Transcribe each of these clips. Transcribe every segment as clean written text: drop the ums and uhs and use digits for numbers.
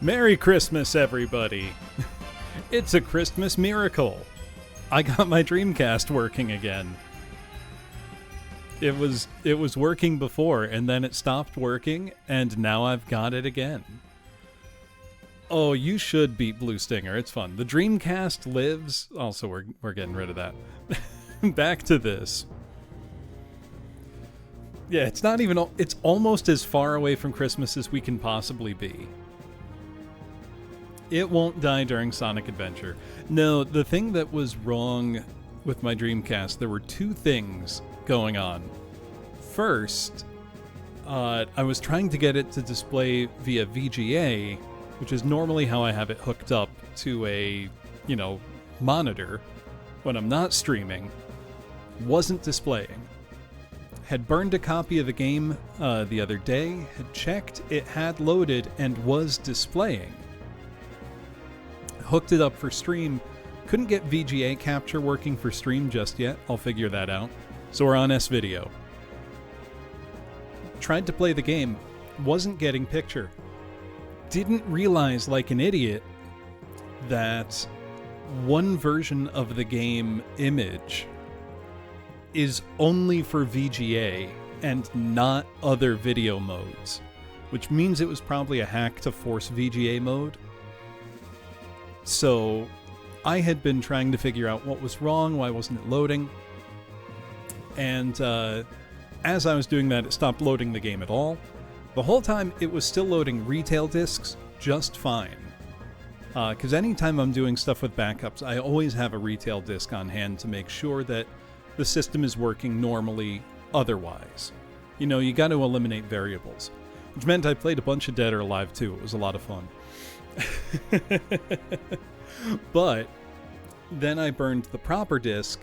Merry Christmas, everybody! It's a Christmas miracle! I got my Dreamcast working again. It was working before, and then it stopped working, and now I've got it again. Oh, you should beat Blue Stinger. It's fun. The Dreamcast lives. Also, we're getting rid of that. Back to this. Yeah, it's not even. It's almost as far away from Christmas as we can possibly be. It won't die during Sonic Adventure. No, the thing that was wrong with my Dreamcast, there were two things going on. First, I was trying to get it to display via VGA, which is normally how I have it hooked up to a, monitor when I'm not streaming. Wasn't displaying. Had burned a copy of the game the other day, had checked, it had loaded and was displaying. Hooked it up for stream, couldn't get VGA capture working for stream just yet, I'll figure that out. So we're on S-Video. Tried to play the game, wasn't getting picture. Didn't realize, like an idiot, that one version of the game image is only for VGA and not other video modes, which means it was probably a hack to force VGA mode. So I had been trying to figure out what was wrong, why wasn't it loading, and as I was doing that, it stopped loading the game at all. The whole time, it was still loading retail discs just fine. Because anytime I'm doing stuff with backups, I always have a retail disc on hand to make sure that the system is working normally otherwise. You got to eliminate variables. Which meant I played a bunch of Dead or Alive 2. It was a lot of fun. But then I burned the proper disc,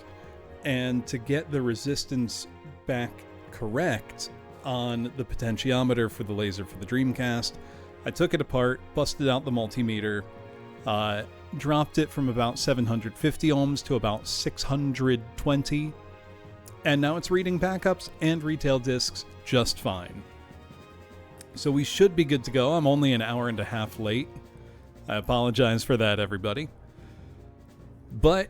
and to get the resistance back correct on the potentiometer for the laser for the Dreamcast, I took it apart, busted out the multimeter, dropped it from about 750 ohms to about 620, and now it's reading backups and retail discs just fine. So we should be good to go. I'm only an hour and a half late. I apologize for that, everybody. But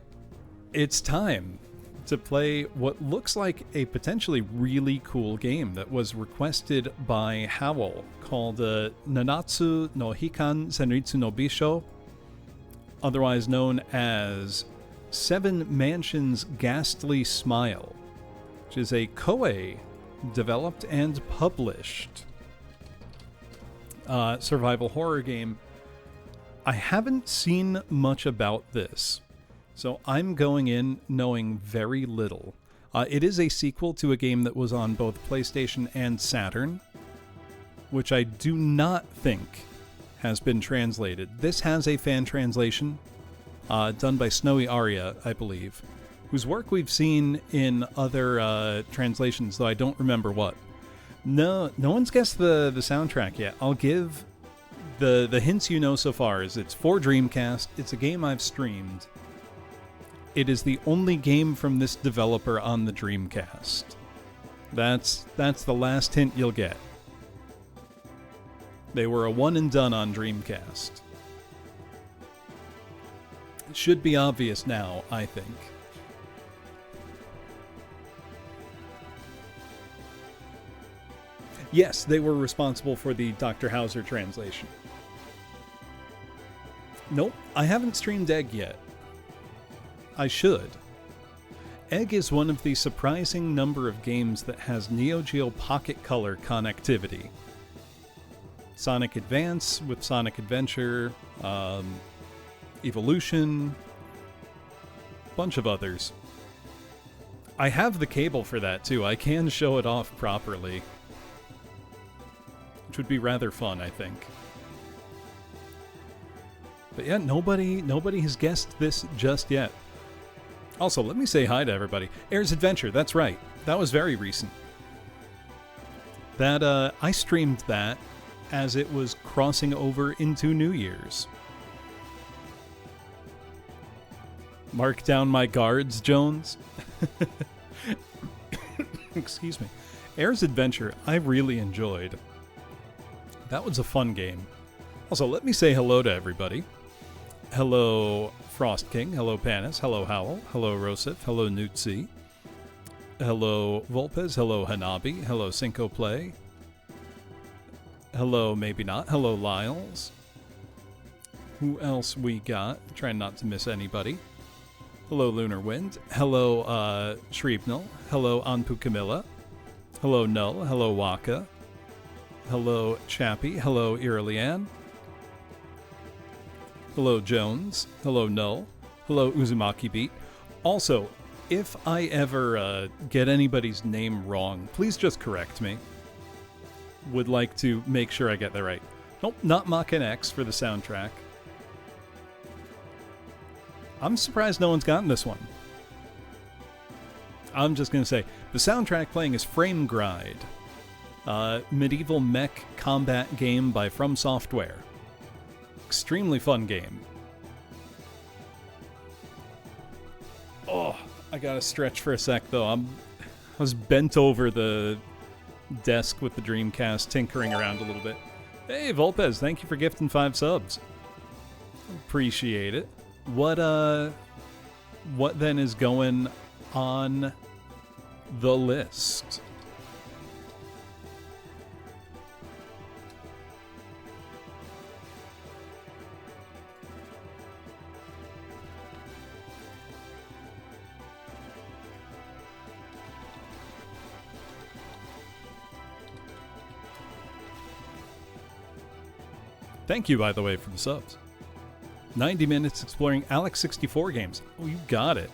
it's time to play what looks like a potentially really cool game that was requested by Howl, called Nanatsu no Hikan Senritsu no Bishou, otherwise known as Seven Mansions Ghastly Smile, which is a Koei developed and published survival horror game. I haven't seen much about this, so I'm going in knowing very little. It is a sequel to a game that was on both PlayStation and Saturn, which I do not think has been translated. This has a fan translation done by Snowy Aria, I believe, whose work we've seen in other translations, though I don't remember what. No one's guessed the soundtrack yet. I'll give the hints you know so far is it's for Dreamcast. It's a game I've streamed. It is the only game from this developer on the Dreamcast. That's the last hint you'll get. They were a one and done on Dreamcast. It should be obvious now, I think. Yes, they were responsible for the Dr. Hauser translation. Nope, I haven't streamed Egg yet. I should. Egg is one of the surprising number of games that has Neo Geo Pocket Color connectivity. Sonic Advance with Sonic Adventure, Evolution, bunch of others. I have the cable for that too. I can show it off properly, which would be rather fun, I think. But yeah, nobody has guessed this just yet. Also, let me say hi to everybody. Air's Adventure, that's right. That was very recent. That, I streamed that as it was crossing over into New Year's. Mark down my guards, Jones. Excuse me. Air's Adventure, I really enjoyed. That was a fun game. Also, let me say hello to everybody. Hello, Frost King. Hello, Panis. Hello, Howl. Hello, Rosif. Hello, Nutsi. Hello, Volpez. Hello, Hanabi. Hello, Cinco Play. Hello, Maybe Not. Hello, Lyles. Who else we got? Trying not to miss anybody. Hello, Lunar Wind. Hello, Shreebnil. Hello, Anpu Camilla. Hello, Null. Hello, Waka. Hello, Chappie. Hello, Irilian. Hello, Jones. Hello, Null. Hello, Uzumaki Beat. Also, if I ever get anybody's name wrong, please just correct me. Would like to make sure I get that right. Nope, not Makken X for the soundtrack. I'm surprised no one's gotten this one. I'm just going to say, the soundtrack playing is Frame Grind, medieval mech combat game by From Software. Extremely fun game. Oh, I gotta stretch for a sec though. I was bent over the desk with the Dreamcast, tinkering around a little bit. Hey, Volpez, thank you for gifting 5 subs. Appreciate it. What then is going on the list? Thank you, by the way, for the subs. 90 minutes exploring Alex 64 games. Oh, you got it.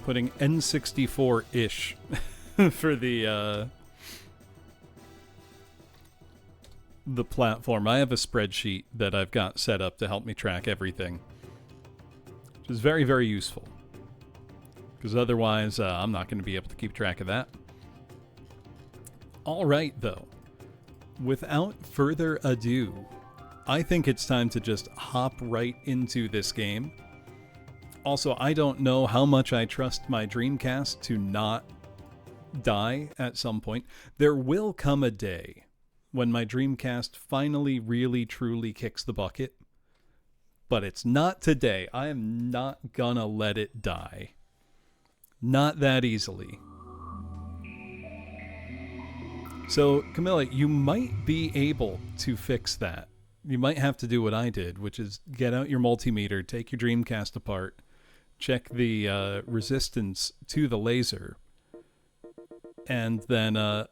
Putting N64-ish for the platform. I have a spreadsheet that I've got set up to help me track everything, which is very, very useful. Because otherwise, I'm not going to be able to keep track of that. All right, though. Without further ado, I think it's time to just hop right into this game. Also, I don't know how much I trust my Dreamcast to not die at some point. There will come a day when my Dreamcast finally really truly kicks the bucket. But it's not today. I am not gonna let it die. Not that easily. So, Camilla, you might be able to fix that. You might have to do what I did, which is get out your multimeter, take your Dreamcast apart, check the resistance to the laser, and then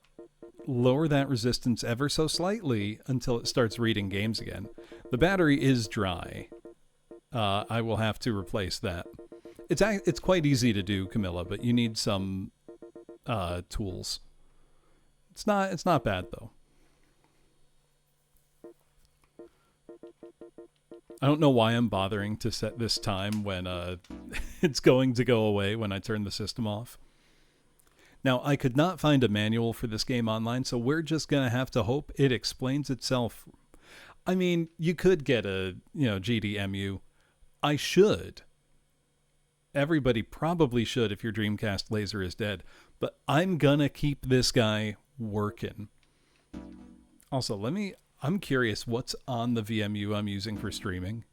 lower that resistance ever so slightly until it starts reading games again. The battery is dry. I will have to replace that. It's quite easy to do, Camilla, but you need some tools. It's not bad though. I don't know why I'm bothering to set this time when it's going to go away when I turn the system off. Now, I could not find a manual for this game online, so we're just gonna have to hope it explains itself. I mean, you could get a GDMU. I should. Everybody probably should if your Dreamcast laser is dead. But I'm gonna keep this guy working. Also, I'm curious what's on the VMU I'm using for streaming.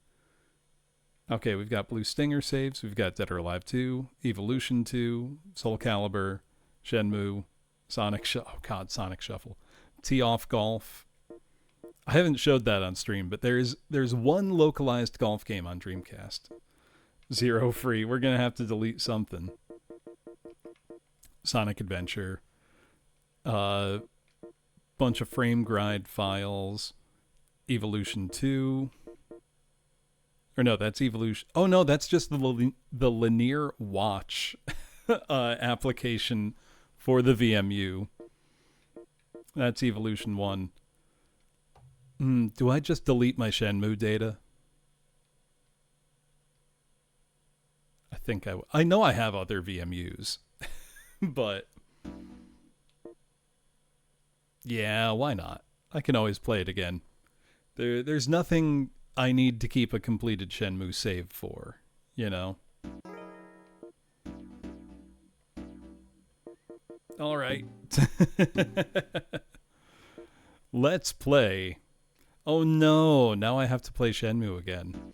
Okay, we've got Blue Stinger saves. We've got Dead or Alive 2, Evolution 2, Soul Calibur, Shenmue, Sonic Shuffle, Tee-Off Golf. I haven't showed that on stream, but there's one localized golf game on Dreamcast. Zero free. We're going to have to delete something. Sonic Adventure. Bunch of Frame Grind files. Evolution 2. Or no, that's Evolution. Oh no, that's just the Linear Watch application for the VMU. That's Evolution 1. Do I just delete my Shenmue data? I think I know I have other VMUs, but yeah, why not? I can always play it again. There's nothing I need to keep a completed Shenmue save for, you know? All right. Let's play. Oh no, now I have to play Shenmue again.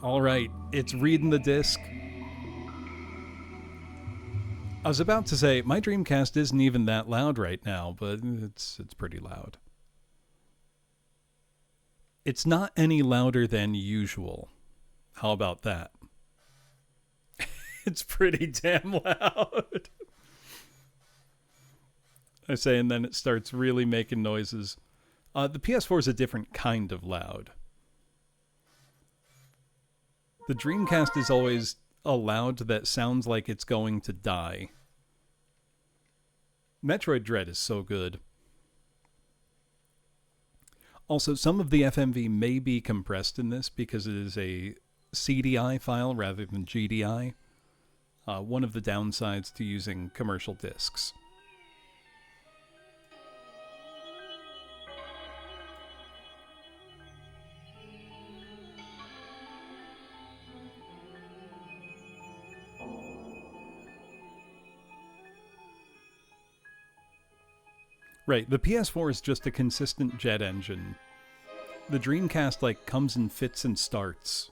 All right, it's reading the disc. I was about to say, my Dreamcast isn't even that loud right now, but it's pretty loud. It's not any louder than usual. How about that? It's pretty damn loud. I say, and then it starts really making noises. The PS4 is a different kind of loud. The Dreamcast is always a loud that sounds like it's going to die. Metroid Dread is so good. Also, some of the FMV may be compressed in this because it is a CDI file rather than GDI. One of the downsides to using commercial discs. Right, the PS4 is just a consistent jet engine. The Dreamcast, like, comes in fits and starts.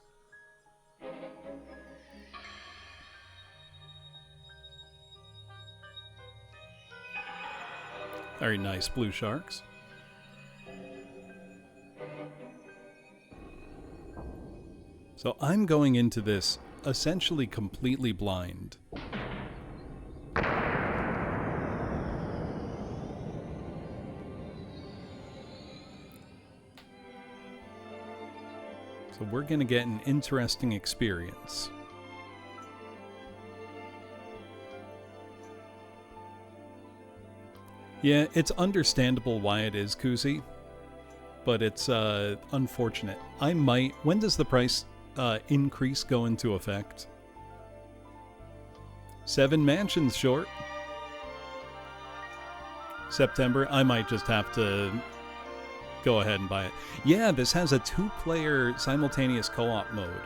Very nice, blue sharks. So I'm going into this essentially completely blind. So we're going to get an interesting experience. Yeah, it's understandable why it is koozie, but it's unfortunate. I might... When does the price increase go into effect? 7 Mansions short. September. I might just have to go ahead and buy it. Yeah, this has a 2-player simultaneous co-op mode.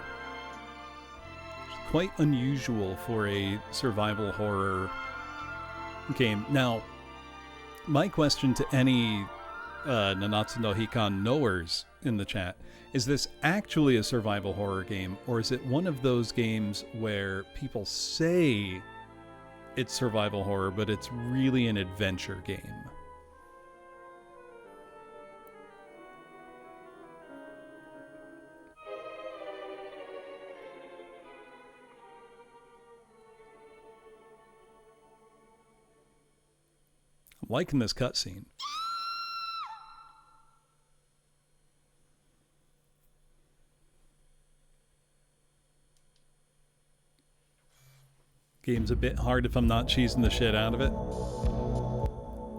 Quite unusual for a survival horror game. Now, my question to any Nanatsu no Hikan knowers in the chat, is this actually a survival horror game, or is it one of those games where people say it's survival horror, but it's really an adventure game? I'm liking this cutscene. Game's a bit hard if I'm not cheesing the shit out of it.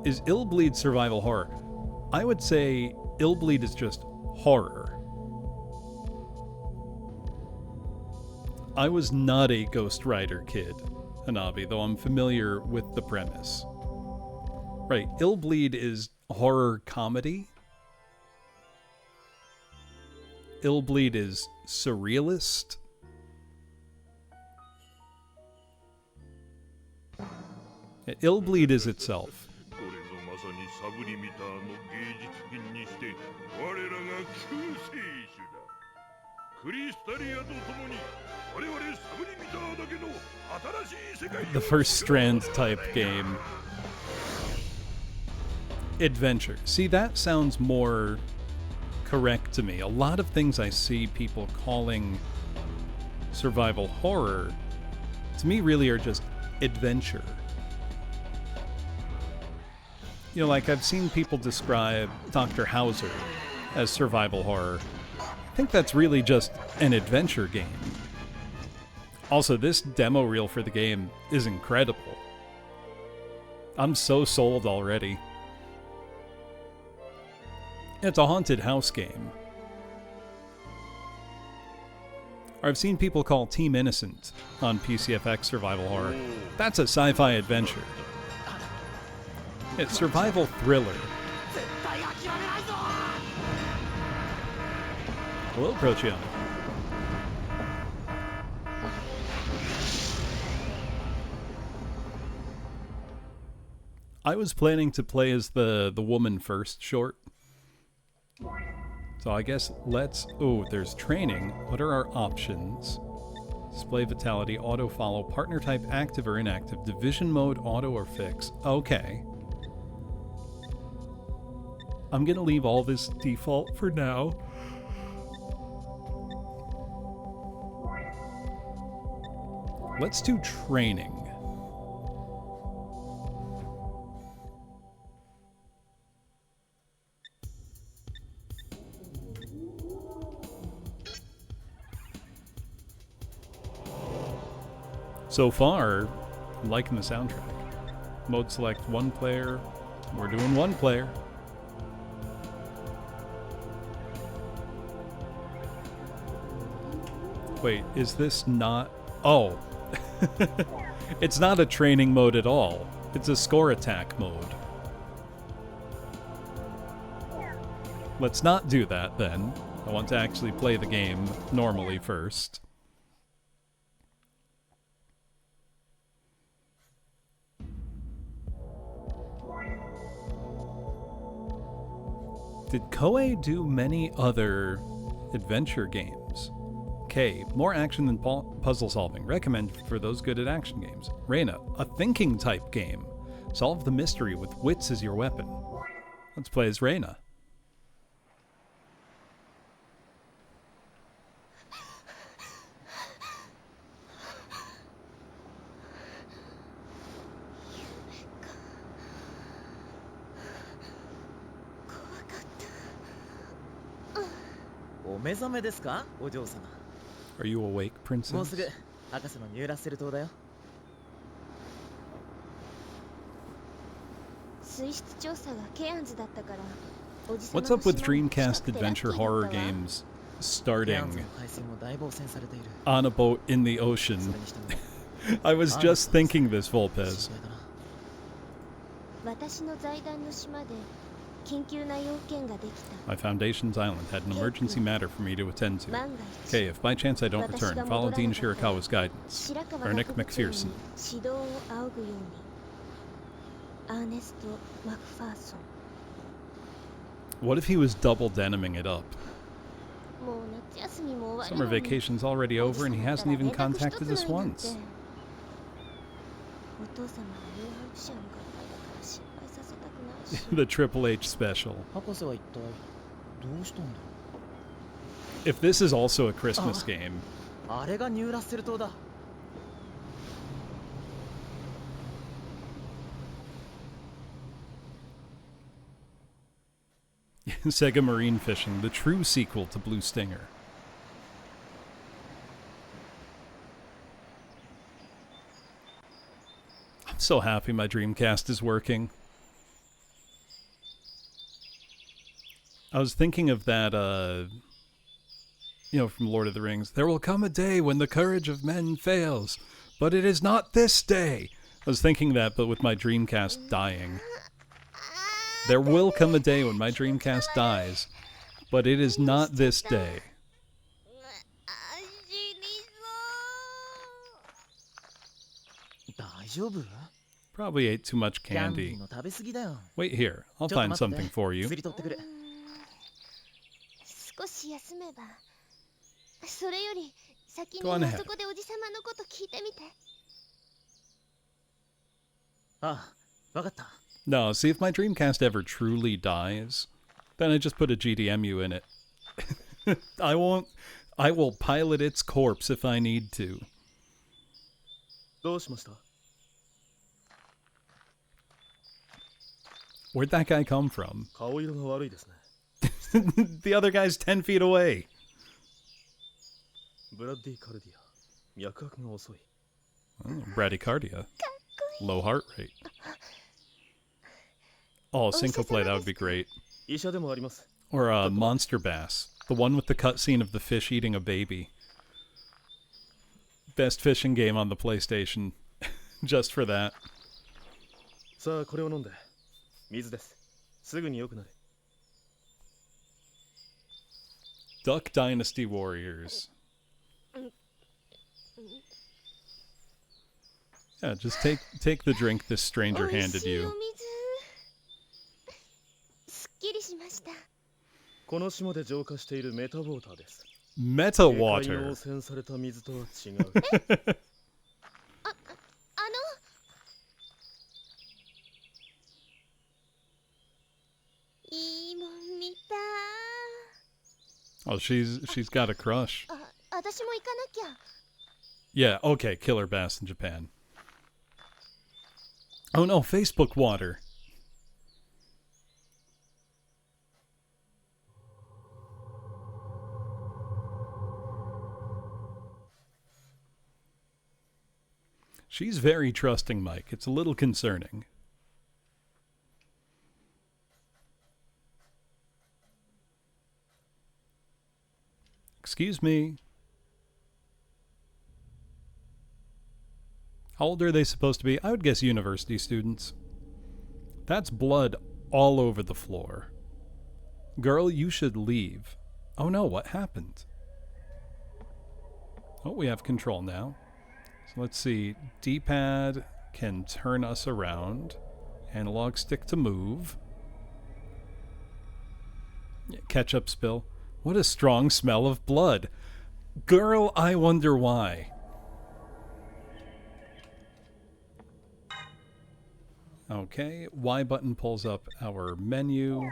Is Illbleed survival horror? I would say Illbleed is just horror. I was not a Ghost Rider kid, Hanabi, though I'm familiar with the premise. Right, Illbleed is horror comedy. Illbleed is surrealist. Illbleed is itself. The first Strand type game. Adventure. See, that sounds more correct to me. A lot of things I see people calling survival horror, to me, really are just adventure. You know, like I've seen people describe Dr. Hauser as survival horror. I think that's really just an adventure game. Also, this demo reel for the game is incredible. I'm so sold already. It's a haunted house game. Or I've seen people call Team Innocent on PCFX survival horror. That's a sci-fi adventure. It's survival thriller. Hello, Prochion. I was planning to play as the woman first short. So I guess let's... Oh, there's training. What are our options? Display vitality, auto follow, partner type active or inactive, division mode, auto or fix. Okay. I'm gonna leave all this default for now. Let's do training. So far, I'm liking the soundtrack. Mode select one player. We're doing one player. Wait, is this not... Oh. It's not a training mode at all. It's a score attack mode. Let's not do that then. I want to actually play the game normally first. Did Koei do many other adventure games? K. More action than puzzle solving. Recommend for those good at action games. Reina. A thinking type game. Solve the mystery with wits as your weapon. Let's play as Reina. Are you awake, princess? What's up with Dreamcast adventure horror games starting on a boat in the ocean? I was just thinking this, Volpez. My Foundation's island had an emergency matter for me to attend to. Okay, if by chance I don't return, follow Dean Shirakawa's guidance. Or Nick McPherson. What if he was double deniming it up? Summer vacation's already over and he hasn't even contacted us once. The Triple H special. If this is also a Christmas game. Sega Marine Fishing, the true sequel to Blue Stinger. I'm so happy my Dreamcast is working. I was thinking of that, from Lord of the Rings. There will come a day when the courage of men fails, but it is not this day. I was thinking that, but with my Dreamcast dying. There will come a day when my Dreamcast dies, but it is not this day. Probably ate too much candy. Wait here, I'll find something for you. Go on ahead. No, see, if my Dreamcast ever truly dies, then I just put a GDMU in it. I will pilot its corpse if I need to. Where'd that guy come from? The other guy's 10 feet away. Oh, bradycardia. Low heart rate. Oh, syncoplay, that would be great. Or Monster Bass. The one with the cutscene of the fish eating a baby. Best fishing game on the PlayStation. Just for that. Duck Dynasty Warriors. Yeah, just take the drink this stranger handed you. この島で浄化しているメタウォーターです。 Meta 警戒の water. 汚染された水とは違う。いいもん見た。 Oh, she's got a crush. 私も行かなきゃ。 Yeah, okay, killer bass in Japan. Oh no, Facebook water. She's very trusting, Mike. It's a little concerning. Excuse me. How old are they supposed to be? I would guess university students. That's blood all over the floor. Girl, you should leave. Oh no, what happened? Oh, we have control now. So let's see. D-pad can turn us around. Analog stick to move. Yeah, ketchup spill. What a strong smell of blood. Girl, I wonder why. Okay, Y button pulls up our menu.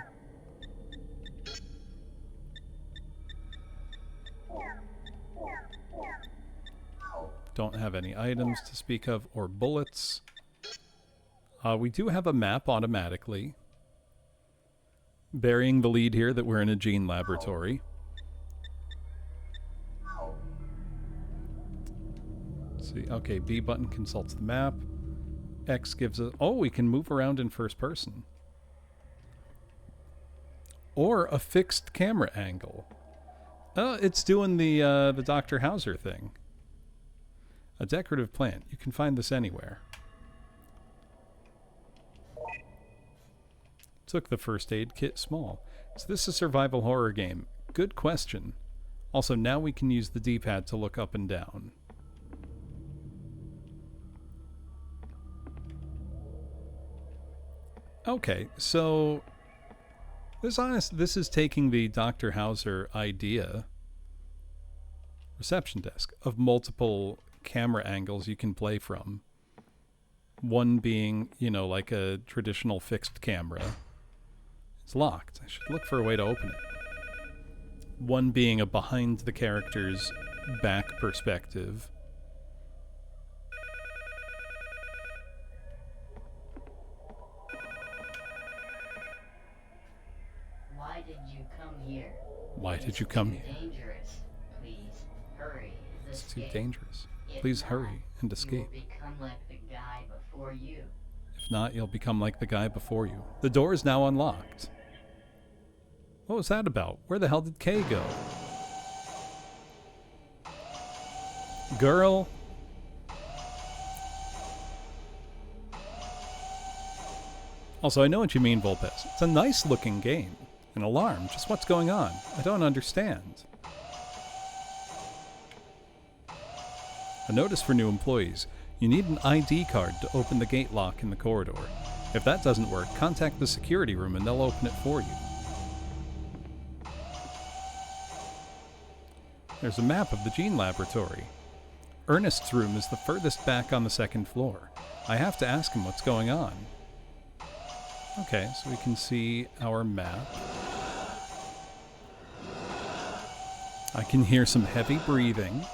Don't have any items to speak of or bullets. We do have a map automatically, burying the lead here that we're in a gene laboratory. Let's see. Okay, B button consults the map. X gives us... Oh, we can move around in first person. Or a fixed camera angle. Oh, it's doing the Dr. Hauser thing. A decorative plant. You can find this anywhere. Took the first aid kit small. Is this a survival horror game? Good question. Also, now we can use the D-pad to look up and down. Okay, so this is taking the Dr. Hauser idea, reception desk, of multiple camera angles you can play from. One being, you know, like a traditional fixed camera. It's locked. I should look for a way to open it. One being a behind the character's back perspective. Why did you come here? Why did you come here? Dangerous. Please hurry. It's too dangerous. Please hurry and escape. You will become like the guy before you. If not, you'll become like the guy before you. The door is now unlocked. What was that about? Where the hell did Kay go? Girl. Also, I know what you mean, Volpez. It's a nice looking game. An alarm. Just what's going on? I don't understand. A notice for new employees. You need an ID card to open the gate lock in the corridor. If that doesn't work, contact the security room and they'll open it for you. There's a map of the gene laboratory. Ernest's room is the furthest back on the second floor. I have to ask him what's going on. Okay, so we can see our map. I can hear some heavy breathing.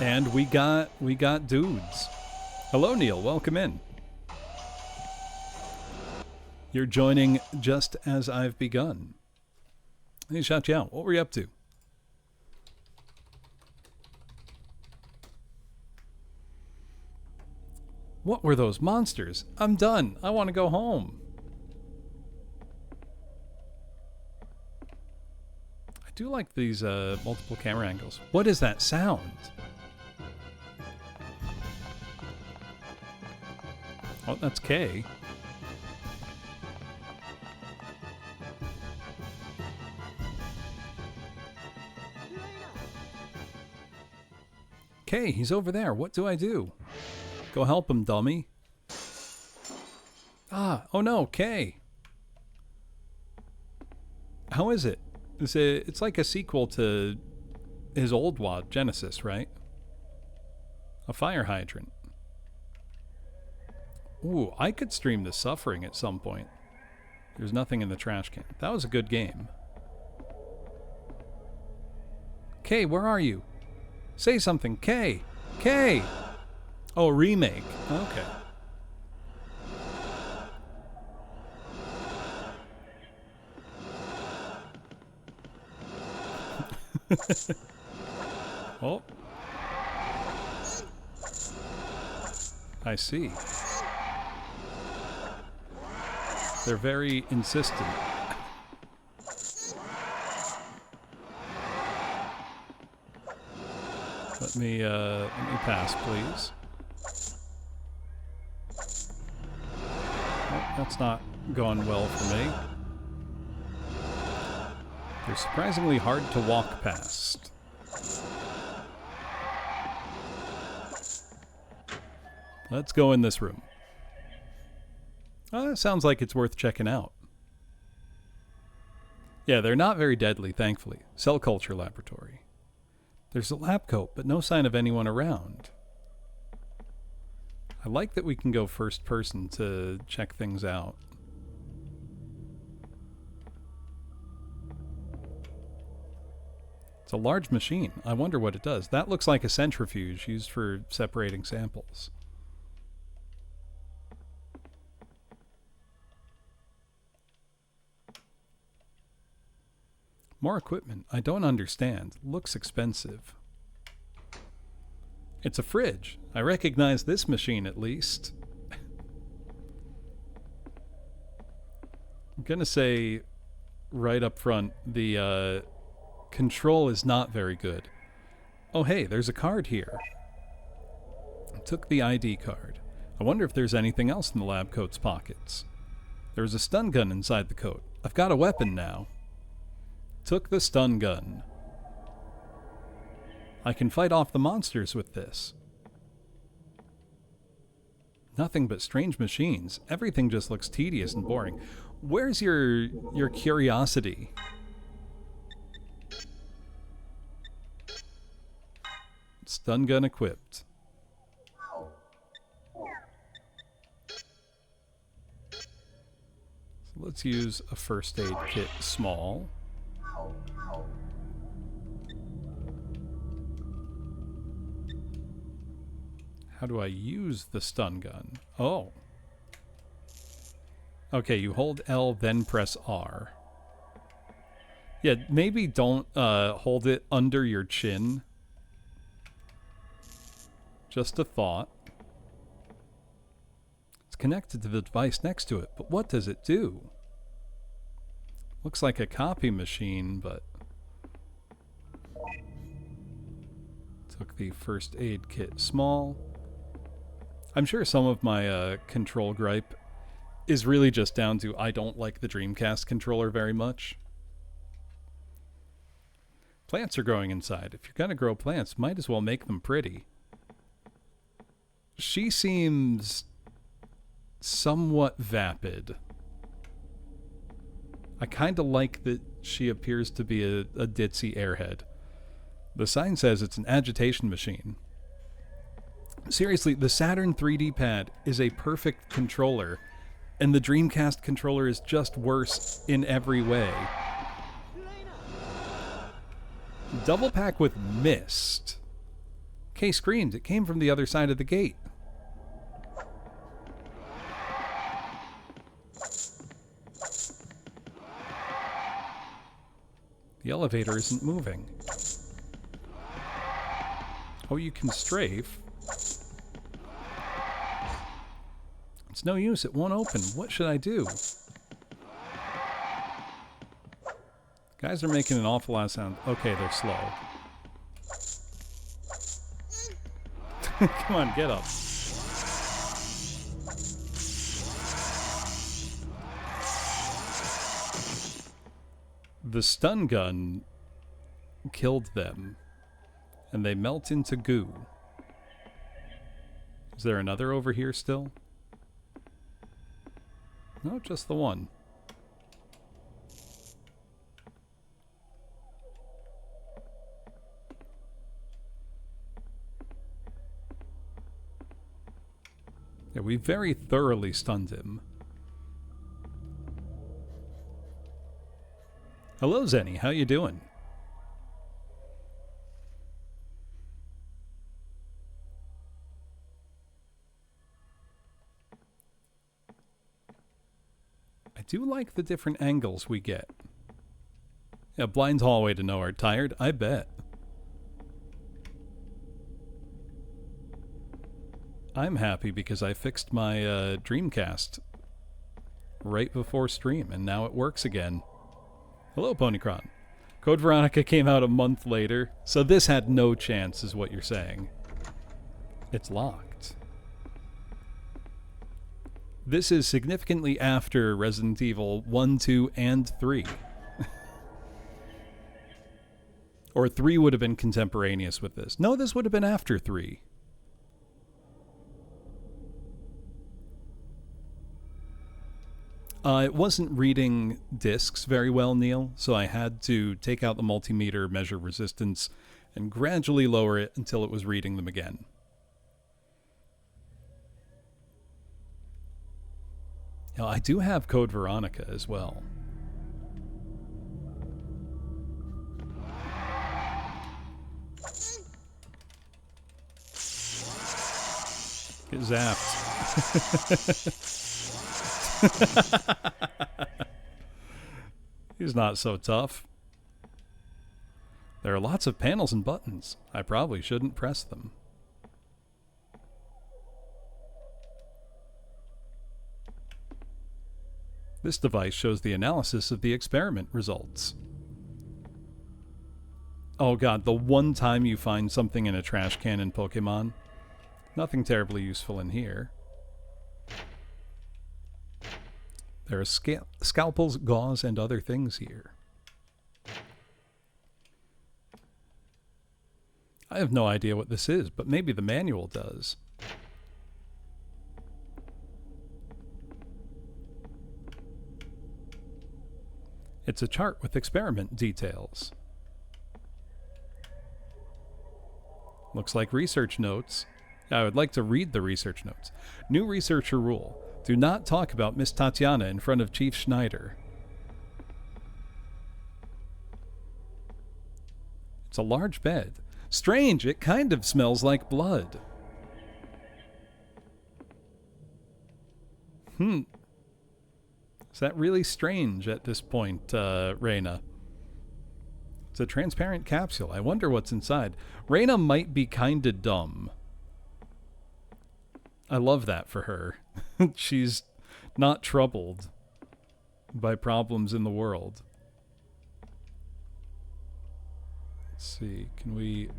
And we got dudes. Hello, Neil. Welcome in. You're joining just as I've begun. Hey, shout you out. What were you up to? What were those monsters? I'm done. I want to go home. I do like these multiple camera angles. What is that sound? Oh, that's Kay. Kay, he's over there. What do I do? Go help him, dummy. Ah, oh no, Kay. How is it? It's like a sequel to his old WAD, Genesis, right? A fire hydrant. Ooh, I could stream The Suffering at some point. There's nothing in the trash can. That was a good game. Kay, where are you? Say something. Kay! Kay! Oh, remake. Okay. Oh. I see. They're very insistent. Let me pass, please. Oh, that's not going well for me. They're surprisingly hard to walk past. Let's go in this room. Oh, that sounds like it's worth checking out. Yeah, they're not very deadly, thankfully. Cell culture laboratory. There's a lab coat, but no sign of anyone around. I like that we can go first person to check things out. It's a large machine. I wonder what it does. That looks like a centrifuge used for separating samples. More equipment. I don't understand. Looks expensive. It's a fridge. I recognize this machine at least. I'm gonna say right up front, the control is not very good. Oh hey, there's a card here. I took the ID card. I wonder if there's anything else in the lab coat's pockets. There's a stun gun inside the coat. I've got a weapon now. Took the stun gun. I can fight off the monsters with this. Nothing but strange machines. Everything just looks tedious and boring. Where's your curiosity? Stun gun equipped. So let's use a first aid kit small. How do I use the stun gun? Oh. Okay, you hold L, then press R. Yeah, maybe don't hold it under your chin. Just a thought. It's connected to the device next to it, but what does it do? Looks like a copy machine, but... Took the first aid kit small. I'm sure some of my control gripe is really just down to I don't like the Dreamcast controller very much. Plants are growing inside. If you're gonna grow plants, might as well make them pretty. She seems somewhat vapid. I kind of like that she appears to be a ditzy airhead. The sign says it's an agitation machine. Seriously, the Saturn 3D pad is a perfect controller, and the Dreamcast controller is just worse in every way. Double pack with mist. Kay screamed. It came from the other side of the gate. The elevator isn't moving. Oh, you can strafe. It's no use. It won't open. What should I do? Guys are making an awful lot of sound. Okay, they're slow. Come on, get up. The stun gun killed them, and they melt into goo. Is there another over here still? No, just the one. Yeah, we very thoroughly stunned him. Hello, Zenny. How you doing? I do like the different angles we get. Yeah, blind hallway to nowhere. Tired? I bet. I'm happy because I fixed my Dreamcast right before stream, and now it works again. Hello, Ponycron. Code Veronica came out a month later, so this had no chance, is what you're saying. It's locked. This is significantly after Resident Evil 1, 2, and 3. Or 3 would have been contemporaneous with this. No, this would have been after 3. It wasn't reading discs very well, Neil, so I had to take out the multimeter, measure resistance, and gradually lower it until it was reading them again. Now, I do have Code Veronica as well. Get zapped. He's not so tough. There are lots of panels and buttons. I probably shouldn't press them. This device shows the analysis of the experiment results. Oh god, the one time you find something in a trash can in Pokemon. Nothing terribly useful in here. There are scalpels, gauze, and other things here. I have no idea what this is, but maybe the manual does. It's a chart with experiment details. Looks like research notes. I would like to read the research notes. New researcher rule. Do not talk about Miss Tatiana in front of Chief Schneider. It's a large bed. Strange, it kind of smells like blood. Is that really strange at this point, Reyna? It's a transparent capsule. I wonder what's inside. Reyna might be kinda dumb. I love that for her. She's not troubled by problems in the world. Let's see, can we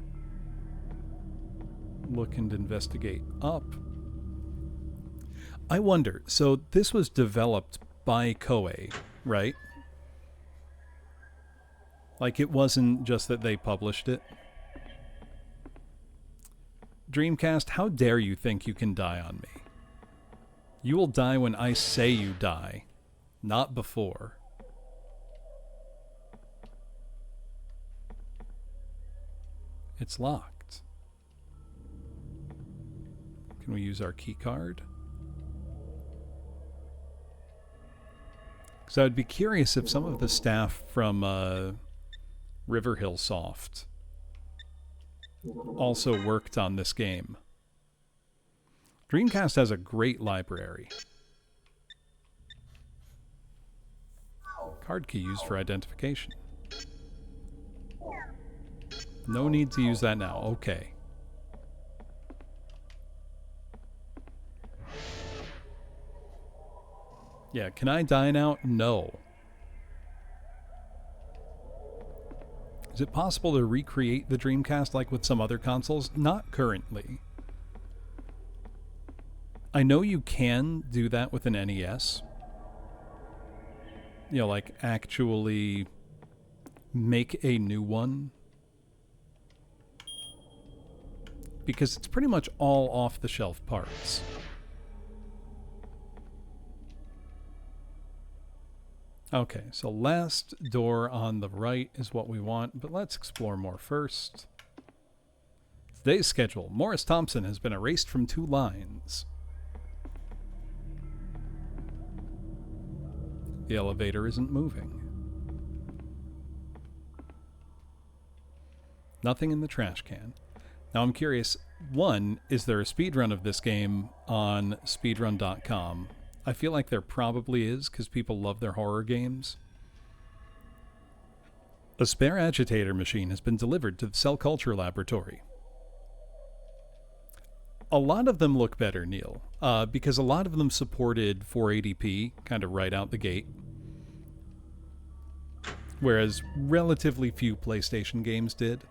look and investigate up? I wonder, so this was developed by Koei, right? Like it wasn't just that they published it. Dreamcast, how dare you think you can die on me? You will die when I say you die, not before. It's locked. Can we use our key card? Because I would be curious if some of the staff from Riverhill Soft also worked on this game. Dreamcast has a great library. Card key used for identification. No need to use that now. Okay. Yeah, can I die now? No. Is it possible to recreate the Dreamcast like with some other consoles? Not currently. I know you can do that with an NES. You know, like actually make a new one. because it's pretty much all off-the-shelf parts. Okay, so last door on the right is what we want, but let's explore more first. Today's schedule. Morris Thompson has been erased from 2 lines. The elevator isn't moving. Nothing in the trash can. Now I'm curious, 1, is there a speedrun of this game on speedrun.com? I feel like there probably is, because people love their horror games. A spare agitator machine has been delivered to the Cell Culture Laboratory. A lot of them look better, Neil, because a lot of them supported 480p, kind of right out the gate. Whereas relatively few PlayStation games did.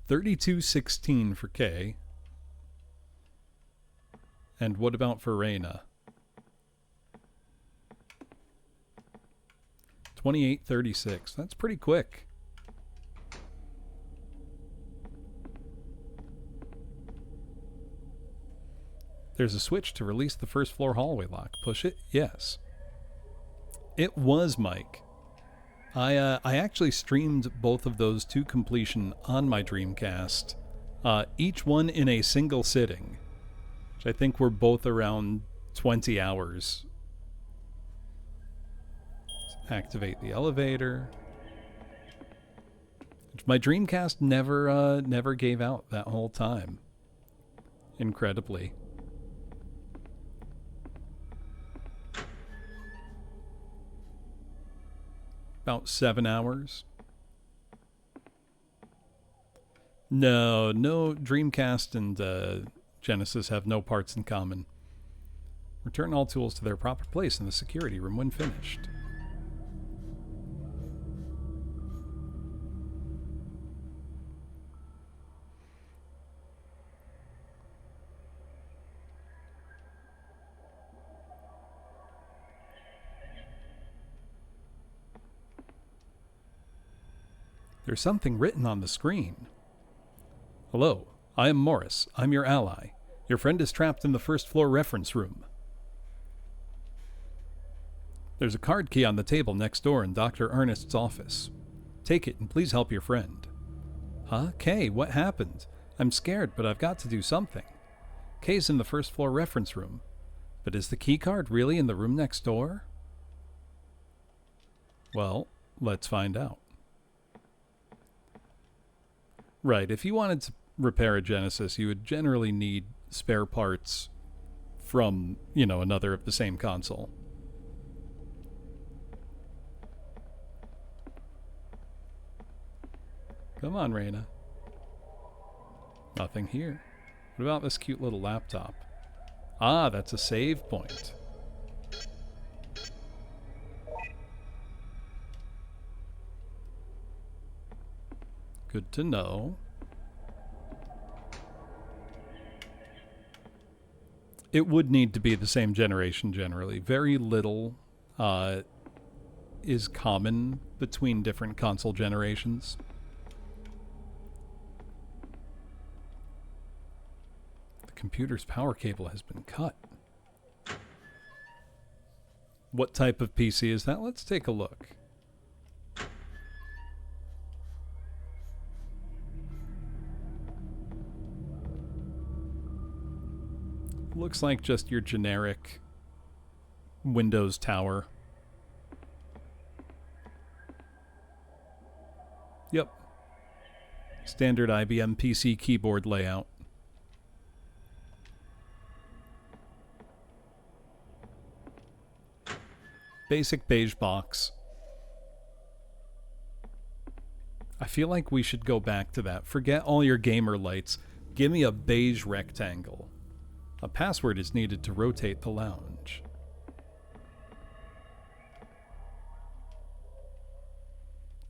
3216 for K. And what about for Reina? 2836. That's pretty quick. There's a switch to release the first floor hallway lock. Push it? Yes. It was Mike. I actually streamed both of those to completion on my Dreamcast, each one in a single sitting, which I think were both around 20 hours. Let's activate the elevator. Which my Dreamcast never gave out that whole time. Incredibly. About 7 hours. No, Dreamcast and Genesis have no parts in common. Return all tools to their proper place in the security room when finished. There's something written on the screen. Hello, I am Morris. I'm your ally. Your friend is trapped in the first floor reference room. There's a card key on the table next door in Dr. Ernest's office. Take it and please help your friend. Huh? Kay, what happened? I'm scared, but I've got to do something. Kay's in the first floor reference room. But is the key card really in the room next door? Well, let's find out. Right, if you wanted to repair a Genesis, you would generally need spare parts from, another of the same console. Come on, Reina. Nothing here. What about this cute little laptop? Ah, that's a save point. Good to know. It would need to be the same generation generally. Very little is common between different console generations. The computer's power cable has been cut. What type of PC is that? Let's take a look. Looks like just your generic Windows tower. Yep. Standard IBM PC keyboard layout. Basic beige box. I feel like we should go back to that. Forget all your gamer lights. Give me a beige rectangle. A password is needed to rotate the lounge.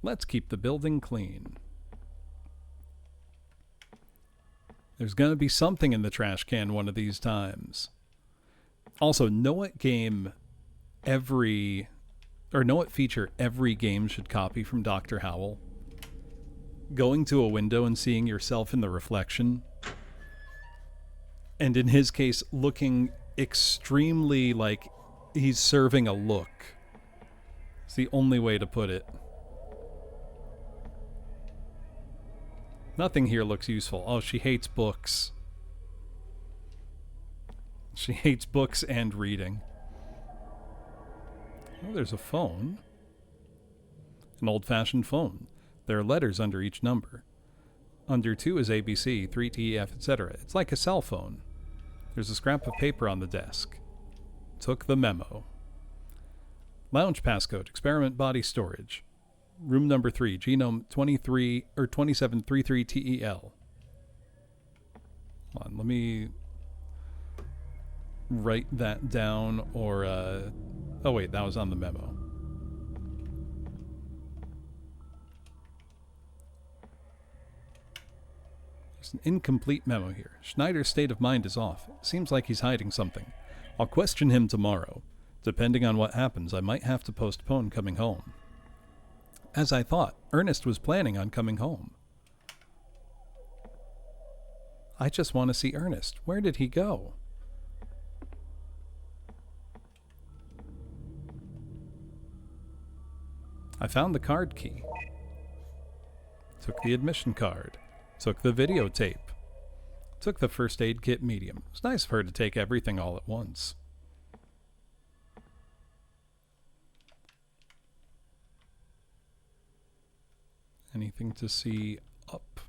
Let's keep the building clean. There's going to be something in the trash can one of these times. Also, know what feature every game should copy from Dr. Howell? going to a window and seeing yourself in the reflection. And in his case, looking extremely like he's serving a look. It's the only way to put it. Nothing here looks useful. Oh, she hates books. She hates books and reading. Oh, there's a phone. An old-fashioned phone. There are letters under each number. Under 2 is ABC, 3 TEF, etc. It's like a cell phone. There's a scrap of paper on the desk. Took the memo. Lounge passcode, experiment body storage. Room number 3, genome 23 or 2733 TEL. Hold on, let me write that down, or oh wait, that was on the memo. There's an incomplete memo here. Schneider's state of mind is off. Seems like he's hiding something. I'll question him tomorrow. Depending on what happens, I might have to postpone coming home. As I thought, Ernest was planning on coming home. I just want to see Ernest. Where did he go? I found the card key. Took the admission card. Took the videotape. Took the first aid kit medium. It's nice of her to take everything all at once. Anything to see up?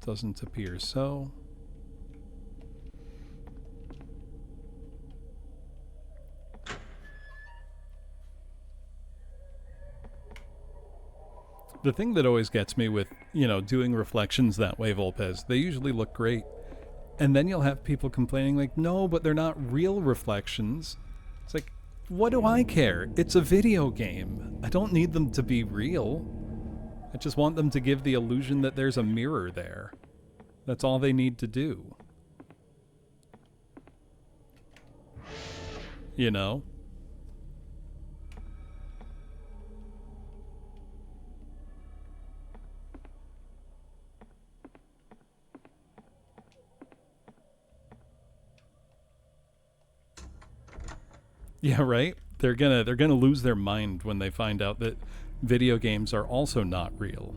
Doesn't appear so. The thing that always gets me with, doing reflections that way, Volpez, they usually look great. And then you'll have people complaining like, no, but they're not real reflections. It's like, what do I care? It's a video game. I don't need them to be real. I just want them to give the illusion that there's a mirror there. That's all they need to do. You know? Yeah, right? They're gonna lose their mind when they find out that video games are also not real.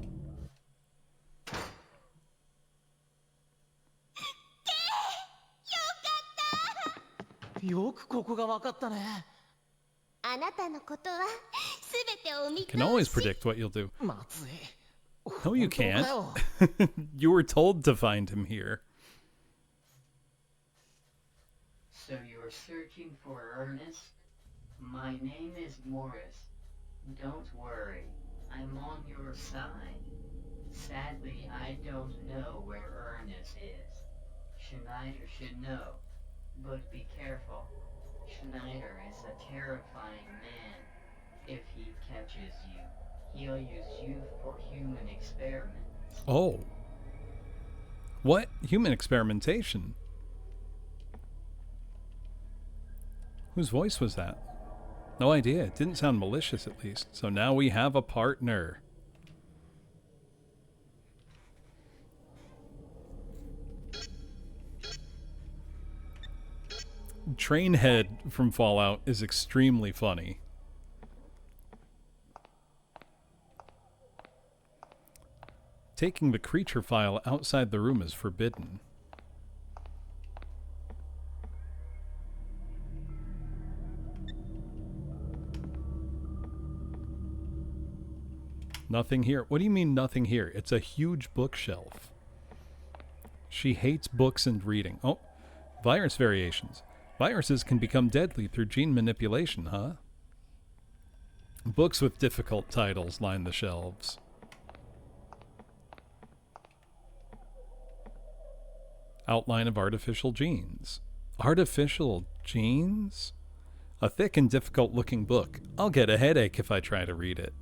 Can always predict what you'll do. No, you can't. You were told to find him here. So you're searching for Ernest? My name is Morris. Don't worry, I'm on your side. Sadly, I don't know where Ernest is. Schneider should know, but be careful. Schneider is a terrifying man. If he catches you, he'll use you for human experiments. Oh. What? Human experimentation? Whose voice was that? No idea. It didn't sound malicious, at least. So now we have a partner. Trainhead from Fallout is extremely funny. Taking the creature file outside the room is forbidden. Nothing here. What do you mean nothing here? It's a huge bookshelf. She hates books and reading. Oh, virus variations. Viruses can become deadly through gene manipulation, huh? Books with difficult titles line the shelves. Outline of artificial genes. Artificial genes? A thick and difficult looking book. I'll get a headache if I try to read it.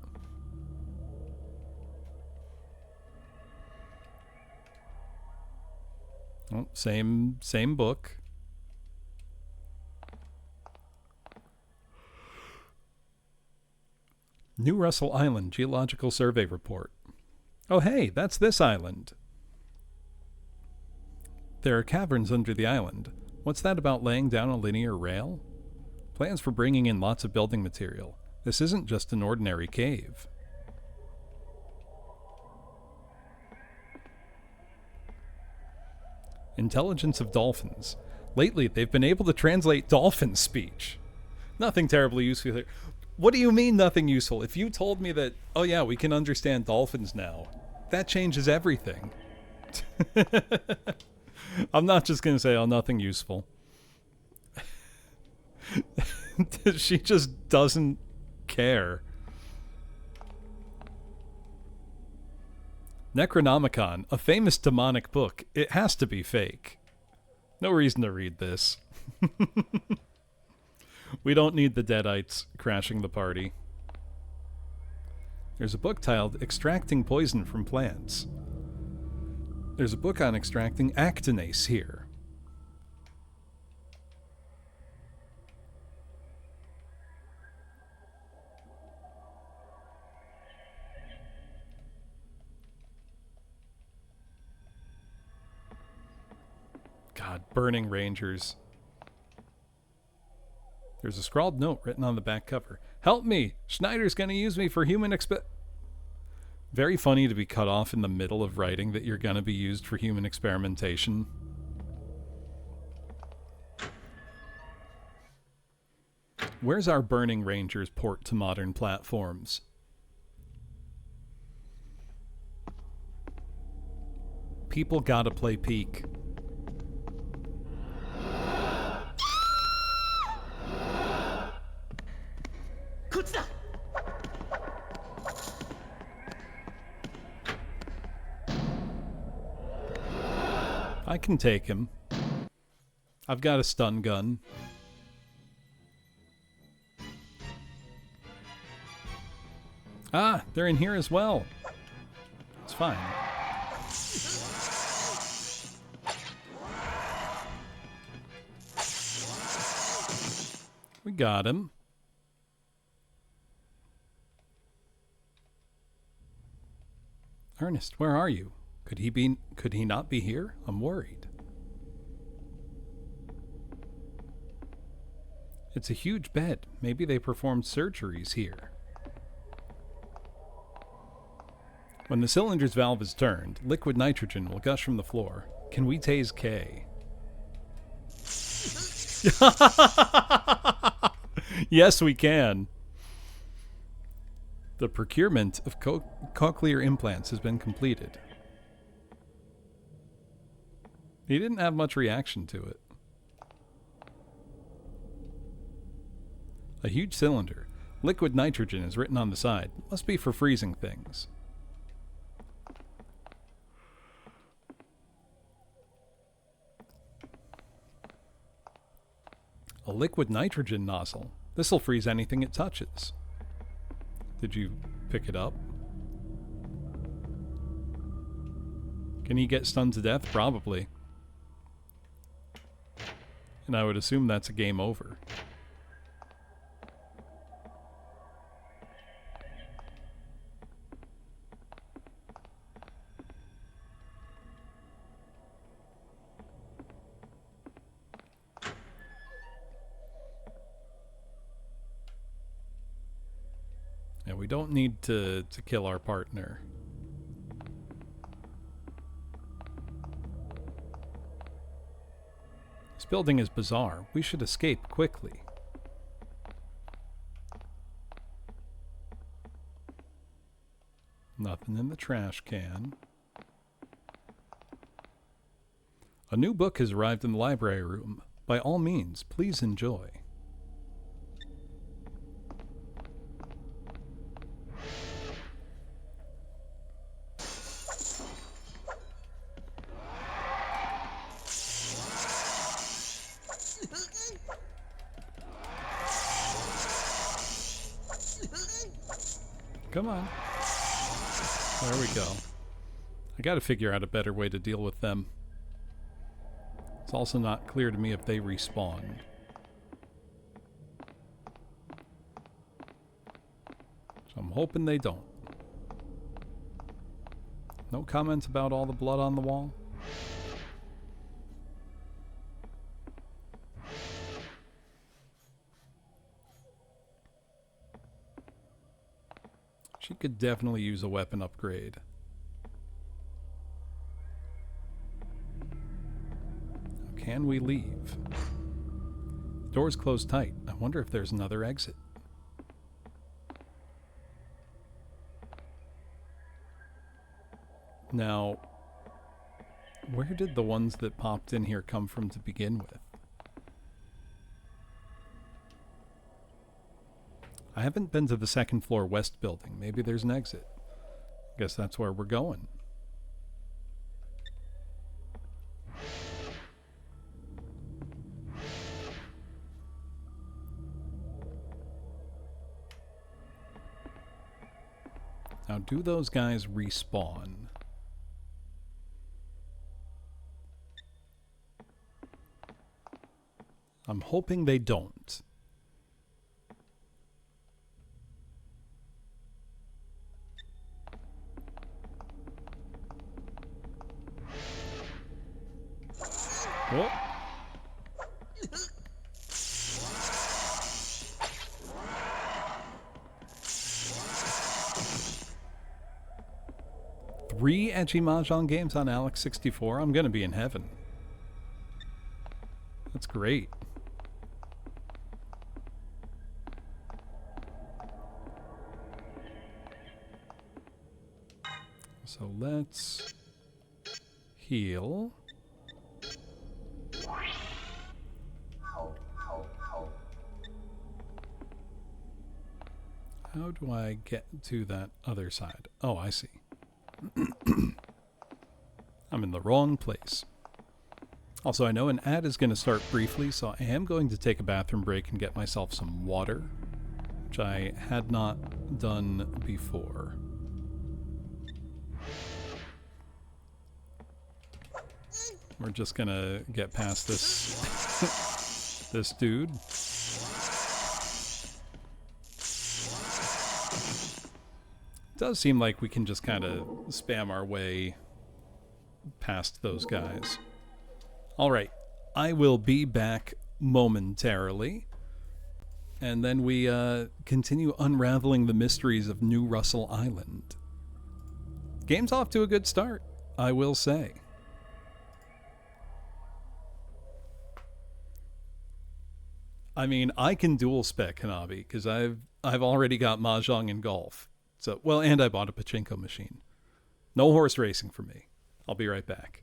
Oh, same book. New Russell Island Geological Survey Report. Oh hey, that's this island. There are caverns under the island. What's that about laying down a linear rail? Plans for bringing in lots of building material. This isn't just an ordinary cave. Intelligence of dolphins. Lately, they've been able to translate dolphin speech. Nothing terribly useful here. What do you mean nothing useful? If you told me that, oh yeah, we can understand dolphins now, that changes everything. I'm not just going to say, oh, nothing useful. She just doesn't care. Necronomicon, a famous demonic book. It has to be fake. No reason to read this. We don't need the Deadites crashing the party. There's a book titled Extracting Poison from Plants. There's a book on extracting actinase here. God, burning rangers. There's a scrawled note written on the back cover. Help me! Schneider's gonna use me for human Very funny to be cut off in the middle of writing that you're gonna be used for human experimentation. Where's our Burning Rangers port to modern platforms? People gotta play Peak. I can take him. I've got a stun gun. Ah, they're in here as well. It's fine. We got him. Ernest, where are you? Could he not be here? I'm worried. It's a huge bed. Maybe they performed surgeries here. When the cylinder's valve is turned, liquid nitrogen will gush from the floor. Can we tase K? Yes, we can. The procurement of cochlear implants has been completed. He didn't have much reaction to it. A huge cylinder. Liquid nitrogen is written on the side. Must be for freezing things. A liquid nitrogen nozzle. This'll freeze anything it touches. Did you pick it up? Can he get stunned to death? Probably. And I would assume that's a game over. And we don't need to kill our partner. This building is bizarre. We should escape quickly. Nothing in the trash can. A new book has arrived in the library room. By all means, please enjoy. Come on. There we go. I gotta figure out a better way to deal with them. It's also not clear to me if they respawn. So I'm hoping they don't. No comments about all the blood on the wall? She could definitely use a weapon upgrade. Can we leave? The door's closed tight. I wonder if there's another exit. Now, where did the ones that popped in here come from to begin with? I haven't been to the second floor west building. Maybe there's an exit. Guess that's where we're going. Now, do those guys respawn? I'm hoping they don't. Oh. Three edgy Mahjong games on Alex 64? I'm gonna be in heaven. That's great. So let's heal. How do I get to that other side? Oh, I see. I'm in the wrong place. Also, I know an ad is going to start briefly, so I am going to take a bathroom break and get myself some water, which I had not done before. We're just going to get past this this dude. Does seem like we can just kind of spam our way past those guys. Alright, I will be back momentarily, and then we continue unraveling the mysteries of New Russell Island. Game's off to a good start, I will say. I mean, I can dual spec Hanabi, because I've already got Mahjong and golf. So, well, and I bought a pachinko machine. No horse racing for me. I'll be right back.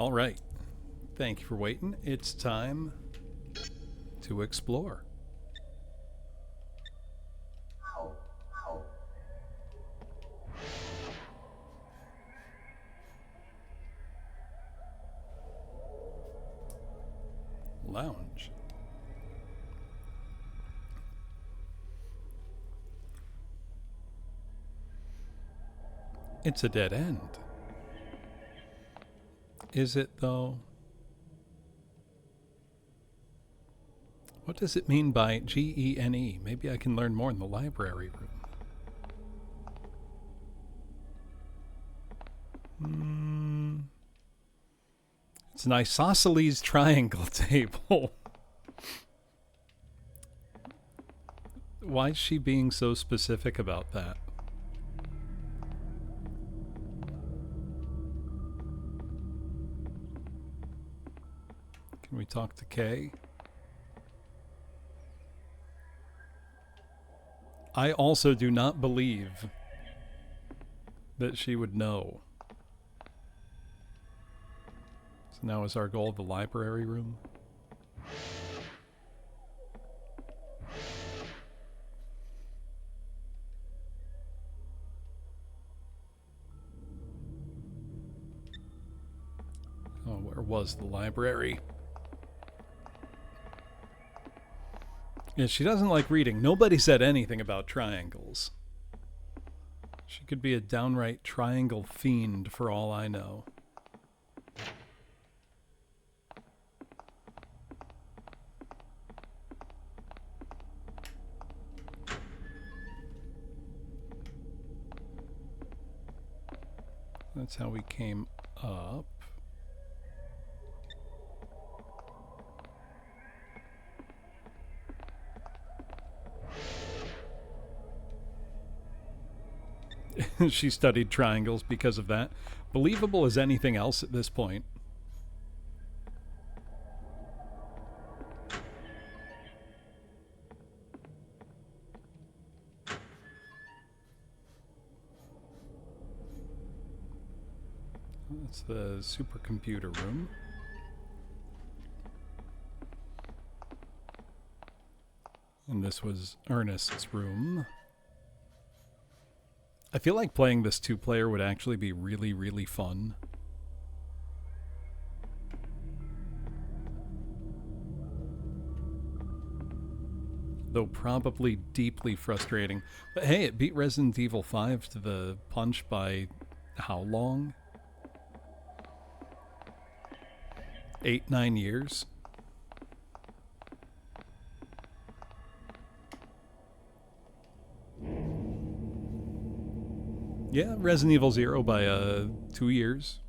All right. Thank you for waiting. It's time to explore. Lounge. It's a dead end. Is it, though? What does it mean by Gene? Maybe I can learn more in the library room. It's an isosceles triangle table. Why is she being so specific about that? Can we talk to Kay? I also do not believe that she would know. So now is our goal the library room? Oh, where was the library? Yeah, she doesn't like reading. Nobody said anything about triangles. She could be a downright triangle fiend for all I know. That's how we came up. She studied triangles because of that. Believable as anything else at this point. That's the supercomputer room. And this was Ernest's room. I feel like playing this two-player would actually be really, really fun. Though probably deeply frustrating. But hey, it beat Resident Evil 5 to the punch by how long? 8, 9 years? Yeah, Resident Evil 0 by 2 years.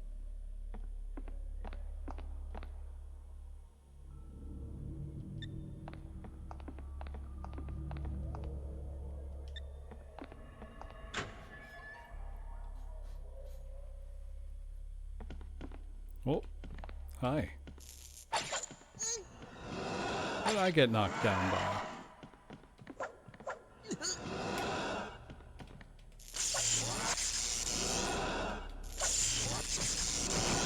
Oh, hi. What did I get knocked down by?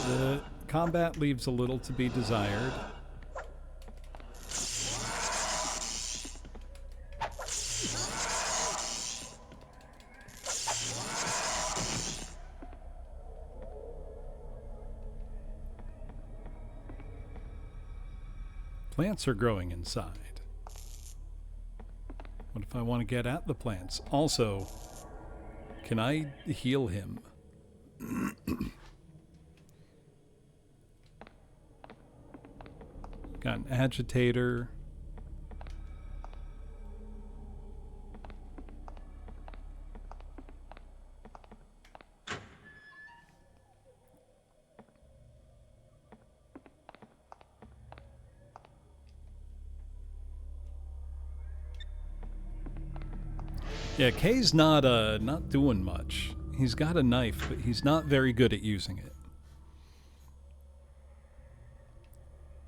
The combat leaves a little to be desired. Plants are growing inside. What if I want to get at the plants? Also, can I heal him? Got an agitator. Yeah, Kay's not doing much. He's got a knife, but he's not very good at using it.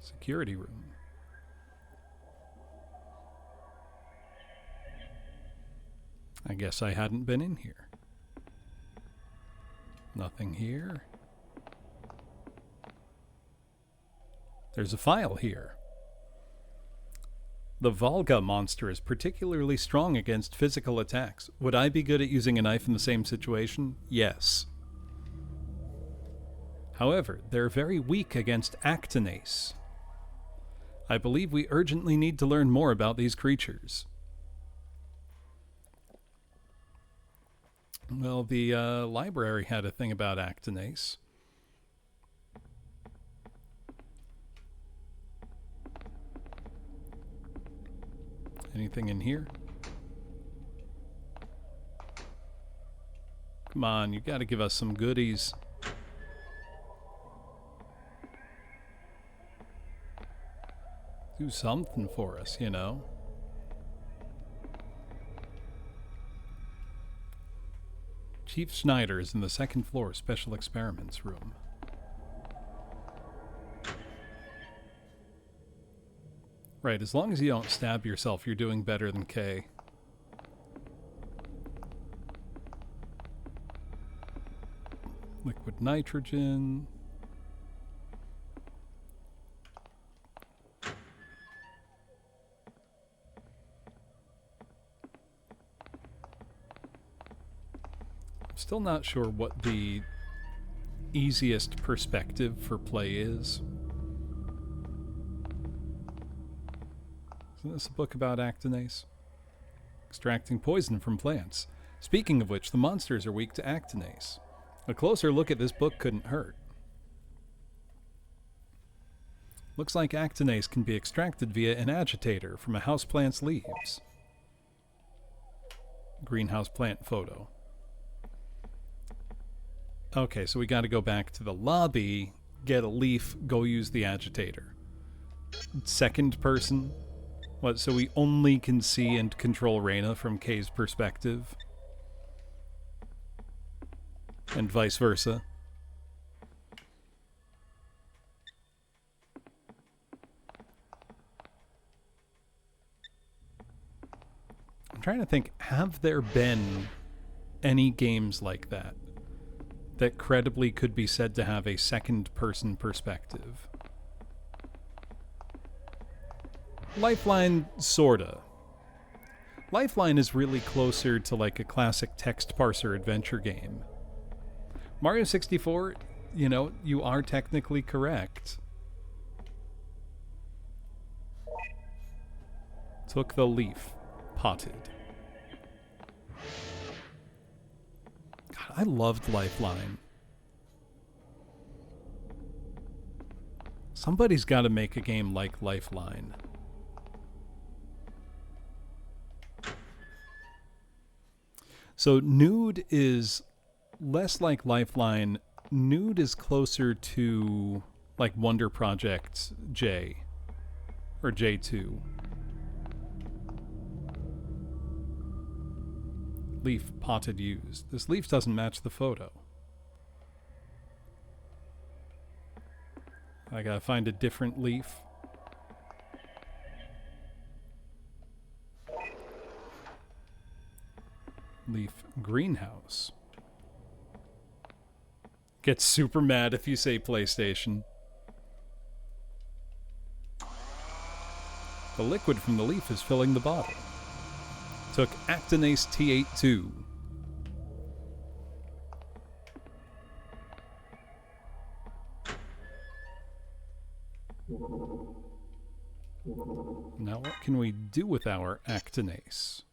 Security room. I guess I hadn't been in here. Nothing here. There's a file here. The Volga monster is particularly strong against physical attacks. Would I be good at using a knife in the same situation? Yes. However, they're very weak against actinace. I believe we urgently need to learn more about these creatures. Well, the library had a thing about actinace. Anything in here? Come on, you gotta give us some goodies. Do something for us, you know? Chief Schneider is in the second floor special experiments room. Right, as long as you don't stab yourself, you're doing better than K. Liquid nitrogen. I'm still not sure what the easiest perspective for play is. Isn't this a book about actinace? Extracting poison from plants. Speaking of which, the monsters are weak to actinace. A closer look at this book couldn't hurt. Looks like actinace can be extracted via an agitator from a houseplant's leaves. Greenhouse plant photo. Okay, so we got to go back to the lobby, get a leaf, go use the agitator. Second person. What, so we only can see and control Reina from Kay's perspective? And vice versa. I'm trying to think, have there been any games like that that credibly could be said to have a second-person perspective? Lifeline, sorta. Lifeline is really closer to like a classic text parser adventure game. Mario 64, you know, you are technically correct. Took the leaf. Potted. God, I loved Lifeline. Somebody's got to make a game like Lifeline. So Nude is less like Lifeline. Nude is closer to like Wonder Project J or J2. Leaf potted used. This leaf doesn't match the photo. I gotta find a different leaf. Leaf greenhouse. Gets super mad if you say PlayStation. The liquid from the leaf is filling the bottle. Took Actinace T82. Now what can we do with our Actinace?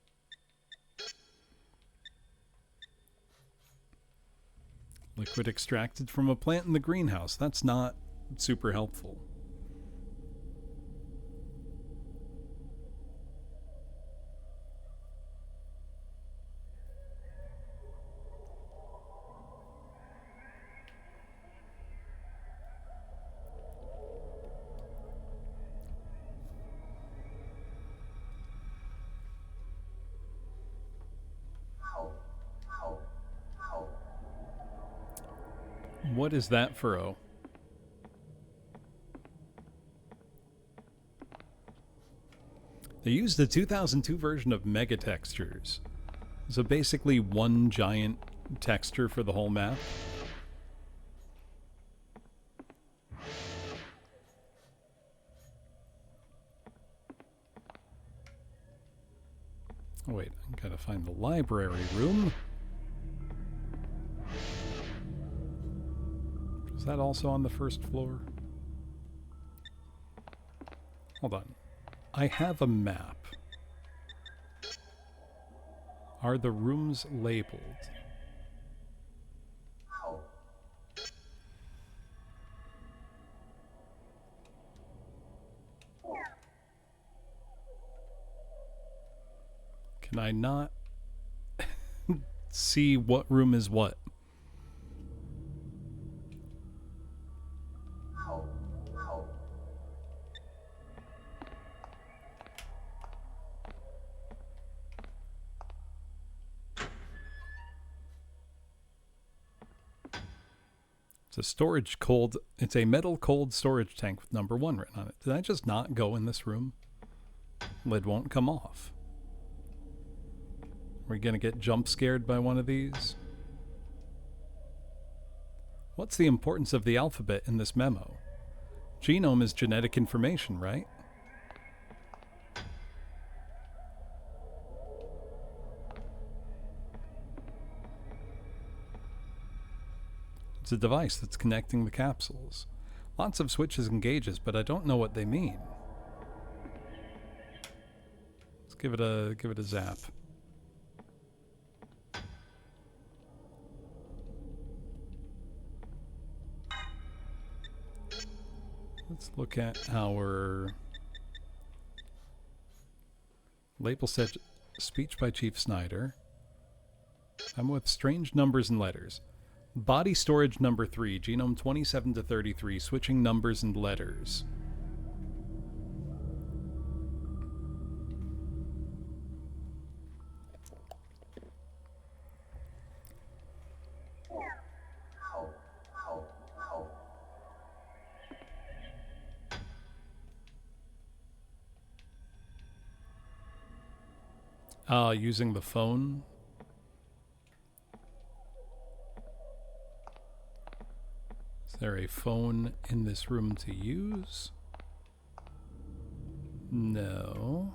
Liquid extracted from a plant in the greenhouse. That's not super helpful. What is that furrow? They used the 2002 version of Mega Textures. So basically one giant texture for the whole map. Oh wait, I gotta find the library room. Is that also on the first floor? Hold on. I have a map. Are the rooms labeled? Can I not see what room is what? It's a metal cold storage tank with number 1 written on it. Did I just not go in this room? Lid won't come off. Are we gonna get jump scared by one of these? What's the importance of the alphabet in this memo? Genome is genetic information, right? It's a device that's connecting the capsules. Lots of switches and gauges, but I don't know what they mean. Let's give it a zap. Let's look at our label set speech by Chief Snyder. I'm with strange numbers and letters. Body storage number 3, genome 27 to 33, switching numbers and letters. Using the phone. Is there a phone in this room to use? No.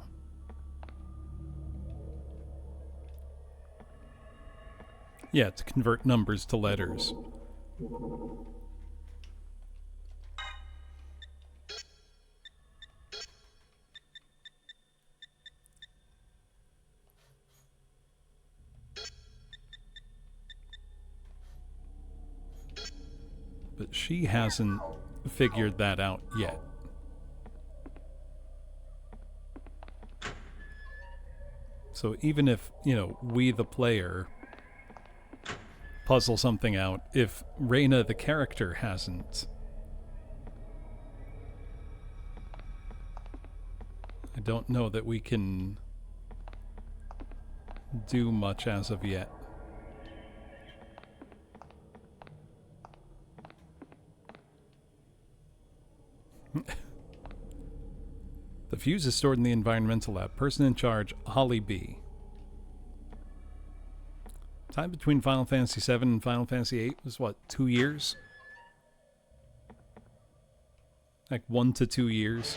Yeah, to convert numbers to letters. But she hasn't figured that out yet. So even if, we the player puzzle something out, if Reina the character hasn't, I don't know that we can do much as of yet. The fuse is stored in the environmental lab. Person in charge, Holly B. Time between Final Fantasy VII and Final Fantasy VIII was what, 2 years? Like 1 to 2 years.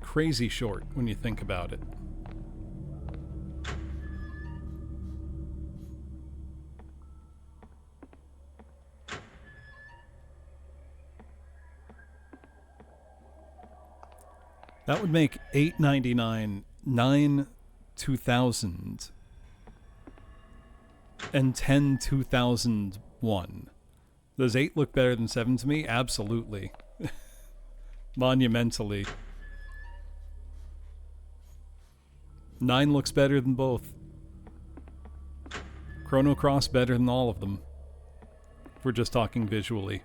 Crazy short when you think about it. That would make $8.99, 9 2000, and 10 2001. Does 8 look better than 7 to me? Absolutely. Monumentally. 9 looks better than both. Chrono Cross better than all of them. If we're just talking visually.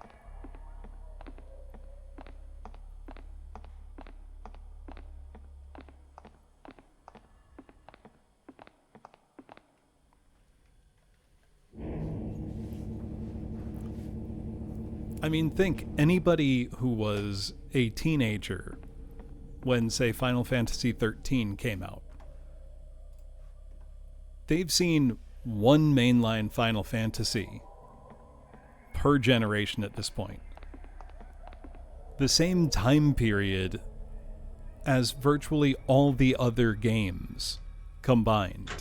I mean, think anybody who was a teenager when, say, Final Fantasy XIII came out. They've seen one mainline Final Fantasy per generation at this point. The same time period as virtually all the other games combined.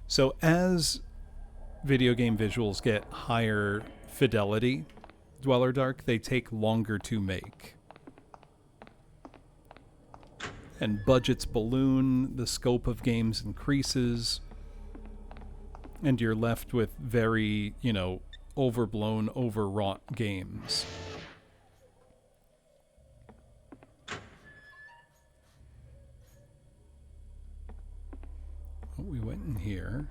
So as video game visuals get higher fidelity, Dweller Dark, they take longer to make. And budgets balloon, the scope of games increases, and you're left with very, overblown, overwrought games. Oh, we went in here.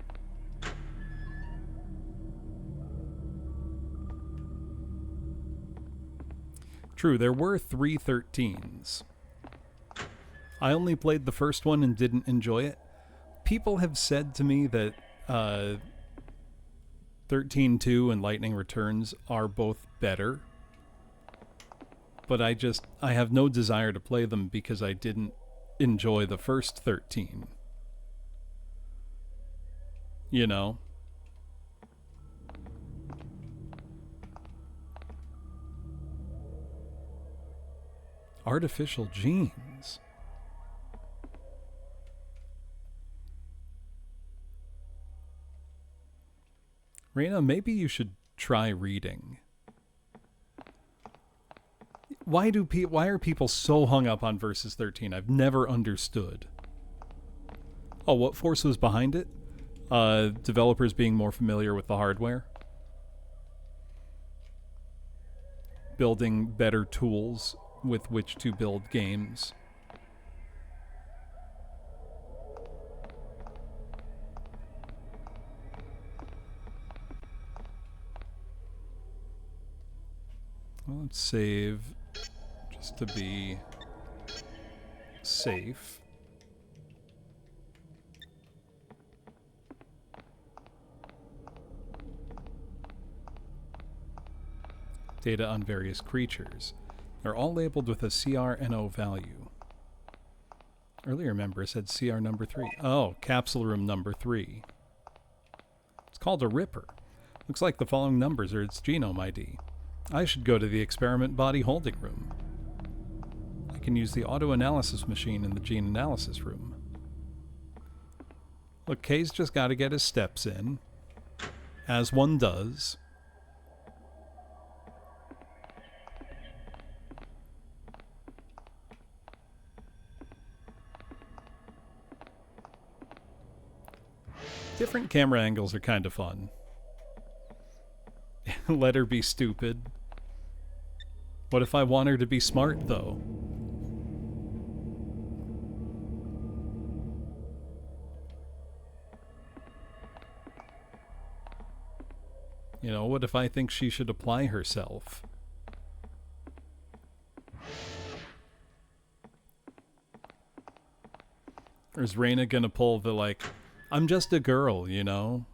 True, there were 3 13s. I only played the first one and didn't enjoy it. People have said to me that 13-2 and Lightning Returns are both better. But I have no desire to play them because I didn't enjoy the first 13. You know? Artificial genes. Reina, maybe you should try reading. Why are people so hung up on Versus 13? I've never understood. Oh, what force was behind it? Developers being more familiar with the hardware. Building better tools with which to build games. Well, let's save just to be safe. Data on various creatures. They're all labeled with a CRNO value. Earlier member said CR number 3. Oh, capsule room number 3. It's called a Ripper. Looks like the following numbers are its genome ID. I should go to the experiment body holding room. I can use the auto-analysis machine in the gene analysis room. Look, Kay's just got to get his steps in, as one does. Different camera angles are kind of fun. Let her be stupid. What if I want her to be smart, though? You know, what if I think she should apply herself? Or is Reina gonna pull the, like, I'm just a girl, you know?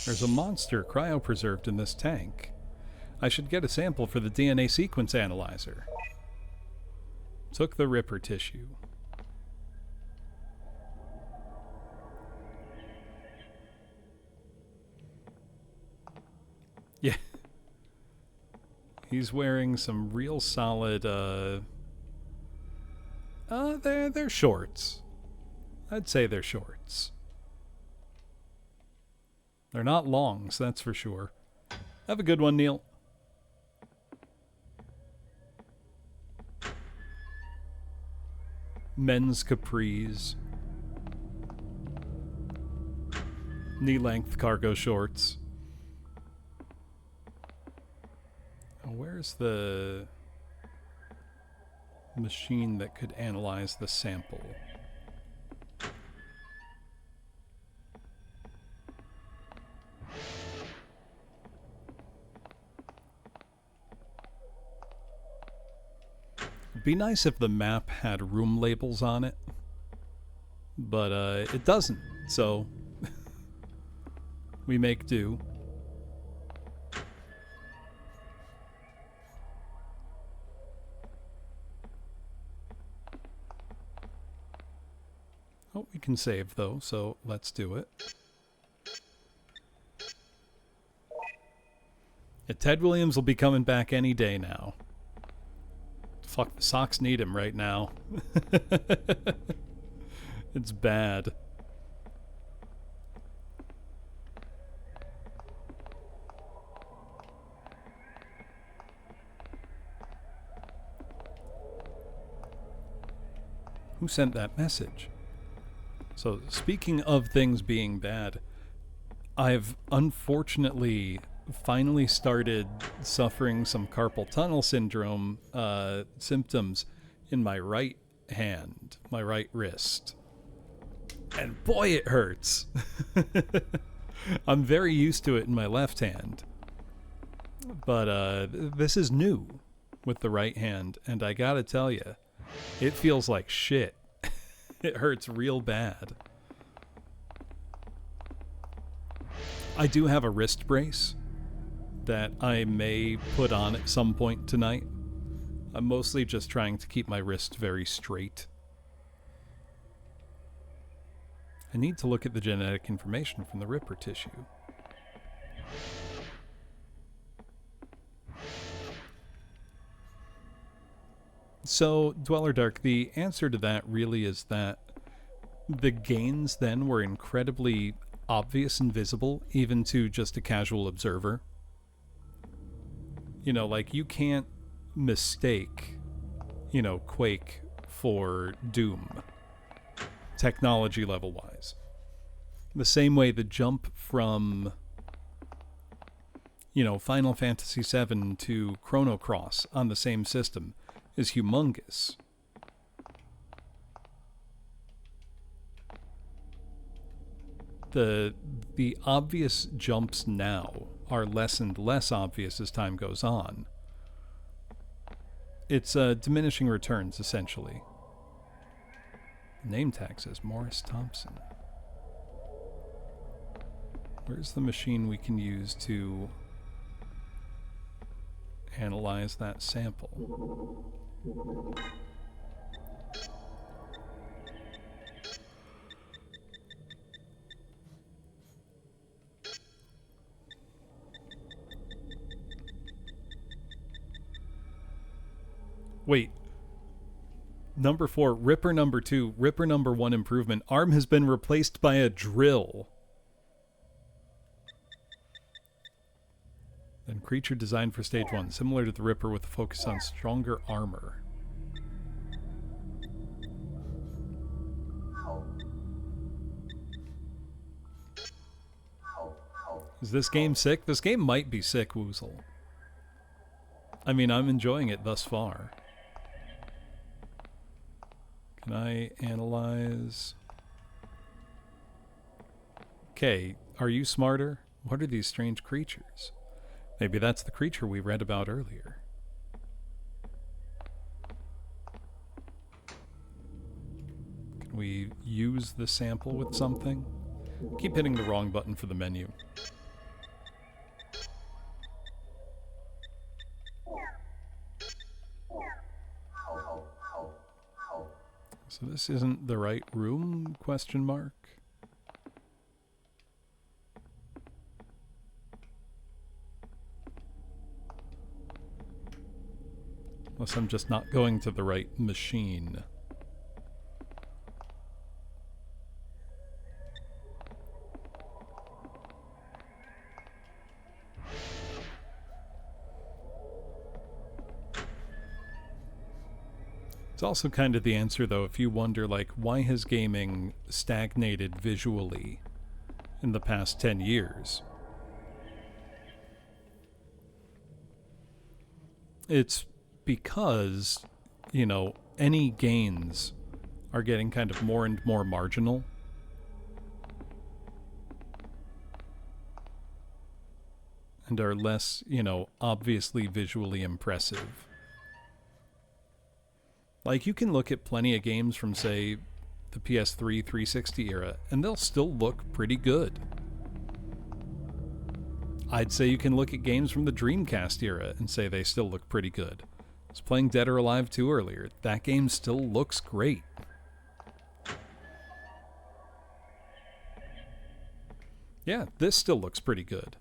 There's a monster cryopreserved in this tank. I should get a sample for the DNA sequence analyzer. Took the Ripper tissue. Yeah. He's wearing some real solid, they're shorts. I'd say they're shorts. They're not longs, that's for sure. Have a good one, Neil. Men's capris. Knee-length cargo shorts. Oh, where's the machine that could analyze the sample? It'd be nice if the map had room labels on it, but it doesn't, so we make do. Oh, we can save, though, so let's do it. Yeah, Ted Williams will be coming back any day now. Fuck, the Sox need him right now. It's bad. Who sent that message? So, speaking of things being bad, I've unfortunately finally started suffering some carpal tunnel syndrome symptoms in my right hand, my right wrist. And boy, it hurts. I'm very used to it in my left hand. But this is new with the right hand, and I gotta tell you, it feels like shit. It hurts real bad. I do have a wrist brace that I may put on at some point tonight. I'm mostly just trying to keep my wrist very straight. I need to look at the genetic information from the Ripper tissue. So, Dweller Dark, the answer to that really is that the gains then were incredibly obvious and visible, even to just a casual observer. You know, like, you can't mistake, you know, Quake for Doom, technology level-wise. The same way the jump from, you know, Final Fantasy VII to Chrono Cross on the same system is humongous. The obvious jumps now are less and less obvious as time goes on. It's diminishing returns, essentially. Name tag says Morris Thompson. Where's the machine we can use to analyze that sample? Wait. Number 4, Ripper number 2, Ripper number 1 improvement. Arm has been replaced by a drill. Then creature designed for stage 1, similar to the Ripper with a focus on stronger armor. Is this game sick? This game might be sick, Woozle. I mean, I'm enjoying it thus far. Can I analyze? Okay, are you smarter? What are these strange creatures? Maybe that's the creature we read about earlier. Can we use the sample with something? Keep hitting the wrong button for the menu. So this isn't the right room? Question mark. Unless I'm just not going to the right machine. It's also kind of the answer, though, if you wonder, like, why has gaming stagnated visually in the past 10 years? It's because, you know, any gains are getting kind of more and more marginal. And are less, you know, obviously visually impressive. Like, you can look at plenty of games from, say, the PS3 360 era, and they'll still look pretty good. I'd say you can look at games from the Dreamcast era and say they still look pretty good. I was playing Dead or Alive 2 earlier. That game still looks great. Yeah, this still looks pretty good.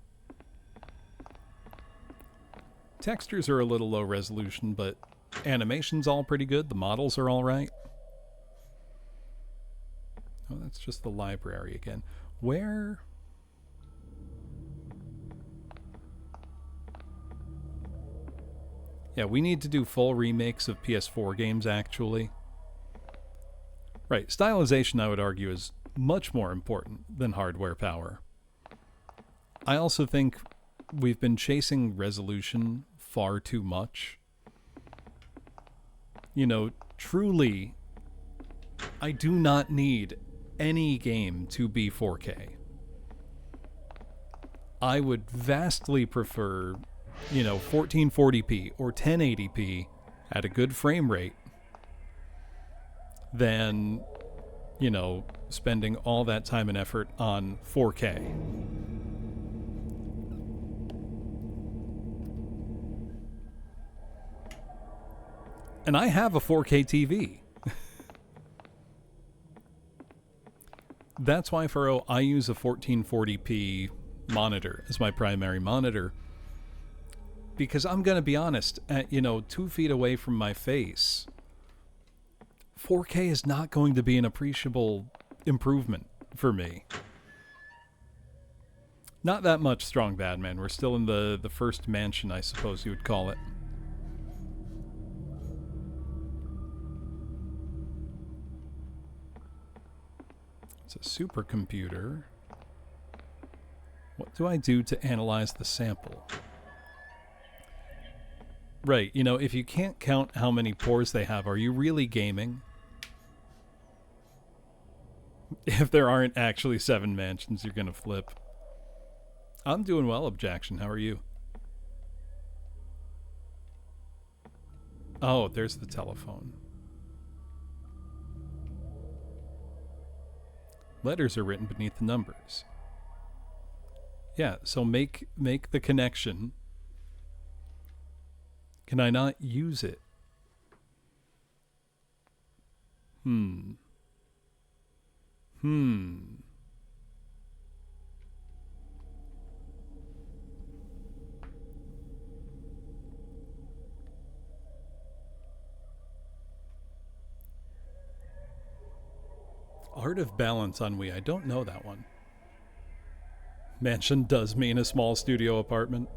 Textures are a little low resolution, but animation's all pretty good. The models are all right. Oh, that's just the library again. Where? Yeah, we need to do full remakes of PS4 games, actually. Right, stylization, I would argue, is much more important than hardware power. I also think we've been chasing resolution far too much. You know, truly, I do not need any game to be 4K. I would vastly prefer, 1440p or 1080p at a good frame rate than, spending all that time and effort on 4K. And I have a 4K TV. That's why, Furrow, I use a 1440p monitor as my primary monitor. Because I'm going to be honest, at, 2 feet away from my face, 4K is not going to be an appreciable improvement for me. Not that much, Strong Badman. We're still in the first mansion, I suppose you would call it. It's a supercomputer. What do I do to analyze the sample? Right, if you can't count how many pores they have, are you really gaming? If there aren't actually 7 mansions, you're gonna flip. I'm doing well, Objection. How are you? Oh, there's the telephone. Letters are written beneath the numbers. Yeah, so make the connection. Can I not use it? Art of Balance on Wii. I don't know that one. Mansion does mean a small studio apartment.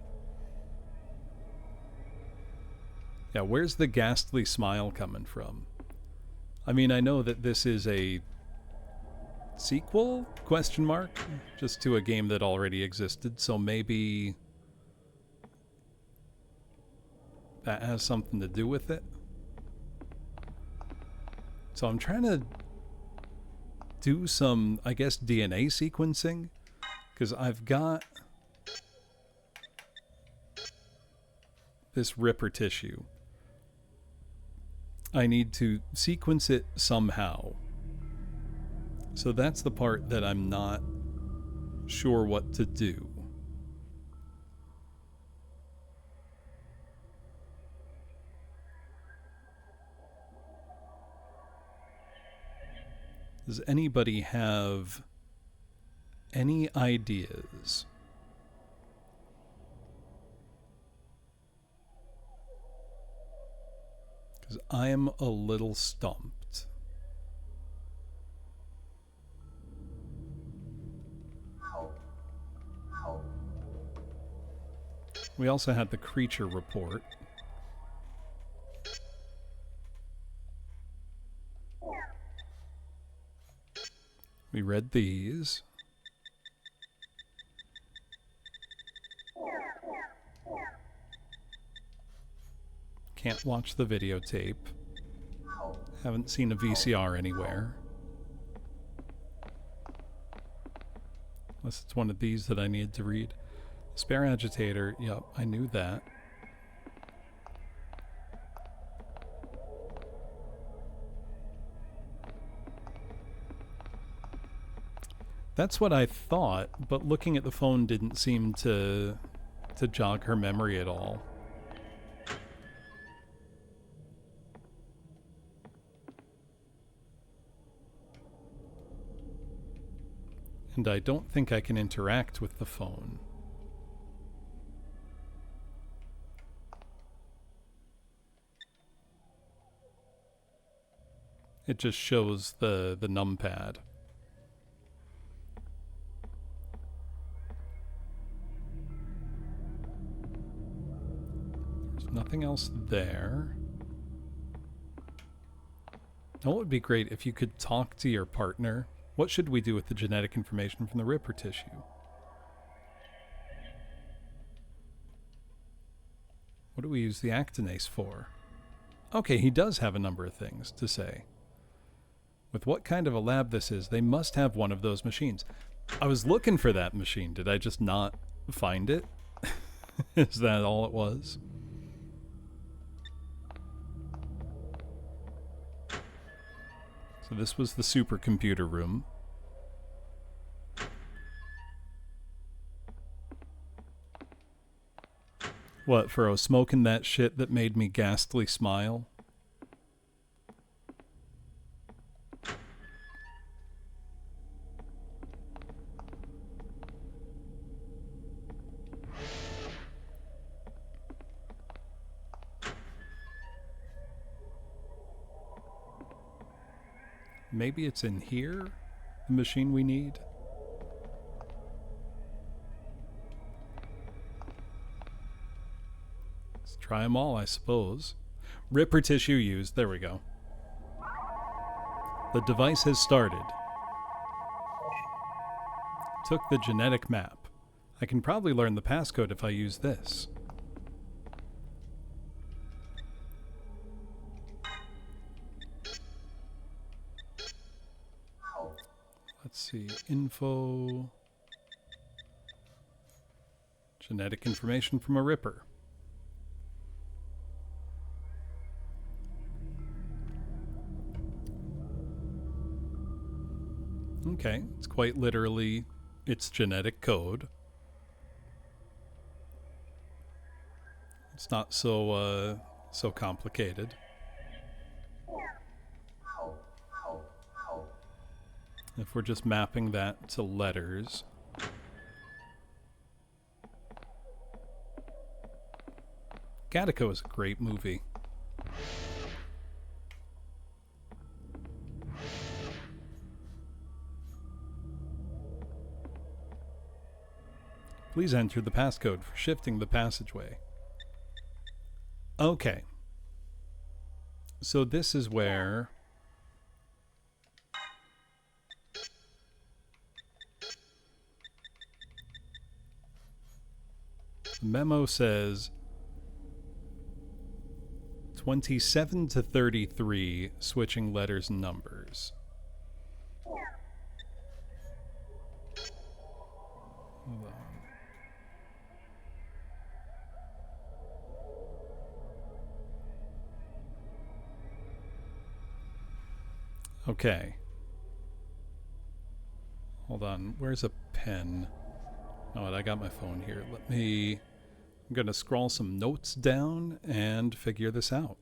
Yeah, where's the ghastly smile coming from? I mean, I know that this is a sequel, question mark, just to a game that already existed, so maybe that has something to do with it. So I'm trying to do some, I guess, DNA sequencing, because I've got this Ripper tissue. I need to sequence it somehow. So that's the part that I'm not sure what to do. Does anybody have any ideas? Because I am a little stumped. We also had the creature report. We read these. Can't watch the videotape. Haven't seen a VCR anywhere. Unless it's one of these that I need to read. Spare agitator. Yep, I knew that. That's what I thought, but looking at the phone didn't seem to jog her memory at all. And I don't think I can interact with the phone. It just shows the numpad. There's nothing else there. Now, it would be great if you could talk to your partner. What should we do with the genetic information from the Ripper tissue? What do we use the actinase for? Okay, he does have a number of things to say. With what kind of a lab this is, they must have one of those machines. I was looking for that machine. Did I just not find it? Is that all it was? So this was the supercomputer room. What, for smoking that shit that made me ghastly smile? Maybe it's in here, the machine we need. Let's try them all, I suppose. Ripper tissue used. There we go. The device has started. Took the genetic map. I can probably learn the passcode if I use this. Let's see, info, genetic information from a Ripper. Okay, it's quite literally its genetic code. It's not so complicated. If we're just mapping that to letters. Gattaca is a great movie. Please enter the passcode for shifting the passageway. Okay. So this is where the memo says 27 to 33, switching letters and numbers. Hold on. Okay. Hold on. Where's a pen? Oh, I got my phone here. I'm going to scroll some notes down and figure this out.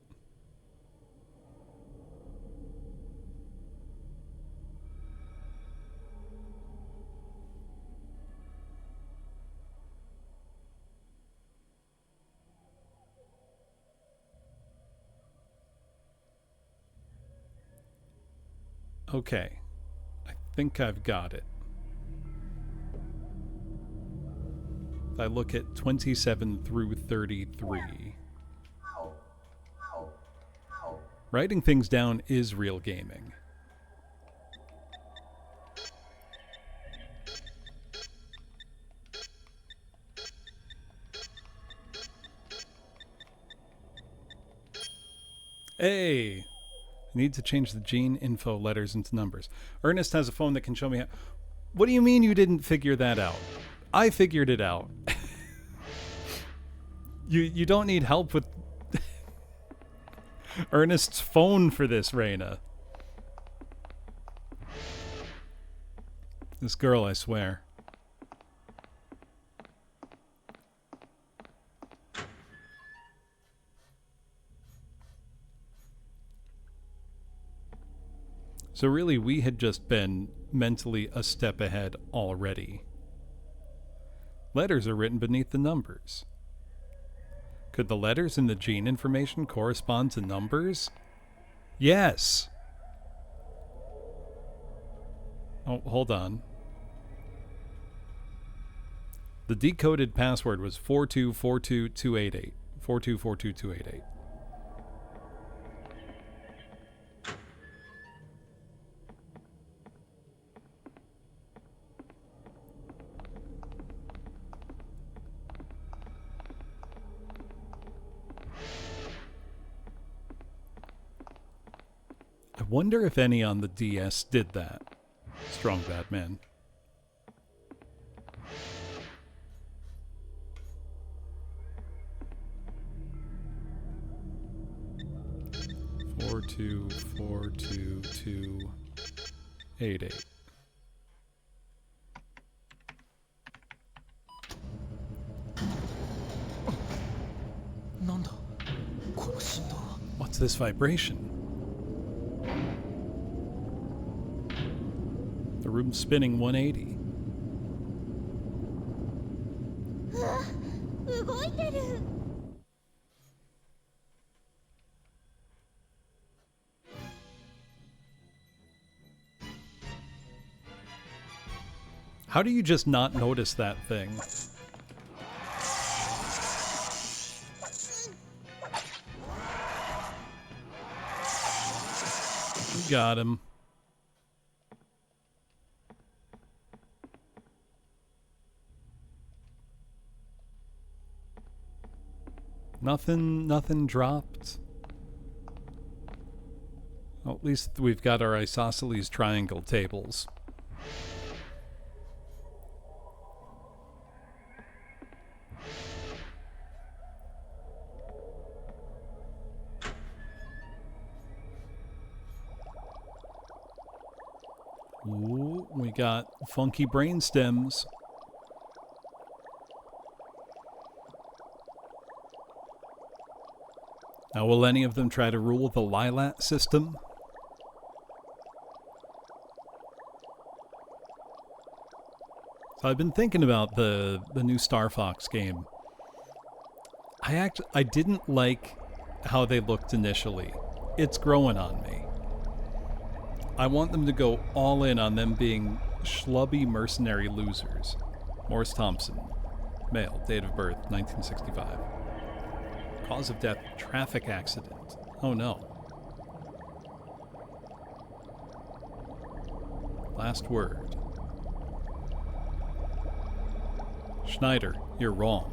Okay. I think I've got it. If I look at 27 through 33. Writing things down is real gaming. Hey! I need to change the gene info letters into numbers. Ernest has a phone that can show me how... What do you mean you didn't figure that out? I figured it out. You don't need help with Ernest's phone for this, Reina. This girl, I swear. So really, we had just been mentally a step ahead already. Letters are written beneath the numbers. Could the letters in the gene information correspond to numbers? Yes! Oh, hold on. The decoded password was 4242288. 4242288. I wonder if any on the DS did that. Strong Batman. Four two four two two 88. What's this vibration? The room's spinning 180. 動いてる。 How do you just not notice that thing? Got him. Nothing dropped. Well, at least we've got our isosceles triangle tables. Ooh, we got funky brain stems. Now, will any of them try to rule the Lilat system? So I've been thinking about the new Star Fox game. I didn't like how they looked initially. It's growing on me. I want them to go all in on them being schlubby mercenary losers. Morris Thompson. Male. Date of birth, 1965. Cause of death, traffic accident. Oh no. Last word. Schneider, you're wrong.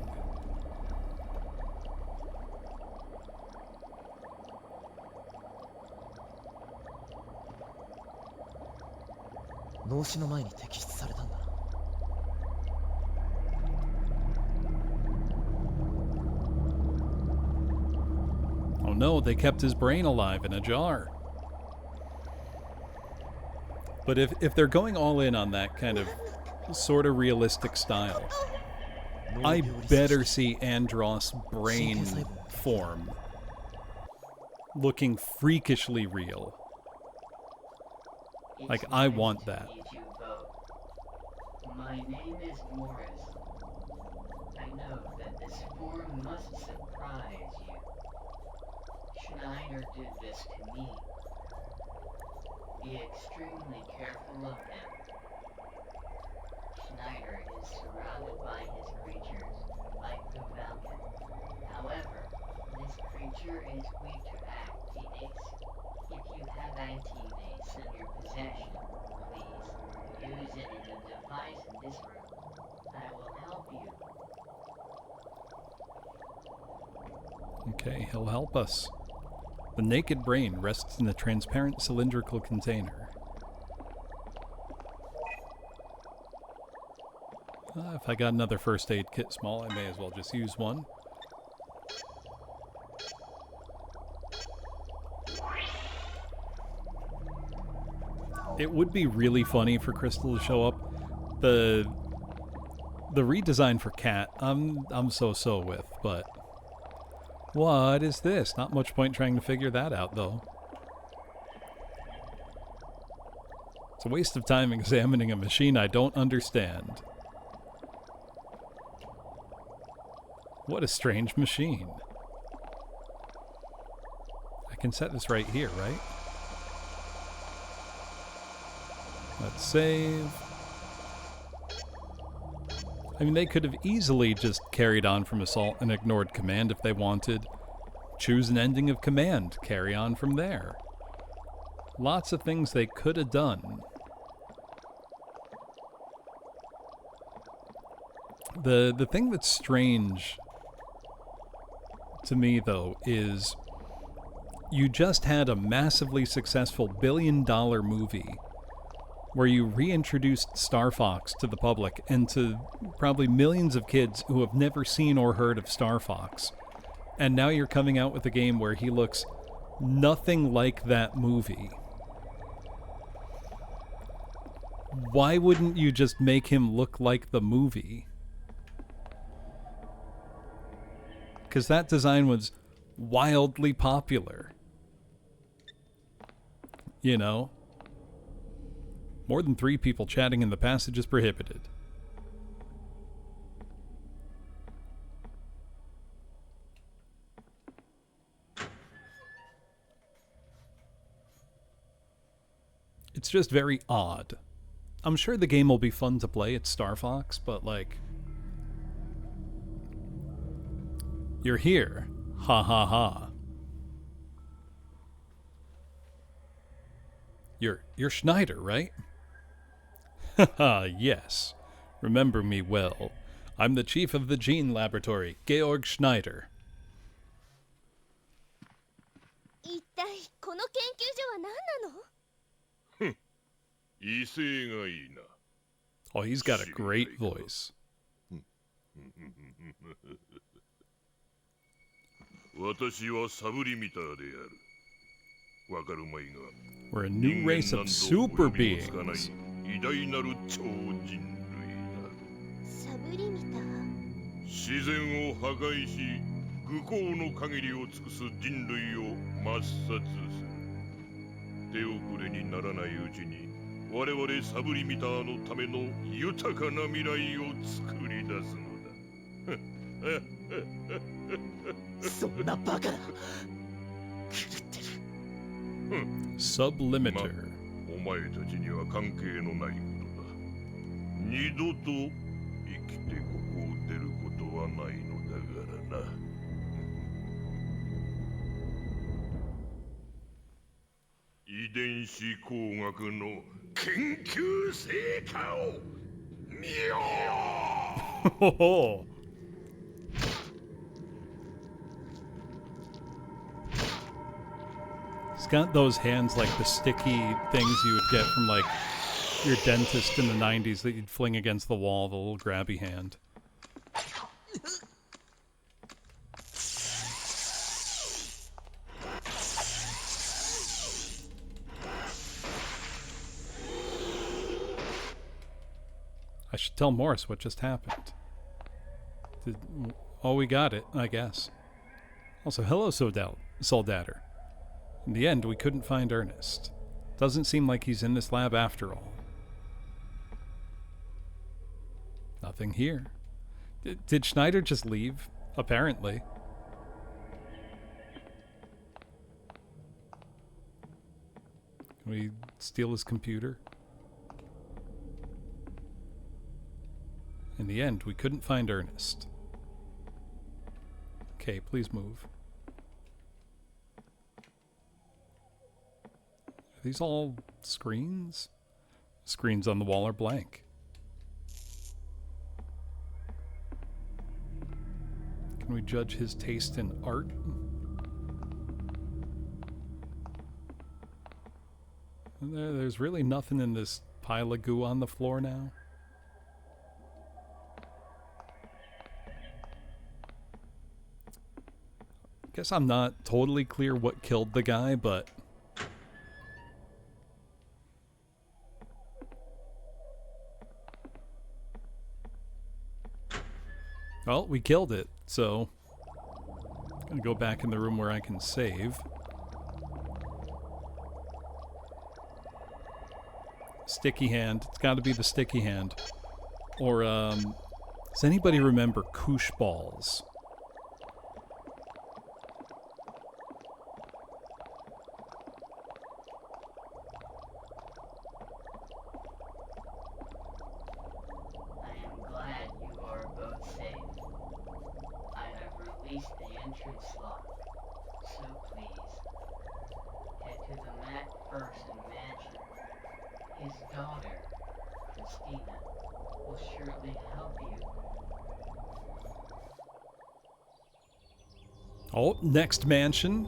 Oh no, they kept his brain alive in a jar. But if they're going all in on that kind of sort of realistic style, I better see Andros' brain form looking freakishly real. Like, I want that. My name is Morris. I know that this form must surprise you. Schneider did this to me. Be extremely careful of him. Schneider is surrounded by his creatures, like the Falcon. However, this creature is weak to activates. If you have anti-mace in your possession, please use it in the device in this room. I will help you. Okay, he'll help us. The naked brain rests in a transparent cylindrical container. If I got another first aid kit small, I may as well just use one. It would be really funny for Crystal to show up. The redesign for Cat, I'm so with, but what is this? Not much point trying to figure that out, though. It's a waste of time examining a machine I don't understand. What a strange machine. I can set this right here, right? Let's save. I mean, they could have easily just carried on from Assault and ignored Command if they wanted. Choose an ending of Command, carry on from there. Lots of things they could have done. The thing that's strange to me, though, is you just had a massively successful billion-dollar movie where you reintroduced Star Fox to the public and to probably millions of kids who have never seen or heard of Star Fox. And now you're coming out with a game where he looks nothing like that movie. Why wouldn't you just make him look like the movie? Because that design was wildly popular. You know? More than 3 people chatting in the passage is prohibited. It's just very odd. I'm sure the game will be fun to play at Star Fox, but like... You're here. Ha ha ha. You're Schneider, right? Haha, yes. Remember me well. I'm the chief of the gene laboratory, Georg Schneider. 一体この研究所は何なの？ 威勢がいいな。 Oh, he's got a great voice. 私はサブリミターである。わかるまいが。 We're a new race of super beings. 偉大なる超人類だ。サブリミター？自然を破壊し、愚行の限りを尽くす人類を抹殺する。手遅れにならないうちに、我々サブリミターのための豊かな未来を作り出すのだ。そんなバカな。狂ってる。Sublimiter. お前たちには関係のないことだ。二度と生きてここを出ることはないのだからな。遺伝子工学の研究成果を見よ He's got those hands like the sticky things you would get from like your dentist in the 90s that you'd fling against the wall, the little grabby hand. I should tell Morris what just happened. Oh, we got it, I guess. Also, hello, Soldater. In the end, we couldn't find Ernest. Doesn't seem like he's in this lab after all. Nothing here. Did Schneider just leave? Apparently. Can we steal his computer? In the end, we couldn't find Ernest. Okay, please move. Are these all screens? Screens on the wall are blank. Can we judge his taste in art? There's really nothing in this pile of goo on the floor now. Guess I'm not totally clear what killed the guy, but... Well, we killed it, so... I'm gonna go back in the room where I can save. Sticky hand. It's got to be the sticky hand. Or, does anybody remember koosh balls? I am glad you are both safe. I have released the entrance lock, so please, head to the MacPherson mansion. His daughter, Christina, will surely help you. Oh, next mansion.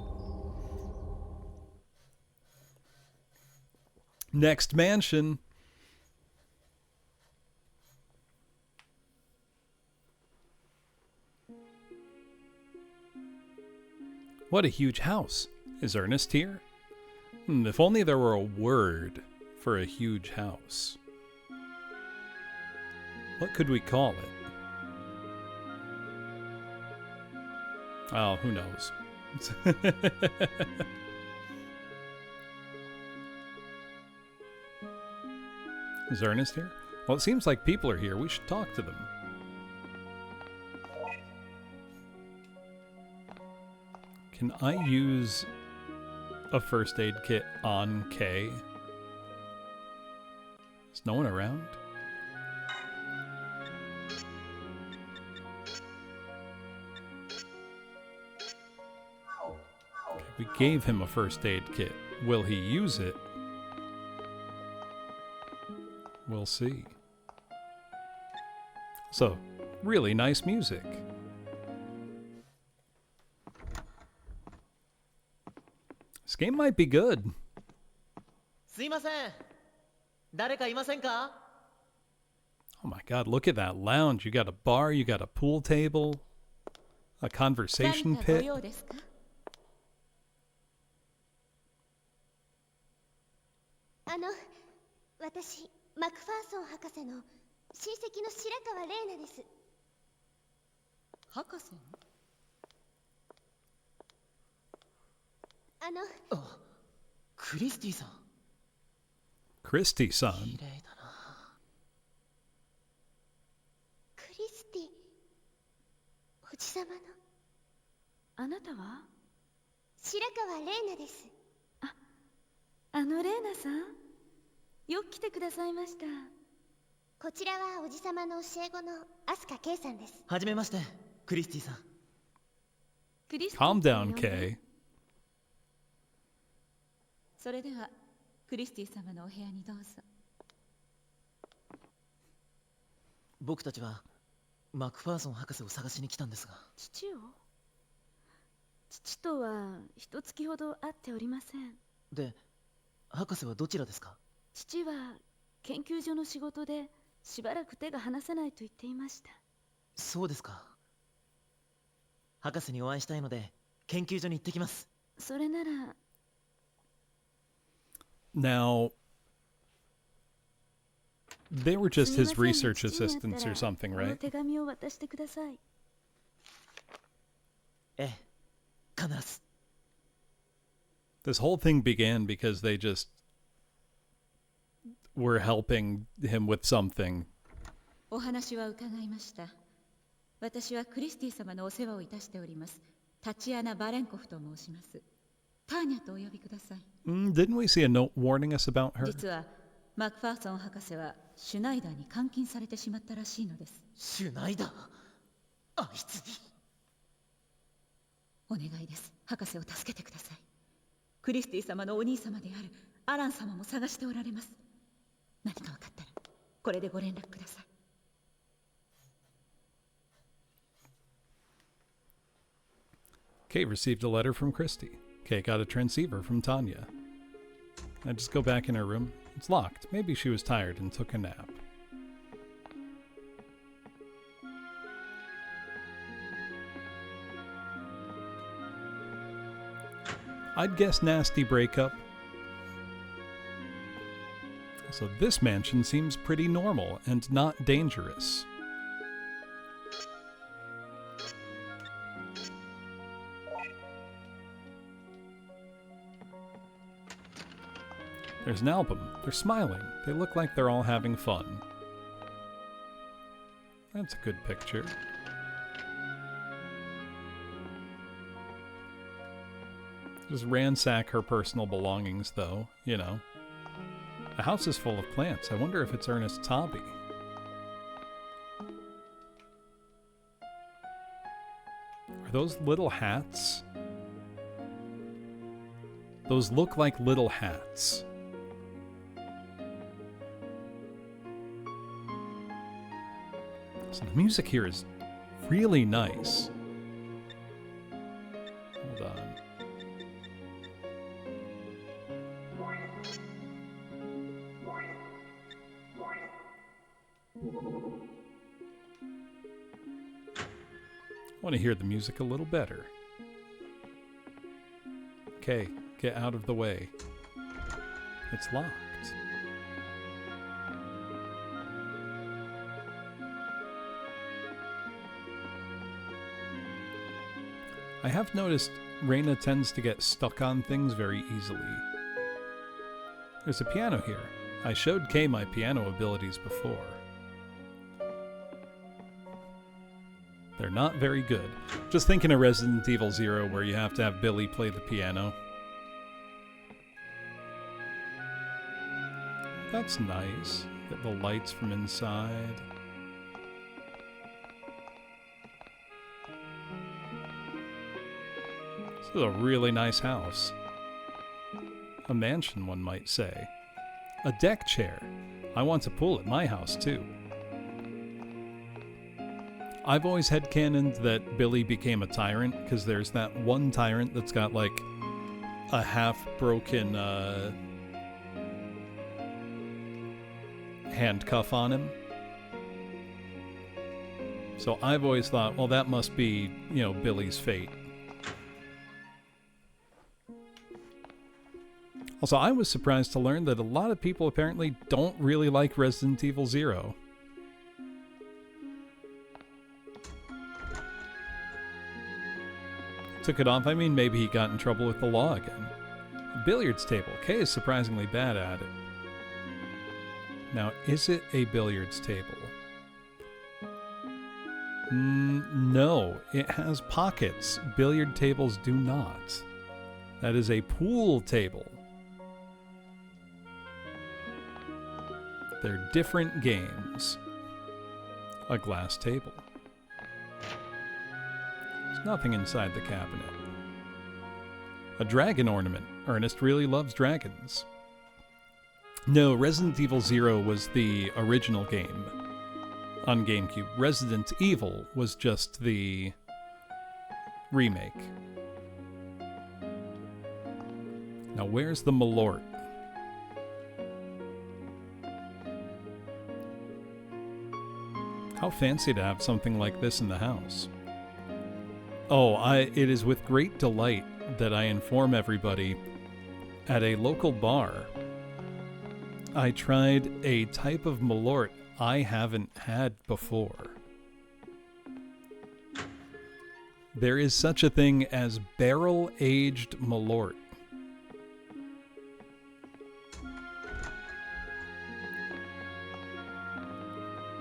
Next mansion. What a huge house. Is Ernest here? If only there were a word for a huge house. What could we call it? Oh, who knows? Is Ernest here? Well, it seems like people are here. We should talk to them. Can I use a first aid kit on Kay? Is no one around? Okay, we gave him a first aid kit. Will he use it? We'll see. So, really nice music. This game might be good. すいません。誰かいませんか? Oh my god, look at that lounge. You got a bar, you got a pool table, a conversation 何かご pit. 用ですか？私、マクファーソン博士の親戚の白川玲奈です。博士？あ、クリスティさん。Christy-san. 綺麗だな。クリスティ、おじさまの。あなたは？白川玲奈です。あのレーナさん、よく来てくださいました。こちらはおじさまの教え子の飛鳥圭さんです。はじめまして、クリスティさん。クリスティ Calm さん down, 呼んで Kay. それではクリスティ様のお部屋にどうぞ。僕たちはマクファーソン博士を探しに来たんですが。父を？父とは一月ほど会っておりません。で、博士はどちらですか？父は研究所の仕事でしばらく手が離せないと言っていました。そうですか。博士にお会いしたいので研究所に行ってきます。それなら。Now, they were just his research assistants or something, この right? 手紙を渡してください。ええ、必ず。This whole thing began because they just were helping him with something. お話は伺いました。私はクリスティ様のお世話をいたしております。タチアナ・バレンコフと申します。ターニャとお呼びください。Didn't we see a note warning us about her? 実はマクファーソン博士はシュナイダーに監禁されてしまったらしいのです。シュナイダー、あいつに。お願いです。博士を助けてください。クリスティ様のお兄様であるアラン様も探しておられます。何か分かったらこれでご連絡ください。Kay received a letter from Christy. Kay got a transceiver from Tanya. I just go back in her room. It's locked. Maybe she was tired and took a nap. I'd guess nasty breakup. So this mansion seems pretty normal and not dangerous. There's an album. They're smiling. They look like they're all having fun. That's a good picture. Just ransack her personal belongings, though, you know. The house is full of plants. I wonder if it's Ernest's hobby. Are those little hats? Those look like little hats. So the music here is really nice. Hold on. I want to hear the music a little better. Okay, get out of the way. It's locked. I have noticed Reina tends to get stuck on things very easily. There's a piano here. I showed Kay my piano abilities before. They're not very good. Just thinking of Resident Evil 0 where you have to have Billy play the piano. That's nice. Get the lights from inside. This is a really nice house. A mansion, one might say. A deck chair. I want a pool at my house, too. I've always headcanoned that Billy became a tyrant, because there's that one tyrant that's got, like, a half-broken, handcuff on him. So I've always thought, well, that must be, you know, Billy's fate. Also, I was surprised to learn that a lot of people apparently don't really like Resident Evil 0. Took it off. I mean, maybe he got in trouble with the law again. A billiards table. Kay is surprisingly bad at it. Now, is it a billiards table? No, it has pockets. Billiard tables do not. That is a pool table. They're different games. A glass table. There's nothing inside the cabinet. A dragon ornament. Ernest really loves dragons. No, Resident Evil 0 was the original game on GameCube. Resident Evil was just the remake. Now, where's the Malort? How fancy to have something like this in the house. Oh, it is with great delight that I inform everybody at a local bar I tried a type of Malort I haven't had before. There is such a thing as barrel-aged Malort.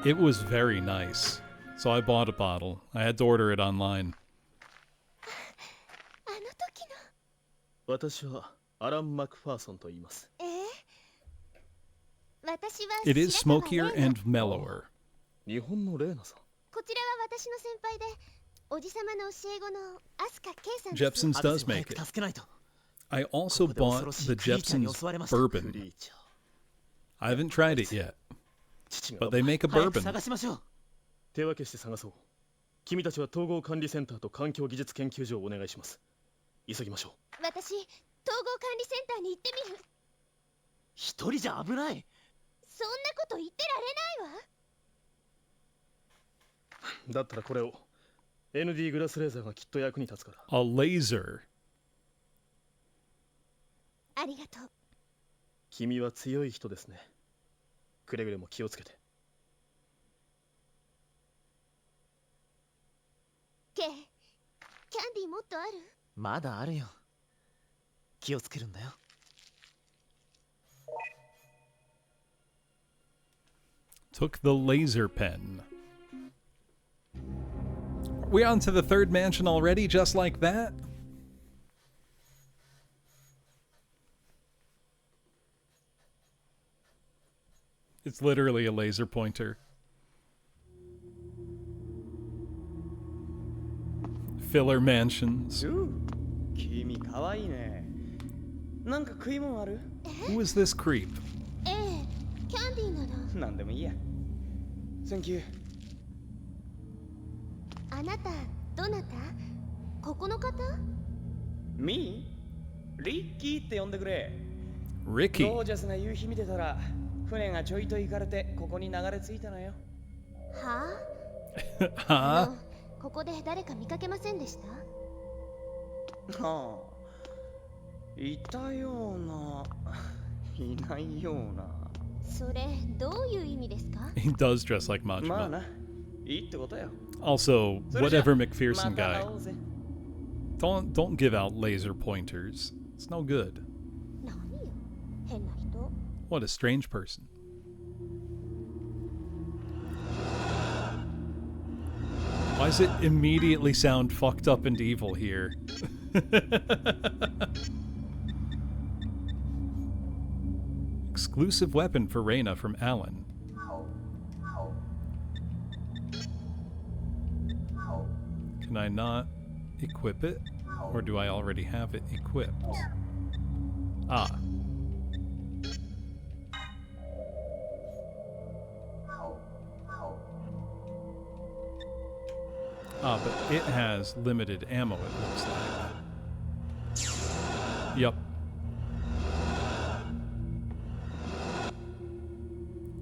It was very nice. So I bought a bottle. I had to order it online. あの時の私はアラン・マクファーソンと言います。私は It is 白川 smokier 玲奈 and mellower. 日本のレーナさん。こちらは私の先輩でおじさまの教え子の飛鳥圭さんです。 Jepson's does make it. I also bought the Jepson's bourbon. I haven't tried it yet, but they make a bourbon. 手分けして探そう。君たちは統合管理センターと環境技術研究所をお願いします。急ぎましょう。私、統合管理センターに行ってみる。一人じゃ危ない。そんなこと言ってられないわ。だったらこれを ND グラスレーザーがきっと役に立つから。A laser. ありがとう。君は強い人ですね。くれぐれも気をつけて。ケイ、キャンディーもっとある？まだあるよ。気をつけるんだよ。Took the laser pen. We're on to the third mansion already, just like that? It's literally a laser pointer. Filler mansions. Kimi kawaii ne. Nanka kuimon aru? Who is this creep? ええ、キャンディーなら。なんでもいいや。Thank you. あなた、どなた？ここの方？ Me? リッキーって呼んでくれ。Ricky. ゴージャスな夕日見てたら、船がちょいと行かれてここに流れ着いたのよ。ははあ？ここで誰か見かけませんでした？はあ。いたような、いないような。それ、どういう意味ですか？ He does dress like まあ Majima. な、いいってことよ。 Also, それじゃ、 whatever McPherson また guy. 会おうぜ。 Don't give out laser pointers. It's no good. 何よ、変な人。 What a strange person. Why does it immediately sound fucked up and evil here? Exclusive weapon for Reina from Alan. Can I not equip it? Or do I already have it equipped? Ah. Ah, but it has limited ammo, it looks like. Yup.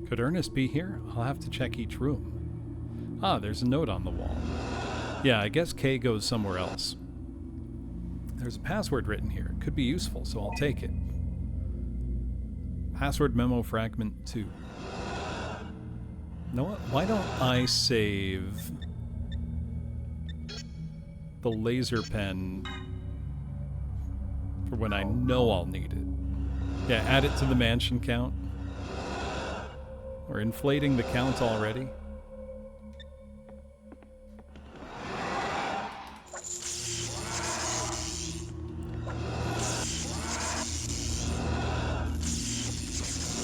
Could Ernest be here? I'll have to check each room. Ah, there's a note on the wall. Yeah, I guess Kay goes somewhere else. There's a password written here. It could be useful, so I'll take it. Password memo fragment 2. You know what? Why don't I save the laser pen for when I know I'll need it? Yeah, add it to the mansion count. We're inflating the count already.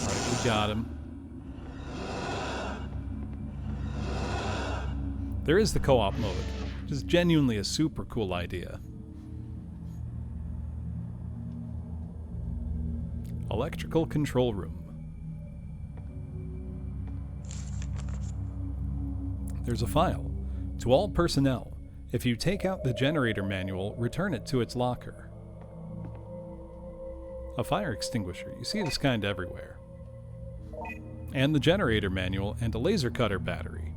Alright, we got him. There is the co-op mode, which is genuinely a super cool idea. Electrical control room. There's a file. To all personnel, if you take out the generator manual, return it to its locker. A fire extinguisher. You see this kind everywhere. And the generator manual and a laser cutter battery.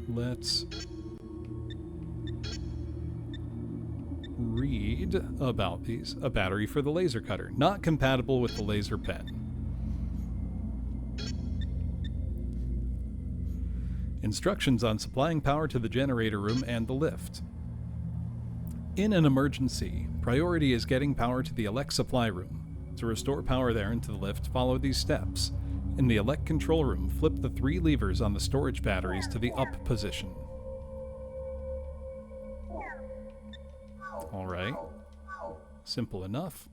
Let's read about these. A battery for the laser cutter. Not compatible with the laser pen. Instructions on supplying power to the generator room and the lift. In an emergency, priority is getting power to the elect supply room. To restore power there and to the lift, follow these steps. In the elect control room, flip the 3 levers on the storage batteries to the up position. Alright. Simple enough.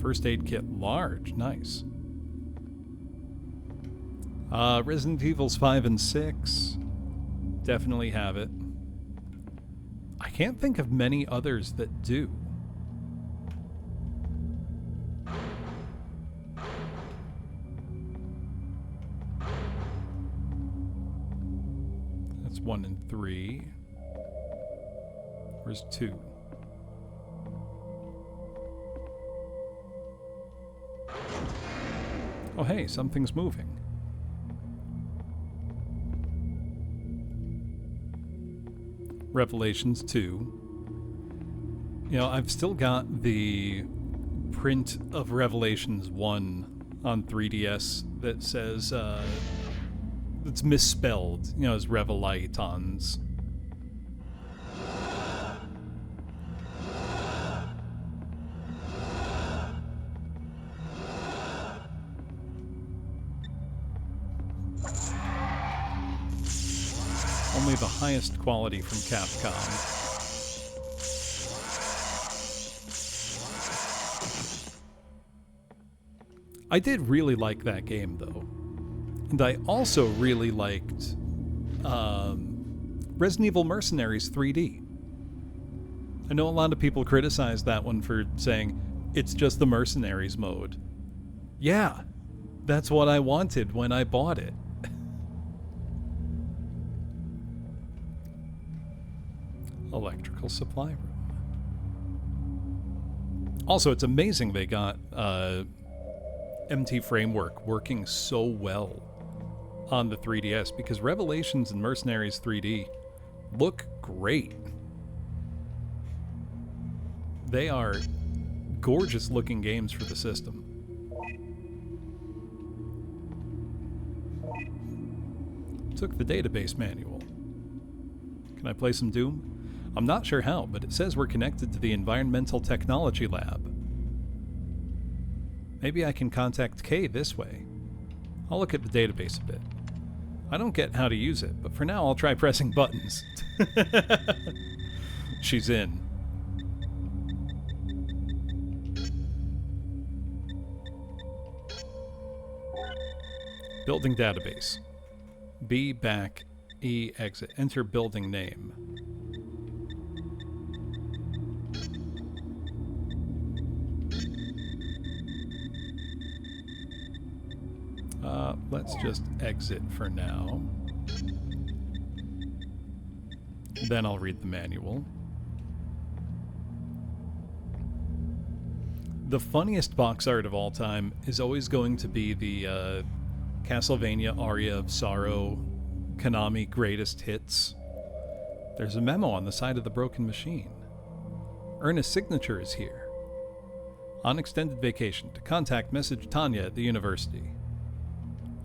First aid kit, large, nice. Resident Evils 5 and 6. Definitely have it. I can't think of many others that do. That's 1 and 3. Where's 2? Oh hey, something's moving. Revelations 2. You know, I've still got the print of Revelations 1 on 3DS that says, it's misspelled, you know, as Revelaitons. the highest quality from Capcom. I did really like that game, though. And I also really liked Resident Evil Mercenaries 3D. I know a lot of people criticize that one for saying it's just the Mercenaries mode. Yeah, that's what I wanted when I bought it. Electrical supply room. Also, it's amazing they got MT Framework working so well on the 3DS, because Revelations and Mercenaries 3D look great. They are gorgeous looking games for the system. Took the database manual. Can I play some Doom? I'm not sure how, but it says we're connected to the Environmental Technology Lab. Maybe I can contact Kay this way. I'll look at the database a bit. I don't get how to use it, but for now I'll try pressing buttons. She's in. Building database. B back, E exit. Enter building name. Let's just exit for now. Then I'll read the manual. The funniest box art of all time is always going to be the Castlevania Aria of Sorrow Konami Greatest Hits. There's a memo on the side of the broken machine. Ernest's signature is here. On extended vacation, to contact message Tanya at the university.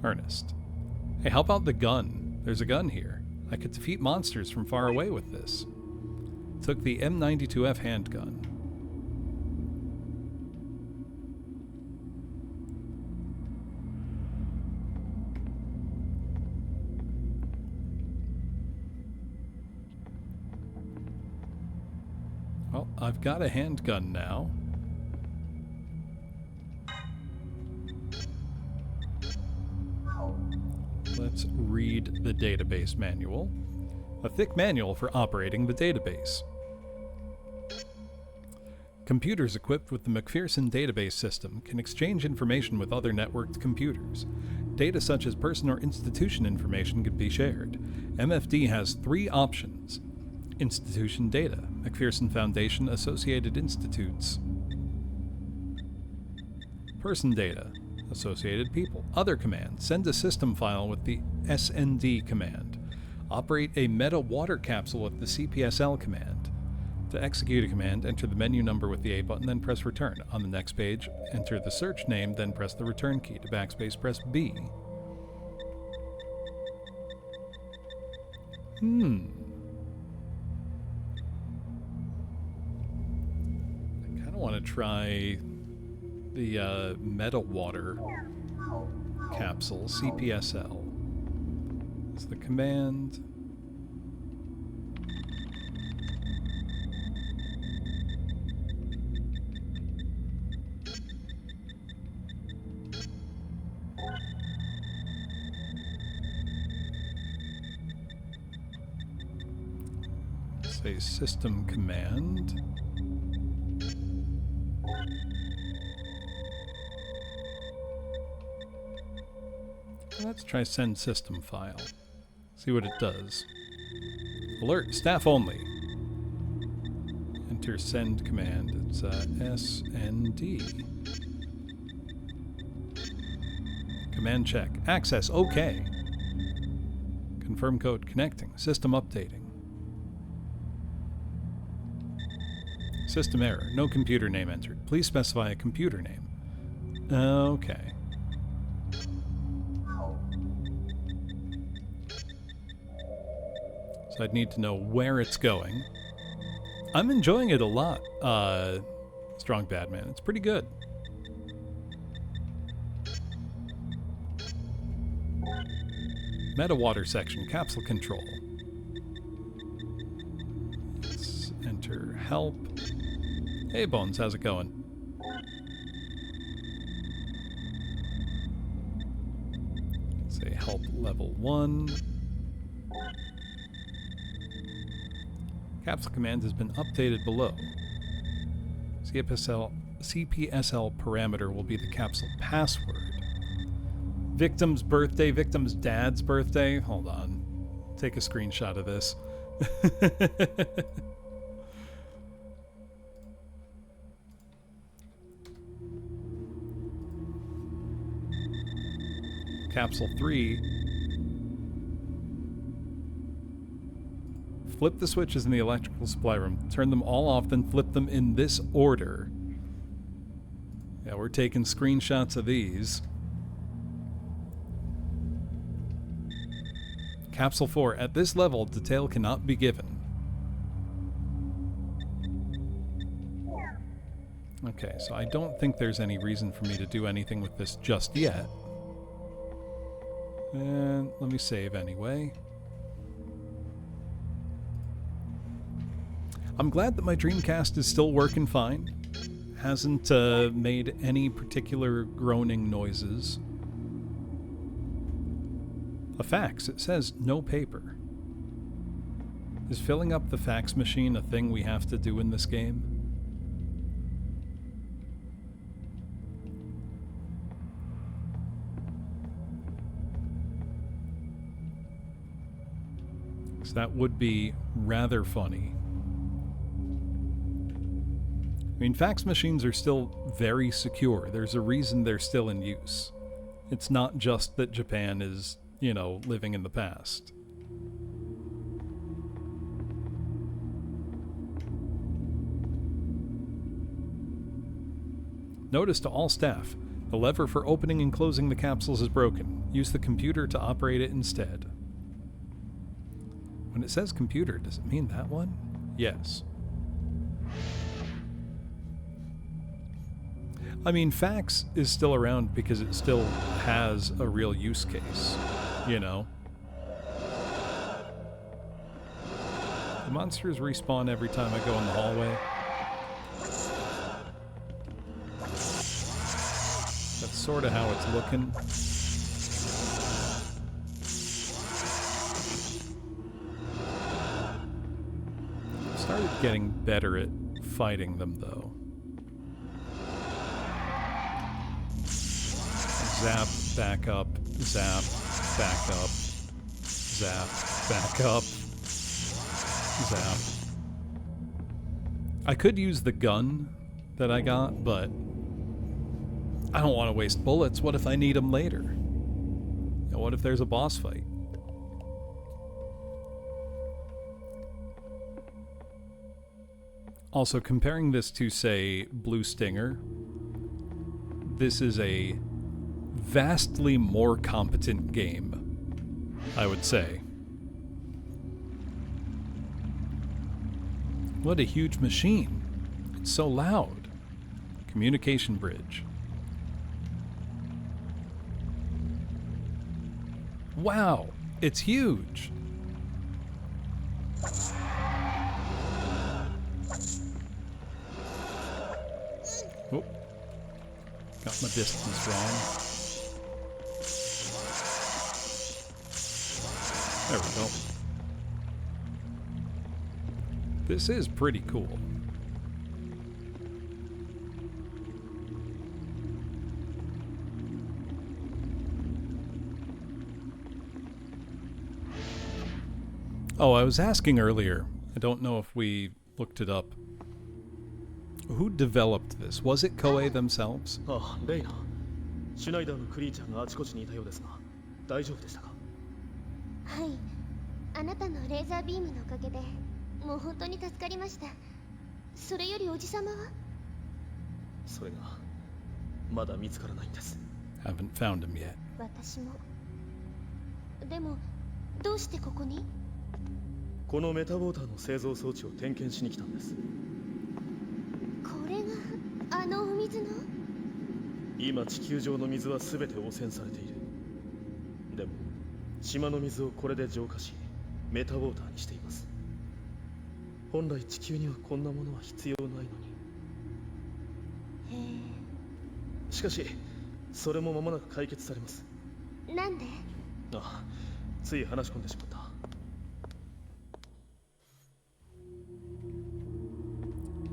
Ernest. Hey, how about the gun? There's a gun here. I could defeat monsters from far away with this. Took the M92F handgun. Well, I've got a handgun now. Let's read the database manual. A thick manual for operating the database. Computers equipped with the McPherson database system can exchange information with other networked computers. Data such as person or institution information can be shared. MFD has 3 options. Institution data, McPherson Foundation Associated Institutes. Person data, associated people. Other command, send a system file with the SND command. Operate a meta water capsule with the CPSL command. To execute a command, enter the menu number with the A button, then press return. On the next page, enter the search name, then press the return key. To backspace, press B. I kind of want to try the meta water capsule, CPSL. It's the command. Say system command. Let's try send system file. See what it does. Alert, staff only. Enter send command. It's SND. Command check. Access OK. Confirm code connecting. System updating. System error. No computer name entered. Please specify a computer name. Okay. So I'd need to know where it's going. I'm enjoying it a lot, Strong Badman. It's pretty good. Meta water section, capsule control. Enter help. Hey Bones, how's it going? Say help level 1. Capsule command has been updated below. CPSL parameter will be the capsule password. Victim's birthday, victim's dad's birthday. Hold on. Take a screenshot of this. Capsule 3. Flip the switches in the electrical supply room. Turn them all off, then flip them in this order. Yeah, we're taking screenshots of these. Capsule 4. At this level, detail cannot be given. Okay, so I don't think there's any reason for me to do anything with this just yet. And let me save anyway. I'm glad that my Dreamcast is still working fine. Hasn't made any particular groaning noises. A fax. It says no paper. Is filling up the fax machine a thing we have to do in this game? So that would be rather funny. I mean, fax machines are still very secure. There's a reason they're still in use. It's not just that Japan is, you know, living in the past. Notice to all staff, the lever for opening and closing the capsules is broken. Use the computer to operate it instead. When it says computer, does it mean that one? Yes. I mean, fax is still around because it still has a real use case, you know? The monsters respawn every time I go in the hallway. That's sort of how it's looking. I started getting better at fighting them, though. Zap, back up, zap, back up, zap, back up, zap. I could use the gun that I got, but I don't want to waste bullets. What if I need them later? You know, what if there's a boss fight? Also, comparing this to, say, Blue Stinger, this is a vastly more competent game, I would say. What a huge machine. It's so loud. Communication bridge. Wow, it's huge. Oh, got my distance wrong. There we go. This is pretty cool. Oh, I was asking earlier. I don't know if we looked it up. Who developed this? Was it Koei themselves? あ、レイナ。シュナイダーのクリーチャーがあちこちにいたようですが、大丈夫でしたか？はい、あなたのレーザービームのおかげでもう本当に助かりました。それよりおじさまは？それがまだ見つからないんです。Haven't found him yet. 私も。でもどうしてここに？このメタウォーターの製造装置を点検しに来たんです。これがあのお水の？今地球上の水は全て汚染されている。でも島の水をこれで浄化しメタウォーターにしています。本来地球にはこんなものは必要ないのに。へしかしそれも間もなく解決されます。え、なんで？ああ、つい話し込んでしまった。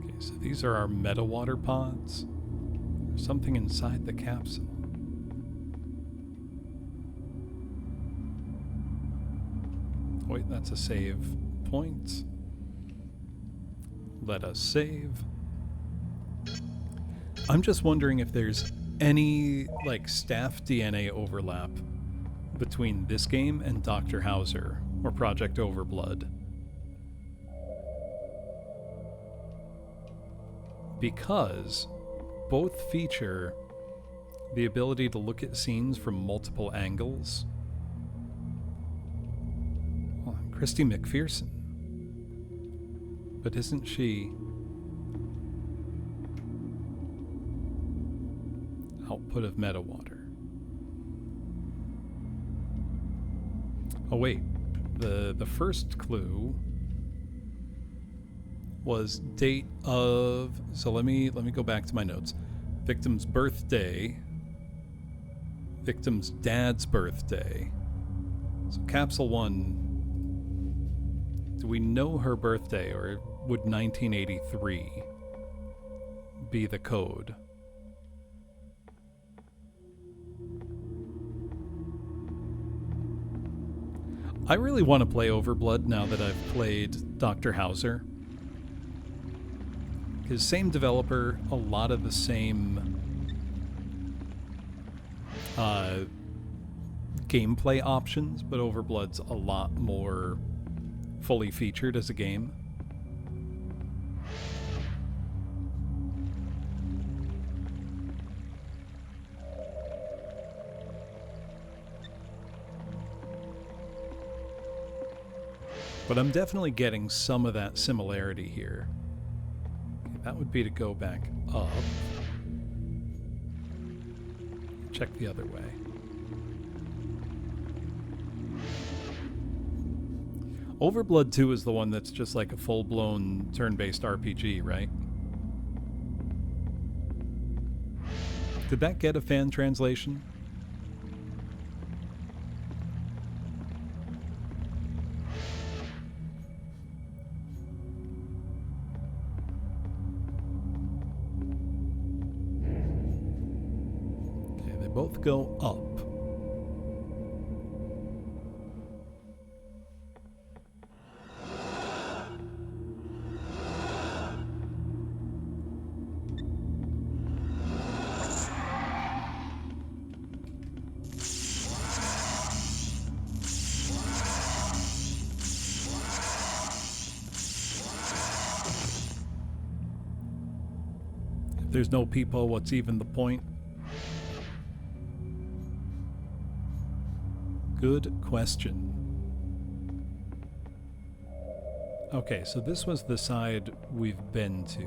Okay, so these are our meta water pods. There's something inside the capsule. Wait, that's a save point. Let us save. I'm just wondering if there's any, like, staff DNA overlap between this game and Dr. Hauser or Project Overblood. Because both feature the ability to look at scenes from multiple angles. Oh, Christy McPherson. But isn't she output of meta water? Oh wait, the first clue was date of, so let me go back to my notes. Victim's birthday, victim's dad's birthday. So capsule 1, do we know her birthday, or would 1983 be the code? I really want to play Overblood now that I've played Dr. Hauser. Because same developer, a lot of the same gameplay options, but Overblood's a lot more fully featured as a game. But I'm definitely getting some of that similarity here. Okay, that would be to go back up. Check the other way. Overblood 2 is the one that's just like a full-blown turn-based RPG, right? Did that get a fan translation? Okay, they both go up. There's no people, what's even the point? Good question. Okay, so this was the side we've been to.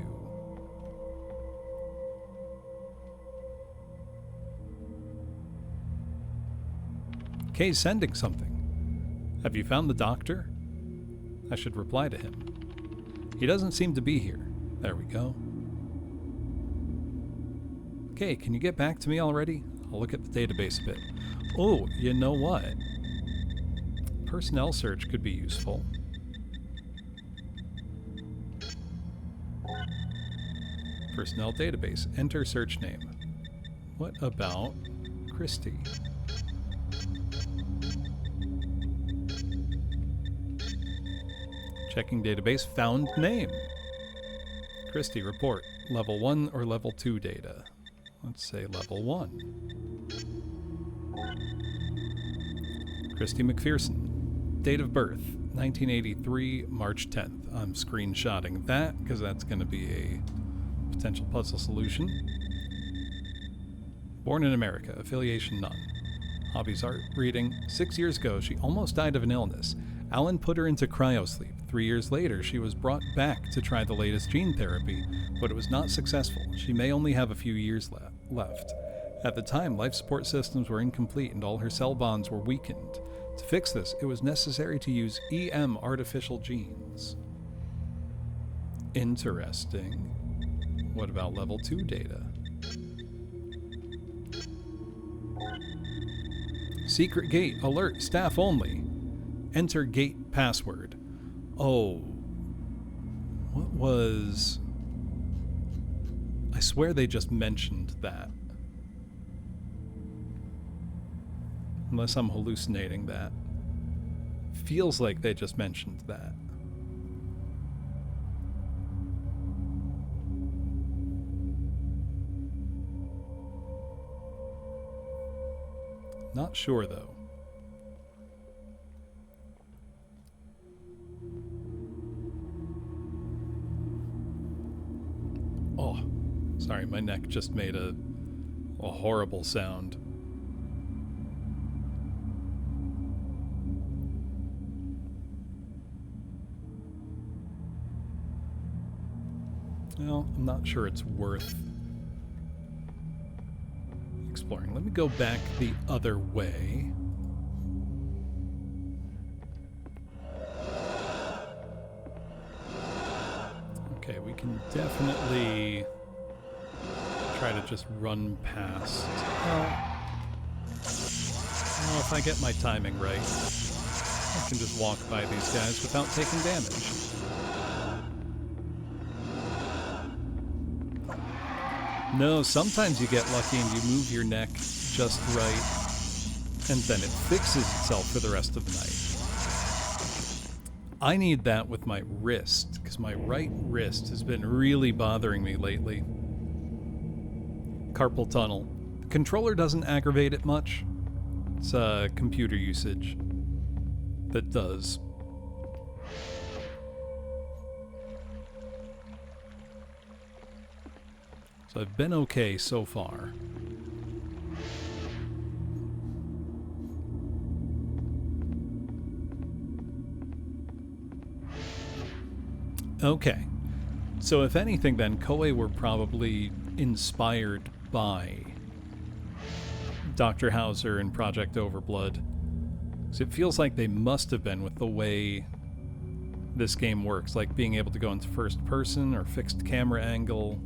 Kay's sending something. Have you found the doctor? I should reply to him. He doesn't seem to be here. There we go. Okay, can you get back to me already? I'll look at the database a bit. Oh, you know what? Personnel search could be useful. Personnel database. Enter search name. What about Christy? Checking database. Found name. Christy, report. Level 1 or level 2 data? Let's say level 1. Christy McPherson. Date of birth, 1983, March 10th. I'm screenshotting that because that's going to be a potential puzzle solution. Born in America, affiliation none. Hobbies art, reading. 6 years ago, she almost died of an illness. Alan put her into cryosleep. 3 years later, she was brought back to try the latest gene therapy, but it was not successful. She may only have a few years left. At the time, life support systems were incomplete and all her cell bonds were weakened. To fix this, it was necessary to use EM artificial genes. Interesting. What about level 2 data? Secret gate. Alert. Staff only. Enter gate password. Oh. What was... I swear they just mentioned that. Unless I'm hallucinating that. Feels like they just mentioned that. Not sure, though. Oh, sorry, my neck just made a horrible sound. Well, I'm not sure it's worth exploring. Let me go back the other way. Okay, we can definitely try to just run past. Well, if I get my timing right, I can just walk by these guys without taking damage. No, sometimes you get lucky and you move your neck just right, and then it fixes itself for the rest of the night. I need that with my wrist, because my right wrist has been really bothering me lately. Carpal tunnel. The controller doesn't aggravate it much. It's computer usage that does. So I've been okay so far. Okay. So if anything then, Koei were probably inspired by Dr. Hauser and Project Overblood. So it feels like they must have been with the way this game works, like being able to go into first person or fixed camera angle.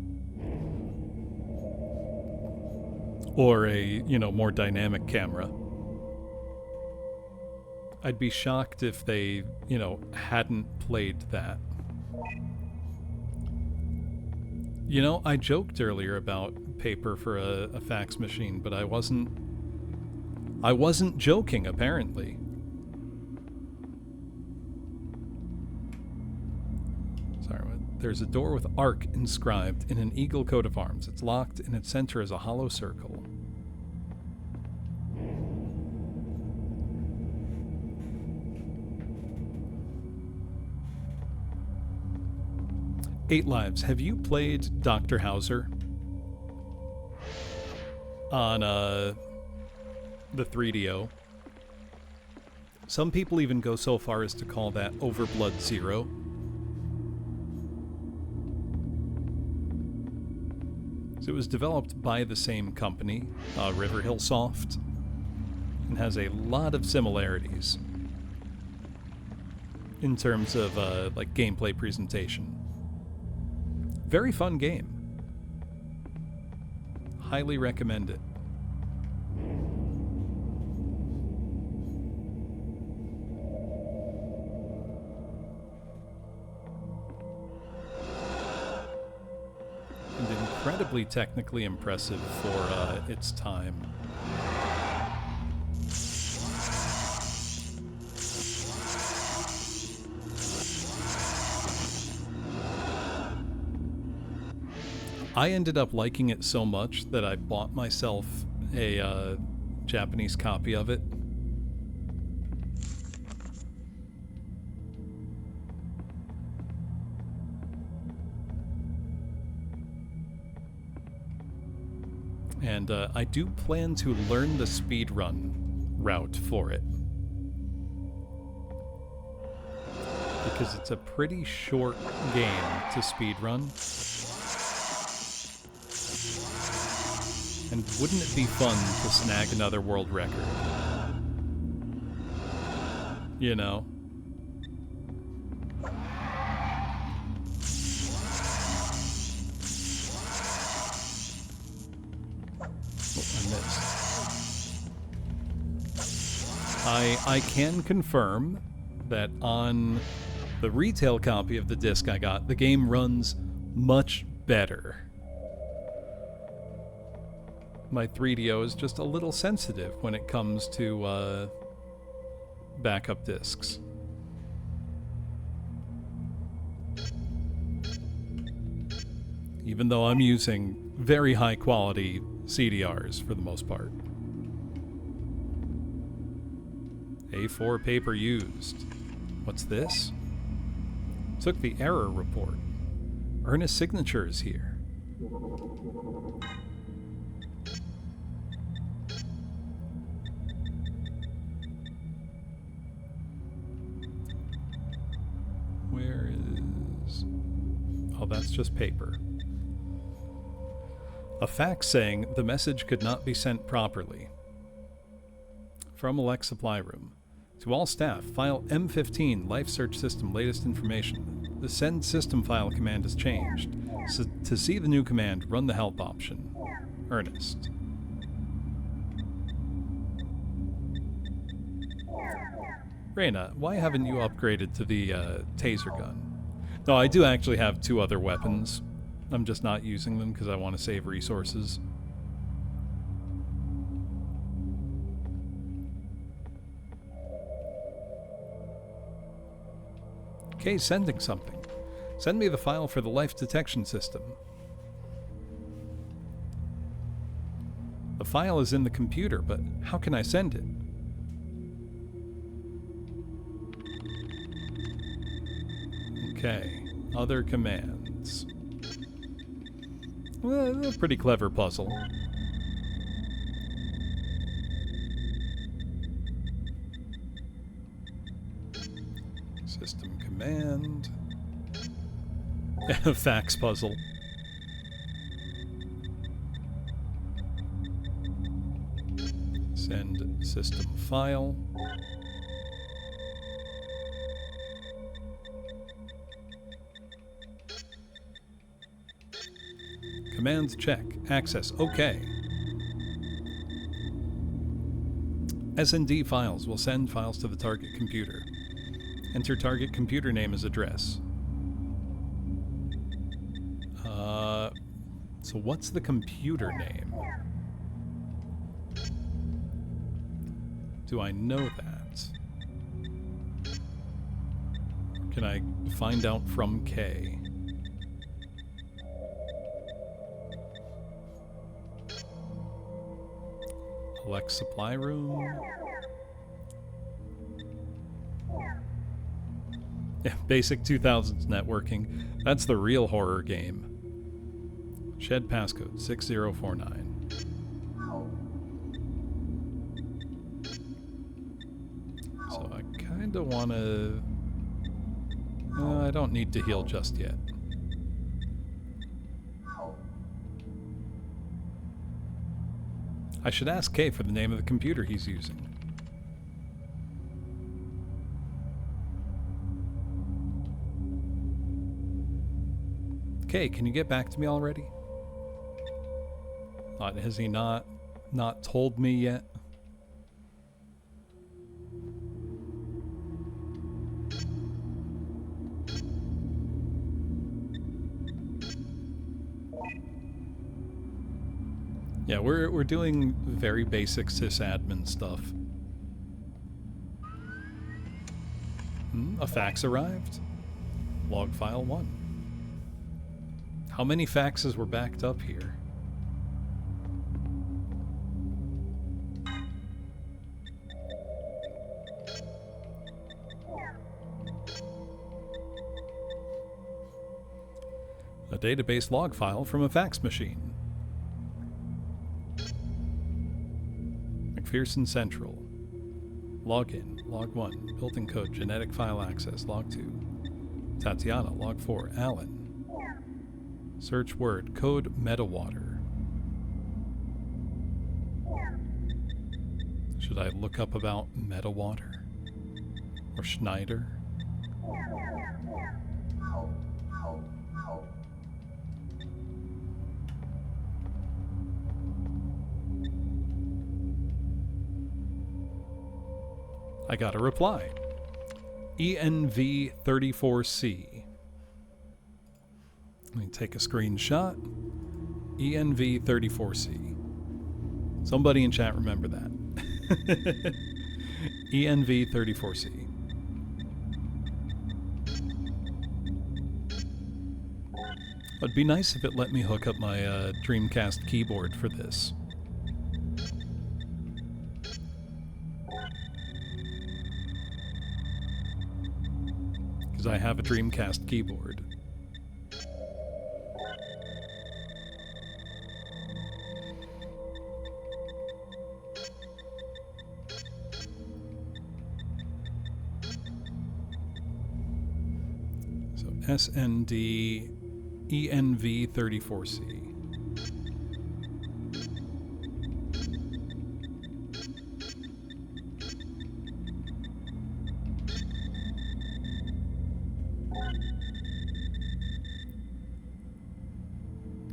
Or a, more dynamic camera. I'd be shocked if they, hadn't played that. I joked earlier about paper for a fax machine, but I wasn't joking, apparently. Sorry, there's a door with ARC inscribed in an eagle coat of arms. It's locked, and its center is a hollow circle. Eight Lives. Have you played Dr. Hauser on the 3DO? Some people even go so far as to call that Overblood Zero. So it was developed by the same company, Riverhill Soft, and has a lot of similarities in terms of like gameplay presentation. Very fun game. Highly recommend it. And incredibly technically impressive for its time. I ended up liking it so much that I bought myself a Japanese copy of it. And I do plan to learn the speedrun route for it. Because it's a pretty short game to speedrun. And wouldn't it be fun to snag another world record? I can confirm that on the retail copy of the disc I got, the game runs much better. My 3DO is just a little sensitive when it comes to backup discs. Even though I'm using very high quality CDRs for the most part. A4 paper used. What's this? Took the error report. Ernest's signature is here. Where is... Oh, that's just paper. A fax saying the message could not be sent properly. From Alex Supply Room. To all staff, file M15, Life Search System, latest information. The send system file command has changed. So to see the new command, run the help option. Ernest. Reyna, why haven't you upgraded to the taser gun? No, I do actually have 2 other weapons. I'm just not using them because I want to save resources. Okay, sending something. Send me the file for the life detection system. The file is in the computer, but how can I send it? Okay, other commands. Well, a pretty clever puzzle. System command. Fax puzzle. Send system file. Commands check. Access. OK. SND files will send files to the target computer. Enter target computer name as address. So what's the computer name? Do I know that? Can I find out from K? Alex Supply Room. Yeah, basic 2000s networking. That's the real horror game. Shed passcode 6049. So I kind of want to... I don't need to heal just yet. I should ask Kay for the name of the computer he's using. Kay, can you get back to me already? Has he not told me yet? Yeah, we're doing very basic sysadmin stuff. A fax arrived. Log file 1. How many faxes were backed up here? A database log file from a fax machine. McPherson Central. Login. Log 1. Built-in code. Genetic file access. Log 2. Tatiana. Log 4. Alan. Search word. Code Metawater. Should I look up about Metawater? Or Schneider? I got a reply. ENV34C. Let me take a screenshot. ENV34C. Somebody in chat remember that. ENV34C. It'd be nice if it let me hook up my Dreamcast keyboard for this. Because I have a Dreamcast keyboard. So SND ENV34C.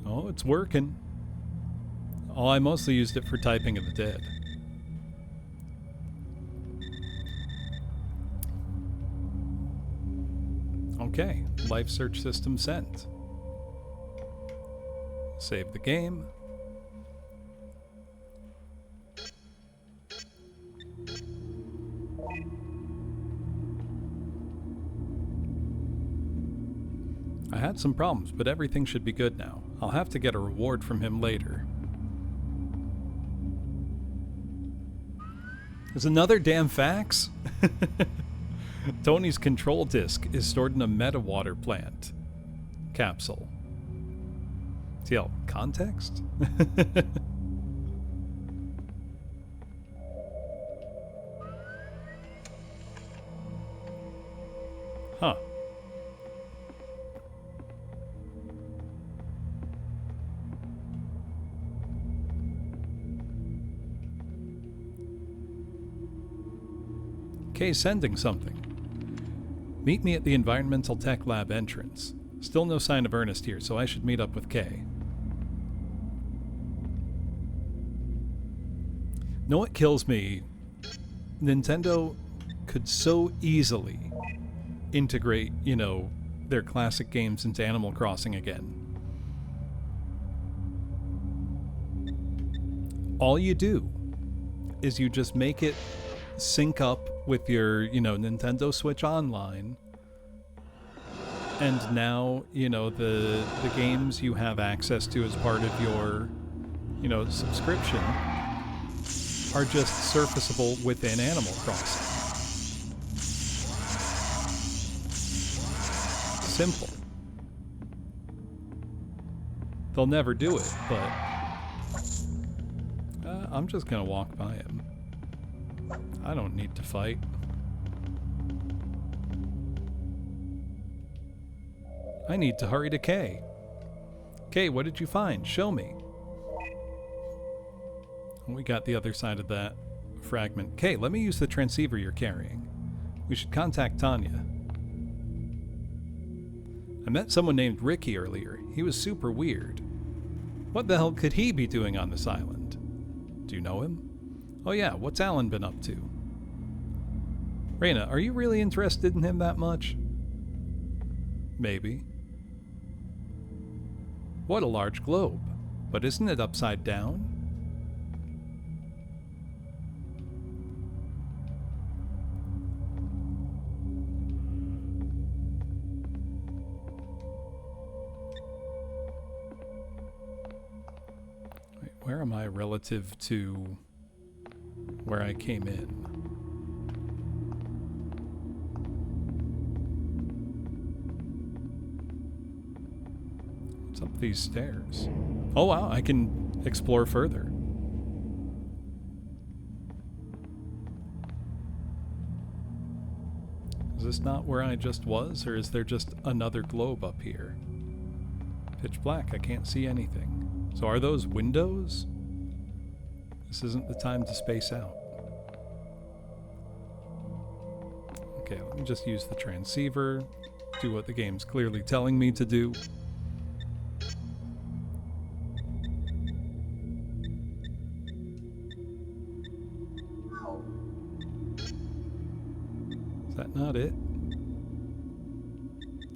Oh, it's working. Oh, I mostly used it for typing of the dead. Okay, life search system sent. Save the game. I had some problems, but everything should be good now. I'll have to get a reward from him later. There's another damn fax? Tony's control disc is stored in a meta-water plant capsule. TL, context? Huh. Okay, sending something. Meet me at the Environmental Tech Lab entrance. Still no sign of Ernest here, so I should meet up with Kay. Know what kills me? Nintendo could so easily integrate, you know, their classic games into Animal Crossing again. All you do is you just make it sync up with your, you know, Nintendo Switch Online. And now, you know, the games you have access to as part of your, you know, subscription are just surfaceable within Animal Crossing. Simple. They'll never do it, but I'm just gonna walk by him. I don't need to fight. I need to hurry to Kay. Kay, what did you find? Show me. We got the other side of that fragment. Kay, let me use the transceiver you're carrying. We should contact Tanya. I met someone named Ricky earlier. He was super weird. What the hell could he be doing on this island? Do you know him? Oh yeah, what's Alan been up to? Reina, are you really interested in him that much? Maybe. What a large globe. But isn't it upside down? Wait, where am I relative to where I came in? What's up these stairs? Oh wow, I can explore further. Is this not where I just was, or is there just another globe up here? Pitch black, I can't see anything. So are those windows? This isn't the time to space out. Okay, let me just use the transceiver, do what the game's clearly telling me to do. that not it?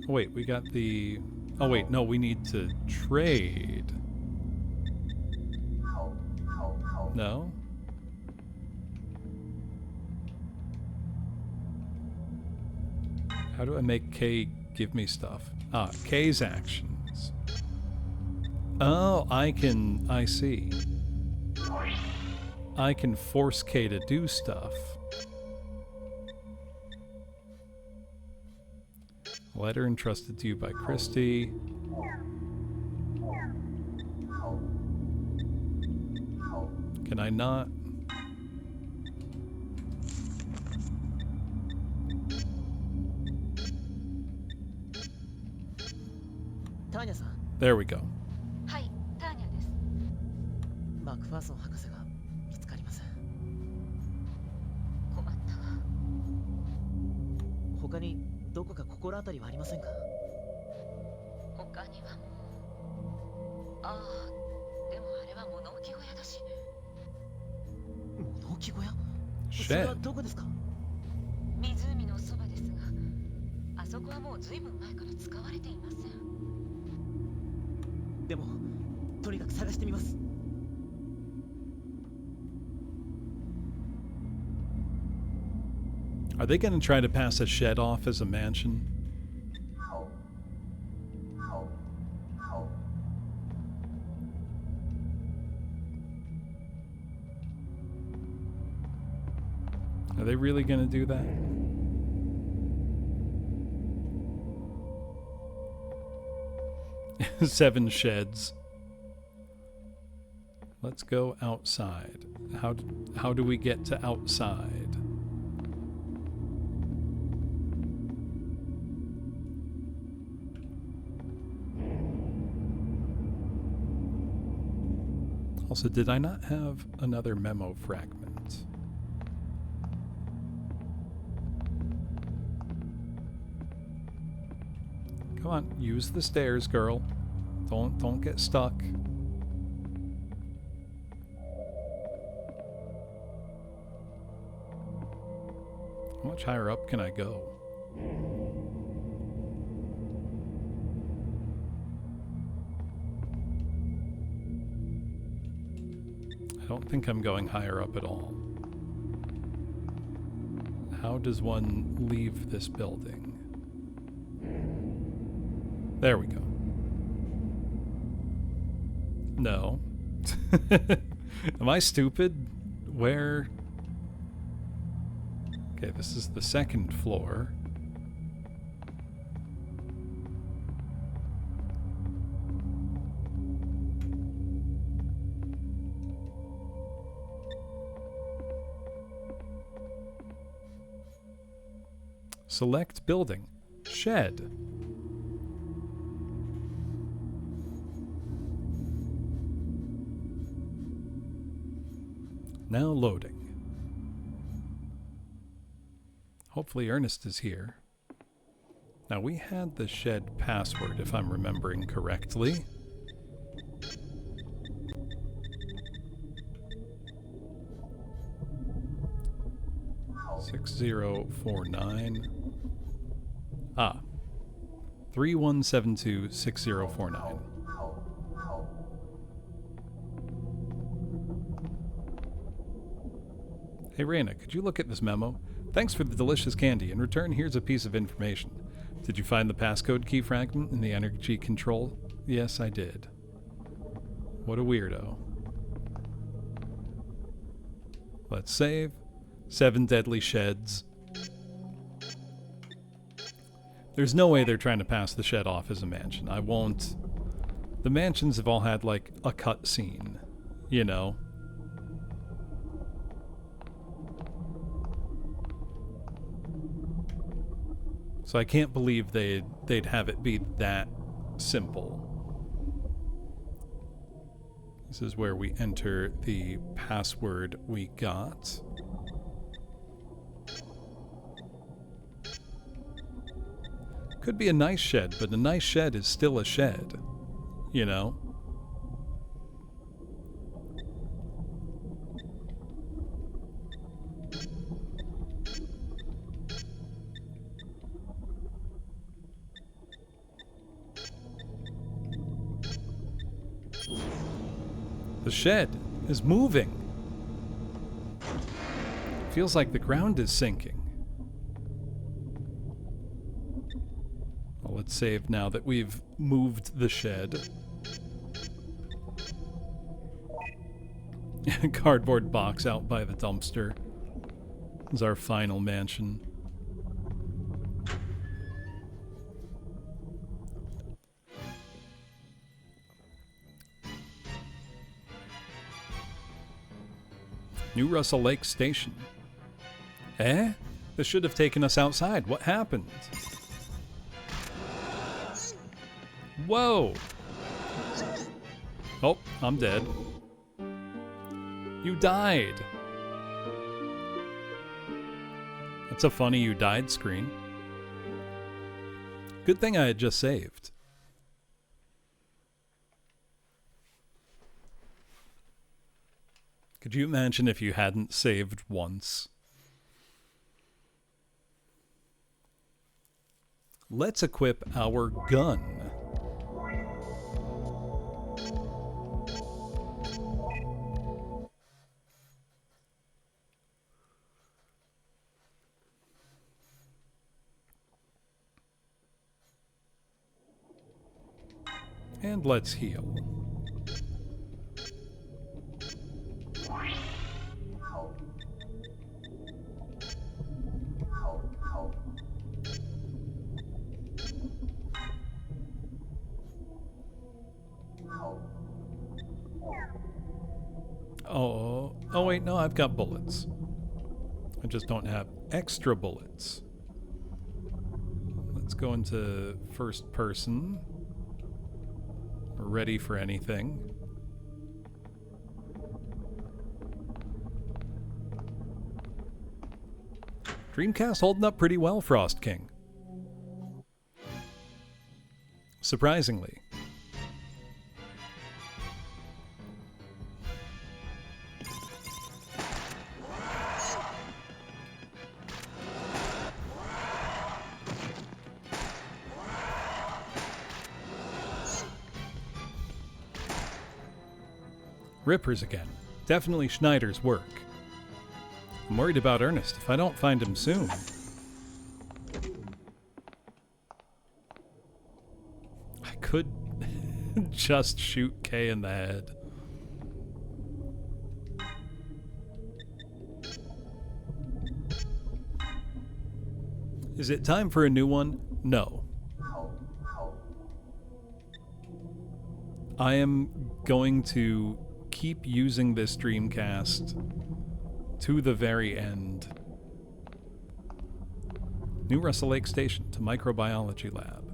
Oh, wait, we got the... Oh, wait, no, we need to trade. No? How do I make K give me stuff? Ah, K's actions. Oh, I see. I can force K to do stuff. Letter entrusted to you by Christy. Can I not? Tanya-san. There we go. はい、ターニャです。マクファーソン博士が見つかりません。困ったわ。他にどこか心当たりはありませんか？他にはもう。ああ、でもあれは物置小屋だし。物置小屋？それはどこですか？湖のそばですが、あそこはもうずいぶん前から使われていません。でも、とにかく探してみます。Are they going to try to pass a shed off as a mansion? Are they really going to do that? Seven sheds. Let's go outside. How do we get to outside? Also, did I not have another memo fragment? Come on, use the stairs, girl. Don't get stuck. How much higher up can I go? I don't think I'm going higher up at all. How does one leave this building? There we go. No. Am I stupid? Where? Okay, this is the second floor. Select building. Shed. Now loading. Hopefully Ernest is here. Now we had the shed password, if I'm remembering correctly. $6049. Ah. 3172-6049. Hey Raina, could you look at this memo? Thanks for the delicious candy. In return, here's a piece of information. Did you find the passcode key fragment in the energy control? Yes, I did. What a weirdo. Let's save. 7 deadly sheds. There's no way they're trying to pass the shed off as a mansion. I won't. The mansions have all had, like, a cut scene. You know? So I can't believe they'd have it be that simple. This is where we enter the password we got. Could be a nice shed, but a nice shed is still a shed. You know? The shed is moving. Feels like the ground is sinking. Well, let's save now that we've moved the shed. Cardboard box out by the dumpster is our final mansion. New Russell Lake Station. Eh? This should have taken us outside. What happened? Whoa! Oh, I'm dead. You died! That's a funny you died screen. Good thing I had just saved. Could you imagine if you hadn't saved once? Let's equip our gun. And let's heal. Oh wait, no, I've got bullets. I just don't have extra bullets. Let's go into first person. We're ready for anything. Dreamcast holding up pretty well, Frost King. Surprisingly. Rippers again. Definitely Schneider's work. I'm worried about Ernest if I don't find him soon. I could just shoot Kay in the head. Is it time for a new one? No. I am going to keep using this Dreamcast to the very end. New Russell Lake Station to Microbiology Lab.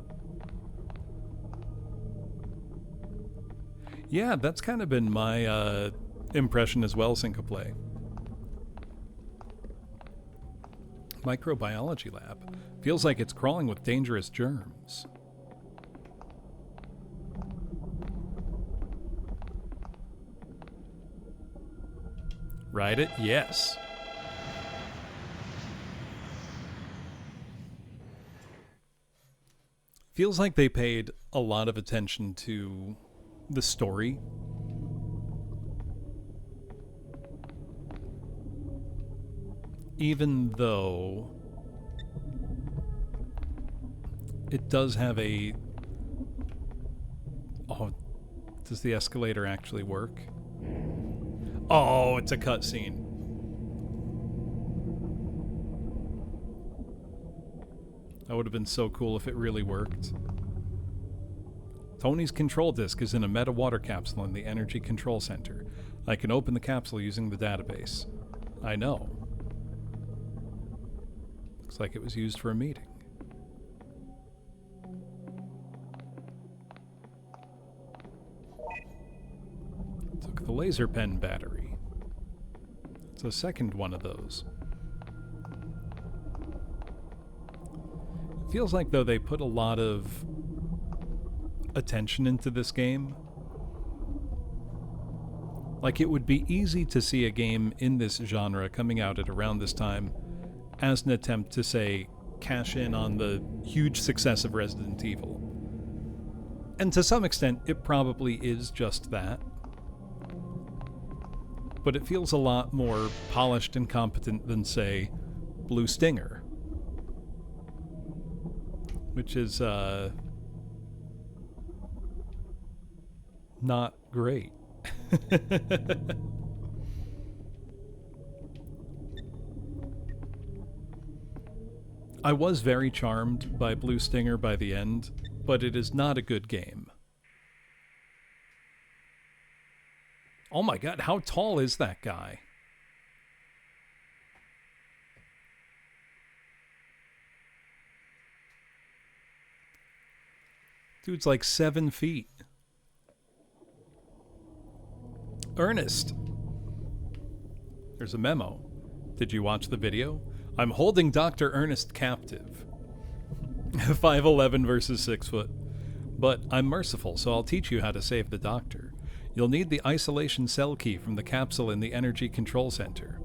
Yeah, that's kind of been my impression as well, Syncoplay. Microbiology Lab. Feels like it's crawling with dangerous germs. Ride it? Yes. Feels like they paid a lot of attention to the story. Even though it does have a... Oh, does the escalator actually work? Oh, it's a cutscene. That would have been so cool if it really worked. Tony's control disk is in a meta water capsule in the Energy Control Center. I can open the capsule using the database. I know. Looks like it was used for a meeting. Took the laser pen battery. It's a second one of those. It feels like, though, they put a lot of attention into this game. Like, it would be easy to see a game in this genre coming out at around this time as an attempt to, say, cash in on the huge success of Resident Evil. And to some extent, it probably is just that. But it feels a lot more polished and competent than, say, Blue Stinger. Which is, not great. I was very charmed by Blue Stinger by the end, but it is not a good game. Oh my god, how tall is that guy? Dude's like 7 feet. Ernest. There's a memo. Did you watch the video? I'm holding Dr. Ernest captive. 5'11" versus 6 foot. But I'm merciful, so I'll teach you how to save the doctor. You'll need the isolation cell key from the capsule in the energy control center.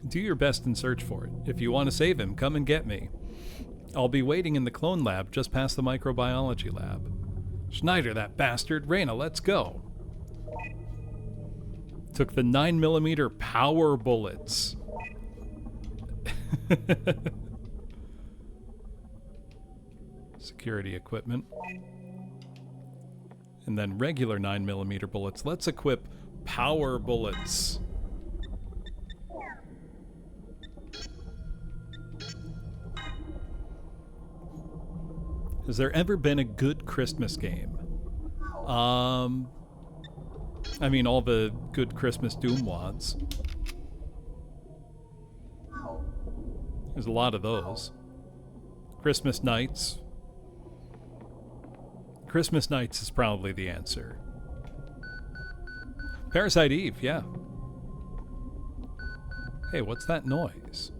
Do your best and search for it. If you want to save him, come and get me. I'll be waiting in the clone lab just past the microbiology lab. Schneider, that bastard. Reyna, let's go. Took the 9mm power bullets. Security equipment. And then regular 9mm bullets. Let's equip power bullets. Has there ever been a good Christmas game? I mean, all the good Christmas Doom wads. There's a lot of those. Christmas Nights. Christmas Nights is probably the answer. Parasite Eve, yeah. Hey, what's that noise?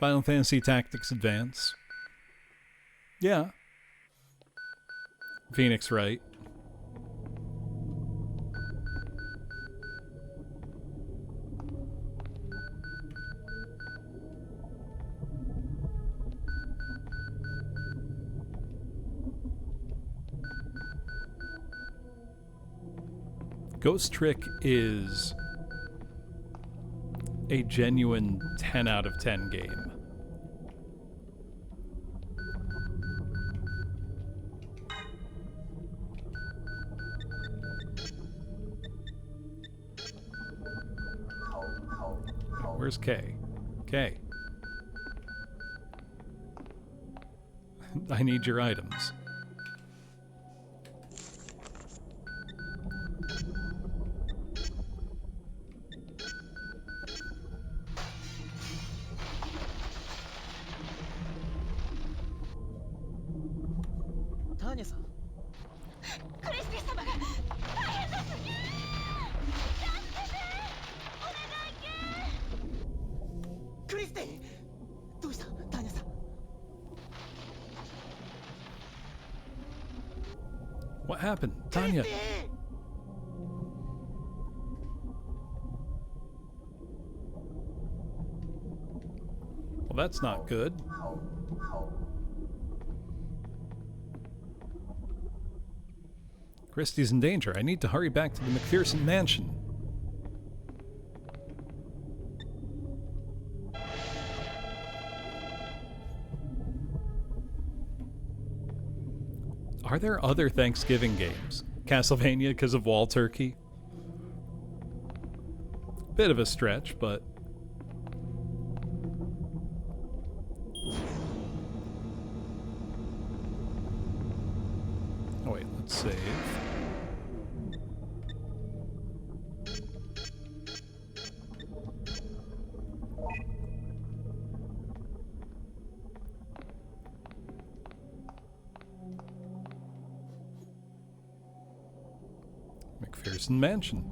Final Fantasy Tactics Advance. Yeah. Phoenix Wright. Ghost Trick is a genuine 10 out of 10 game. Where's Kay? Kay. I need your items. What happened? Tanya! Well, that's not good. Christie's in danger. I need to hurry back to the McPherson mansion. Are there other Thanksgiving games? Castlevania because of Wall Turkey? Bit of a stretch, but... Oh wait, let's save. McPherson Mansion.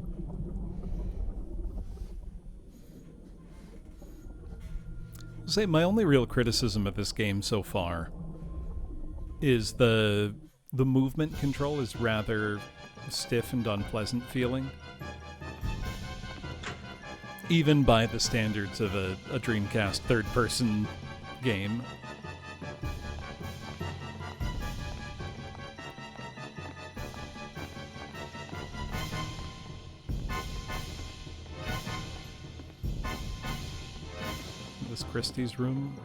I'll say my only real criticism of this game so far is the movement control is rather stiff and unpleasant feeling. Even by the standards of a Dreamcast third-person game. This Christie's room.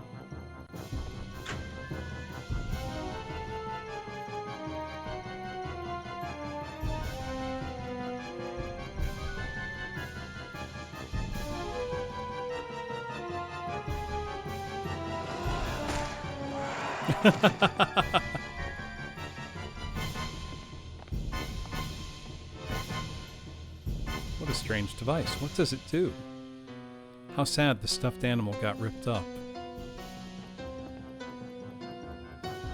What a strange device. What does it do? How sad the stuffed animal got ripped up.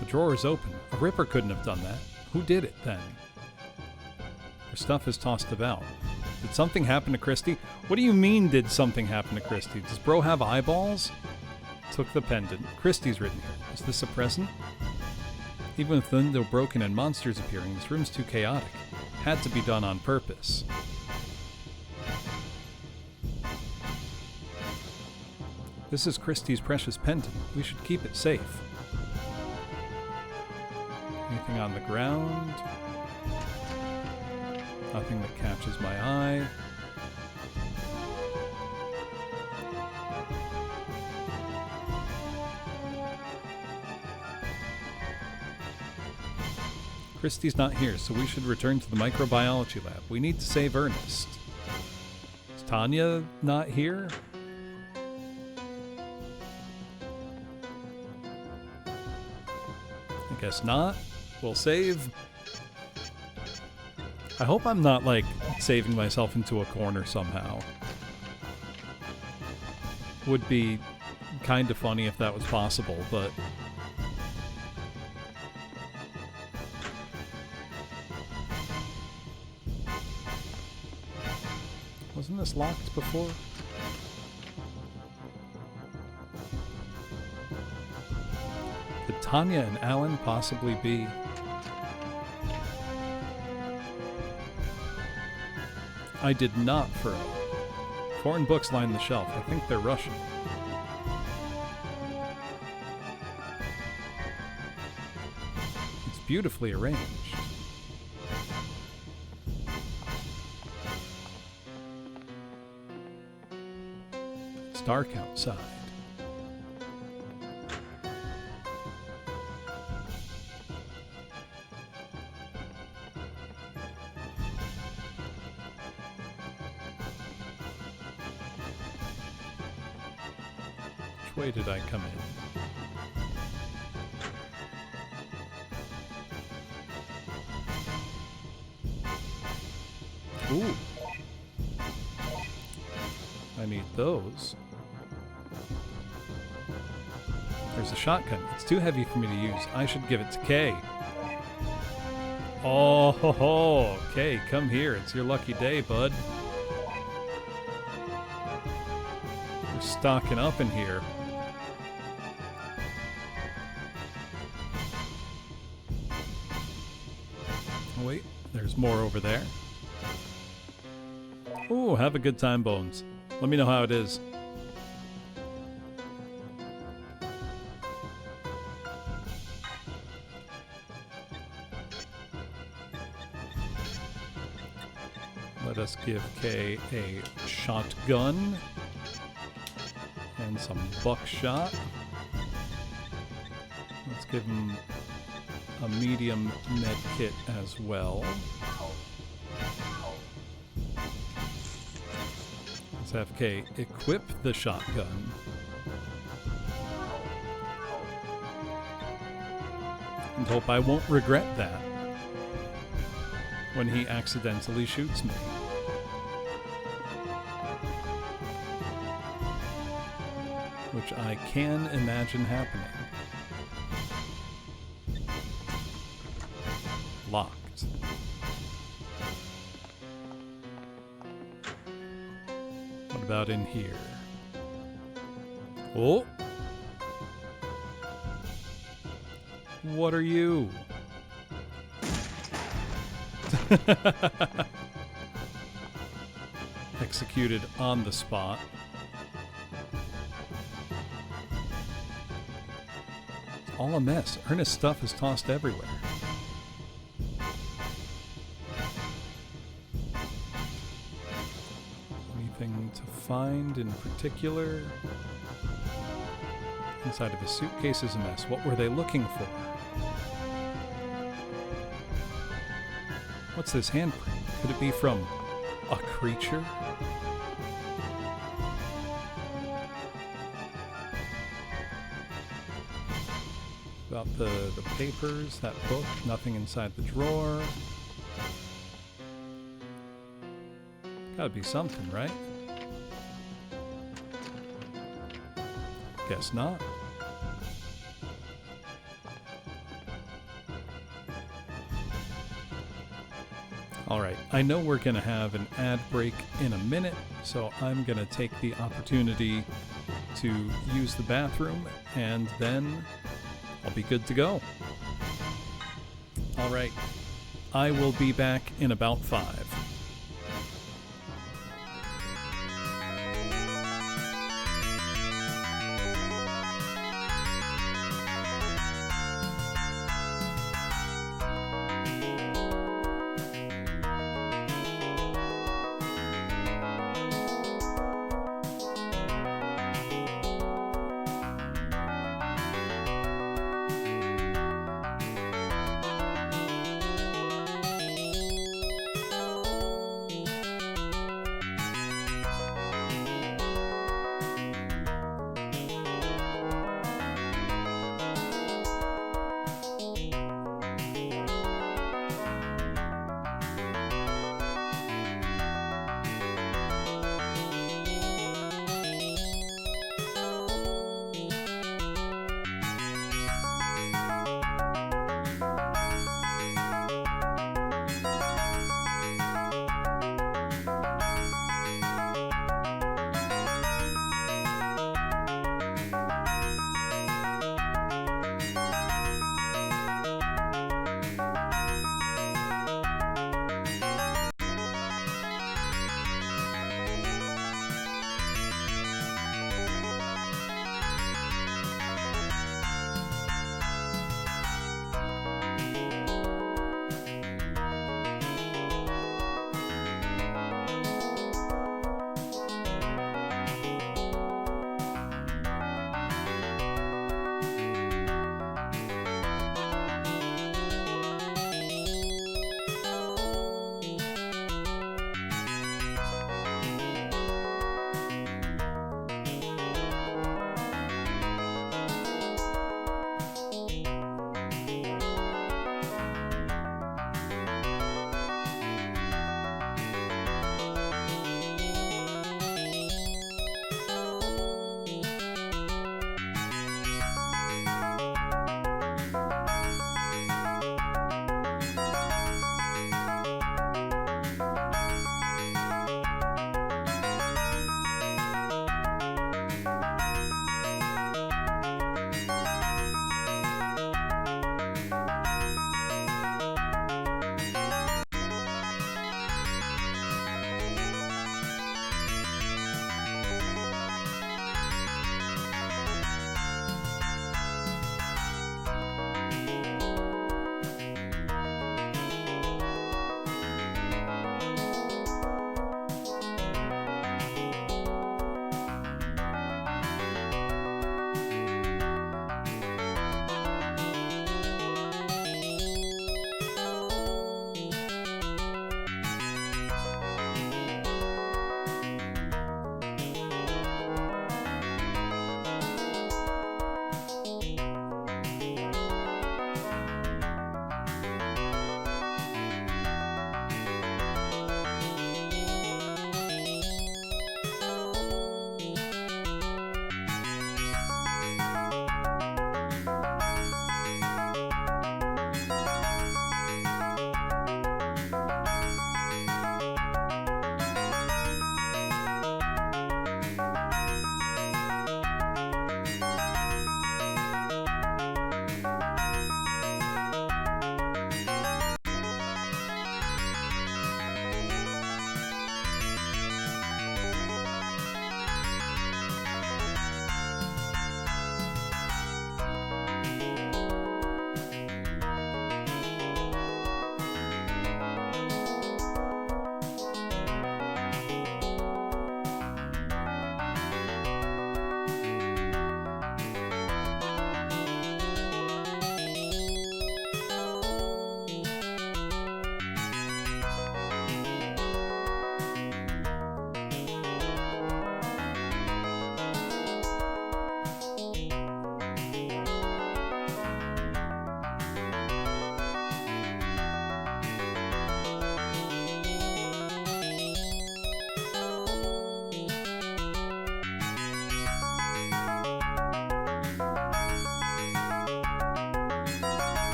The drawer is open. A ripper couldn't have done that. Who did it, then? Her stuff is tossed about. Did something happen to Christy? What do you mean, did something happen to Christy? Does bro have eyeballs? Took the pendant. Christy's written here. Is this a present? Even with the window broken and monsters appearing, this room's too chaotic. Had to be done on purpose. This is Christie's precious pendant. We should keep it safe. Anything on the ground? Nothing that catches my eye. Christie's not here, so we should return to the microbiology lab. We need to save Ernest. Is Tanya not here? I guess not. We'll save. I hope I'm not, like, saving myself into a corner somehow. Would be kind of funny if that was possible, but... Wasn't this locked before? Could Tanya and Alan possibly be? I did not throw. Foreign books line the shelf. I think they're Russian. It's beautifully arranged. It's dark outside. Which way did I come in? Ooh. I need those. There's a shotgun. It's too heavy for me to use. I should give it to Kay. Oh, ho, ho. Kay, come here. It's your lucky day, bud. We're stocking up in here. Oh, wait, there's more over there. Ooh, have a good time, Bones. Let me know how it is. Let us give Kay a shotgun and some buckshot. Let's give him a medium med kit as well. Let's have Kay equip the shotgun. And hope I won't regret that when he accidentally shoots me. Which I can imagine happening. Locked. What about in here? Oh! What are you? Executed on the spot. It's all a mess. Ernest's stuff is tossed everywhere. Anything to find in particular? Inside of his suitcase is a mess. What were they looking for? What's this handprint? Could it be from a creature? About the papers, that book, nothing inside the drawer. Gotta be something, right? Guess not. Alright, I know we're going to have an ad break in a minute, so I'm going to take the opportunity to use the bathroom, and then I'll be good to go. Alright, I will be back in about 5.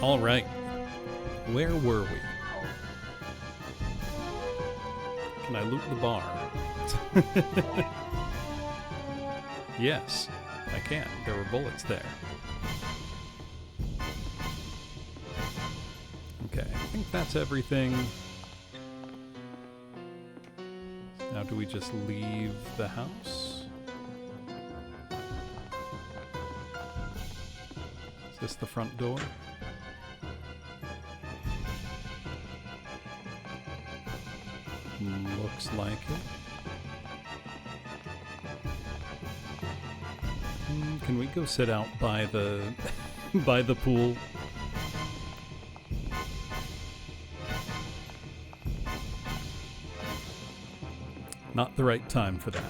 All right. Where were we? Can I loot the bar? Yes, I can. There were bullets there. Okay, I think that's everything. Now do we just leave the house? Is this the front door? Looks like it. Can we go sit out by the by the pool? Not the right time for that.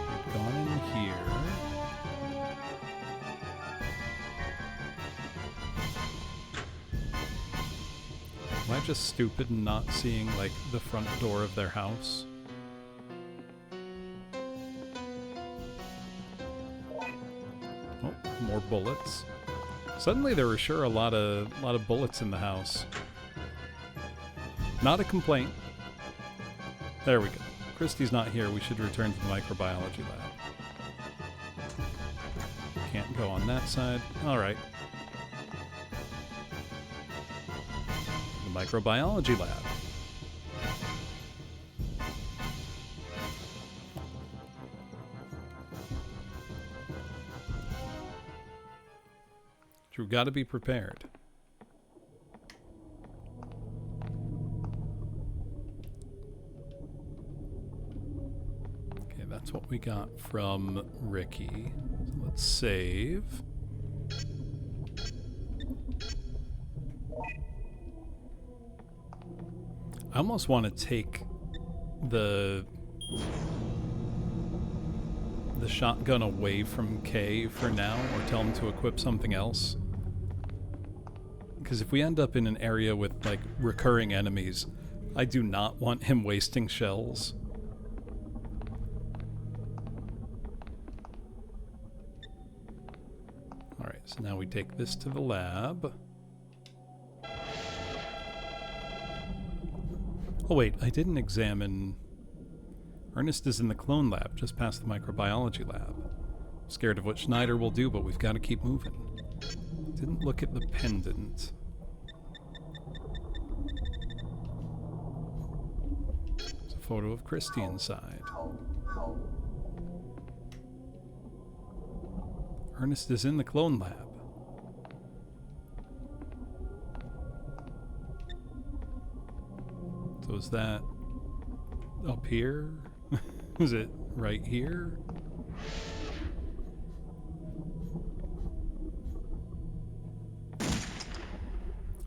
We've gone in here. Am I just stupid and not seeing, like, the front door of their house? Oh, more bullets. Suddenly there were sure a lot of bullets in the house. Not a complaint. There we go. Christy's not here. We should return to the microbiology lab. Can't go on that side. All right. The microbiology lab. We've got to be prepared. Okay, that's what we got from Ricky. So let's save. I almost want to take the shotgun away from Kay for now, or tell him to equip something else. Because if we end up in an area with, like, recurring enemies, I do not want him wasting shells. Alright, so now we take this to the lab. Oh wait, I didn't examine... Ernest is in the clone lab, just past the microbiology lab. Scared of what Schneider will do, but we've got to keep moving. Didn't look at the pendant. There's a photo of Christy inside. Ernest is in the clone lab. So is that up here? Is it right here?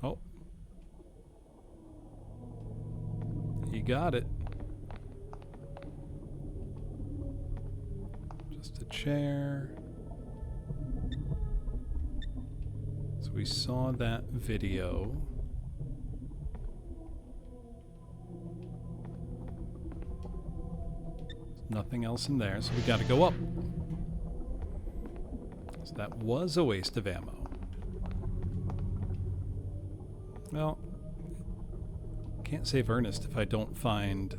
Oh. You got it. Just a chair. So we saw that video. Nothing else in there, so we gotta go up. So that was a waste of ammo. Well, can't save Ernest if I don't find...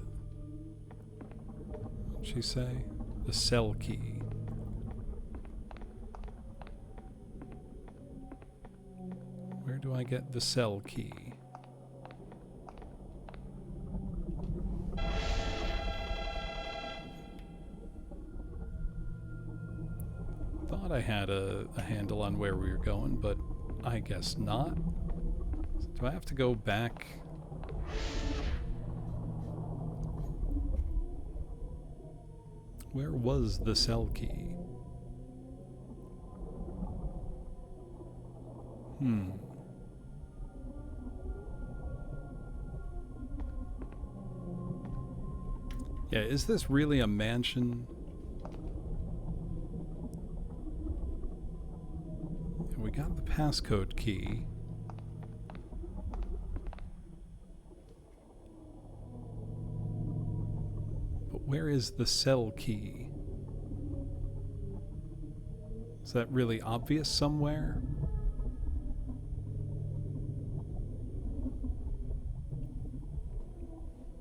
What'd she say? The cell key. Where do I get the cell key? Thought I had a handle on where we were going, but I guess not. Do I have to go back? Where was the cell key? Yeah, is this really a mansion? We got the passcode key. where is the cell key? Is that really obvious somewhere?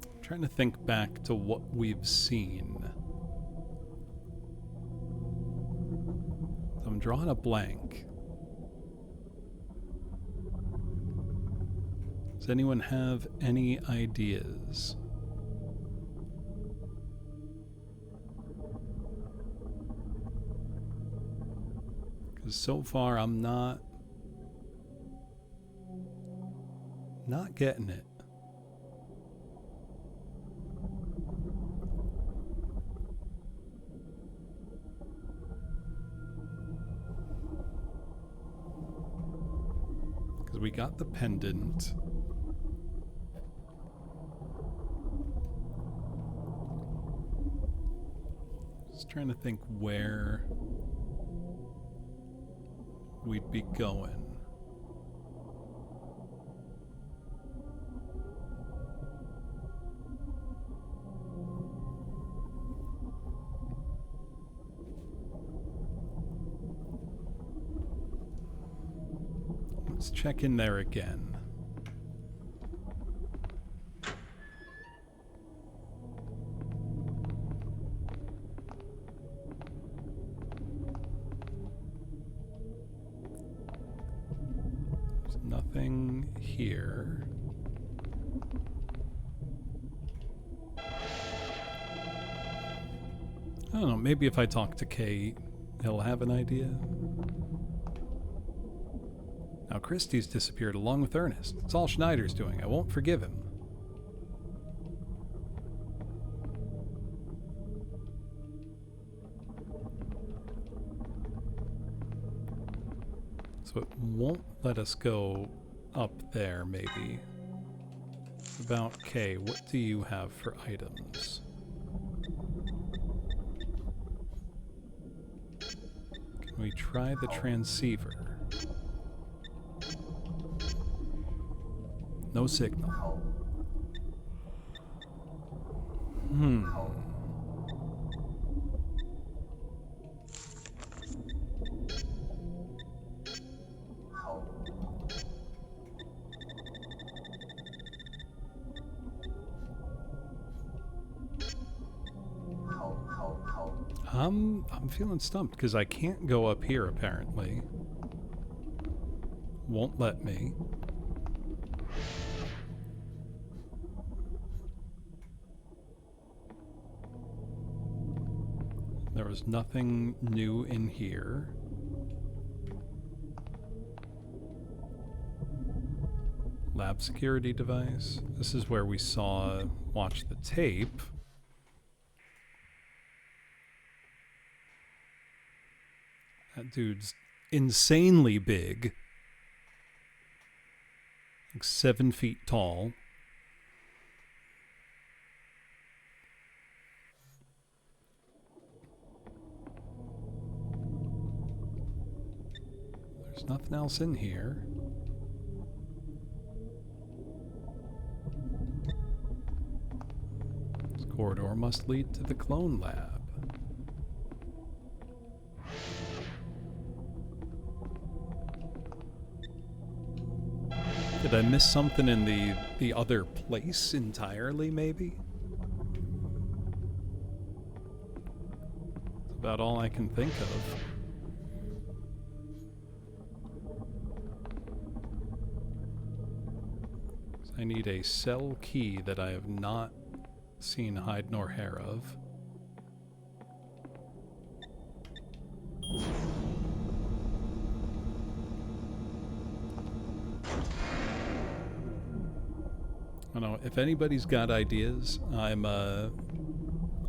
I'm trying to think back to what we've seen. I'm drawing a blank. Does anyone have any ideas? Because so far I'm not getting it. Because we got the pendant. Just trying to think where we'd be going. Let's check in there again. There's nothing here. I don't know, maybe if I talk to Kay, he'll have an idea. Now Christie's disappeared along with Ernest. It's all Schneider's doing. I won't forgive him. So it won't let us go up there, maybe. About Kay, what do you have for items? Can we try the transceiver? No signal. I'm feeling stumped because I can't go up here apparently. Won't let me. There was nothing new in here. Lab security device. This is where we watched the tape. That dude's insanely big. Like 7 feet tall. There's nothing else in here. This corridor must lead to the clone lab. Did I miss something in the other place entirely, maybe? That's about all I can think of. I need a cell key that I have not seen hide nor hair of. I don't know, if anybody's got ideas, I'm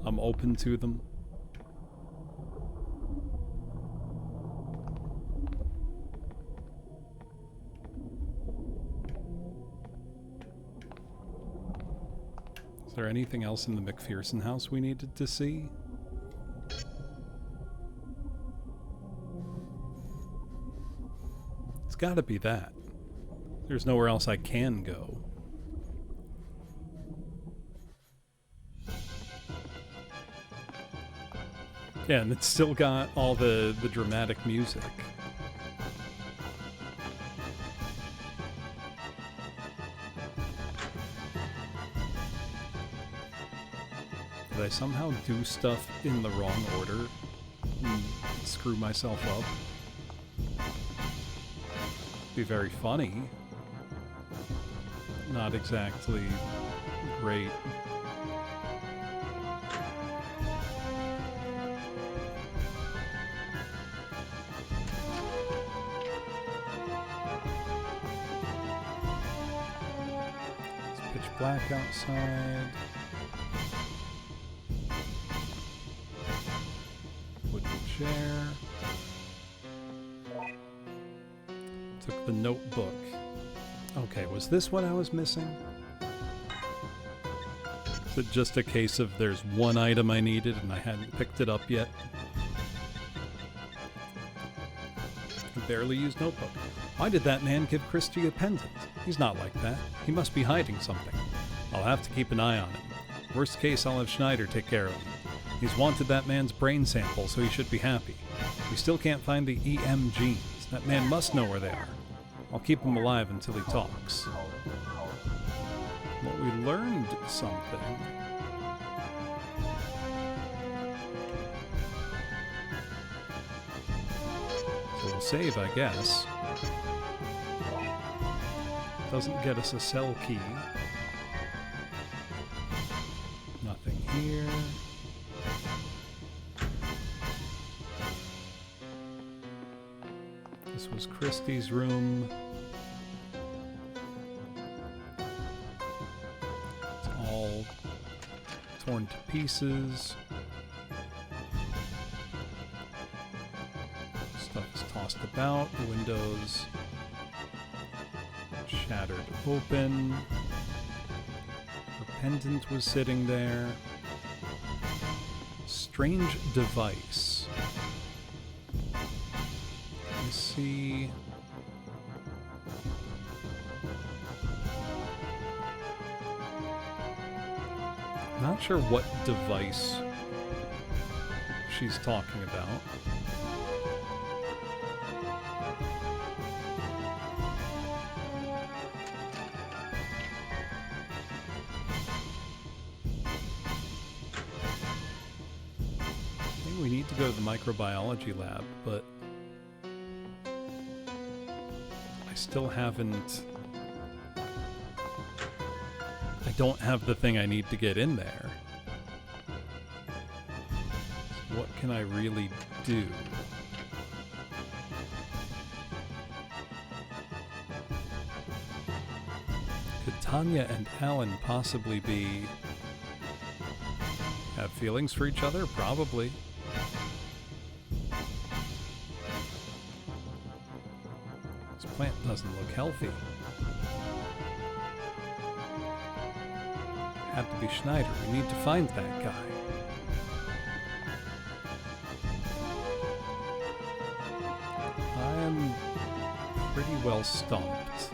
open to them. Is there anything else in the McPherson house we needed to see? It's gotta be that. There's nowhere else I can go. Yeah, and it's still got all the dramatic music. Did I somehow do stuff in the wrong order and screw myself up? Be very funny. Not exactly great. It's pitch black outside. Wooden chair. Took the notebook. Okay, was this what I was missing? Is it just a case of there's one item I needed and I hadn't picked it up yet? I barely used notebook. Why did that man give Christy a pendant? He's not like that. He must be hiding something. I'll have to keep an eye on him. Worst case, I'll have Schneider take care of him. He's wanted that man's brain sample, so he should be happy. We still can't find the EM genes. That man must know where they are. I'll keep him alive until he talks. Well, we learned something. So we'll save, I guess. Doesn't get us a cell key. Nothing here. This was Christie's room. It's all torn to pieces. Stuff is tossed about. The windows shattered open. Her pendant was sitting there. Strange device. See. Not sure what device she's talking about. I think we need to go to the microbiology lab, but still haven't... I don't have the thing I need to get in there. So what can I really do? Could Tanya and Alan possibly have feelings for each other? Probably. Plant doesn't look healthy. Had to be Schneider. We need to find that guy. I am pretty well stumped.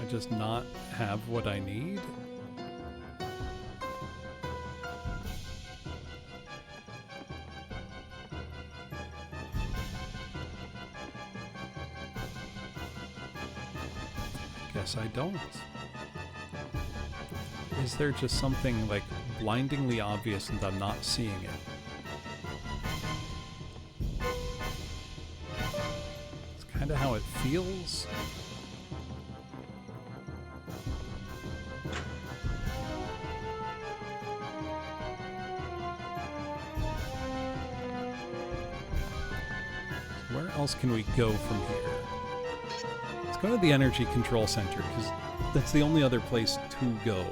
Just not have what I need? Guess I don't. Is there just something like blindingly obvious and I'm not seeing it? It's kind of how it feels. Where else can we go from here? Let's go to the Energy Control Center, because that's the only other place to go.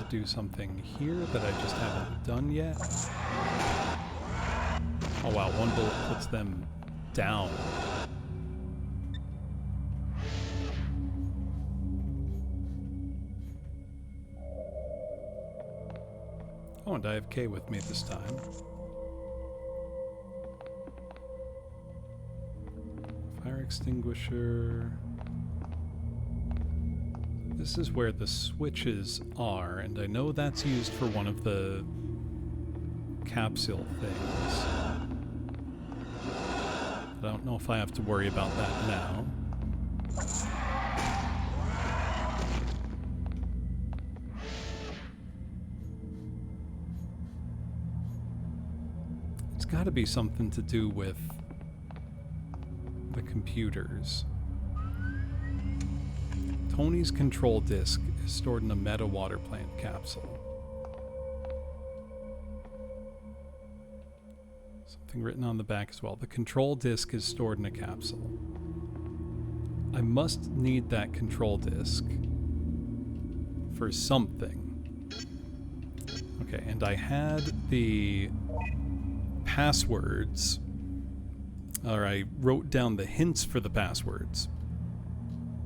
do something here that I just haven't done yet. Oh wow, one bullet puts them down. Oh, and I have K with me this time. Fire extinguisher. This is where the switches are, and I know that's used for one of the capsule things. I don't know if I have to worry about that now. It's got to be something to do with the computers. Tony's control disk is stored in a meta water plant capsule. Something written on the back as well. The control disk is stored in a capsule. I must need that control disk for something. Okay, and I had the passwords, or I wrote down the hints for the passwords.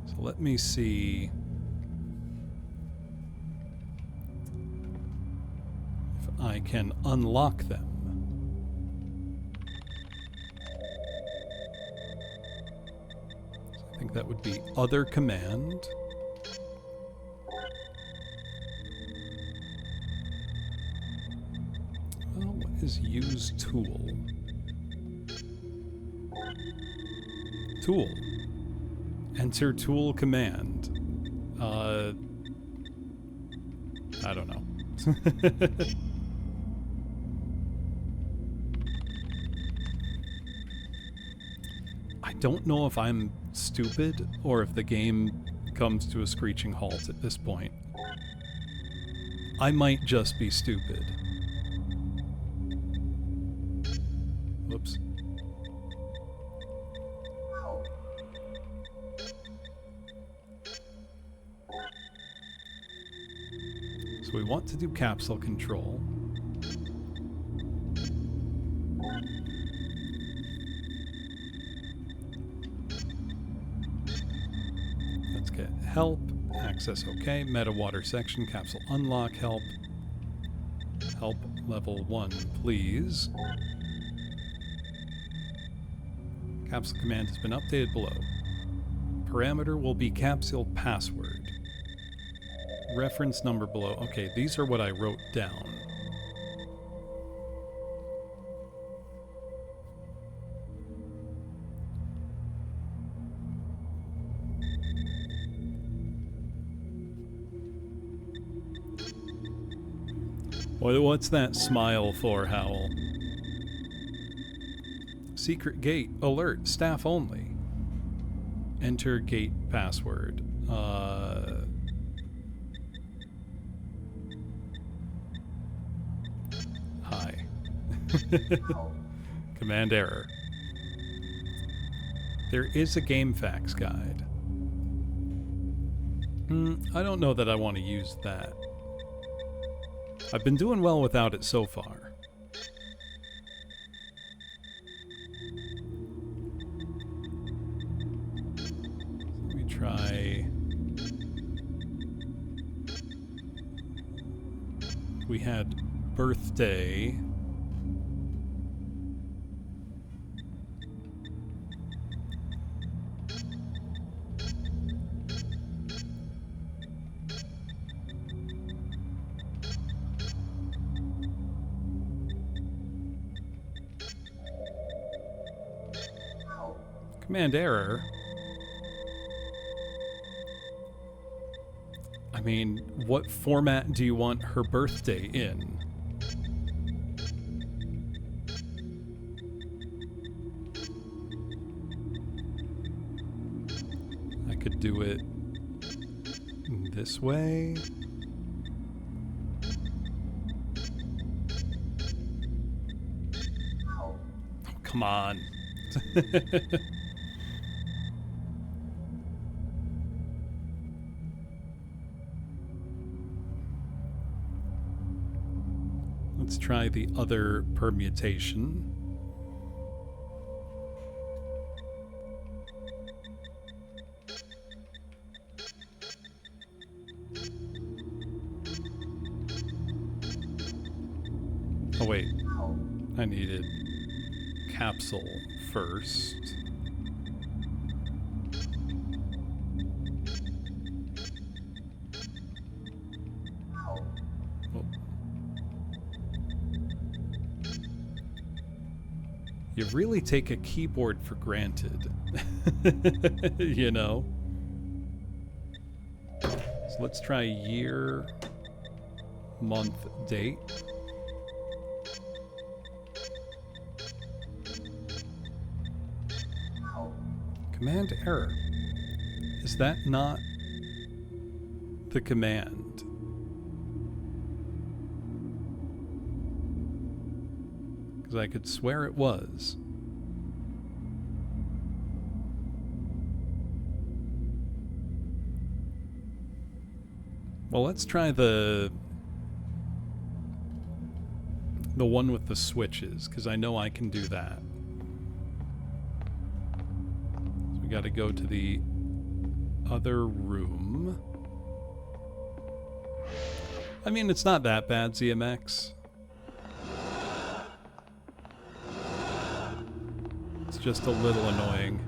So let me see if I can unlock them. So I think that would be other command. Well, what is use tool? Tool. Enter tool command. I don't know. I don't know if I'm stupid or if the game comes to a screeching halt at this point. I might just be stupid. Whoops. So we want to do capsule control. Let's get help, access okay, meta water section, capsule unlock, help. Help level 1, please. Capsule command has been updated below. Parameter will be capsule password. Reference number below. Okay, these are what I wrote down. What's that smile for, Howl? Secret gate. Alert. Staff only. Enter gate password. Hi. Command error. There is a game facts guide. I don't know that I want to use that. I've been doing well without it so far. Let me try. We had birthday. Command error. I mean, what format do you want her birthday in? I could do it this way. Oh, come on. Let's try the other permutation. Oh wait, I needed capsule first. Oh. You really take a keyboard for granted, you know? So let's try year, month, date. Command error. Is that not the command? Because I could swear it was. Well, let's try the one with the switches, because I know I can do that. So we got to go to the other room. I mean, it's not that bad, ZMX. It's just a little annoying.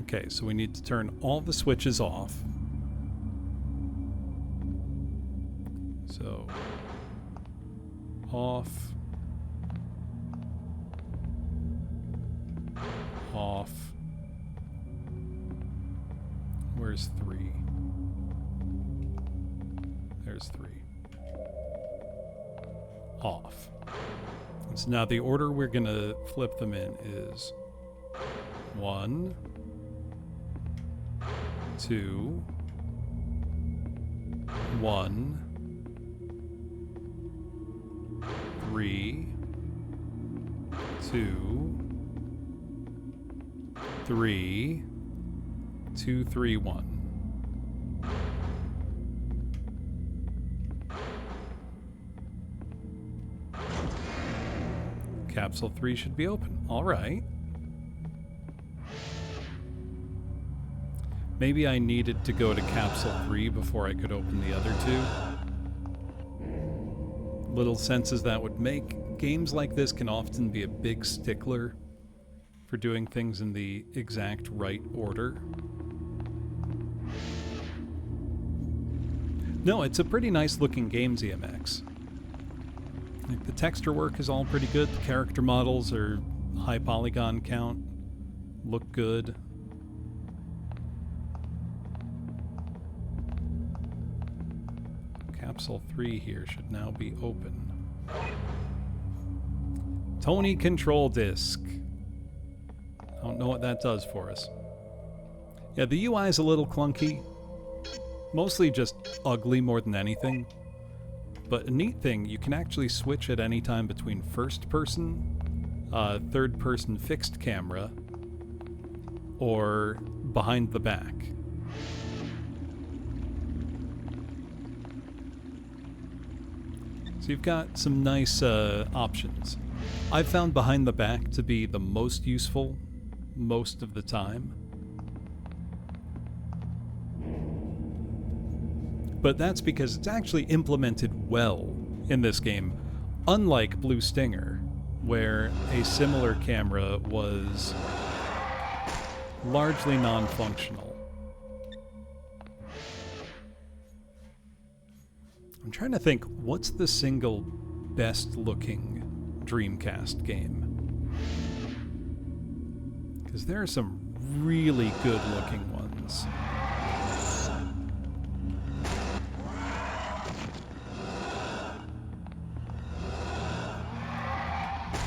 Okay, so we need to turn all the switches off. So, off, off. Where's 3? There's 3. Off. And so now the order we're gonna flip them in is 1, 2, 1, 3, 2, 3, 2, 3, 1. Capsule 3 should be open. All right. Maybe I needed to go to Capsule 3 before I could open the other two. Little senses that would make. Games like this can often be a big stickler for doing things in the exact right order. No, it's a pretty nice looking game, ZMX. Like, the texture work is all pretty good. The character models are high polygon count. Look good. Capsule 3 here should now be open. Tony control disc. I don't know what that does for us. Yeah, the UI is a little clunky. Mostly just ugly more than anything. But a neat thing, you can actually switch at any time between first person, third person fixed camera, or behind the back. So you've got some nice options. I've found behind the back to be the most useful most of the time. But that's because it's actually implemented well in this game, unlike Blue Stinger, where a similar camera was largely non-functional. I'm trying to think, what's the single best-looking Dreamcast game? Because there are some really good-looking ones.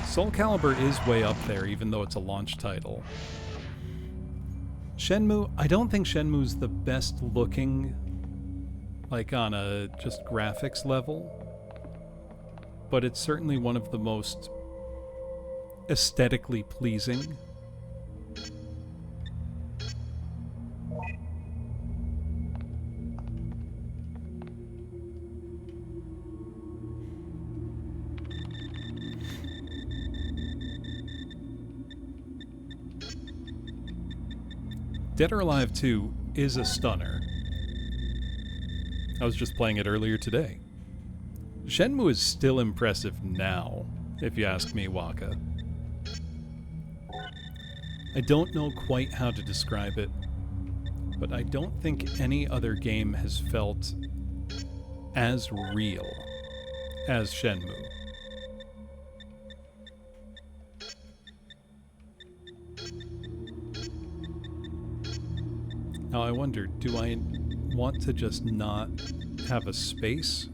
Soul Calibur is way up there, even though it's a launch title. Shenmue, I don't think Shenmue's the best looking, like on a just graphics level, but it's certainly one of the most aesthetically pleasing. Dead or Alive 2 is a stunner. I was just playing it earlier today. Shenmue is still impressive now, if you ask me, Waka. I don't know quite how to describe it, but I don't think any other game has felt as real as Shenmue. Now I wonder, do I want to just not have a space?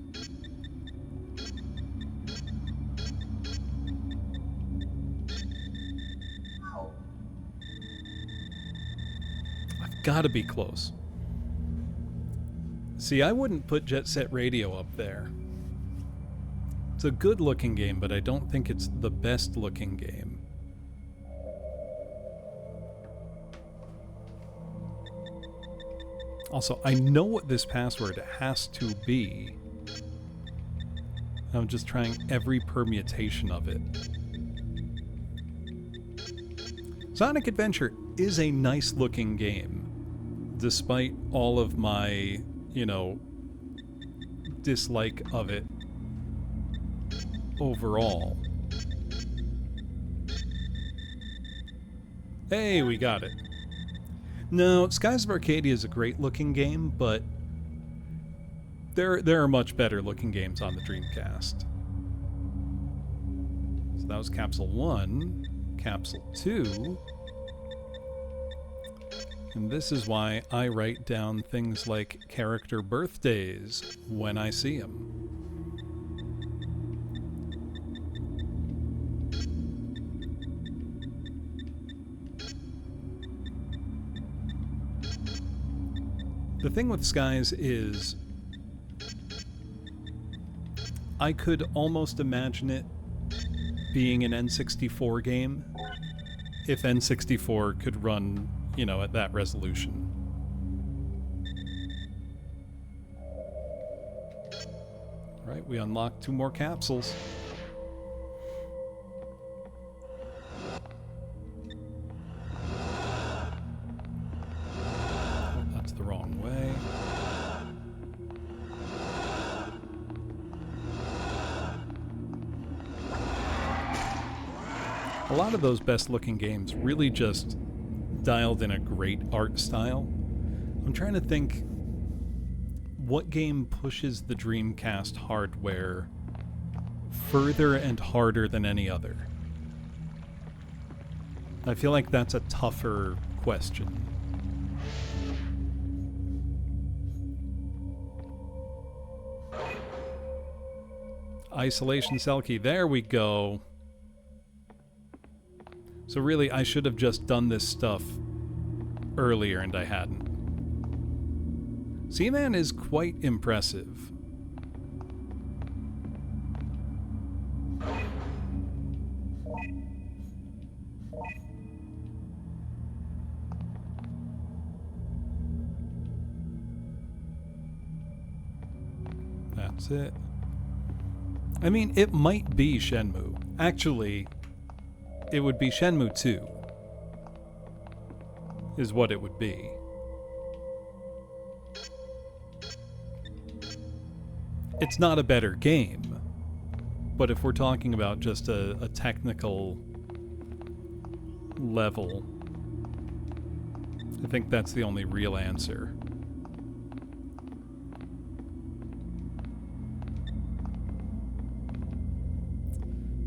I've got to be close. See, I wouldn't put Jet Set Radio up there. It's a good looking game, but I don't think it's the best looking game. Also, I know what this password has to be. I'm just trying every permutation of it. Sonic Adventure is a nice looking game, despite all of my, dislike of it overall. Hey, we got it. No, Skies of Arcadia is a great looking game, but there are much better looking games on the Dreamcast. So that was Capsule 1, Capsule 2, and this is why I write down things like character birthdays when I see them. The thing with Skies is I could almost imagine it being an N64 game if N64 could run, at that resolution. Right, we unlocked 2 more capsules. The wrong way. A lot of those best looking games really just dialed in a great art style. I'm trying to think what game pushes the Dreamcast hardware further and harder than any other. I feel like that's a tougher question. Isolation cell key. There we go. So really, I should have just done this stuff earlier, and I hadn't. Seaman is quite impressive. That's it. I mean, it might be Shenmue. Actually, it would be Shenmue 2. Is what it would be. It's not a better game. But if we're talking about just a technical level, I think that's the only real answer.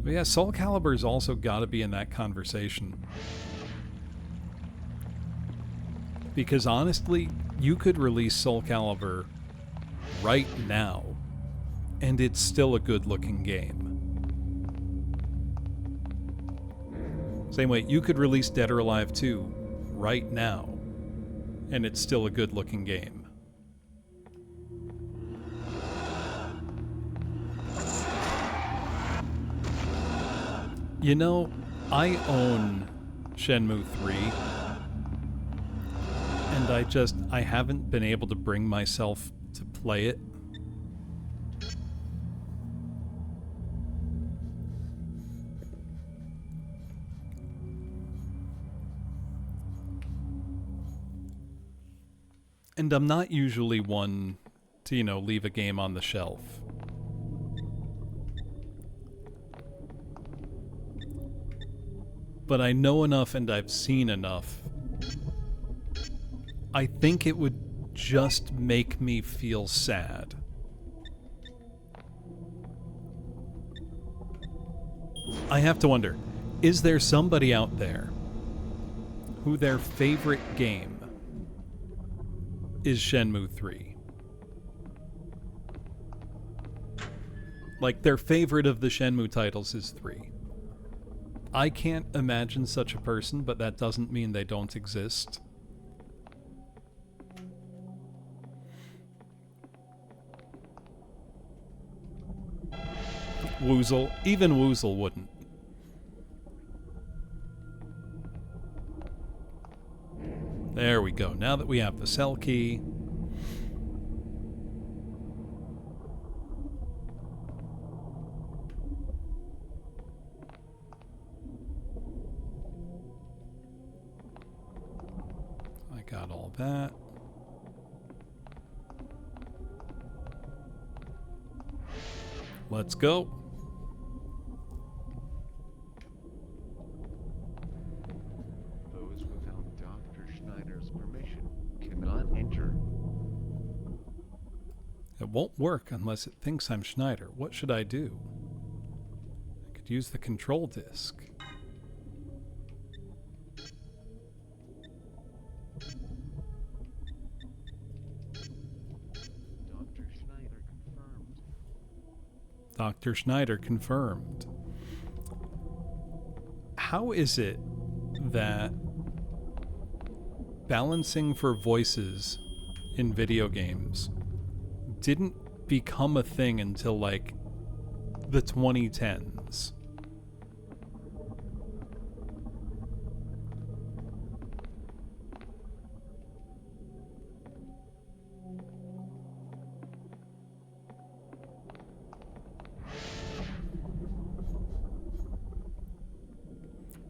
But yeah, Soul Calibur's also got to be in that conversation. Because honestly, you could release Soul Calibur right now, and it's still a good-looking game. Same way, you could release Dead or Alive 2 right now, and it's still a good-looking game. You know, I own Shenmue 3, and I haven't been able to bring myself to play it. And I'm not usually one to, you know, leave a game on the shelf. But I know enough and I've seen enough. I think it would just make me feel sad. I have to wonder, is there somebody out there who their favorite game is Shenmue 3? Like, their favorite of the Shenmue titles is 3. I can't imagine such a person, but that doesn't mean they don't exist. Woozle. Even Woozle wouldn't. There we go. Now that we have the cell key. I got all that. Let's go. Those without Dr. Schneider's permission cannot enter. It won't work unless it thinks I'm Schneider. What should I do? I could use the control disk. Dr. Schneider confirmed. How is it that balancing for voices in video games didn't become a thing until like the 2010s?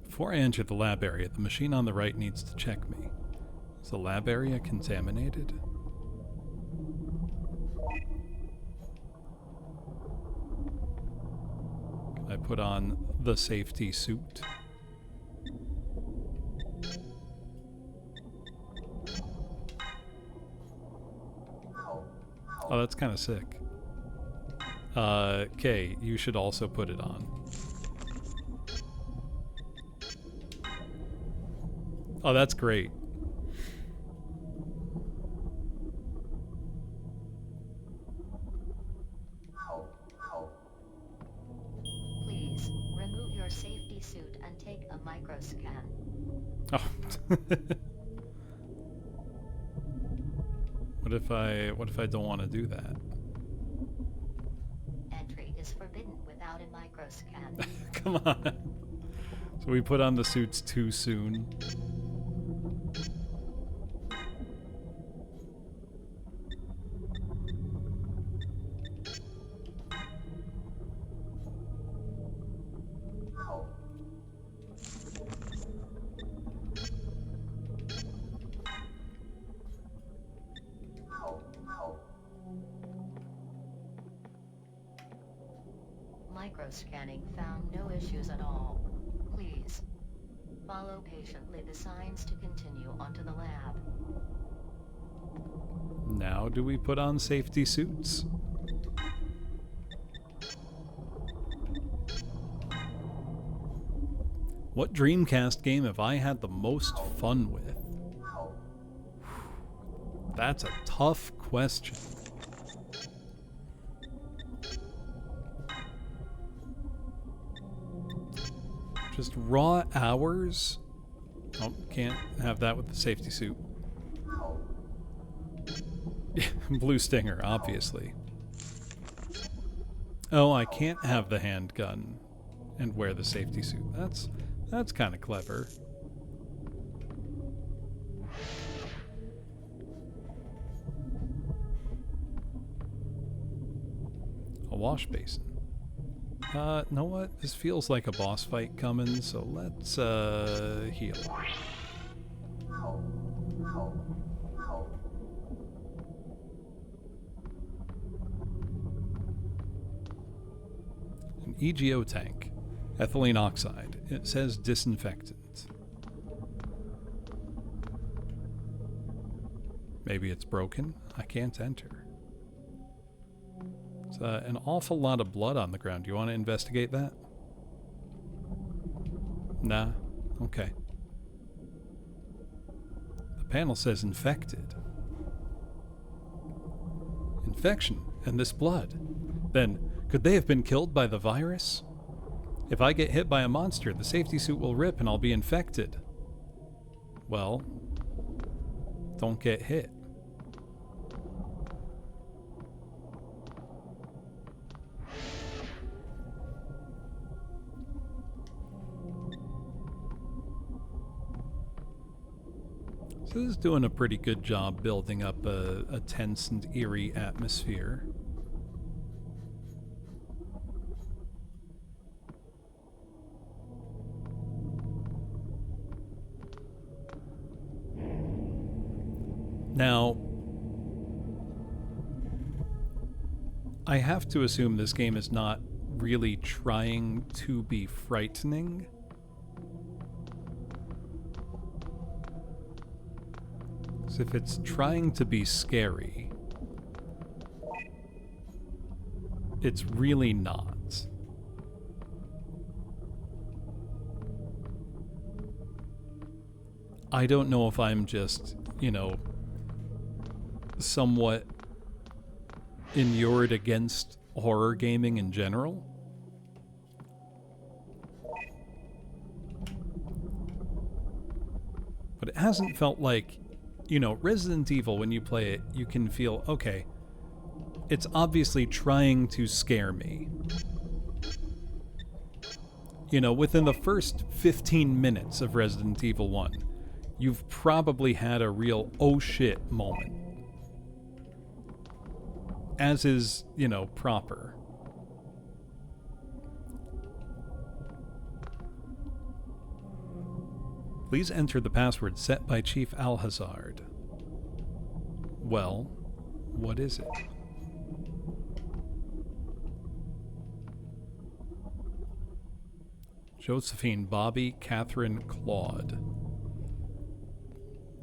Before I enter the lab area, the machine on the right needs to check me. Is the lab area contaminated? Can I put on the safety suit? Oh, that's kind of sick. Kay, you should also put it on. Oh, that's great. Please remove your safety suit and take a microscan. Oh. What if I don't want to do that? Entry is forbidden without a microscan. Come on. So we put on the suits too soon. Microscanning found no issues at all. Please follow patiently the signs to continue onto the lab. Now do we put on safety suits? What Dreamcast game have I had the most fun with? That's a tough question. Just raw hours? Oh, can't have that with the safety suit. Blue Stinger, obviously. Oh, I can't have the handgun and wear the safety suit. That's kind of clever. A wash basin. Know what? This feels like a boss fight coming, so let's heal. EGO tank. Ethylene oxide. It says disinfectant. Maybe it's broken? I can't enter. It's an awful lot of blood on the ground. Do you want to investigate that? Nah? Okay. The panel says infected. Infection, and this blood. Then, could they have been killed by the virus? If I get hit by a monster, the safety suit will rip and I'll be infected. Well, don't get hit. So this is doing a pretty good job building up a tense and eerie atmosphere. Now, I have to assume this game is not really trying to be frightening. So if it's trying to be scary, it's really not. I don't know if I'm just, you know, somewhat inured against horror gaming in general. But it hasn't felt like, you know, Resident Evil, when you play it, you can feel, okay, it's obviously trying to scare me. You know, within the first 15 minutes of Resident Evil 1, you've probably had a real oh shit moment. As is, you know, proper. Please enter the password set by Chief Alhazard. Well, what is it? Josephine, Bobby, Catherine, Claude.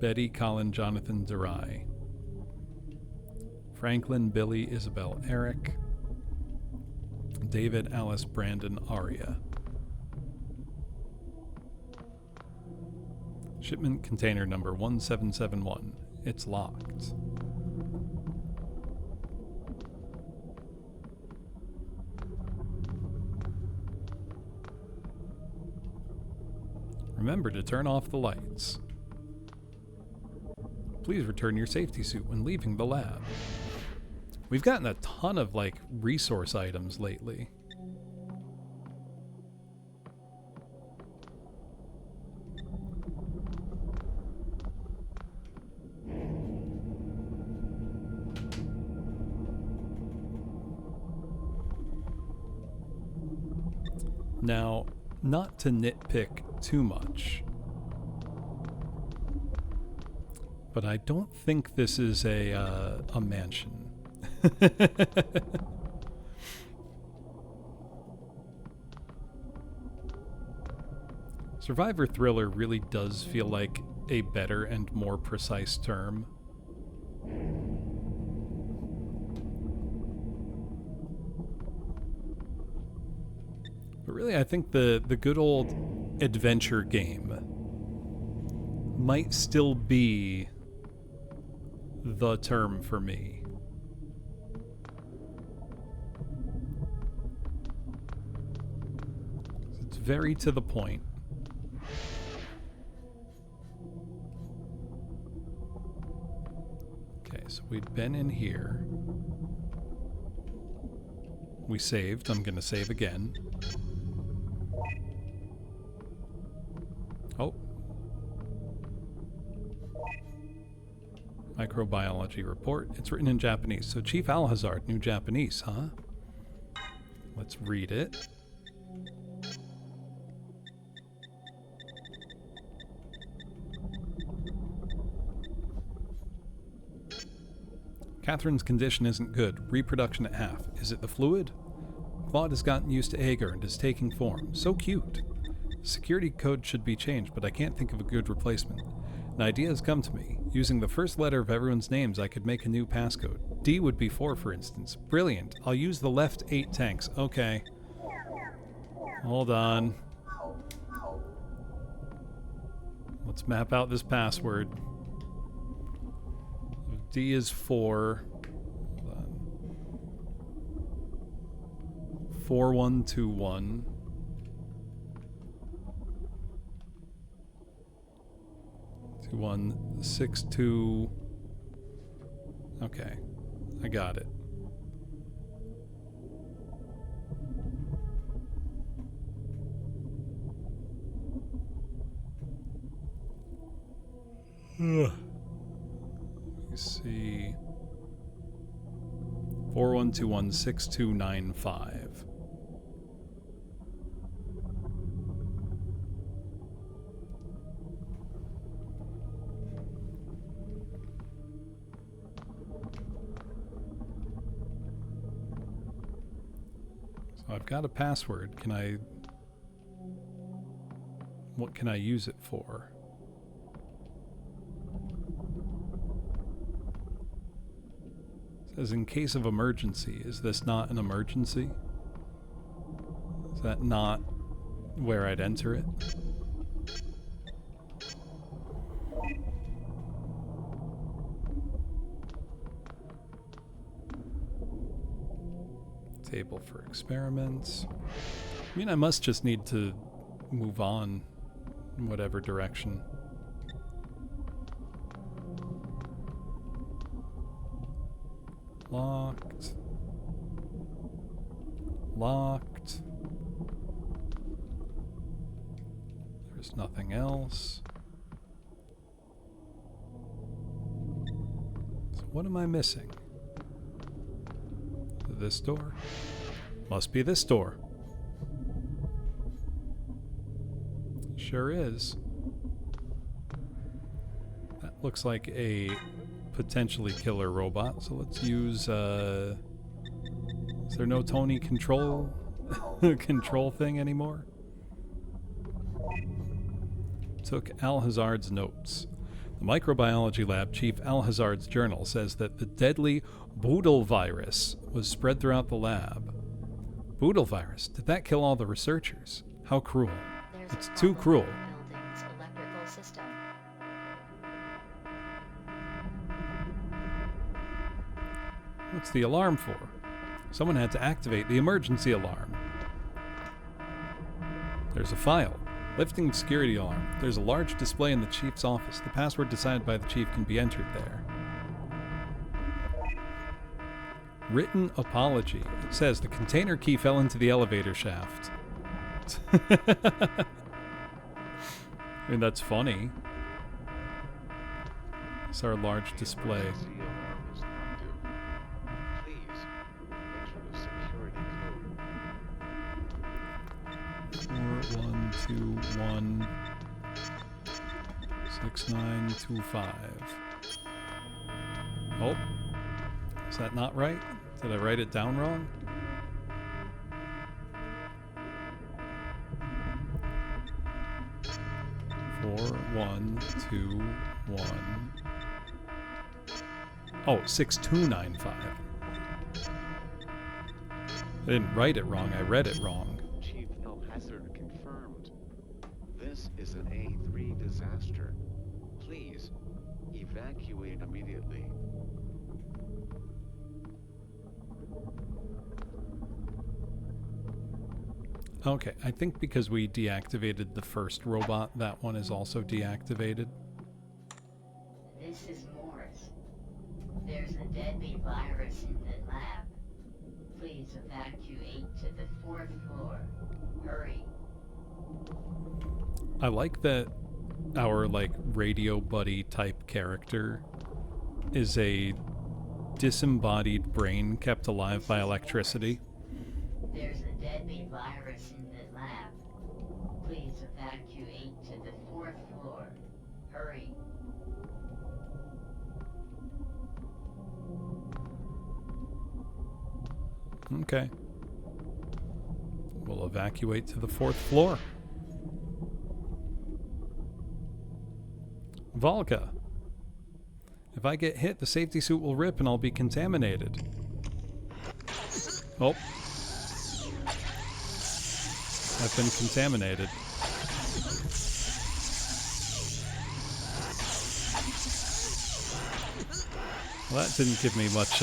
Betty, Colin, Jonathan, Durai. Franklin, Billy, Isabel, Eric. David, Alice, Brandon, Aria. Shipment container number 1771. It's locked. Remember to turn off the lights. Please return your safety suit when leaving the lab. We've gotten a ton of, like, resource items lately. Now, not to nitpick too much, but I don't think this is a mansion. Survivor thriller really does feel like a better and more precise term. But really, I think the good old adventure game might still be the term for me. It's very to the point. Okay, so we'd been in here. We saved. I'm gonna save again. Oh. Microbiology report. It's written in Japanese. So Chief Alhazard knew Japanese, huh? Let's read it. Catherine's condition isn't good. Reproduction at half. Is it the fluid? Claude has gotten used to Agar and is taking form. So cute. Security code should be changed, but I can't think of a good replacement. An idea has come to me. Using the first letter of everyone's names, I could make a new passcode. D would be 4, for instance. Brilliant. I'll use the left 8 tanks. Okay. Hold on. Let's map out this password. D is 4. Hold on. 4121. 2162. Okay, I got it. Let me see. 41216295. I've got a password. Can I... What can I use it for? It says in case of emergency. Is this not an emergency? Is that not where I'd enter it? Table for experiments. I mean, I must just need to move on in whatever direction. Locked. Locked. There's nothing else. So what am I missing? This door? Must be this door. Sure is. That looks like a potentially killer robot, so let's use, is there no Tony control control thing anymore? Took Alhazard's notes. The microbiology lab chief Alhazard's journal says that the deadly Boodle virus was spread throughout the lab. Boodle virus? Did that kill all the researchers? How cruel. It's too cruel. Building's electrical system. What's the alarm for? Someone had to activate the emergency alarm. There's a file. Lifting security alarm. There's a large display in the chief's office. The password decided by the chief can be entered there. Written apology. It says the container key fell into the elevator shaft. I mean, that's funny. It's our large display. Please enter the security code. 4121 6925. Oh, is that not right? Did I write it down wrong? Four, 1, 2, 1. Oh, 6295. I didn't write it wrong, I read it wrong. Chief Alhazard confirmed. This is an A3 disaster. Please, evacuate immediately. Okay, I think because we deactivated the first robot, that one is also deactivated. This is Morris. There's a deadly virus in the lab. Please evacuate to the 4th floor. Hurry. I like that our, like, radio buddy type character is a disembodied brain kept alive by electricity. There's a deadly virus in the lab. Please evacuate to the 4th floor. Hurry. Okay. We'll evacuate to the 4th floor. Volga. If I get hit, the safety suit will rip and I'll be contaminated. Oh. I've been contaminated. Well, that didn't give me much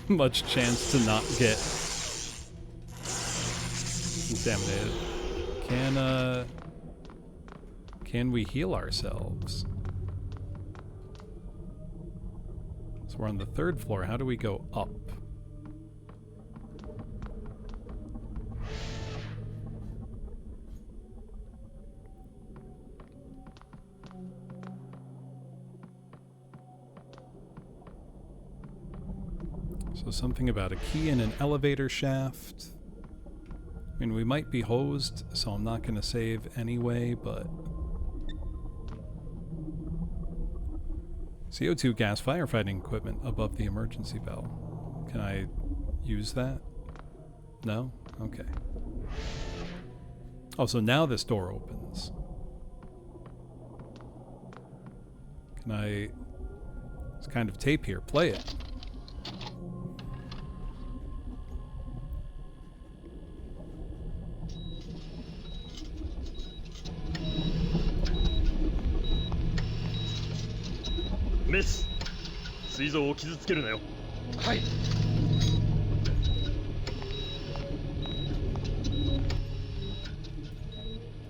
much chance to not get contaminated. Can we heal ourselves? So we're on the 3rd floor. How do we go up? So something about a key in an elevator shaft. I mean, we might be hosed, so I'm not going to save anyway, but... CO2 gas firefighting equipment above the emergency bell. Can I use that? No? Okay. Oh, so now this door opens. Can I... It's kind of tape here. Play it. Miss, 膵臓を傷つけるなよ。はい。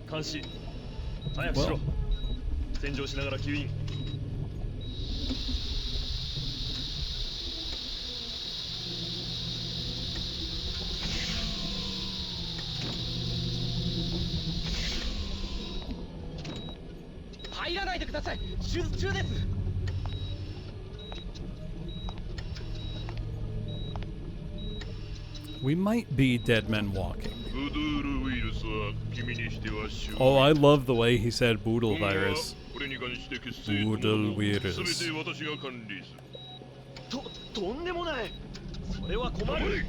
監視、早くしろ。洗浄しながら吸引。入らないでください。手術中です。We might be dead men walking. Oh, I love the way he said boodle virus. Boodle virus. とんでもない。それは困る。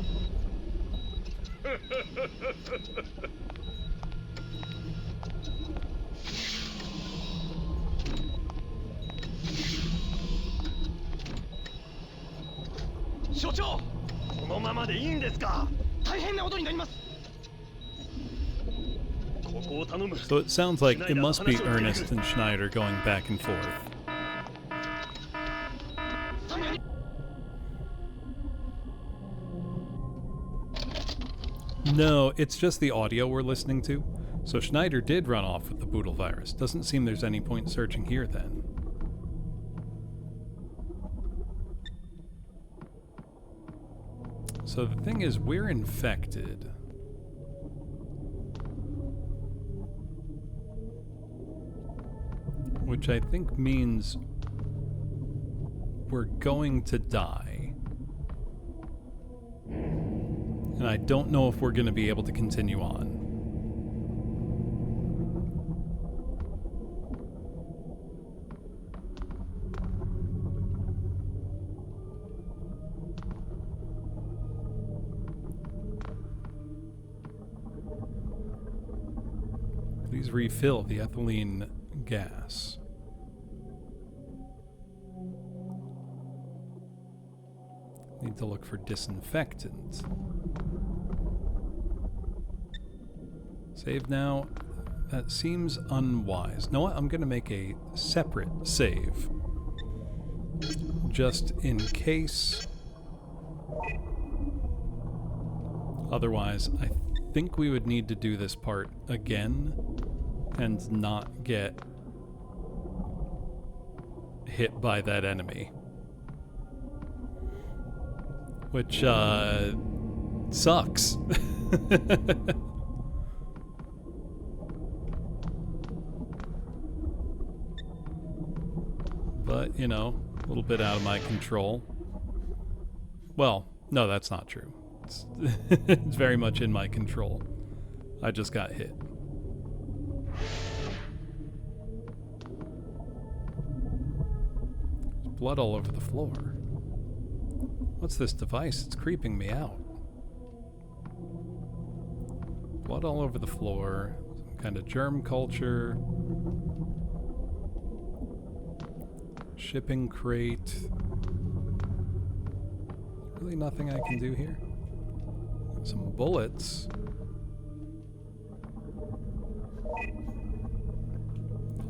所長。このままでいいんですか？大変なことになります。ここを頼む。So it sounds like it must be Ernest and Schneider going back and forth. No, it's just the audio we're listening to. So Schneider did run off with the boodle virus. Doesn't seem there's any point searching here then. So the thing is, we're infected. Which I think means we're going to die. And I don't know if we're going to be able to continue on. Please refill the ethylene gas. Need to look for disinfectant. Save now. That seems unwise. Know what? I'm going to make a separate save. Just in case. Otherwise, I think we would need to do this part again and not get hit by that enemy. Which, sucks. But, you know, a little bit out of my control. Well, no, that's not true. It's very much in my control. I just got hit. There's blood all over the floor. What's this device? It's creeping me out. blood all over the floor. Some kind of germ culture. Shipping crate. Really nothing I can do here. Some bullets.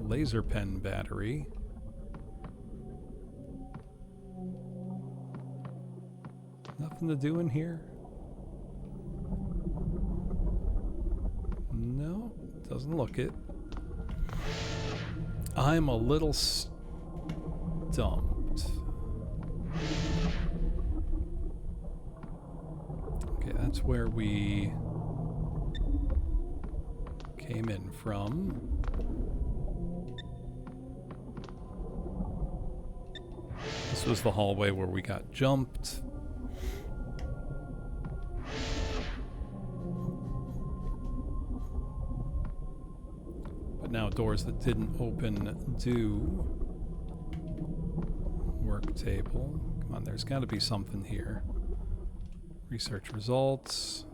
Laser pen battery. Nothing to do in here. No, doesn't look it. I'm a little stumped. Okay, that's where we came in from. This was the hallway where we got jumped. But now doors that didn't open do. Work table. Come on, there's got to be something here. Research results.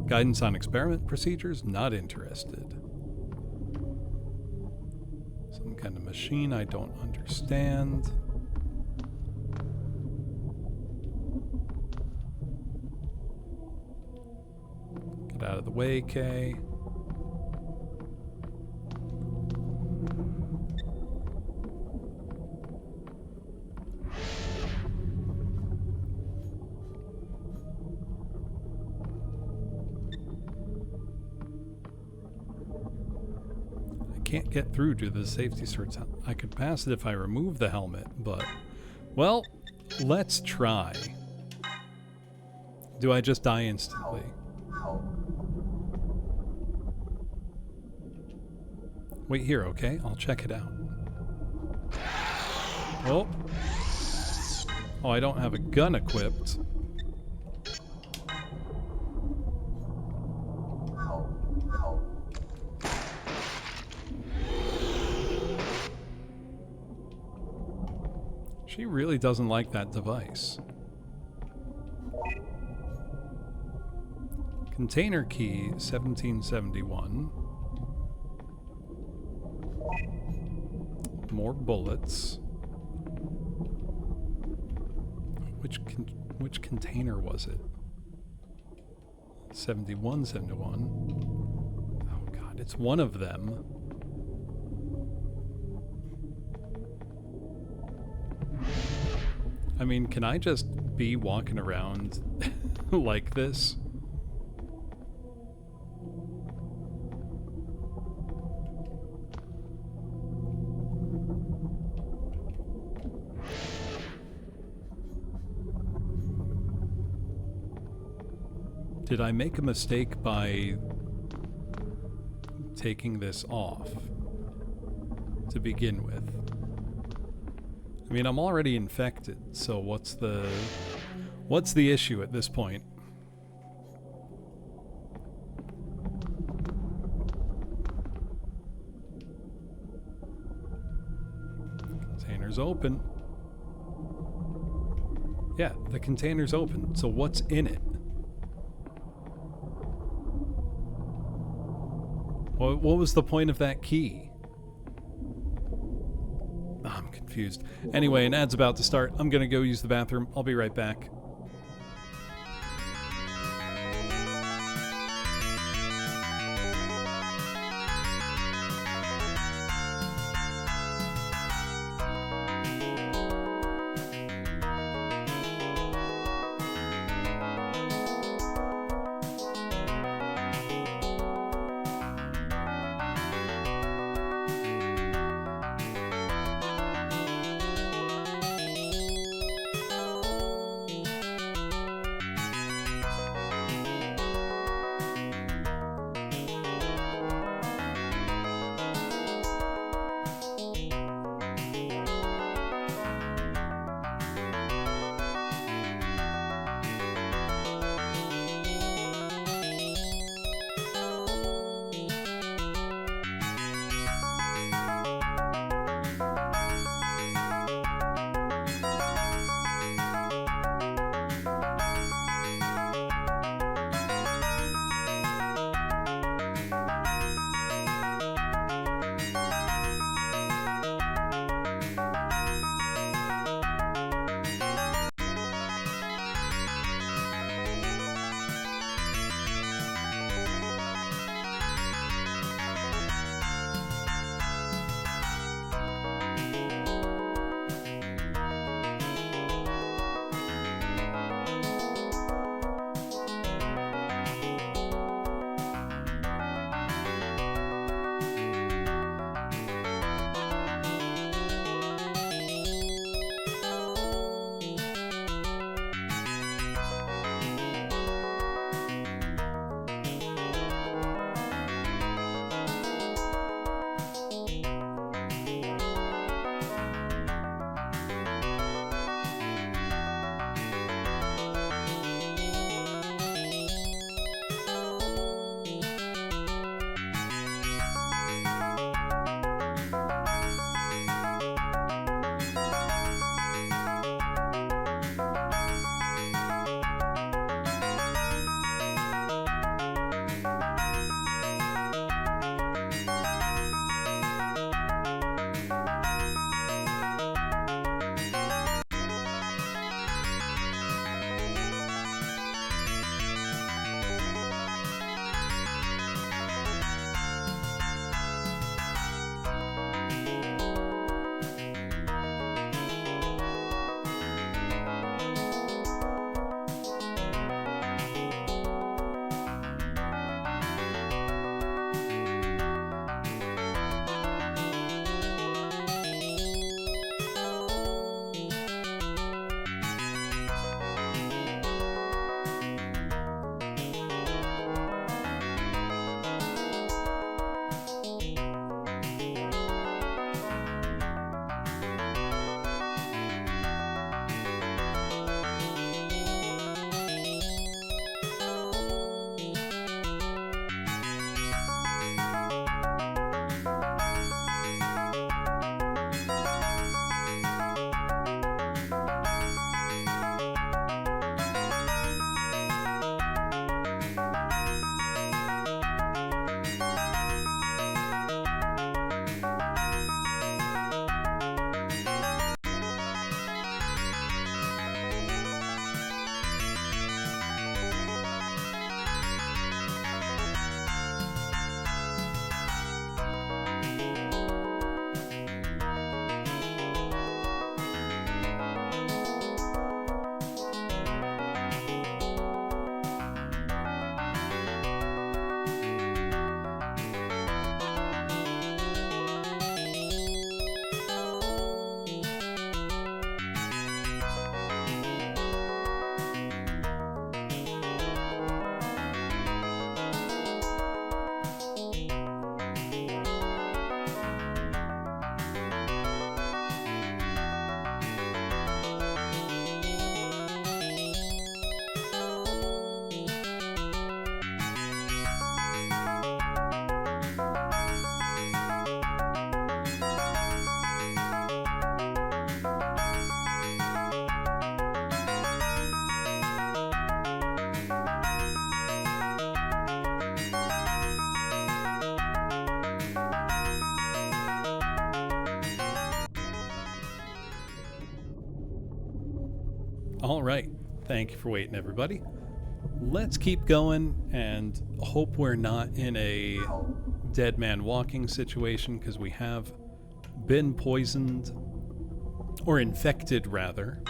Guidance on experiment procedures? Not interested. Some kind of machine I don't understand. Get out of the way, Kay. Can't get through to the safety search. I could pass it if I remove the helmet, but... Well, let's try. Do I just die instantly? Wait here, okay? I'll check it out. Oh. Oh, I don't have a gun equipped. She really doesn't like that device. Container key 1771. More bullets. Which container was it? 71. Oh god, it's one of them. I mean, can I just be walking around like this? Did I make a mistake by taking this off to begin with? I mean, I'm already infected, so what's the issue at this point? Container's open. Yeah, the container's open, so what's in it? What was the point of that key? I'm confused. Anyway, an ad's about to start. I'm gonna go use the bathroom. I'll be right back. All right. Thank you for waiting, everybody. Let's keep going and hope we're not in a dead man walking situation, because we have been poisoned, or infected rather.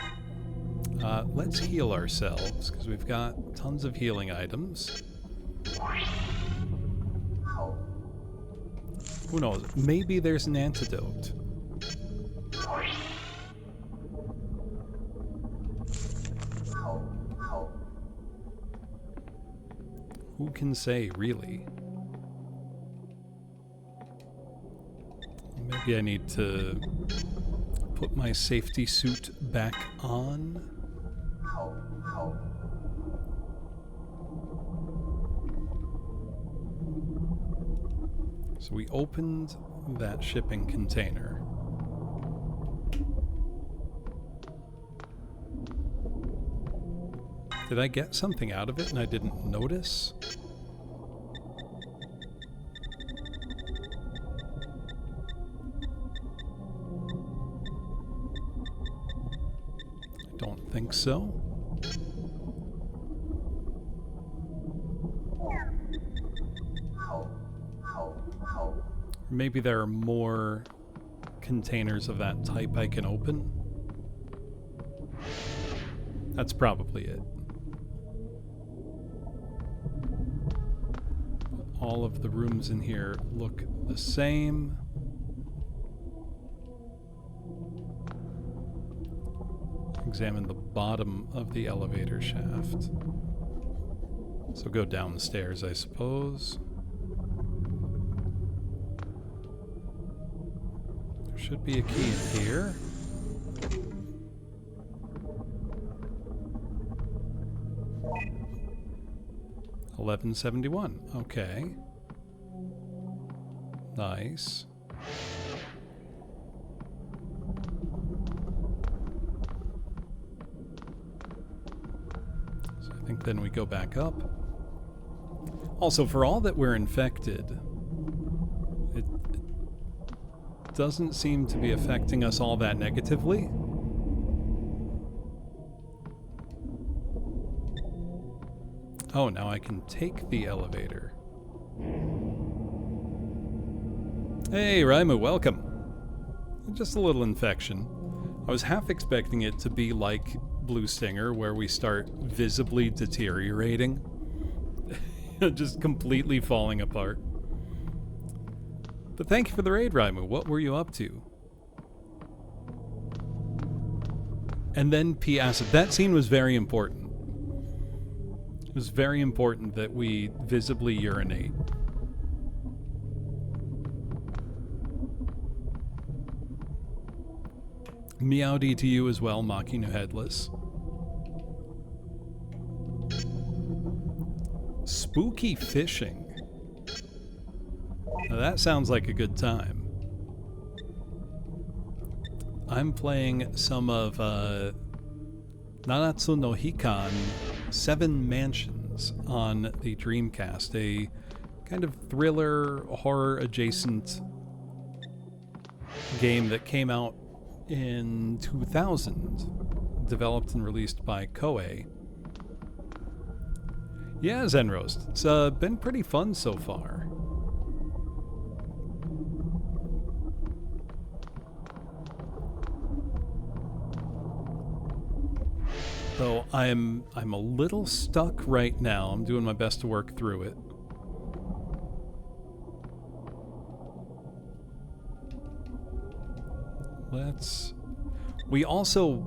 Let's heal ourselves, because we've got tons of healing items. Who knows? Maybe there's an antidote. Who can say, really? Maybe I need to put my safety suit back on. So we opened that shipping container. Did I get something out of it and I didn't notice? I don't think so. Maybe there are more containers of that type I can open. That's probably it. All of the rooms in here look the same. Examine the bottom of the elevator shaft. So go downstairs, I suppose. There should be a key in here. $11.71. Okay. Nice. So I think then we go back up. Also, for all that we're infected, it doesn't seem to be affecting us all that negatively. Oh, now I can take the elevator. Hey, Raimu, welcome. Just a little infection. I was half expecting it to be like Blue Stinger, where we start visibly deteriorating. Just completely falling apart. But thank you for the raid, Raimu. What were you up to? And then P. Acid. That scene was very important. It was very important that we visibly urinate. Meowdy to you as well, Makinu Headless. Spooky fishing. Now that sounds like a good time. I'm playing some of Nanatsu no Hikan 7 Mansions on the Dreamcast, a kind of thriller, horror adjacent game that came out in 2000, developed and released by Koei. Yeah, Zenroast, it's been pretty fun so far. Though I'm a little stuck right now. I'm doing my best to work through it. We also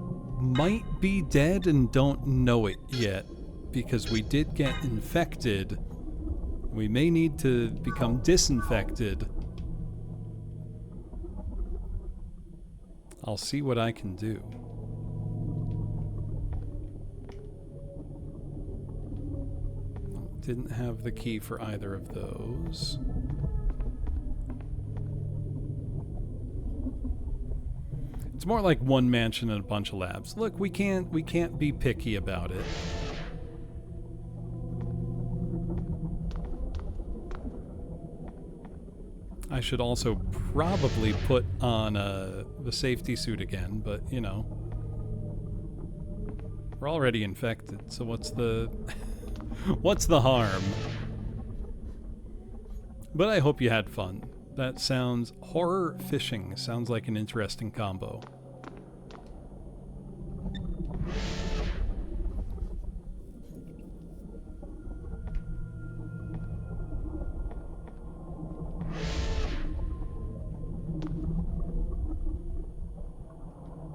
might be dead and don't know it yet, because we did get infected. We may need to become disinfected. I'll see what I can do. Didn't have the key for either of those. It's more like one mansion and a bunch of labs. Look, we can't be picky about it. I should also probably put on the safety suit again, but you know. We're already infected, so what's the... what's the harm? But I hope you had fun. That sounds... Horror fishing sounds like an interesting combo.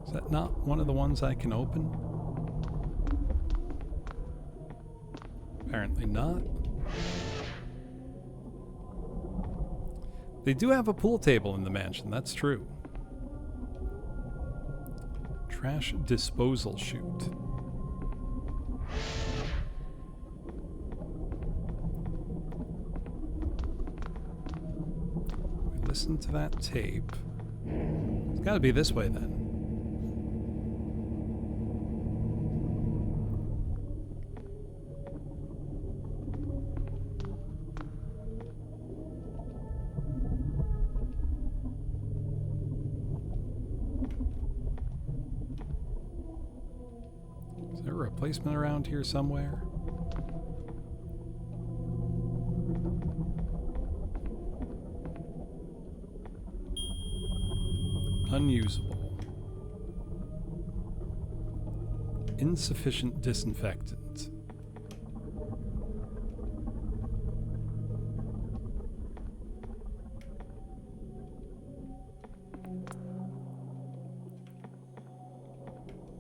Is that not one of the ones I can open? Apparently not. They do have a pool table in the mansion, that's true. Trash disposal chute. We listen to that tape. It's gotta be this way then. Replacement around here somewhere? Unusable. Insufficient disinfectant.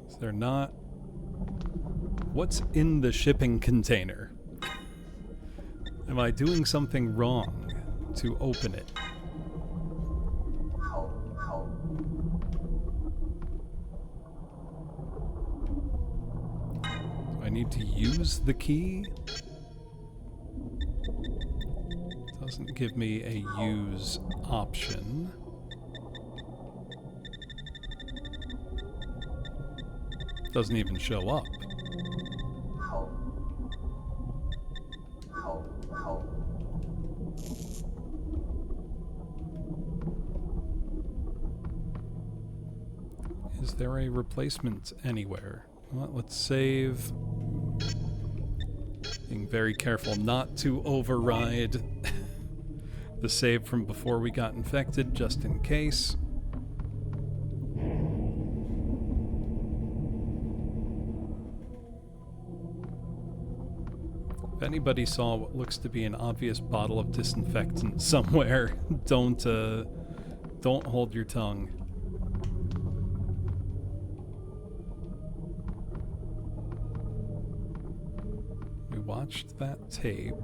Is there not? What's in the shipping container? Am I doing something wrong to open it? Do I need to use the key? Doesn't give me a use option. Doesn't even show up. Is there a replacement anywhere? Well, let's save. Being very careful not to override the save from before we got infected, just in case. If anybody saw what looks to be an obvious bottle of disinfectant somewhere, don't hold your tongue. We watched that tape.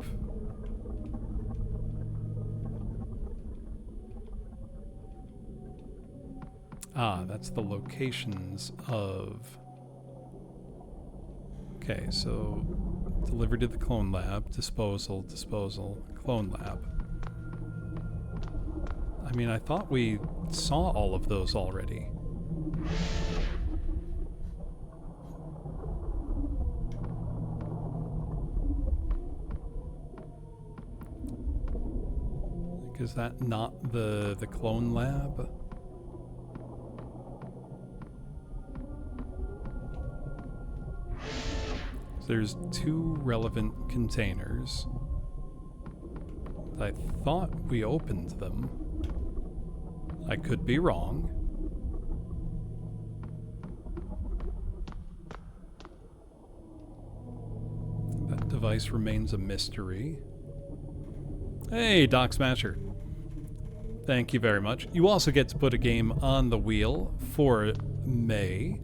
Ah, that's the locations of... Okay, so delivered to the clone lab, disposal, clone lab. I mean, I thought we saw all of those already. Like, is that not the clone lab? There's two relevant containers. I thought we opened them. I could be wrong. That device remains a mystery. Hey, Doc Smasher. Thank you very much. You also get to put a game on the wheel for May.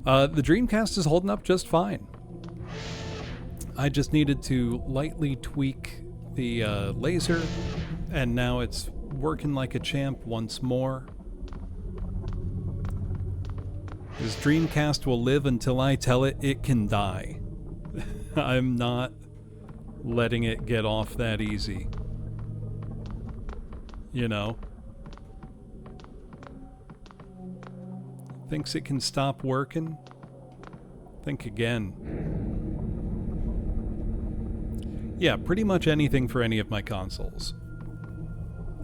The Dreamcast is holding up just fine. I just needed to lightly tweak the laser, and now it's working like a champ once more. This Dreamcast will live until I tell it it can die. I'm not letting it get off that easy. You know? Thinks it can stop working? Think again. Yeah, pretty much anything for any of my consoles.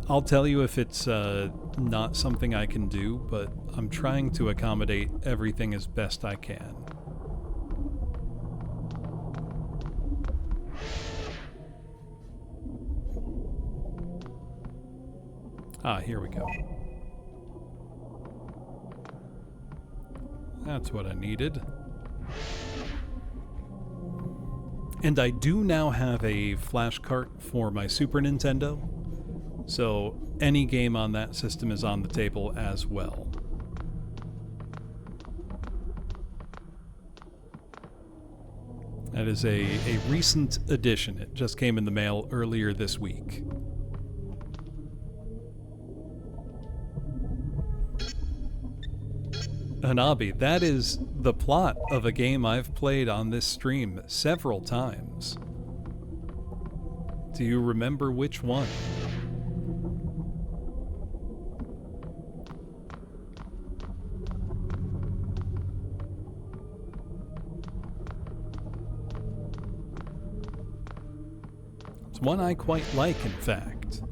I'll tell you if it's, not something I can do, but I'm trying to accommodate everything as best I can. Ah, here we go. That's what I needed. And I do now have a flash cart for my Super Nintendo, so any game on that system is on the table as well. That is a recent addition. It just came in the mail earlier this week. Hanabi, that is the plot of a game I've played on this stream several times. Do you remember which one? It's one I quite like, in fact.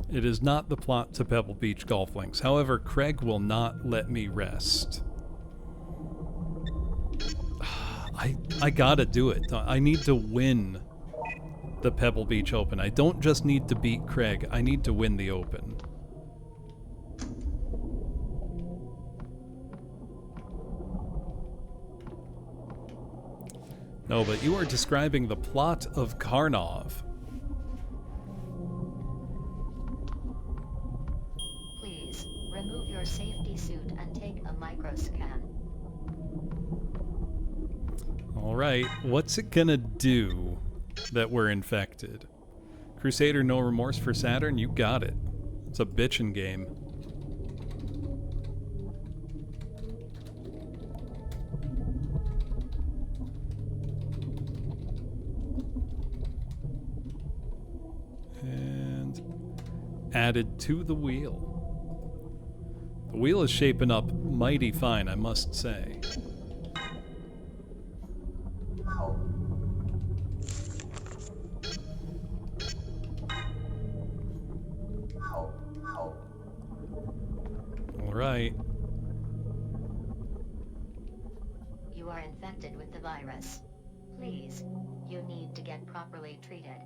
It is not the plot to Pebble Beach Golf Links. However, Craig will not let me rest. I gotta do it. I need to win the Pebble Beach Open. I don't just need to beat Craig. I need to win the Open. No, but you are describing the plot of Karnov. Please, remove your safety suit and take a microscan. Alright, what's it gonna do that we're infected? Crusader No Remorse for Saturn? You got it. It's a bitchin' game. And added to the wheel. The wheel is shaping up mighty fine, I must say. Alright. You are infected with the virus. Please, you need to get properly treated.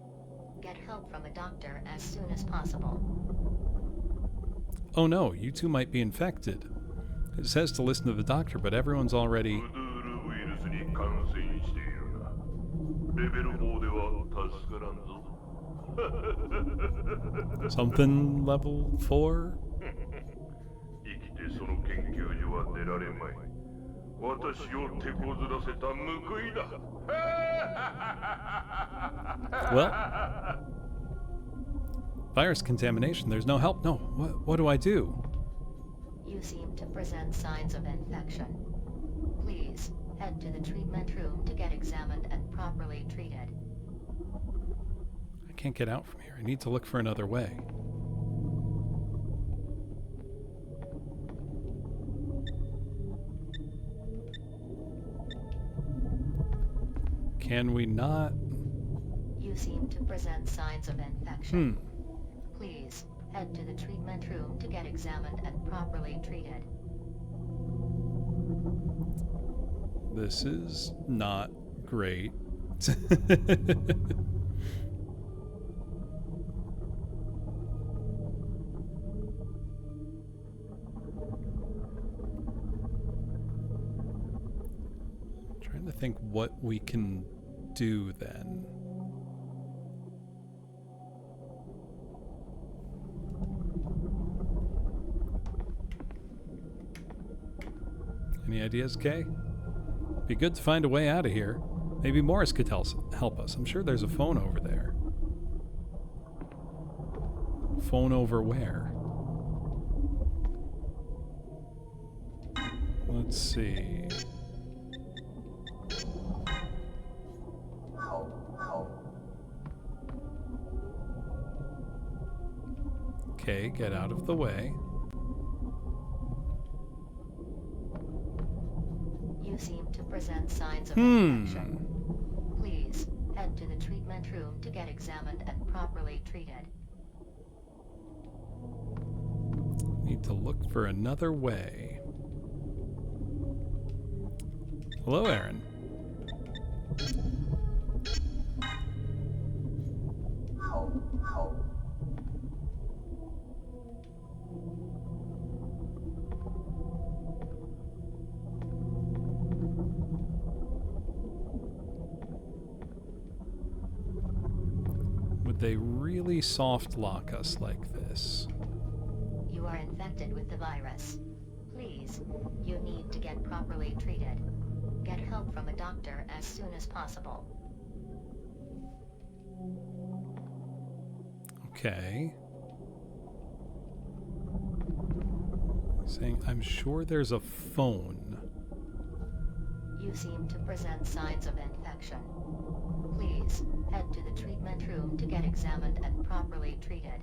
Get help from a doctor as soon as possible. Oh no, you two might be infected. It says to listen to the doctor, but everyone's already... Something level 4? Well, virus contamination, there's no help. No, what do I do? You seem to present signs of infection. Please, head to the treatment room to get examined and properly treated. I can't get out from here. I need to look for another way. Can we not? You seem to present signs of infection. Please, head to the treatment room to get examined and properly treated. This is not great. Trying to think what we can do then. Any ideas, Kay? Be good to find a way out of here. Maybe Morris could help us. I'm sure there's a phone over there. Phone over where? Let's see. Okay, get out of the way. present signs of infection. Please head to the treatment room to get examined and properly treated. Need to look for another way. Hello, Aaron. Would they really soft lock us like this? You are infected with the virus. Please, you need to get properly treated. Get help from a doctor as soon as possible. Okay. Saying, I'm sure there's a phone. You seem to present signs of infection. Please, head to the treatment room to get examined and properly treated.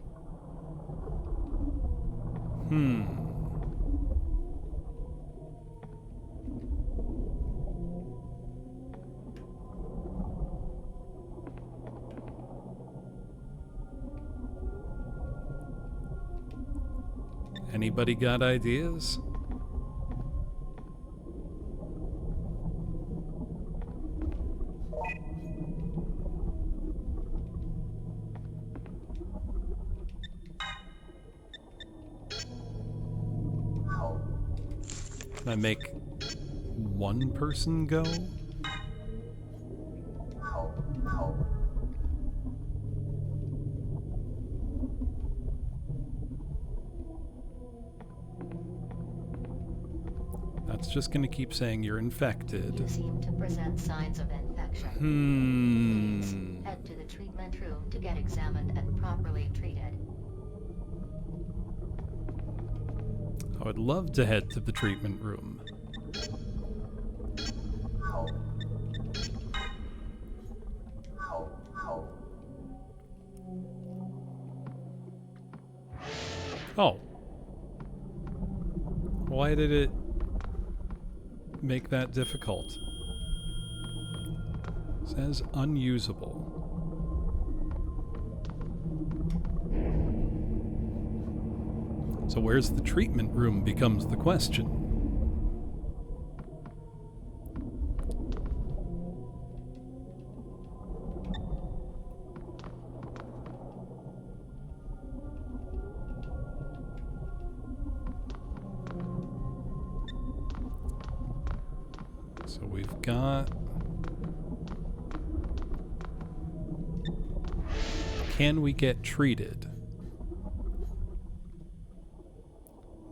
Anybody got ideas? Can I make one person go? That's just going to keep saying you're infected. You seem to present signs of infection. Please head to the treatment room to get examined and properly treated. I would love to head to the treatment room. Oh. Why did it make that difficult? It says unusable. So where's the treatment room becomes the question. So we've got... Can we get treated?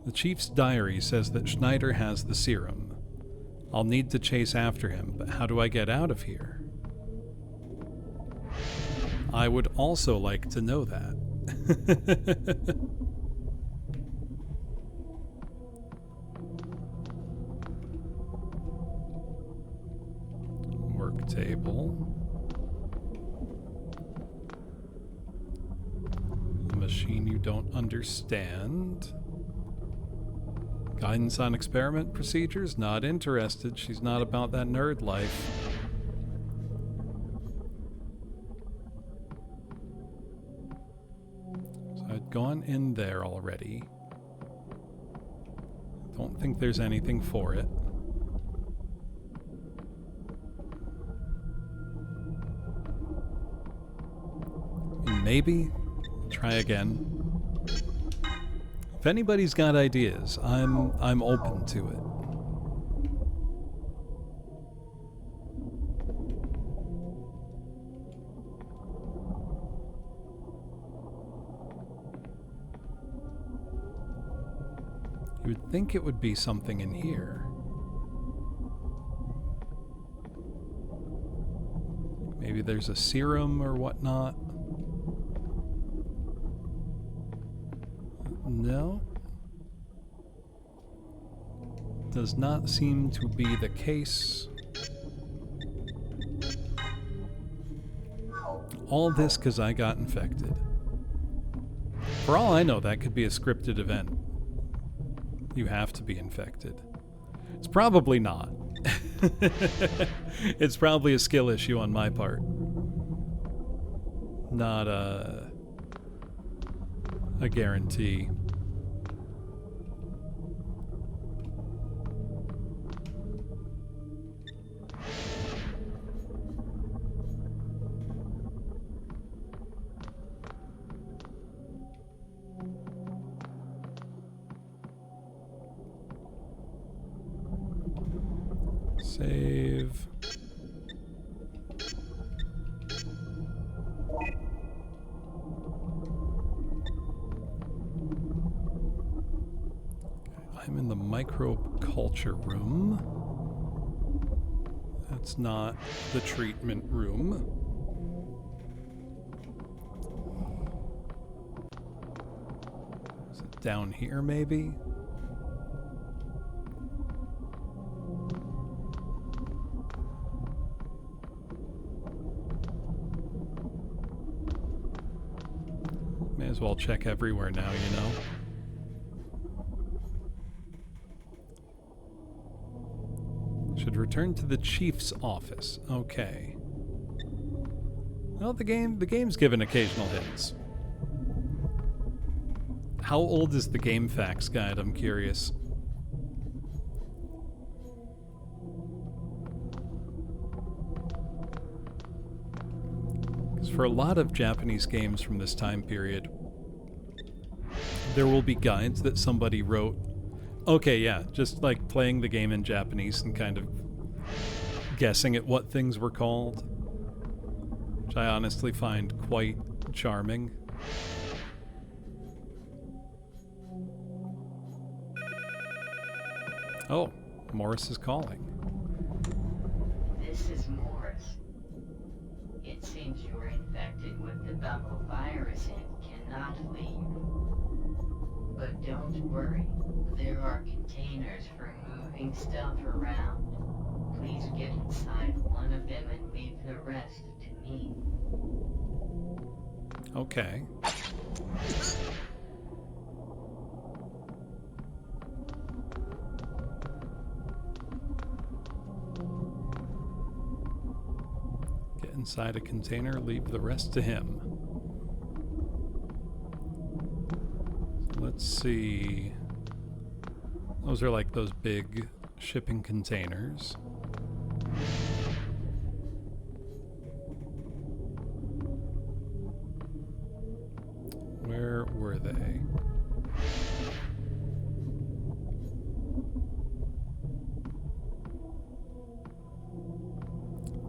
The chief's diary says that Schneider has the serum. I'll need to chase after him, but how do I get out of here? I would also like to know that. Work table. A machine you don't understand. Guidance on experiment procedures? Not interested. She's not about that nerd life. So I'd gone in there already. Don't think there's anything for it. Maybe. Try again. If anybody's got ideas, I'm open to it. You would think it would be something in here. Maybe there's a serum or whatnot. No. Does not seem to be the case. All this because I got infected. For all I know, that could be a scripted event. You have to be infected. It's probably not. It's probably a skill issue on my part. Not a guarantee. Save. I'm in the microculture room. That's not the treatment room. Is it down here, maybe? May as well check everywhere now, you know? Should return to the chief's office. Okay. Well, the game's given occasional hints. How old is the game facts guide? I'm curious. Because for a lot of Japanese games from this time period, there will be guides that somebody wrote. Okay, yeah, just like playing the game in Japanese and kind of guessing at what things were called, which I honestly find quite charming. Oh, Morris is calling. This is Morris. It seems you're infected with the buccal virus and cannot leave. But don't worry, there are containers for moving stuff around. Please get inside one of them and leave the rest to me. Okay. Get inside a container, leave the rest to him. Let's see. Those are like those big shipping containers. Where were they?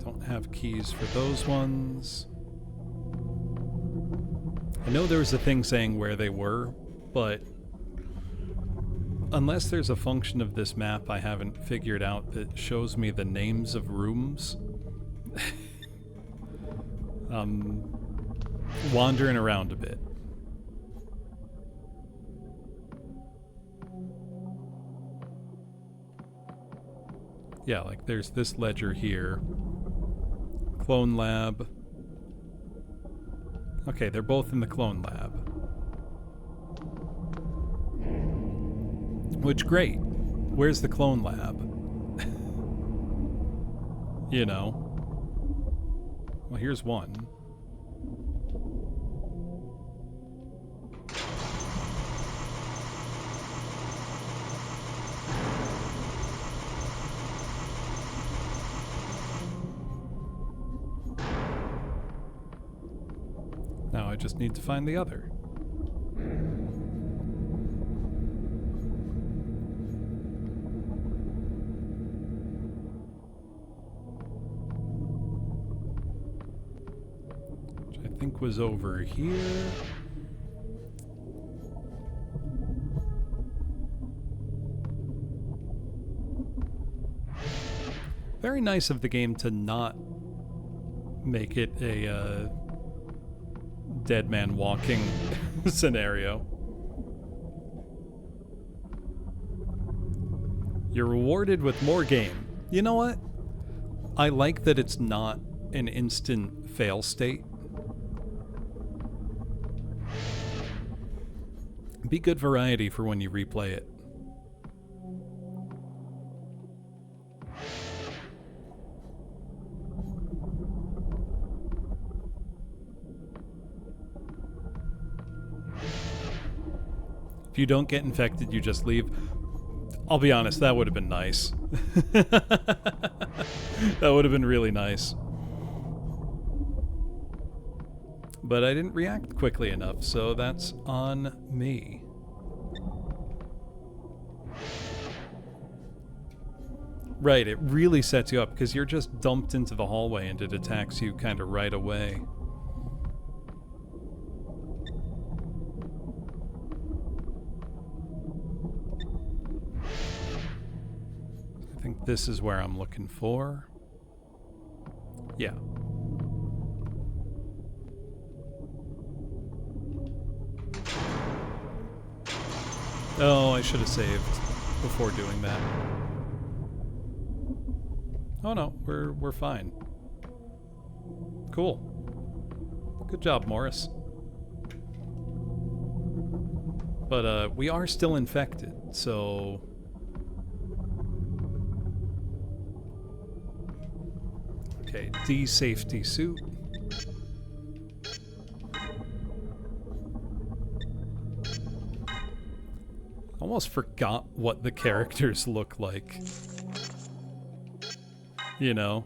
Don't have keys for those ones. I know there was a thing saying where they were, but unless there's a function of this map I haven't figured out that shows me the names of rooms, wandering around a bit. Yeah, like there's this ledger here. Clone lab. Okay, they're both in the clone lab. Which, great. Where's the clone lab? You know. Well, here's one. Now I just need to find the other. Which I think was over here. Very nice of the game to not make it a dead man walking scenario. You're rewarded with more game. You know what? I like that it's not an instant fail state. Be good variety for when you replay it. If you don't get infected, you just leave. I'll be honest, that would have been nice. That would have been really nice. But I didn't react quickly enough, so that's on me. Right, it really sets you up because you're just dumped into the hallway and it attacks you kind of right away. I think this is where I'm looking for. Yeah. Oh, I should have saved before doing that. Oh no, we're fine. Cool. Good job, Morris. But we are still infected, so okay, D-safety suit. Almost forgot what the characters look like. You know?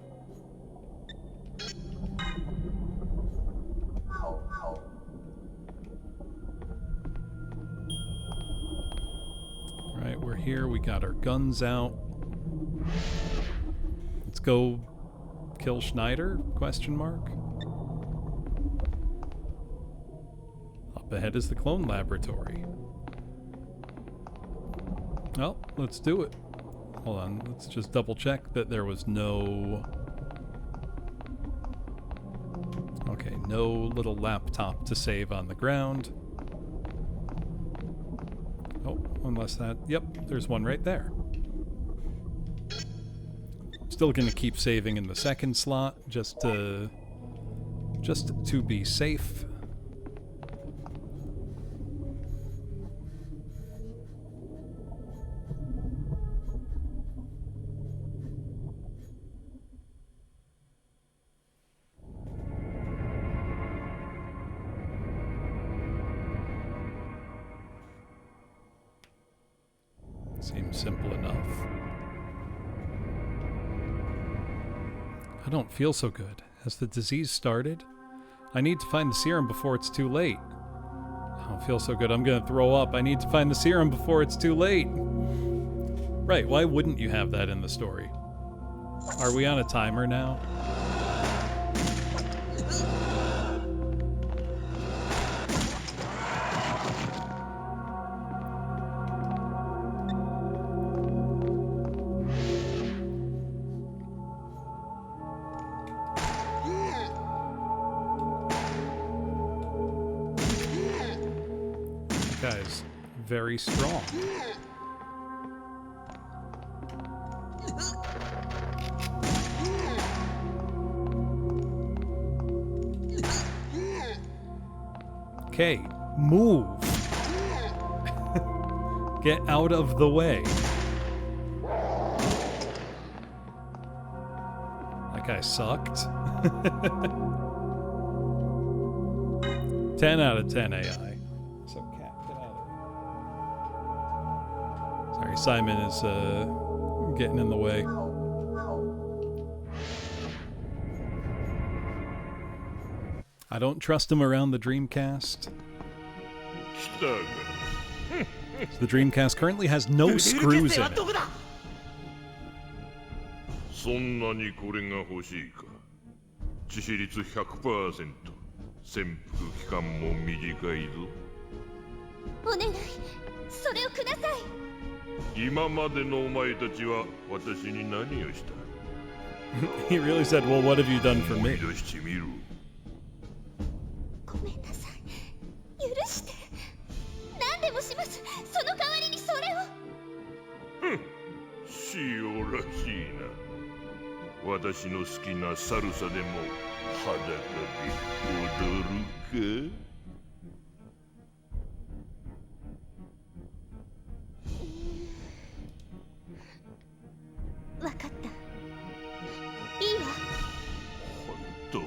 Alright, we're here. We got our guns out. Let's go kill Schneider? Question mark. Up ahead is the clone laboratory. Well, let's do it. Hold on, let's just double check that there was no... Okay, no little laptop to save on the ground. Oh, unless that... Yep, there's one right there. Still gonna keep saving in the second slot, just to be safe. Seems simple enough. I don't feel so good. Has the disease started? I need to find the serum before it's too late. I don't feel so good. I'm gonna throw up. I need to find the serum before it's too late. Right, why wouldn't you have that in the story? Are we on a timer now? Guy's very strong. Okay, move. Get out of the way. That guy sucked. 10 out of 10 AI. Sorry, Simon is getting in the way. I don't trust him around the Dreamcast. So the Dreamcast currently has no screws in it. そんなにこれが欲しいか。致死率 100%。潜伏期間も短いぞ。お願い、それをください。今までのお前たちは私に何をした？ He really said, well, what have you done for me? 思い出してみろ。ごめんなさい。許して。何でもします。その代わりにそれを。塩らしいな。私の好きなサルサでも裸で踊るか？わかった。いいわ。本当だ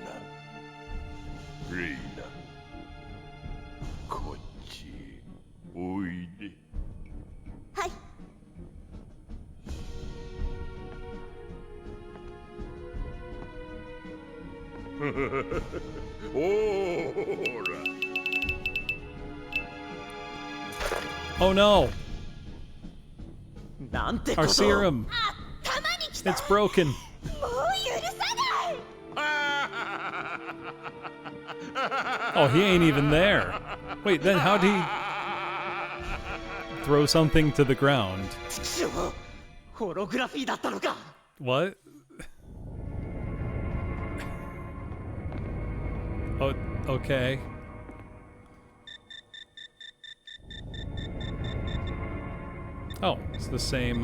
な。レイナ、こっちへおい Oh no! なんてこ Our と serum! It's broken! もう許さない Oh, he ain't even there. Wait, then how'd he throw something to the ground? 畜生ホログラフィーだったのか What? Oh, okay. Oh, it's the same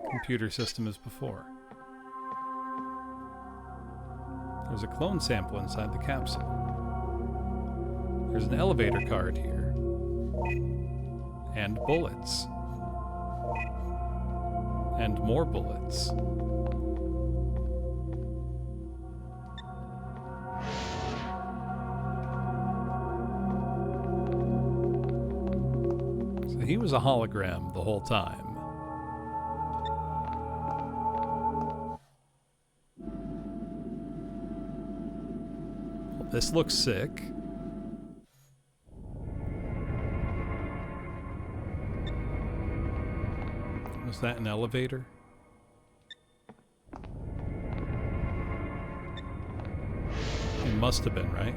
computer system as before. There's a clone sample inside the capsule. There's an elevator card here. And bullets. And more bullets. So he was a hologram the whole time. Well, this looks sick. Was that an elevator? It must have been, right?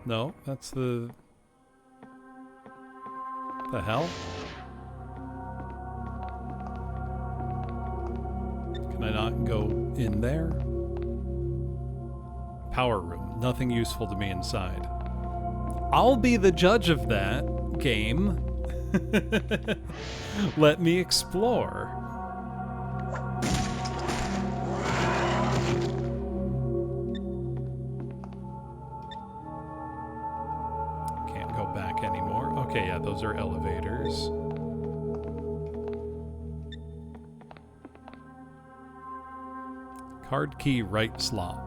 No, that's the... The hell? Can I not go in there? Power room. Nothing useful to me inside. I'll be the judge of that, game. Let me explore. Can't go back anymore. Okay, yeah, those are elevators. Card key right slot.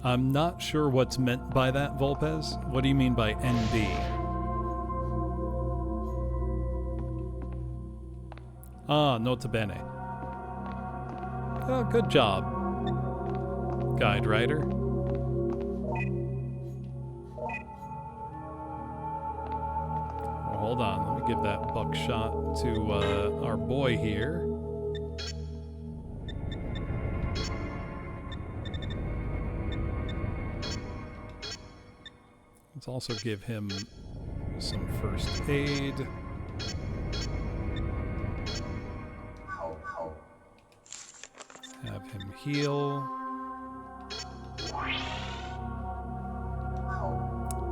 I'm not sure what's meant by that, Volpez. What do you mean by NB? Ah, nota bene. Oh, good job, guide writer. Well, hold on, let me give that buckshot to our boy here. Let's also give him some first aid. Have him heal.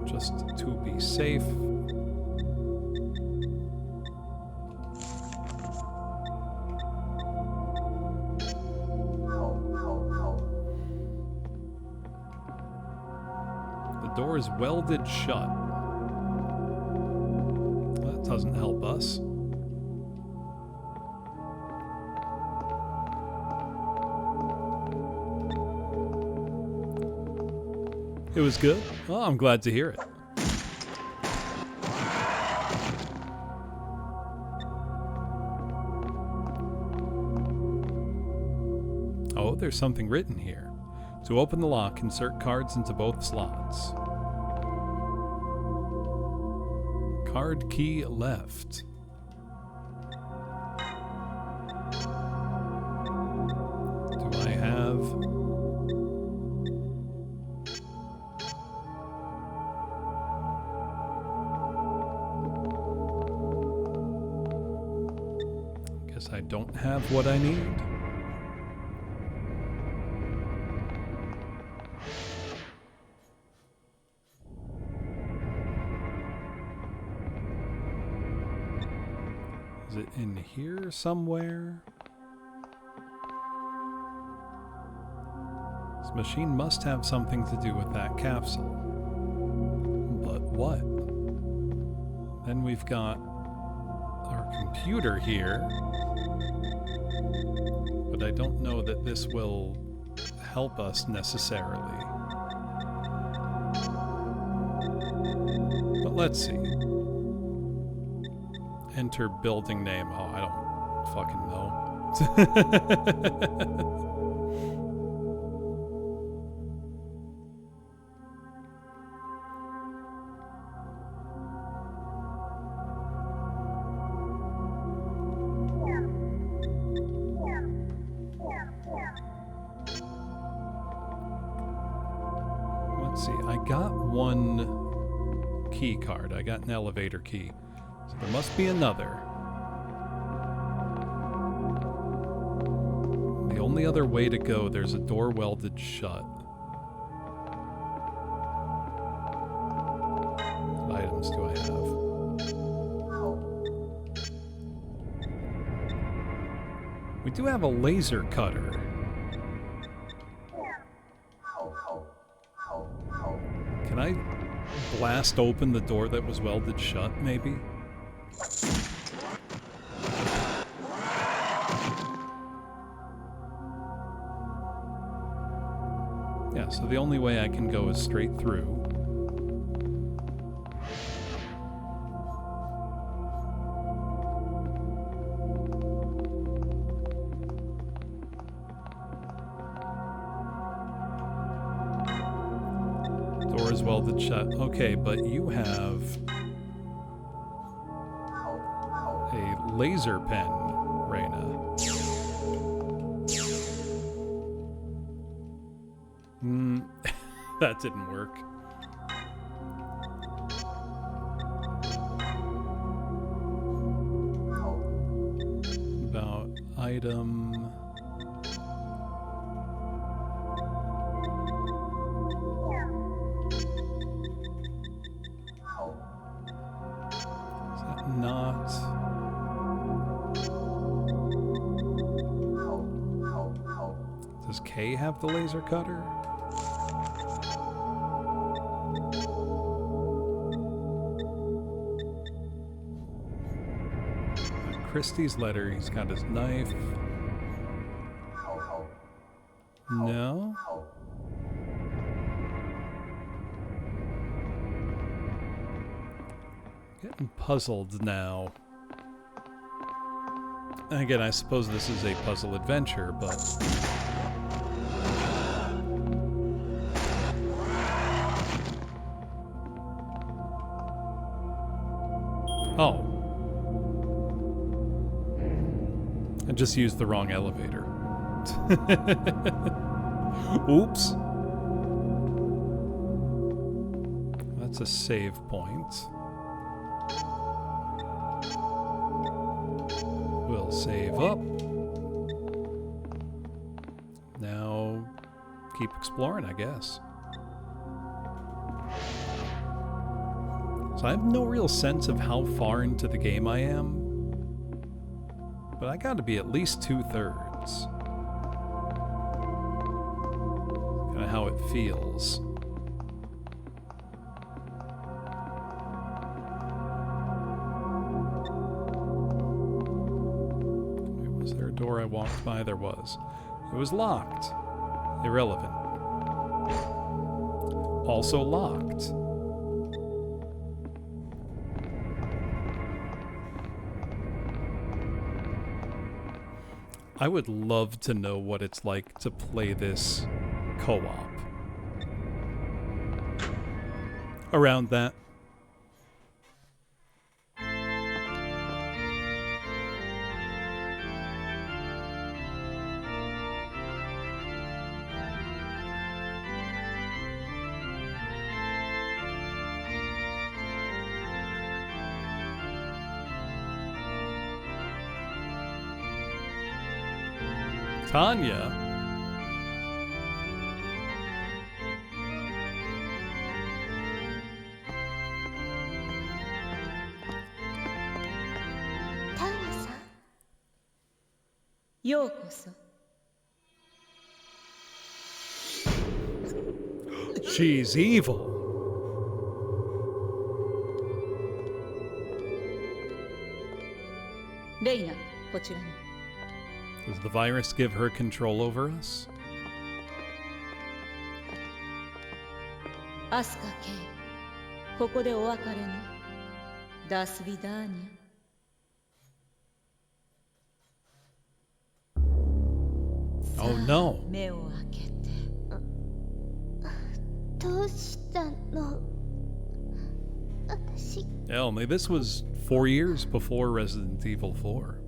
Just to be safe. The door is welded shut. That doesn't help us. It was good? Oh, I'm glad to hear it. Oh, there's something written here. To open the lock, insert cards into both slots. Card key left. Do I have... Guess I don't have what I need. Is it in here somewhere? This machine must have something to do with that capsule. But what? Then we've got our computer here. But I don't know that this will help us necessarily. But let's see. Enter building name. Oh, I don't fucking know. Let's see. I got one key card. I got an elevator key. So there must be another. The only other way to go, there's a door welded shut. What items do I have? We do have a laser cutter. Can I blast open the door that was welded shut, maybe? Yeah, so the only way I can go is straight through. Door is welded shut. Okay, but you have a laser pen, Reina. That didn't work. About item... Is that not... Does K have the laser cutter? Christie's letter, he's got his knife. No? Getting puzzled now. Again, I suppose this is a puzzle adventure, but... Oh. I just used the wrong elevator. Oops. That's a save point. We'll save up. Now, keep exploring, I guess. So I have no real sense of how far into the game I am. But I gotta be at least 2/3. Kinda how it feels. Was there a door I walked by? There was. It was locked. Irrelevant. Also locked. I would love to know what it's like to play this co-op. Around that. Tanya. Tanya-san. ようこそ。 She's evil. レイナ、こちらに。 Does the virus give her control over us? アスカケイ、ここでお別れね。ダスビダーニャ。Oh no. 目を開けて。どうしたの？私。 Only this was 4 years before Resident Evil 4.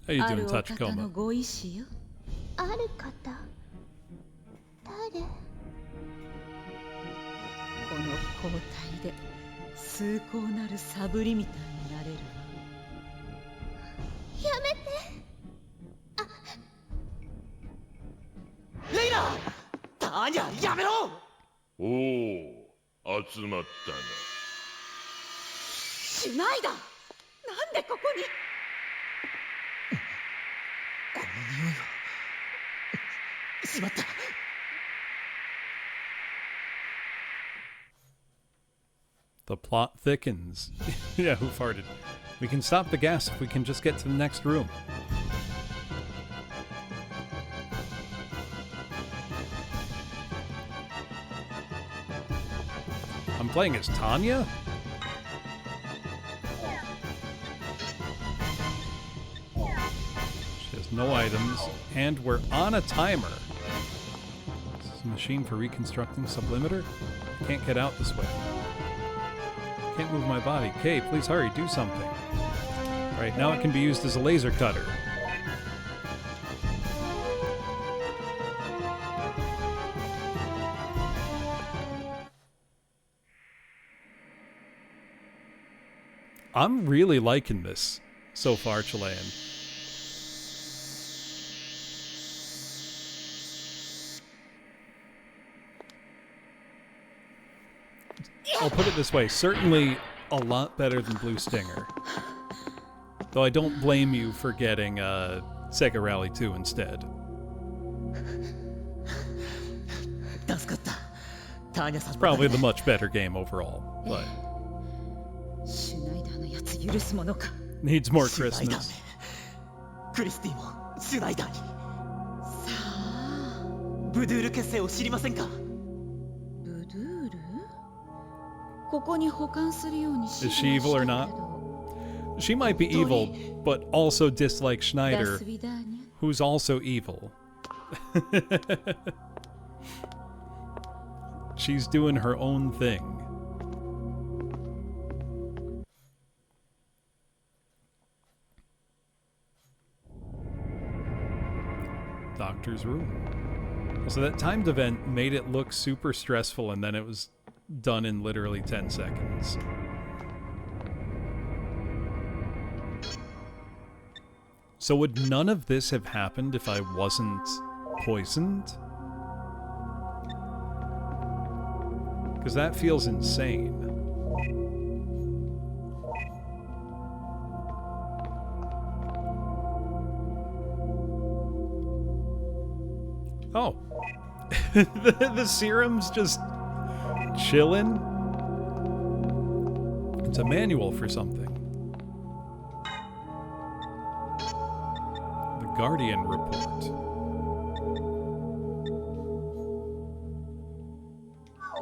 How you あ doing, るお方の Tachikoma? ご意志よ。ある方？誰？この交代で崇高なるサブリミターになれるわ。やめて。レイナ、ターニャ、やめろ。おお、集まったな。シュナイダー、なんでここに？この匂いは。しまった。The plot thickens. Yeah, who farted? We can stop the gas if we can just get to the next room. I'm playing as Tanya? She has no items, and we're on a timer. This is a machine for reconstructing sublimeter? I can't get out this way. Can't move my body. Kay, please hurry, do something. Right, now it can be used as a laser cutter. I'm really liking this so far, Chilean. I'll put it this way, certainly a lot better than Blue Stinger. Though I don't blame you for getting Sega Rally 2 instead. It's probably the much better game overall, but needs more Christmas. クリスティもシュナイダーに。さあ、ブドゥール結成を知りませんか？ Is she evil or not? She might be evil, but also dislike Schneider, who's also evil. She's doing her own thing. Doctor's room. So that timed event made it look super stressful, and then it was done in literally 10 seconds. So would none of this have happened if I wasn't poisoned? Because that feels insane. Oh. the serum's just chillin'? It's a manual for something. The Guardian Report.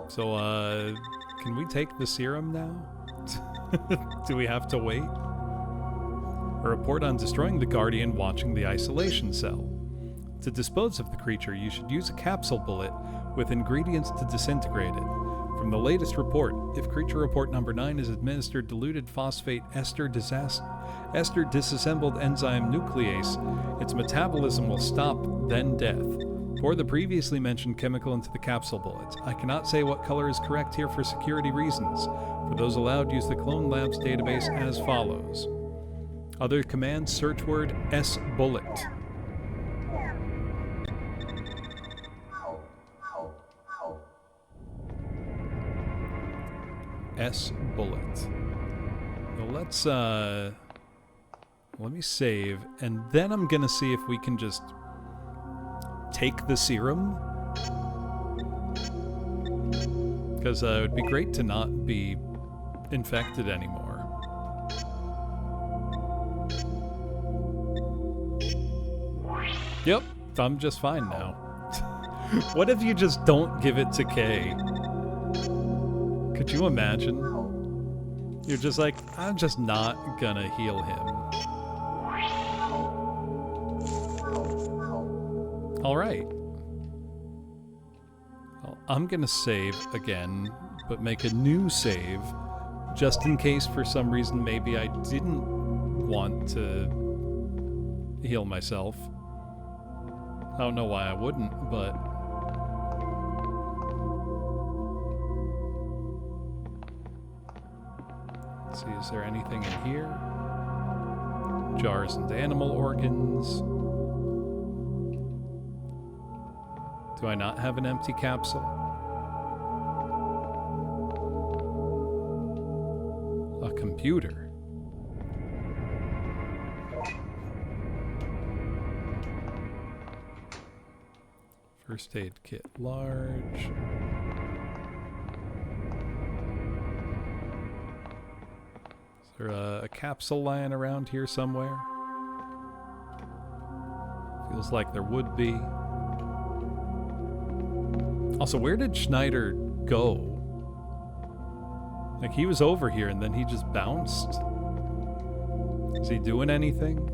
So, can we take the serum now? Do we have to wait? A report on destroying the Guardian watching the isolation cell. To dispose of the creature, you should use a capsule bullet with ingredients to disintegrate it. From the latest report, if creature report number 9 is administered diluted phosphate ester disassembled enzyme nuclease, its metabolism will stop, then death. Pour the previously mentioned chemical into the capsule bullets. I cannot say what color is correct here for security reasons. For those allowed, use the Clone Labs database as follows. Other commands, search word S-bullet. S-bullet. Well, let's, let me save, and then I'm gonna see if we can just take the serum. Because it would be great to not be infected anymore. Yep, I'm just fine now. What if you just don't give it to Kay? Could you imagine? You're just like, I'm just not gonna heal him. Alright. Well, I'm gonna save again, but make a new save, just in case for some reason maybe I didn't want to heal myself. I don't know why I wouldn't, but... Let's see, is there anything in here? Jars and animal organs. Do I not have an empty capsule? A computer. First aid kit large. Is there a capsule lying around here somewhere? Feels like there would be. Also, where did Schneider go? Like, he was over here and then he just bounced? Is he doing anything?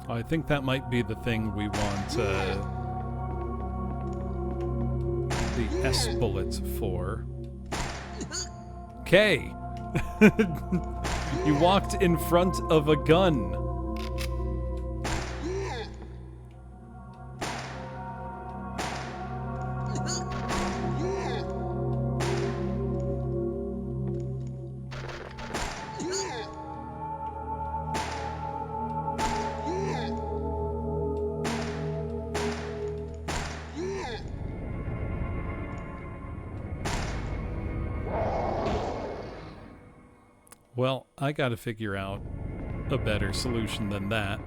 I think that might be the thing we want the S bullet for. Okay. You walked in front of a gun. Well, I gotta figure out a better solution than that.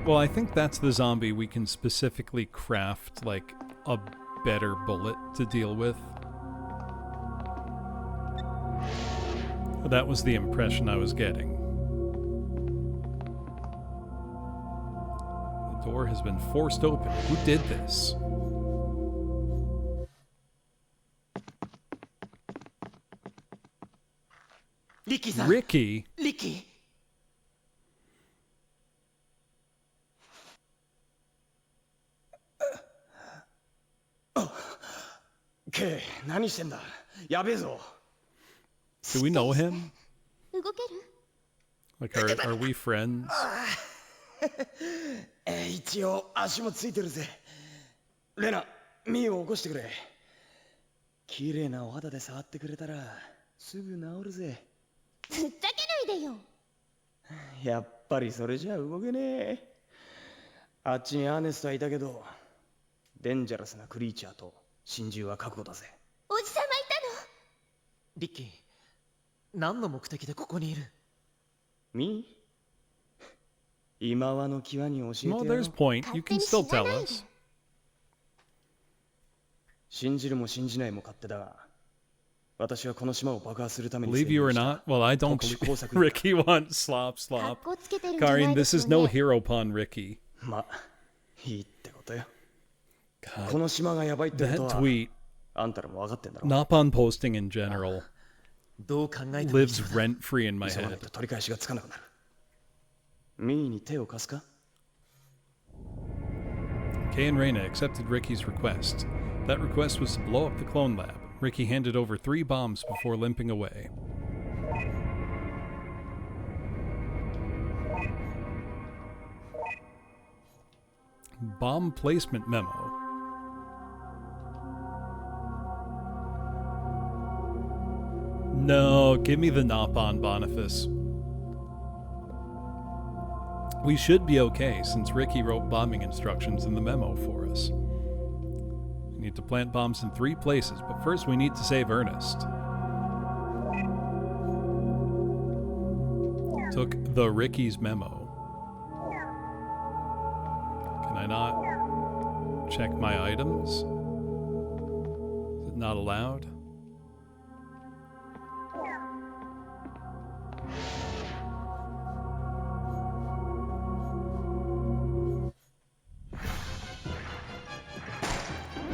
Well, I think that's the zombie we can specifically craft, like, a better bullet to deal with. That was the impression I was getting. The door has been forced open. Who did this? Ricky? Ricky? K, 何してんだ? やべえぞ. Do we know him? 動ける? Like, are we friends? 一応足もついてるぜ。レナ、ミーを起こしてくれ。綺麗なお肌で触ってくれたらすぐ治るぜ。ふざけないでよ。やっぱりそれじゃ動けねえ。あっちにアーネストはいたけど、デンジャラスなクリーチャーと心中は覚悟だぜ。おじさまいたの？リッキー、何の目的でここにいる？ミー？今はの際に教えてやろう。Well, there's point. You can still tell us. 信じるも信じないも勝手だが。Believe you or not? Well, I don't believe Ricky wants slop. Karin, this is no hero pun, Ricky. God, that tweet, Napon posting in general, lives rent-free in my head. Kay and Reina accepted Ricky's request. That request was to blow up the clone lab. Ricky handed over 3 bombs before limping away. Bomb placement memo. No, give me the Napon Boniface. We should be okay since Ricky wrote bombing instructions in the memo for us. We need to plant bombs in 3 places, but first we need to save Ernest. Took the Ricky's memo. Can I not check my items? Is it not allowed?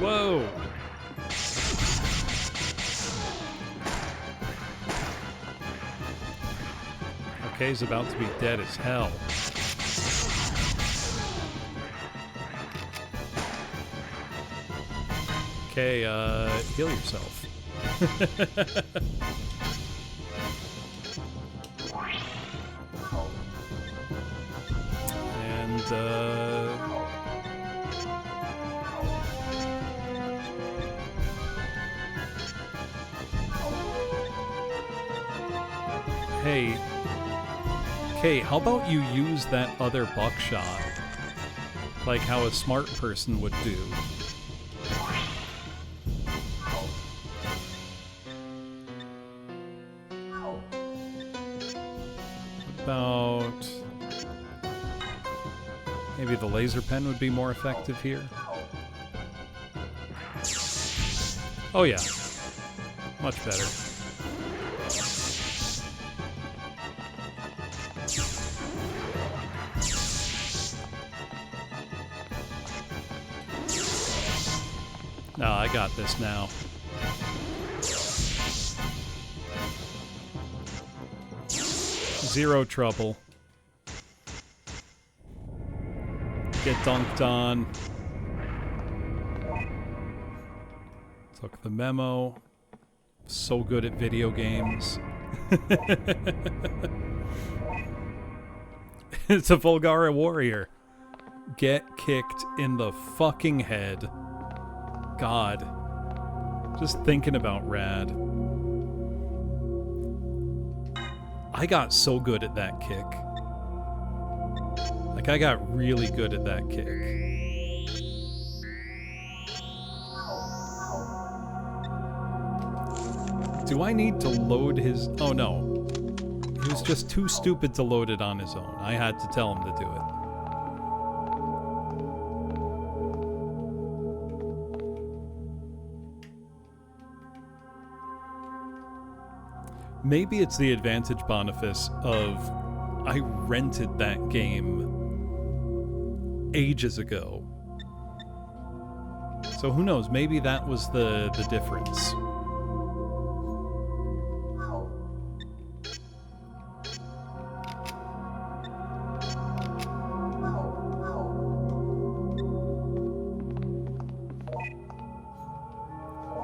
Whoa! Okay, he's about to be dead as hell. Okay, heal yourself. And, hey, okay, how about you use that other buckshot? Like how a smart person would do. About... maybe the laser pen would be more effective here. Oh yeah. Much better. No, I got this now. Zero trouble. Get dunked on. Took the memo. So good at video games. It's a Volgara warrior. Get kicked in the fucking head. God. Just thinking about Rad. I got so good at that kick. Like, I got really good at that kick. Do I need to load his... oh no. He was just too stupid to load it on his own. I had to tell him to do it. Maybe it's the advantage, Boniface, of I rented that game ages ago. So who knows, maybe that was the difference.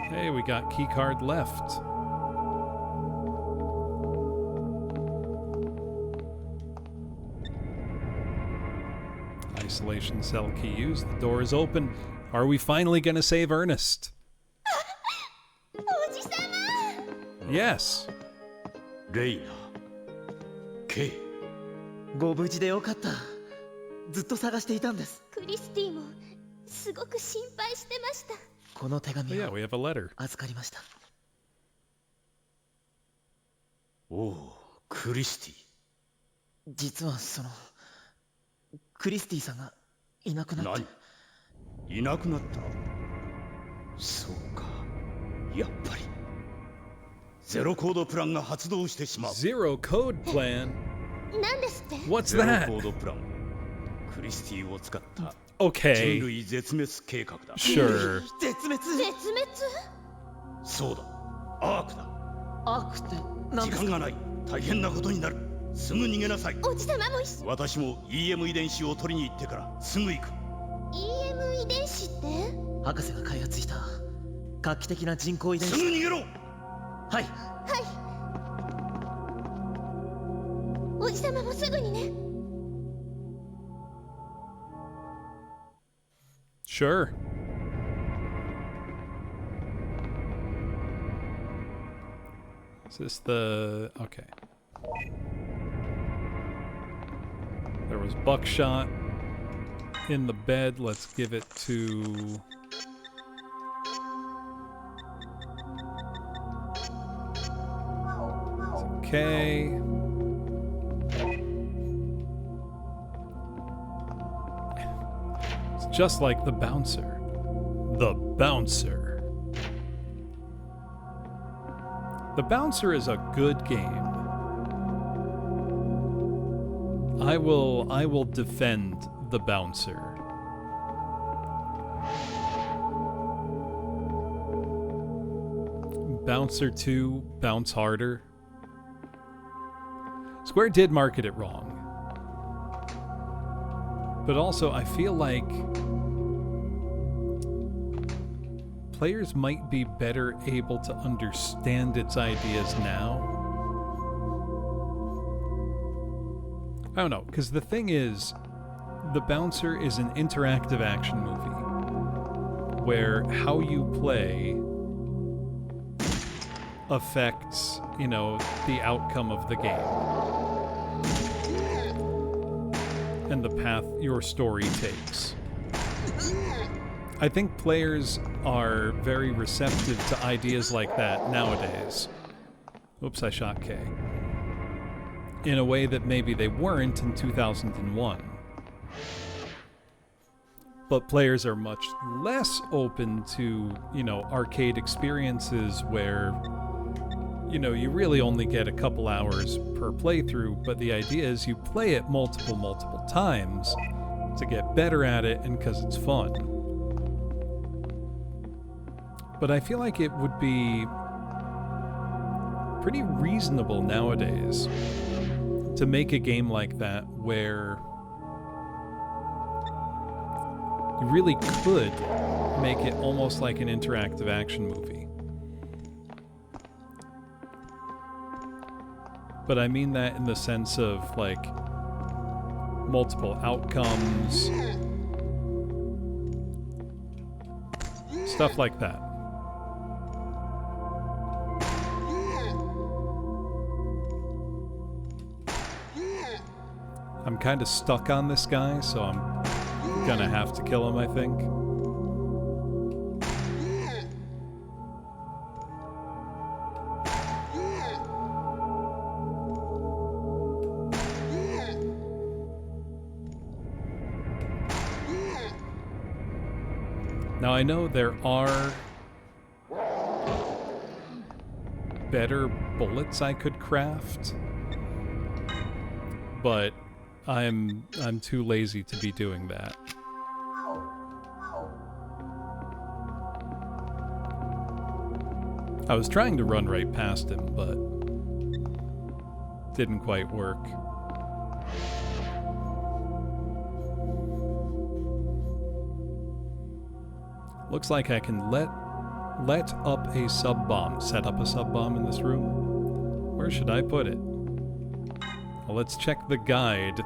Hey, we got keycard left. Isolation cell key used. The door is open. Are we finally gonna save Ernest? Yes. Reina. K. ご無事でよかった。ずっと探していたんです。クリスティもすごく心配してました。この手紙 Yeah, we have a letter. 預かりました。おお、クリスティ。実はそのクリスティさんがいなくなって。何？いなくなった？そうか。やっぱりゼロコードプランが発動してしまう。Zero code plan? 何ですって？ What's ゼロ that? コードプラン。クリスティを使った Okay. 人類絶滅計画だ。Sure. 絶滅？そうだ。アークだ。アークって何ですか？時間がない。大変なことになる。すぐ逃げなさい。おじさまも一緒。私も EM 遺伝子を取りに行ってからすぐ行く。EM 遺伝子って？博士が開発した画期的な人工遺伝子。すぐ逃げろ。はい。おじさまもすぐにね。Sure. Is this the... okay. There was buckshot in the bed. Let's give it to... It's okay. It's just like the bouncer. The bouncer. The Bouncer is a good game. I will defend The Bouncer. Bouncer 2, Bounce Harder. Square did market it wrong. But also, I feel like players might be better able to understand its ideas now. I don't know, because the thing is, The Bouncer is an interactive action movie where how you play affects, you know, the outcome of the game and the path your story takes. I think players are very receptive to ideas like that nowadays. Oops, I shot K. In a way that maybe they weren't in 2001. But players are much less open to, you know, arcade experiences where, you know, you really only get a couple hours per playthrough, but the idea is you play it multiple times to get better at it and because it's fun. But I feel like it would be pretty reasonable nowadays to make a game like that where you really could make it almost like an interactive action movie. But I mean that in the sense of, like, multiple outcomes, stuff like that. I'm kind of stuck on this guy, so I'm gonna have to kill him, I think. Now I know there are better bullets I could craft, but I'm too lazy to be doing that. I was trying to run right past him, but didn't quite work. Looks like I can let up a sub-bomb. Set up a sub-bomb in this room? Where should I put it? Well, let's check the guide.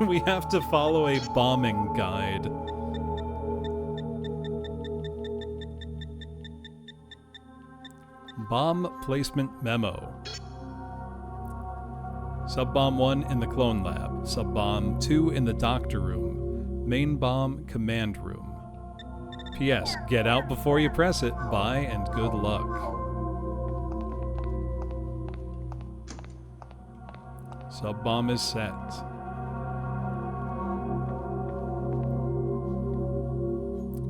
We have to follow a bombing guide. Bomb placement memo. Sub-bomb 1 in the clone lab. Sub-bomb 2 in the doctor room. Main bomb command room. P.S. Get out before you press it. Bye and good luck. Sub-bomb is set.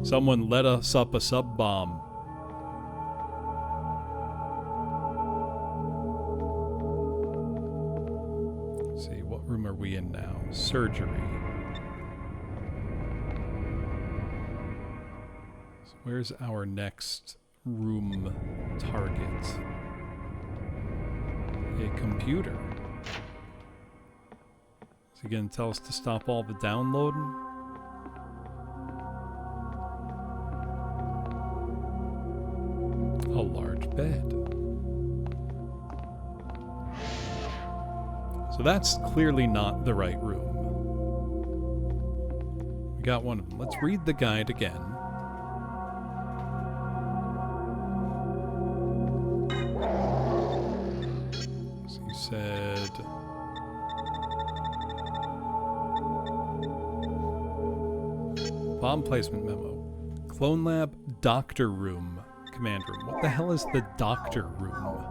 Someone let us up a sub-bomb. Let's see, what room are we in now? Surgery. So where's our next room target? A computer. Is he going to tell us to stop all the downloading? A large bed. So that's clearly not the right room. We got one of them. Let's read the guide again. So he said... Bomb placement memo. Clone lab, doctor room, command room. What the hell is the doctor room?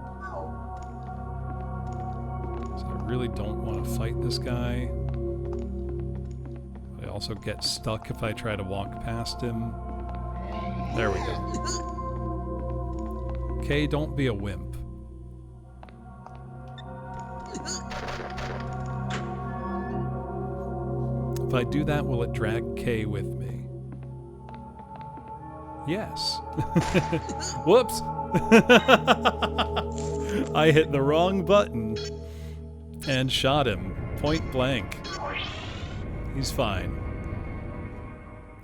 So I really don't want to fight this guy. I also get stuck if I try to walk past him. There we go. Okay, don't be a wimp. If I do that, will it drag K with me? Yes. Whoops! I hit the wrong button and shot him point blank. He's fine.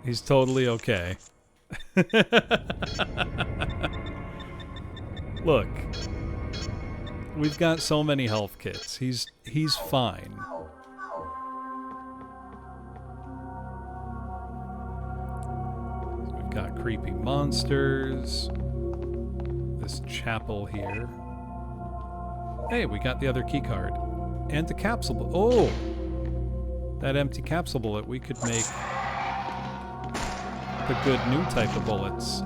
He's totally okay. Look. We've got so many health kits. He's fine. We've got creepy monsters. This chapel here. Hey, we got the other key card. And the capsule bullet. Oh! That empty capsule bullet, we could make the good new type of bullets.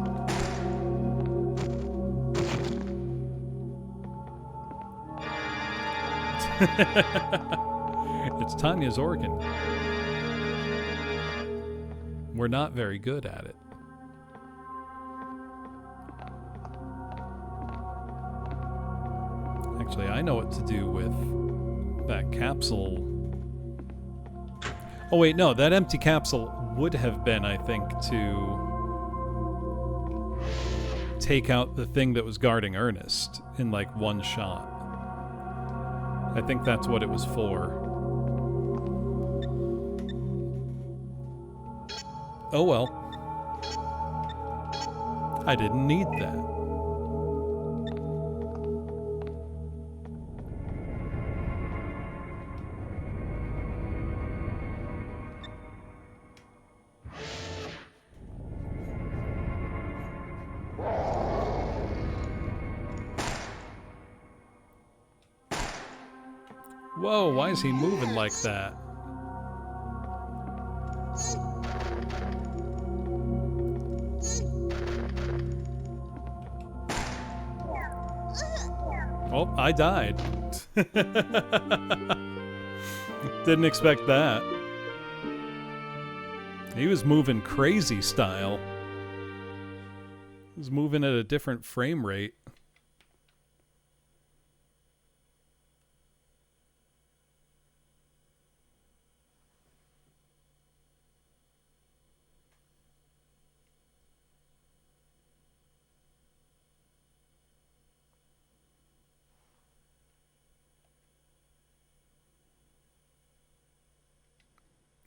It's Tanya's organ. We're not very good at it. Actually, I know what to do with that capsule. Oh wait, no, that empty capsule would have been, I think, to take out the thing that was guarding Ernest in like one shot. I think that's what it was for. Oh well. I didn't need that. Whoa, why is he moving like that? Oh, I died. Didn't expect that. He was moving crazy style. He was moving at a different frame rate.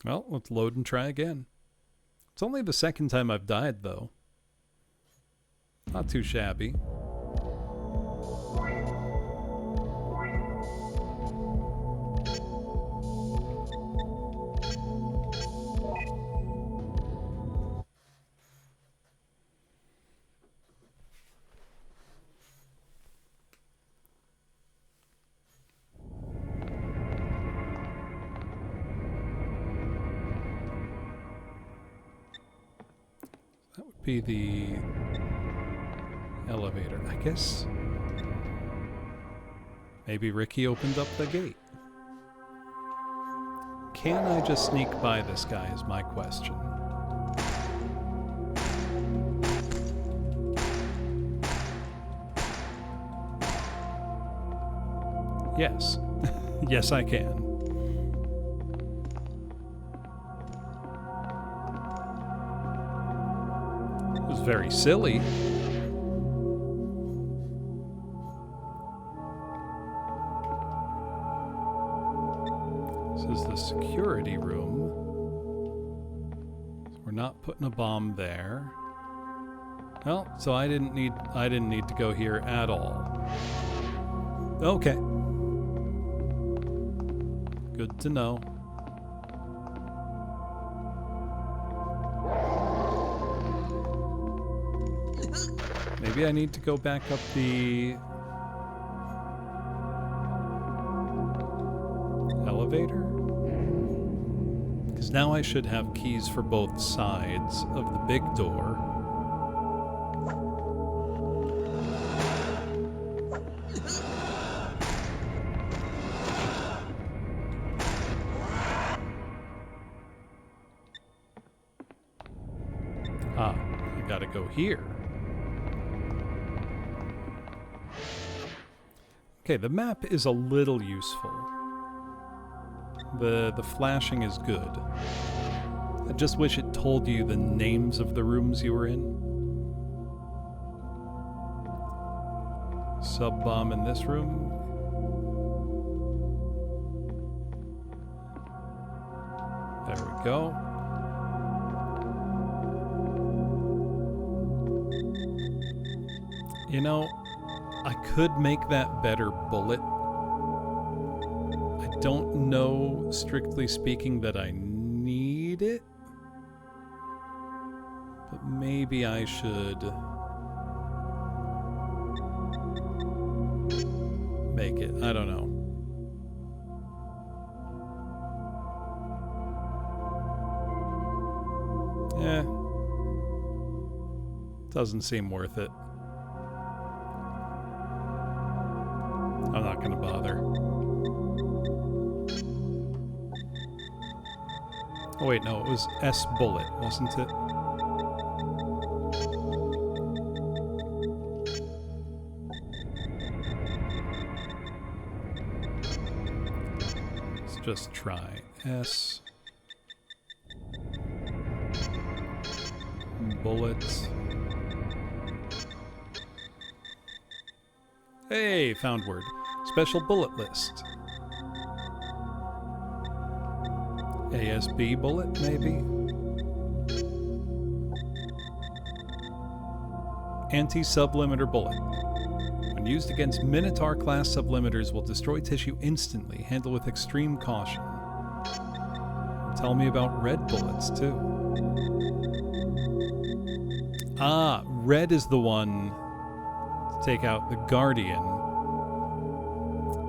Well, let's load and try again. It's only the second time I've died, though. Not too shabby. Be the elevator, I guess. Maybe Ricky opened up the gate. Can I just sneak by this guy is my question. Yes. Yes, I can. Very silly. This is the security room. So we're not putting a bomb there. Well, so I didn't need to go here at all. Okay. Good to know. Maybe I need to go back up the elevator? Because now I should have keys for both sides of the big door. Ah, I gotta go here. Okay, the map is a little useful. The flashing is good. I just wish it told you the names of the rooms you were in. Sub-bomb in this room. There we go. You know, I could make that better bullet. I don't know, strictly speaking, that I need it. But maybe I should make it. I don't know. Doesn't seem worth it. I'm not gonna bother. Oh wait, no, it was S bullet, wasn't it? Let's just try S bullets. Hey, found word. Special bullet list. ASB bullet, maybe? Anti-sublimiter bullet. When used against Minotaur-class sublimiters, will destroy tissue instantly. Handle with extreme caution. Tell me about red bullets, too. Ah, red is the one to take out the Guardian.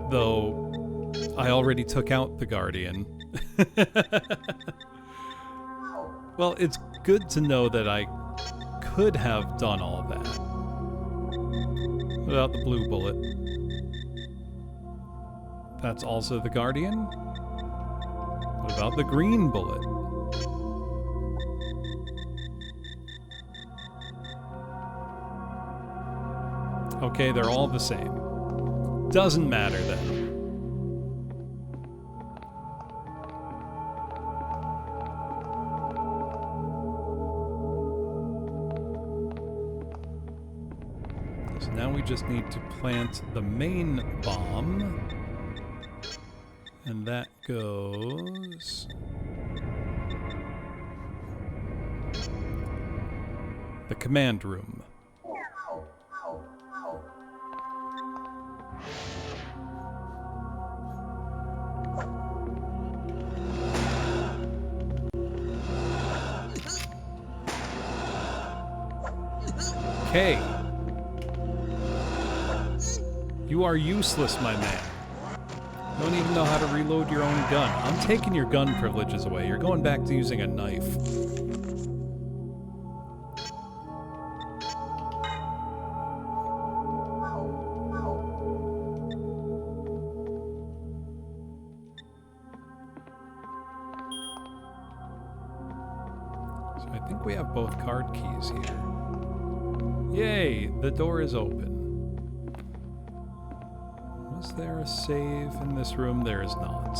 Though, I already took out the Guardian. Well, it's good to know that I could have done all that. What about the blue bullet? That's also the Guardian? What about the green bullet? Okay, they're all the same. Doesn't matter then. So now we just need to plant the main bomb. And that goes... the command room. Okay. You are useless, my man. You don't even know how to reload your own gun. I'm taking your gun privileges away. You're going back to using a knife. So I think we have both card keys here. Yay! The door is open. Was there a save in this room? There is not.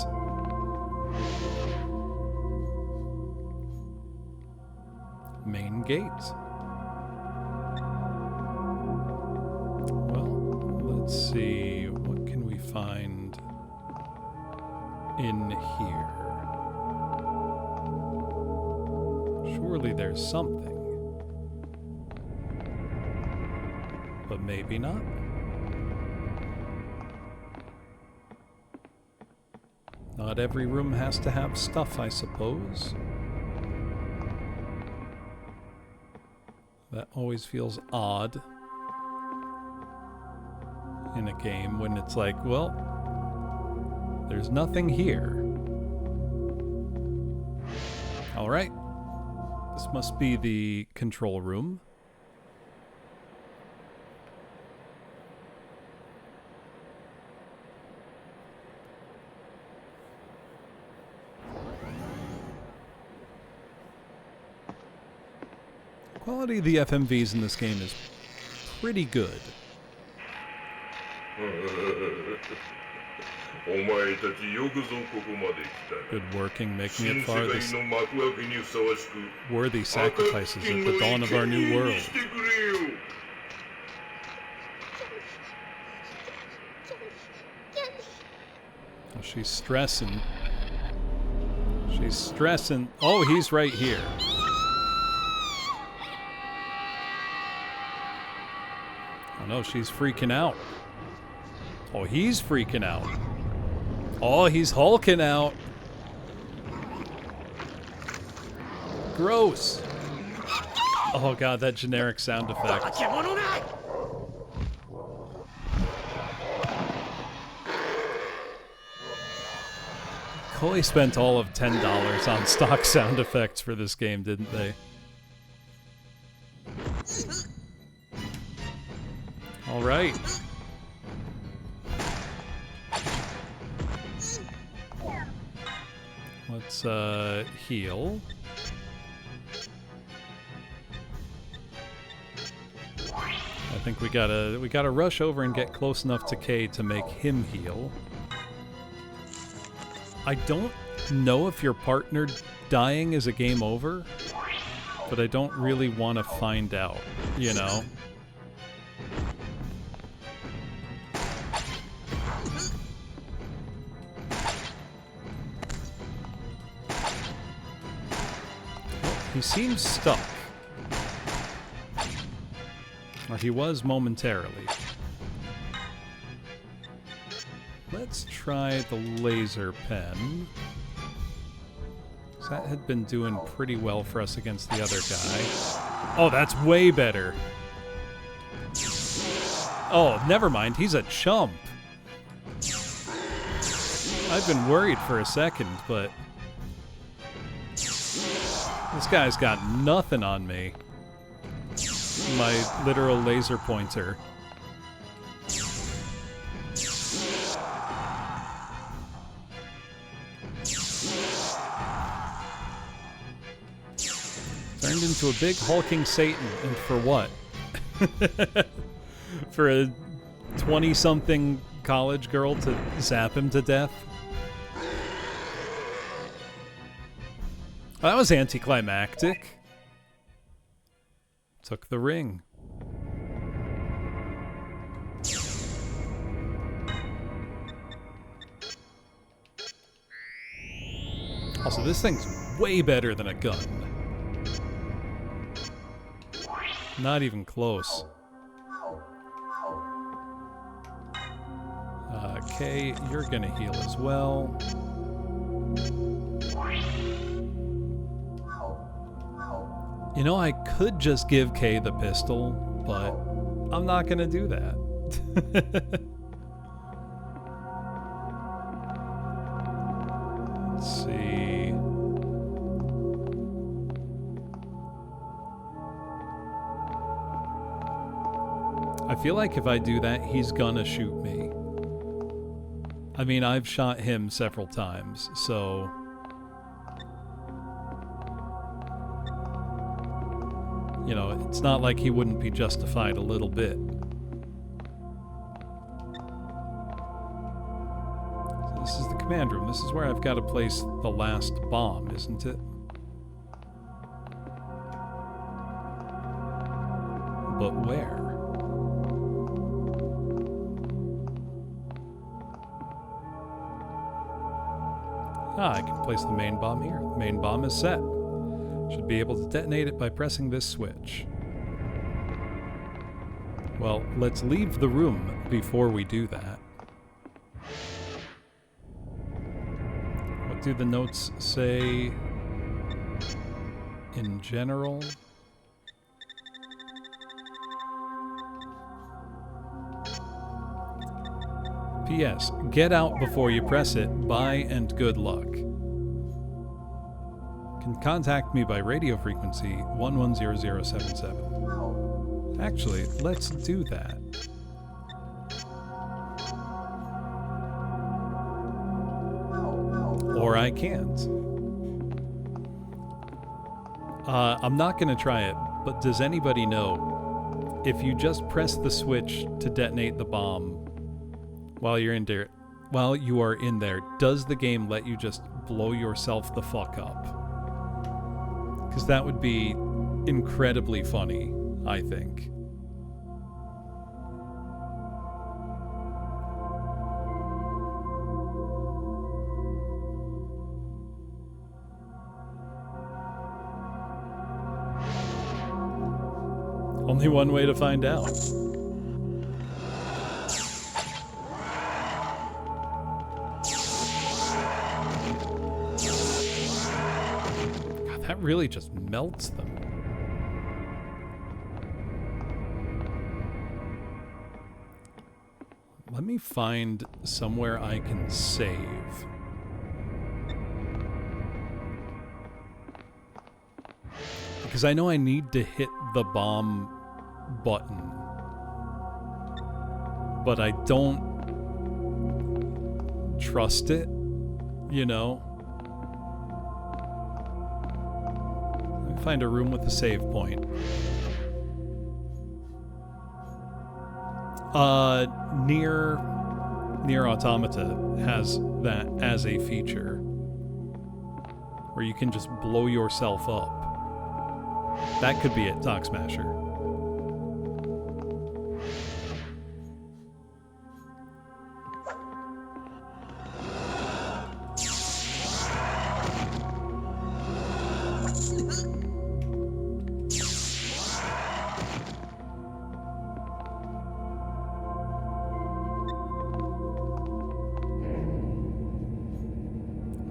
Main gate. Well, let's see. What can we find in here? Surely there's something. But maybe not. Not every room has to have stuff, I suppose. That always feels odd in a game when it's like, well, there's nothing here. Alright. This must be the control room. Quality of the FMVs in this game is pretty good. Good working, make me a farthest worthy sacrifices at the dawn of our new world. Oh, she's stressing. She's stressing. Oh, he's right here. Oh no, she's freaking out. Oh, he's freaking out. Oh, he's hulking out. Gross. Oh god, that generic sound effect. Koei spent all of $10 on stock sound effects for this game, didn't they? All right. Let's heal. I think we gotta rush over and get close enough to Kay to make him heal. I don't know if your partner dying is a game over, but I don't really want to find out, you know? He seems stuck. Or he was momentarily. Let's try the laser pen. That had been doing pretty well for us against the other guy. Oh, that's way better. Oh, never mind. He's a chump. I've been worried for a second, but this guy's got nothing on me. My literal laser pointer. Turned into a big hulking Satan, and for what? For a 20-something college girl to zap him to death? That was anticlimactic. Took the ring. Also, this thing's way better than a gun. Not even close. Okay, you're gonna heal as well. You know, I could just give Kay the pistol, but I'm not gonna do that. Let's see. I feel like if I do that, he's gonna shoot me. I mean, I've shot him several times, so... You know, it's not like he wouldn't be justified a little bit. So this is the command room. This is where I've got to place the last bomb, isn't it? But where? Ah, I can place the main bomb here. The main bomb is set. Should be able to detonate it by pressing this switch. Well, let's leave the room before we do that. What do the notes say in general? P.S. Get out before you press it. Bye and good luck. Can contact me by radio frequency 110077. Actually, let's do that. Or I can't. I'm not going to try it, but does anybody know if you just press the switch to detonate the bomb while you're in there, while you are in there, does the game let you just blow yourself the fuck up? Because that would be incredibly funny, I think. Only one way to find out. God, that really just melts them. Let me find somewhere I can save. Because I know I need to hit the bomb button. But I don't trust it, you know? Let me find a room with a save point. Near Automata has that as a feature. Where you can just blow yourself up. That could be it, Doc Smasher.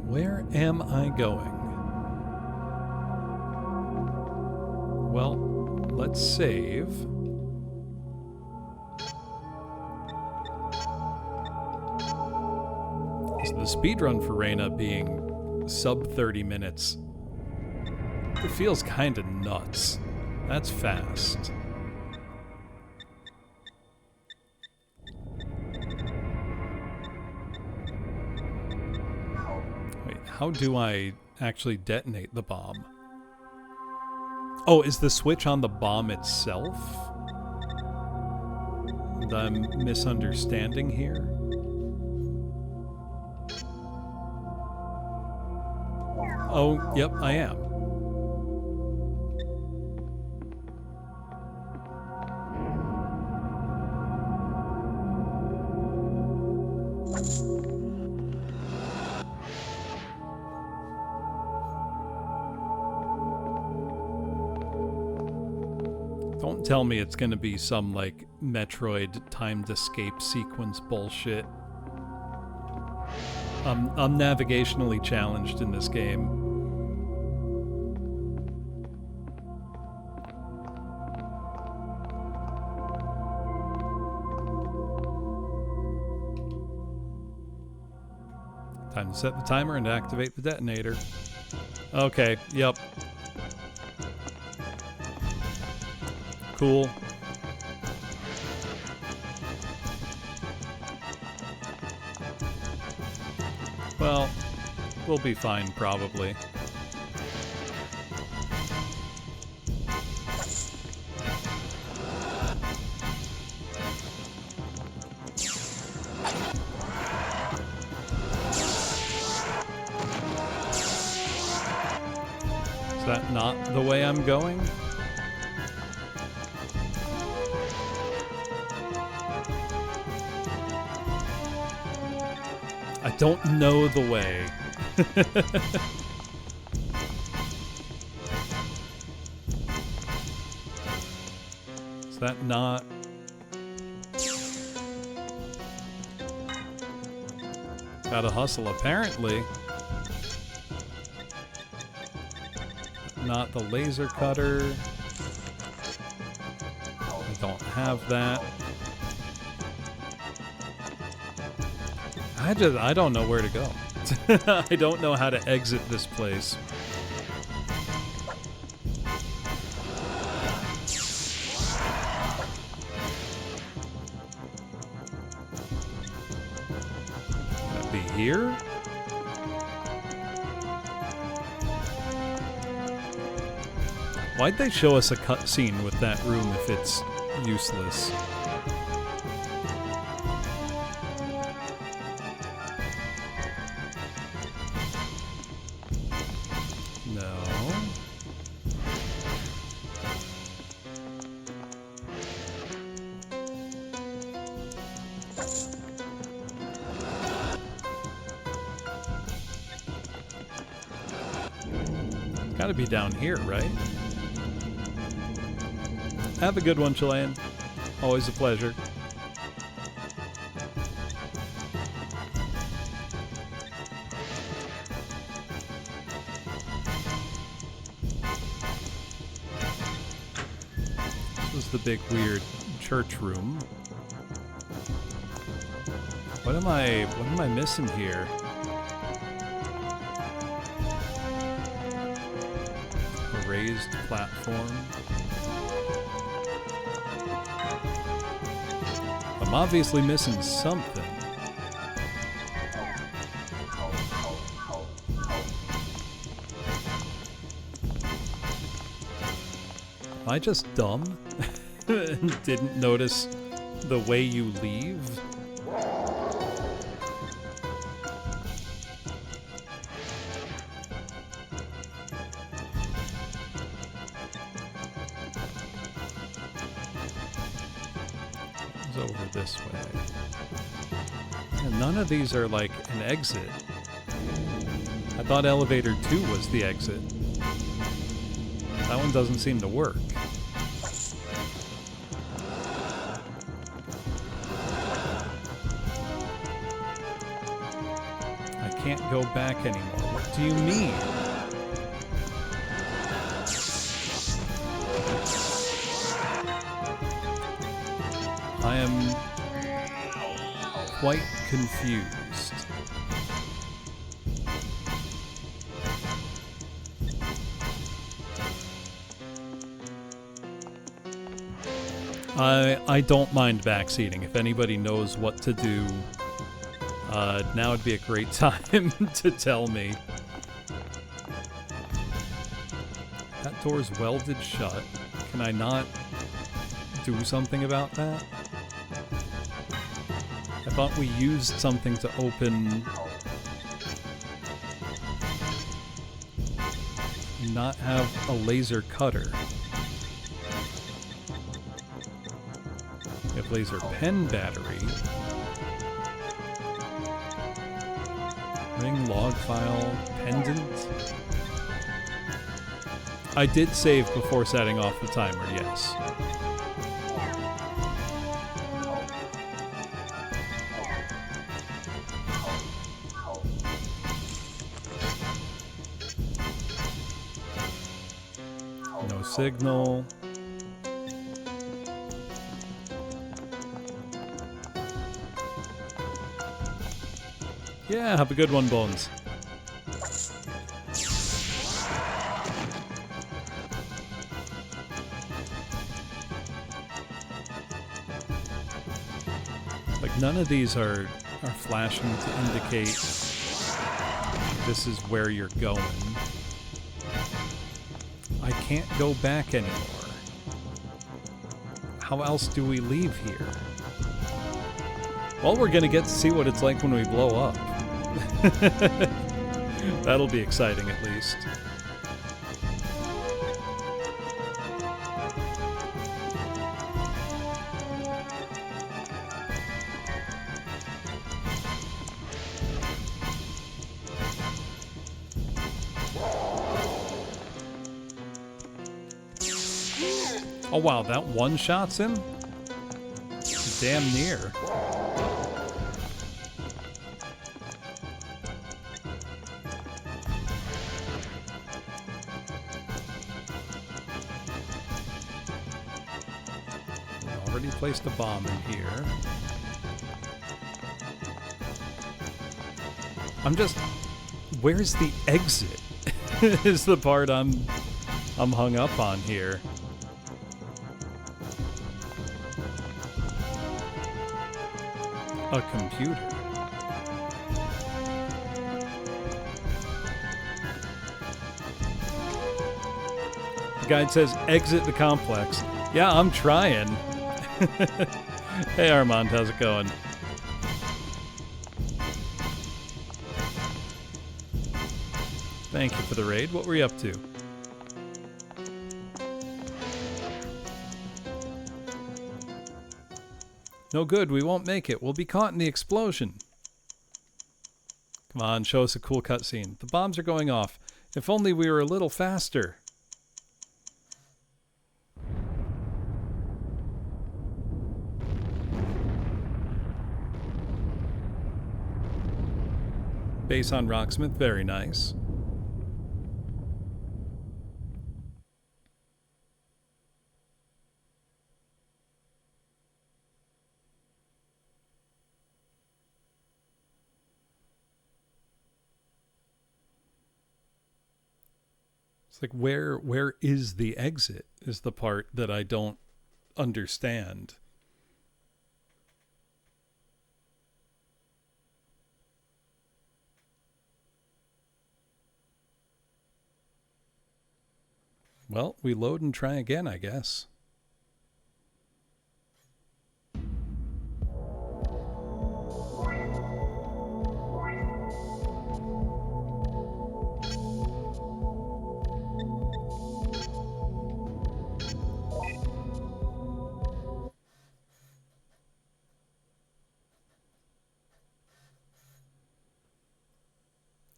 Where am I going? Well, let's save. So the speedrun for Reina being sub 30 minutes, it feels kind of nuts. That's fast. Wait, how do I actually detonate the bomb? Oh, is the switch on the bomb itself? I'm misunderstanding here. Oh, yep, I am. Don't tell me it's gonna be some, like, Metroid timed escape sequence bullshit. I'm navigationally challenged in this game. Time to set the timer and activate the detonator. Okay, yep. Cool. Well, we'll be fine, probably. Is that not the way I'm going? I don't know the way. Is that not... Gotta hustle, apparently. Not the laser cutter. I don't have that. I don't know where to go. I don't know how to exit this place. Could that be here? Why'd they show us a cutscene with that room if it's useless? Gotta be down here, right? Have a good one, Chilean. Always a pleasure. This was the big weird church room. What am I missing here? A raised platform. I'm obviously missing something. Am I just dumb? And didn't notice the way you leave? It's over this way. And none of these are like an exit. I thought elevator 2 was the exit. That one doesn't seem to work. I can't go back anymore. What do you mean? I am quite confused. I don't mind backseating. If anybody knows what to do, now would be a great time to tell me. That door's welded shut. Can I not do something about that? I thought we used something to open... not have a laser cutter. We have laser pen battery. Ring, log file, pendant. I did save before setting off the timer, yes. No signal. Yeah, have a good one, Bones. Like, none of these are flashing to indicate this is where you're going. I can't go back anymore. How else do we leave here? Well, we're gonna get to see what it's like when we blow up. That'll be exciting, at least. Oh wow, that one shot's him? Damn near. Already placed a bomb in here. I'm just... where's the exit? Is the part I'm hung up on here. A computer. The guide says exit the complex. Yeah, I'm trying. Hey Armand, how's it going? Thank you for the raid. What were you up to? No good, we won't make it. We'll be caught in the explosion. Come on, show us a cool cutscene. The bombs are going off. If only we were a little faster. Base on Rocksmith, very nice. It's like, where is the exit is the part that I don't understand. Well, we load and try again, I guess.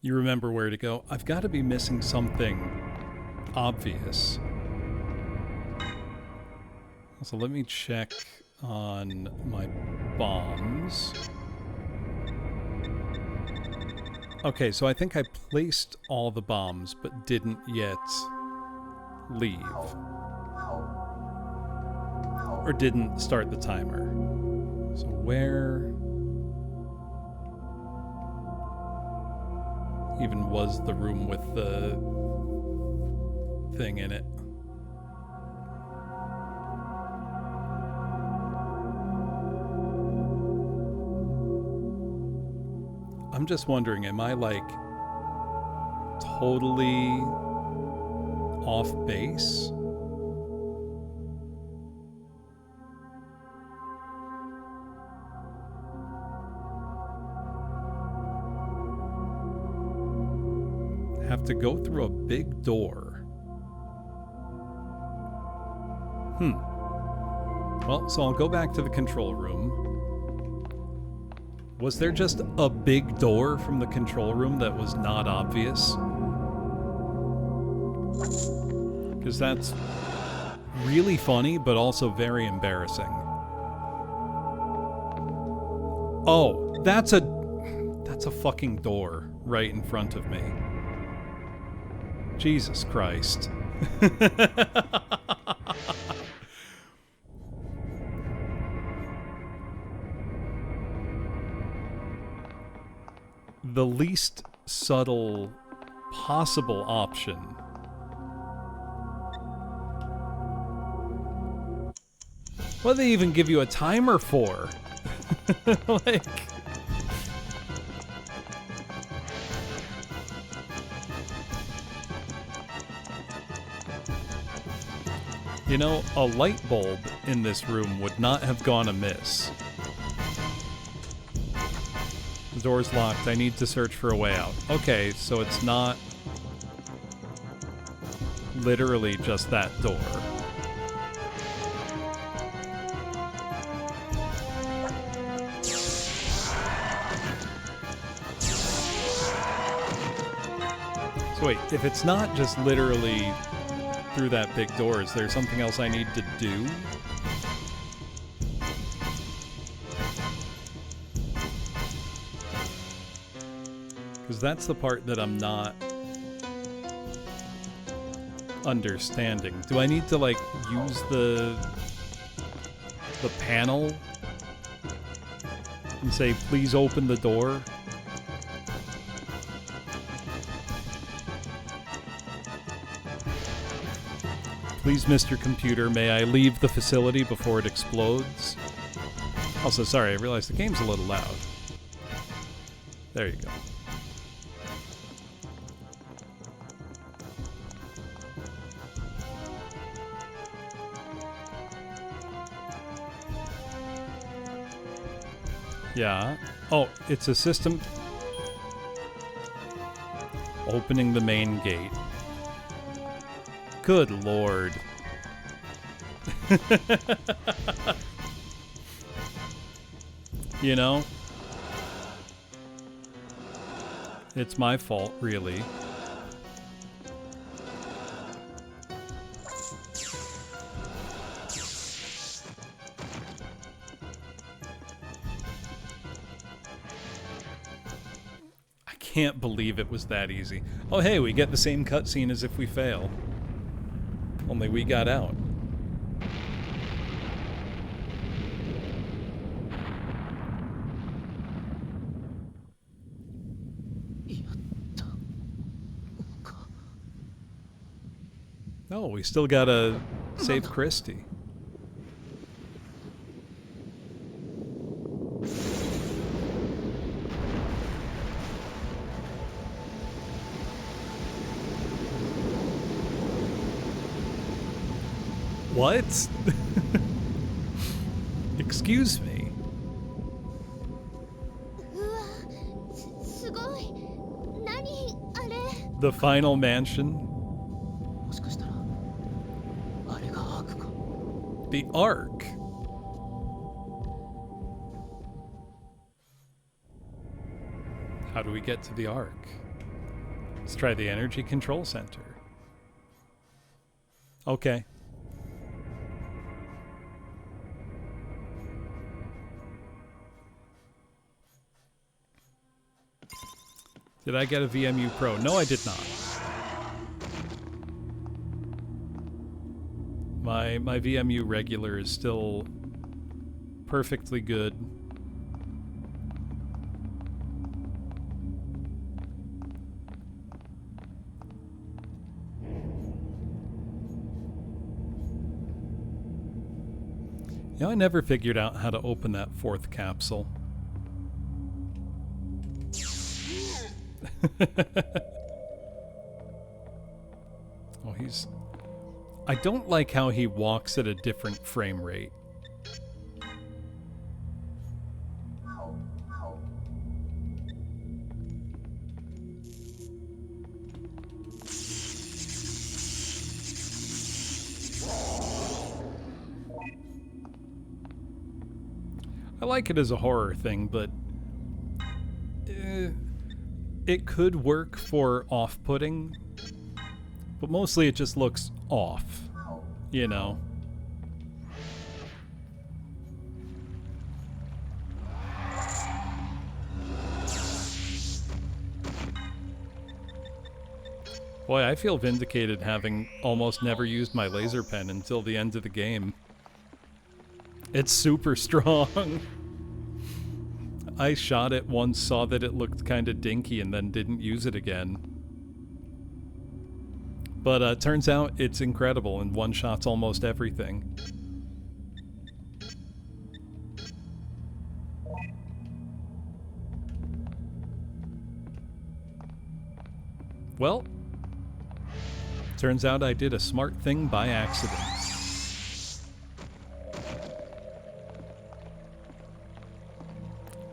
You remember where to go. I've got to be missing something obvious. So let me check on my bombs. Okay, so I think I placed all the bombs, but didn't yet leave. Or didn't start the timer. So where even was the room with the thing in it? I'm just wondering, am I like totally off base? Have to go through a big door. Well, so I'll go back to the control room. Was there just a big door from the control room that was not obvious? Because that's really funny, but also very embarrassing. Oh, that's a fucking door right in front of me. Jesus Christ. The least subtle possible option. What do they even give you a timer for? Like... You know, a light bulb in this room would not have gone amiss. The door's locked. I need to search for a way out. Okay, so it's not literally just that door. So wait, if it's not just literally through that big door, is there something else I need to do? Because that's the part that I'm not understanding. Do I need to, like, use the panel and say, please open the door? Please, Mr. Computer, may I leave the facility before it explodes? Also, sorry, I realized the game's a little loud. There you go. Yeah. Oh, it's a system... Opening the main gate. Good lord. You know? It's my fault, really. can't believe it was that easy. Oh hey, we get the same cutscene as if we fail. Only we got out. Oh, we still gotta save Christy. What? Excuse me. うわ、すごい。何あれ。 The final mansion? もしかしたらあれがアークか。 The Ark. How do we get to the Ark? Let's try the Energy Control Center. Okay. Did I get a VMU Pro? No, I did not. My VMU regular is still perfectly good. You know, I never figured out how to open that fourth capsule. Oh, he's... I don't like how he walks at a different frame rate. I like it as a horror thing, but it could work for off-putting, but mostly it just looks off, you know. Boy, I feel vindicated having almost never used my laser pen until the end of the game. It's super strong. I shot it once, saw that it looked kind of dinky, and then didn't use it again. But turns out it's incredible and one-shots almost everything. Well, turns out I did a smart thing by accident.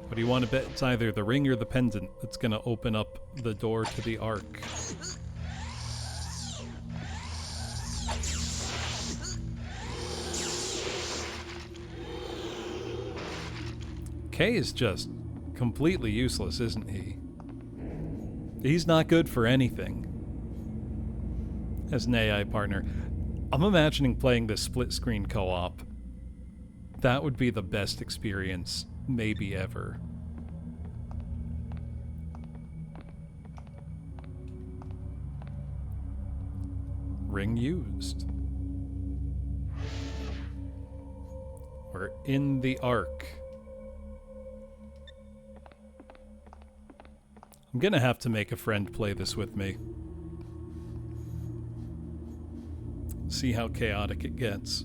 What do you want to bet? It's either the ring or the pendant that's going to open up the door to the Ark. Kay is just completely useless, isn't he? He's not good for anything. As an AI partner, I'm imagining playing this split-screen co-op. That would be the best experience, maybe ever. Ring used. We're in the Ark. I'm gonna have to make a friend play this with me. See how chaotic it gets.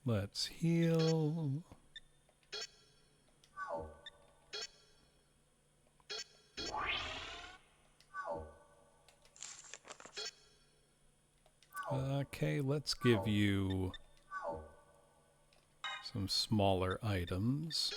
Let's heal. Okay, let's give you some smaller items.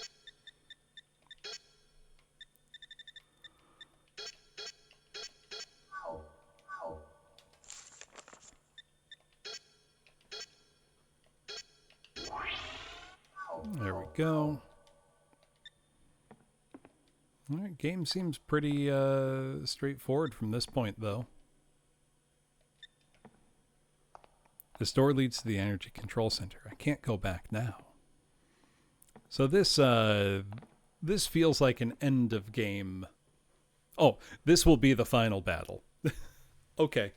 There we go. Alright, game seems pretty straightforward from this point, though. This door leads to the energy control center. I can't go back now. So this feels like an end of game. Oh, this will be the final battle. Okay.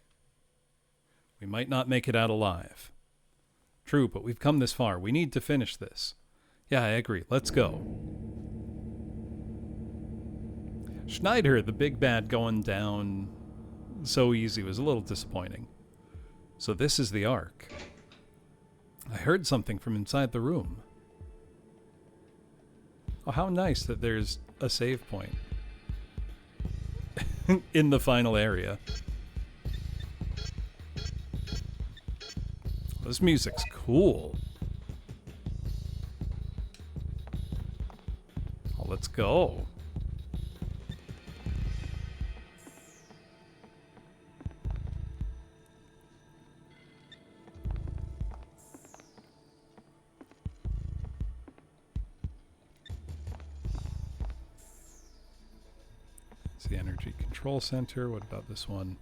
We might not make it out alive. True, but we've come this far. We need to finish this. Yeah, I agree. Let's go. Schneider, the big bad going down so easy, was a little disappointing. So this is the Ark. I heard something from inside the room. Oh, how nice that there's a save point in the final area. This music's cool. Oh, let's go. It's the energy control center. What about this one?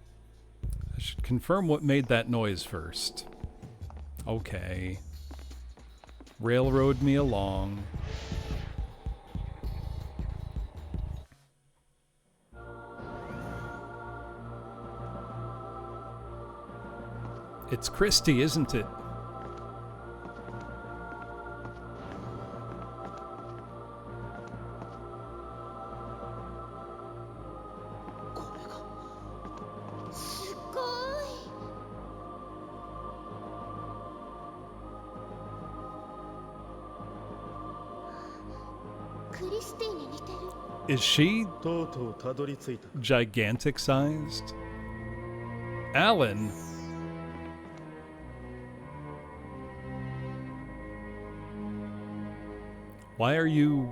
I should confirm what made that noise first. Okay. Railroad me along. It's Christy, isn't it? Is she gigantic sized? Alan? Why are you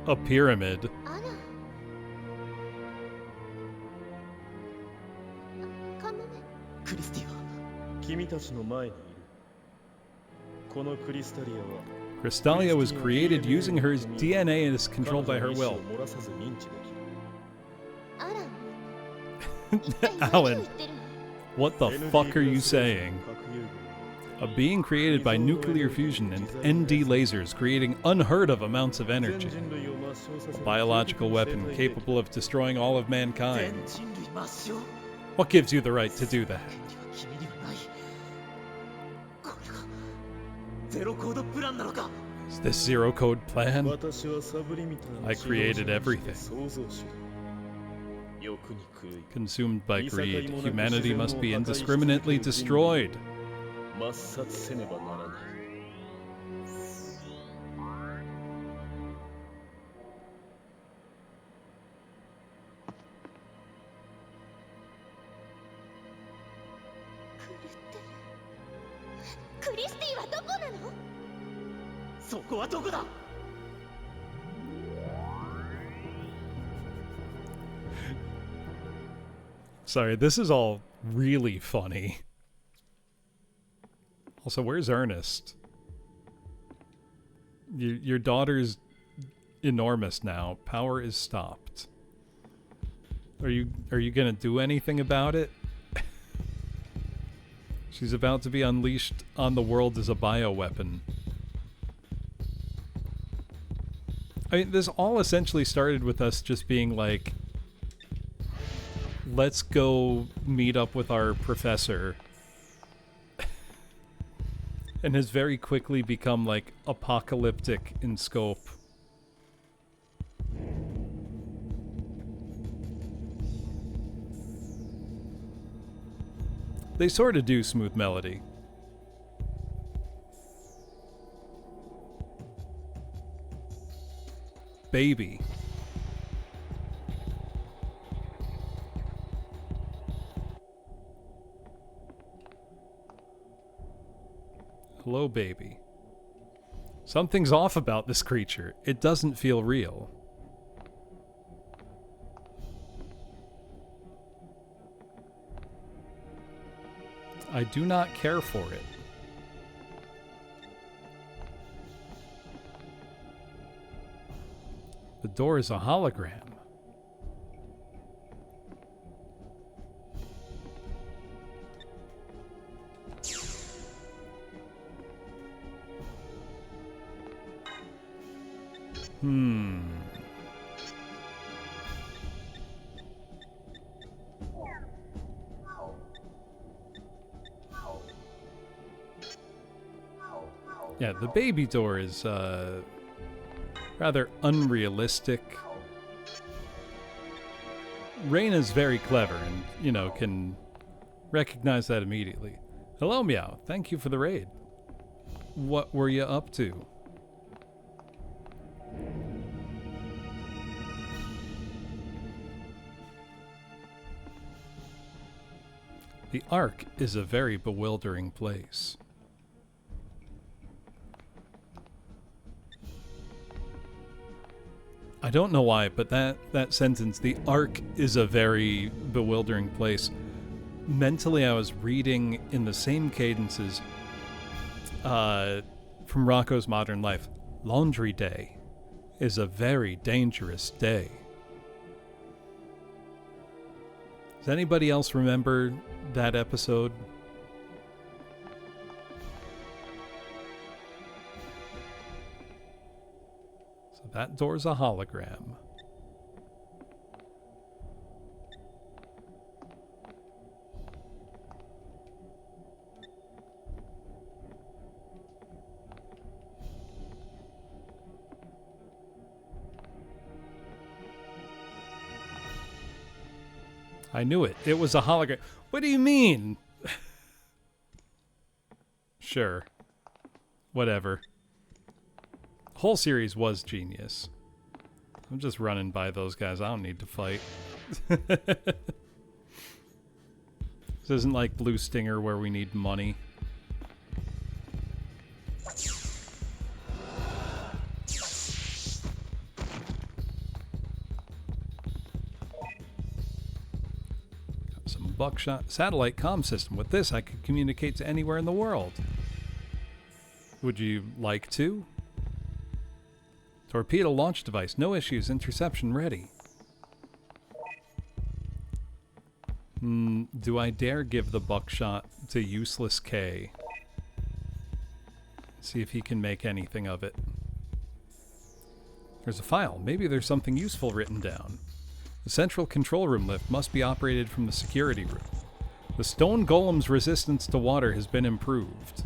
a pyramid? クリスティは君たちの前にいる。このクリスタリアは Crystalia was created using her DNA and is controlled by her will. Alan, what the fuck are you saying? A being created by nuclear fusion and ND lasers, creating unheard of amounts of energy. A biological weapon capable of destroying all of mankind. What gives you the right to do that? Is this zero code plan? I created everything. Consumed by greed, humanity must be indiscriminately destroyed. Sorry, this is all really funny. Also, where's Ernest? Your daughter's enormous now. Power is stopped. Are you gonna do anything about it? She's about to be unleashed on the world as a bioweapon. I mean, this all essentially started with us just being like, let's go meet up with our professor. And has very quickly become, like, apocalyptic in scope. They sort of do smooth melody. Baby. Hello, baby. Something's off about this creature. It doesn't feel real. I do not care for it. The door is a hologram. Yeah, the baby door is rather unrealistic. Reina's very clever and, you know, can recognize that immediately. Hello, Meow. Thank you for the raid. What were you up to? The Ark is a very bewildering place. I don't know why, but that sentence, the Ark is a very bewildering place. Mentally, I was reading in the same cadences from Rocco's Modern Life. Laundry Day is a very dangerous day. Does anybody else remember that episode? So that door's a hologram. I knew it. It was a hologram. What do you mean? Sure. Whatever. Whole series was genius. I'm just running by those guys. I don't need to fight. This isn't like Blue Stinger where we need money. Buckshot satellite comm system. With this, I could communicate to anywhere in the world. Would you like to? Torpedo launch device. No issues. Interception ready. Do I dare give the buckshot to Useless K? See if he can make anything of it. There's a file. Maybe there's something useful written down. The central control room lift must be operated from the security room. The stone golem's resistance to water has been improved.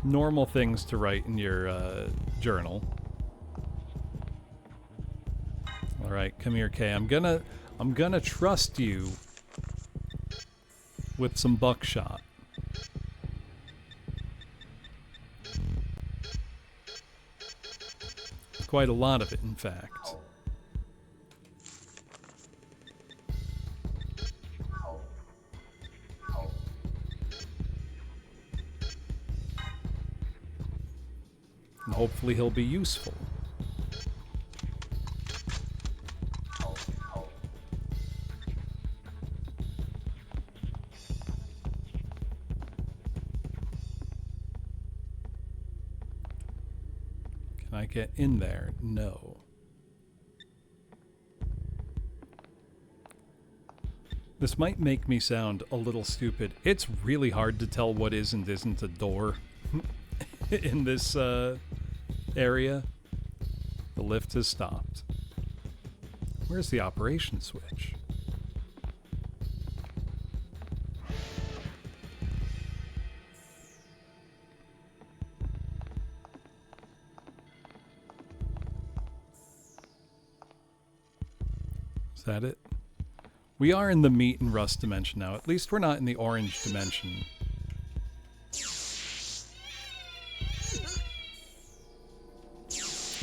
Normal things to write in your journal. All right, come here, Kay. I'm gonna trust you with some buckshot. Quite a lot of it, in fact. And hopefully he'll be useful. Can I get in there? No. This might make me sound a little stupid. It's really hard to tell what is and isn't a door in this area. The lift has stopped. Where's the operation switch? Is that it? We are in the meat and rust dimension now. At least we're not in the orange dimension.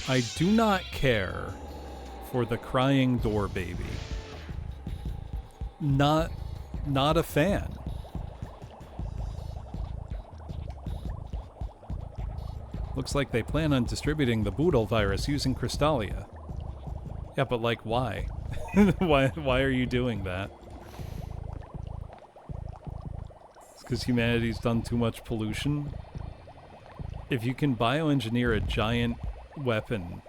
I do not care for the crying door baby. Not a fan. Looks like they plan on distributing the Boodle virus using Crystallia. Yeah, but like, why? Why are you doing that? It's because humanity's done too much pollution? if you can bioengineer a giant weapon,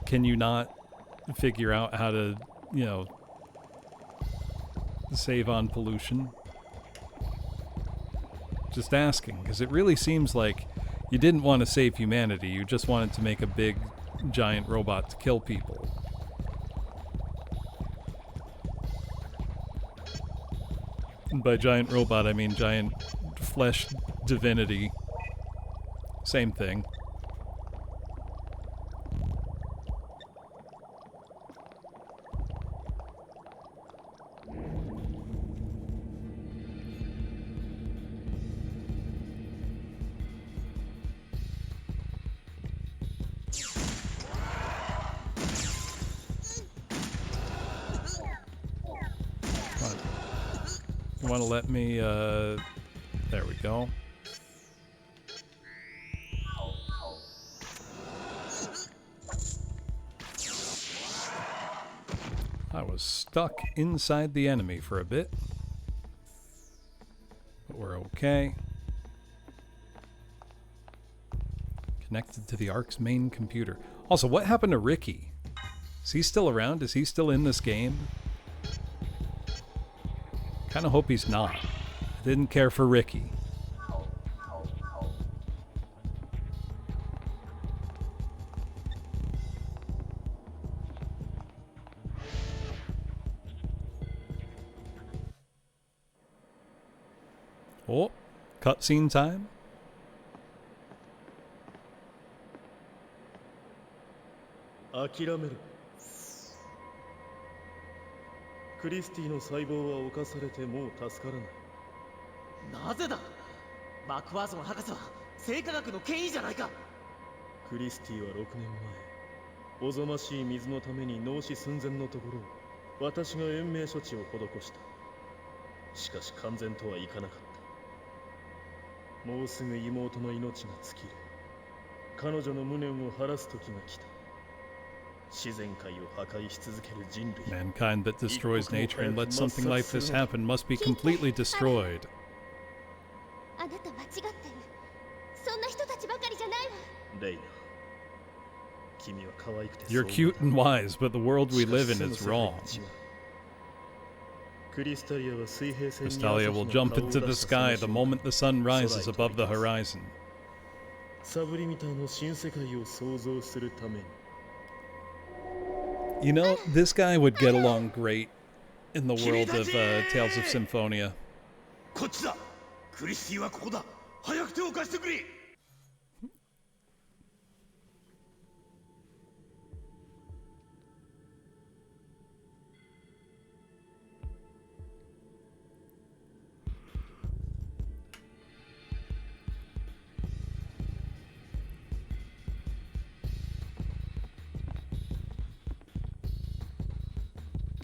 can you not figure out how to, you know, save on pollution? Just asking, because it really seems like you didn't want to save humanity, you just wanted to make a big, giant robot to kill people. And by giant robot, I mean giant flesh divinity. Same thing. You want to let me, there we go. I was stuck inside the enemy for a bit. But we're okay. Connected to the Ark's main computer. Also, what happened to Ricky? Is he still around? Is he still in this game? Kinda hope he's not. I didn't care for Ricky. Oh, cutscene time.クリスティの細胞は侵されてもう助からない。なぜだ。マクファーソン博士は生化学の権威じゃないか。クリスティは6年前、おぞましい水のために脳死寸前のところを私が延命処置を施した。しかし完全とはいかなかった。もうすぐ妹の命が尽きる。彼女の無念を晴らす時が来た。Mankind that destroys nature and lets something like this happen must be completely destroyed. You're cute and wise, but the world we live in is wrong. Crystallia will jump into the sky the moment the sun rises above the horizon. You know, this guy would get along great in the world of Tales of Symphonia.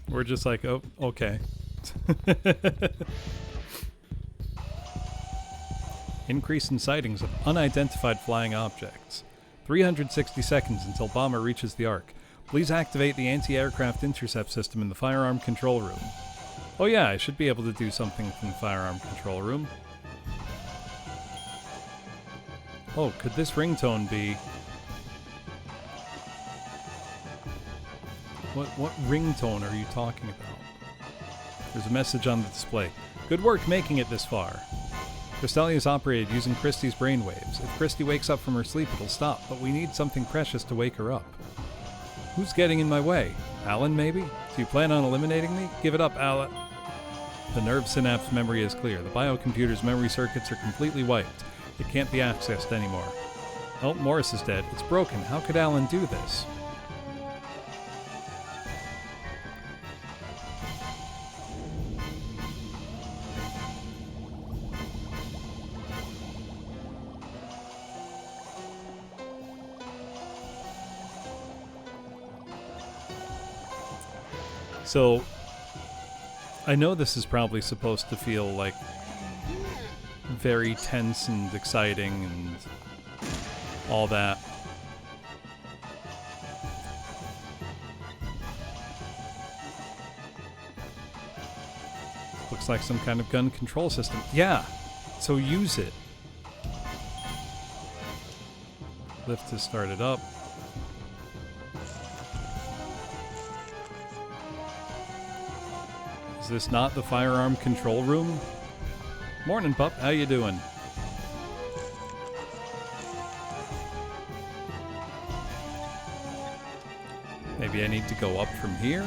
We're just like, oh, okay. Increase in sightings of unidentified flying objects. 360 seconds until bomber reaches the Ark. Please activate the anti-aircraft intercept system in the firearm control room. Oh yeah, I should be able to do something from the firearm control room. Oh, could this ringtone be... What ringtone are you talking about? There's a message on the display. Good work making it this far. Crystallia is operated using Christie's brainwaves. If Christie wakes up from her sleep, it'll stop, but we need something precious to wake her up. Who's getting in my way? Alan, maybe? Do you plan on eliminating me? Give it up, Alan. The nerve synapse memory is clear. The biocomputer's memory circuits are completely wiped. It can't be accessed anymore. Oh, Morris is dead. It's broken. How could Alan do this? So, I know this is probably supposed to feel like very tense and exciting and all that. Looks like some kind of gun control system. Yeah, so use it. Lift has started up. Is this not the firearm control room? Morning, pup. How you doing? Maybe I need to go up from here?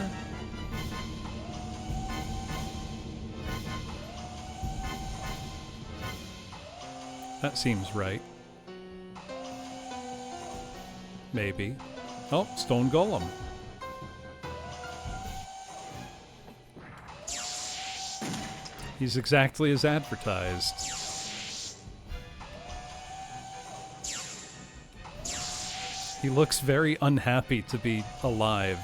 That seems right. Maybe. Oh, stone golem. He's exactly as advertised. He looks very unhappy to be alive.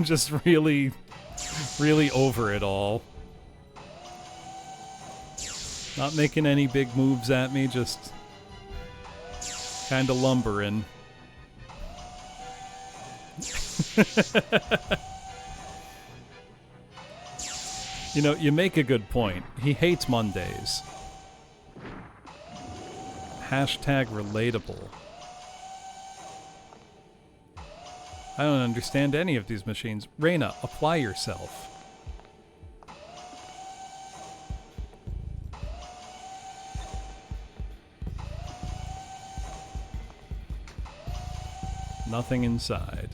Just really, really over it all. Not making any big moves at me, just kind of lumbering. You know, you make a good point. He hates Mondays. Hashtag relatable. I don't understand any of these machines. Reina, apply yourself. Nothing inside.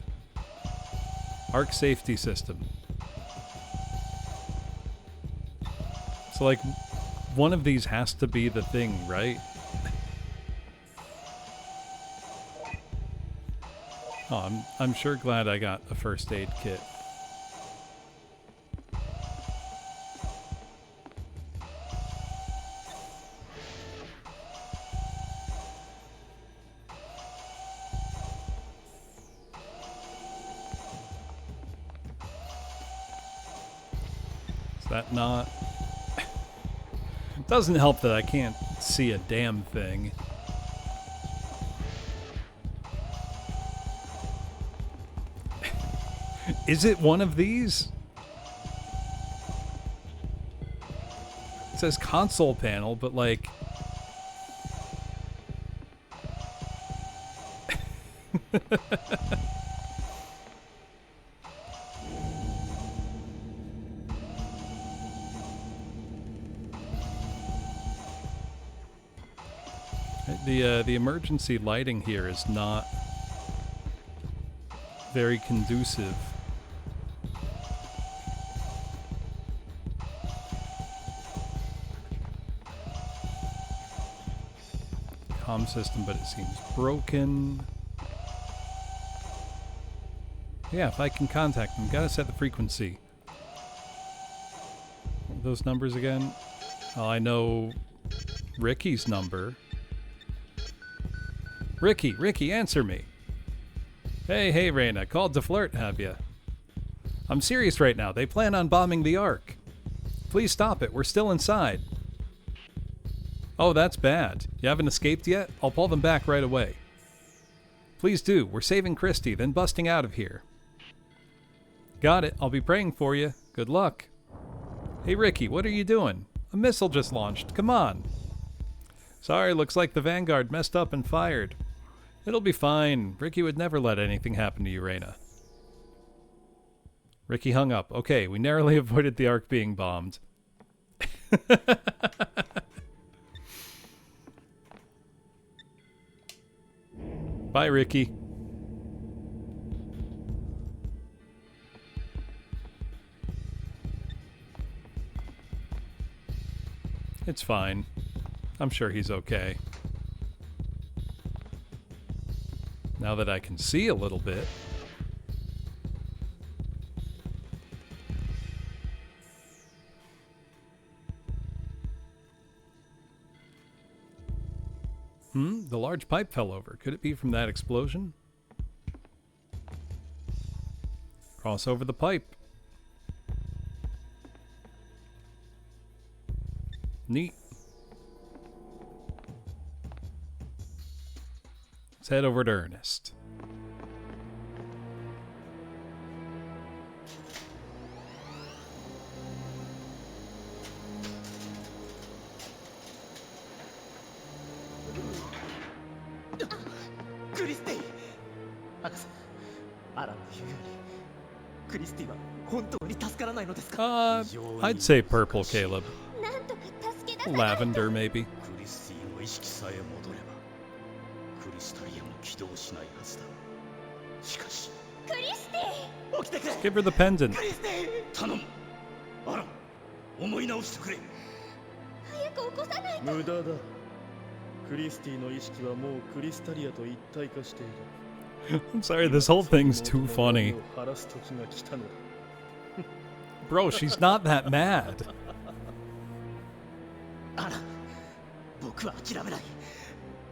Arc safety system. So, like, one of these has to be the thing, right? Oh, I'm sure glad I got a first aid kit. Is that not... It doesn't help that I can't see a damn thing. Is it one of these? It says console panel, but like... The emergency lighting here is not very conducive. Comm system, but it seems broken. Yeah, if I can contact them, gotta set the frequency. What are those numbers again? Oh, I know Ricky's number. Ricky, answer me. Hey, Reina, called to flirt, have ya? I'm serious right now. They plan on bombing the Ark. Please stop it. We're still inside. Oh, that's bad. You haven't escaped yet? I'll pull them back right away. Please do. We're saving Christy, then busting out of here. Got it. I'll be praying for you. Good luck. Hey, Ricky, what are you doing? A missile just launched. Come on. Sorry, looks like the Vanguard messed up and fired. It'll be fine. Ricky would never let anything happen to you, Reina. Ricky hung up. Okay, we narrowly avoided the Ark being bombed. Bye, Ricky. It's fine. I'm sure he's okay. Now that I can see a little bit. The large pipe fell over. Could it be from that explosion? Cross over the pipe. Neat. Let's head over to Ernest. クリスティは本当に助からないのですか？ I'd say purple, Caleb. なんとか助け出さないと。 Lavender, maybe. クリスティの意識さえ戻ればクリスタリアも起動しないはずだ。しかしクリスティ、起きてくれ。 Give her the pendant. クリスティ頼む。アラン、思い直してくれ。早く起こさないと。無駄だ。クリスティの意識はもうクリスタリアと一体化している。 I'm sorry, this whole thing's too funny. 晴らす時が来たのだ。 Bro, she's not that mad. アラン、僕は諦めない。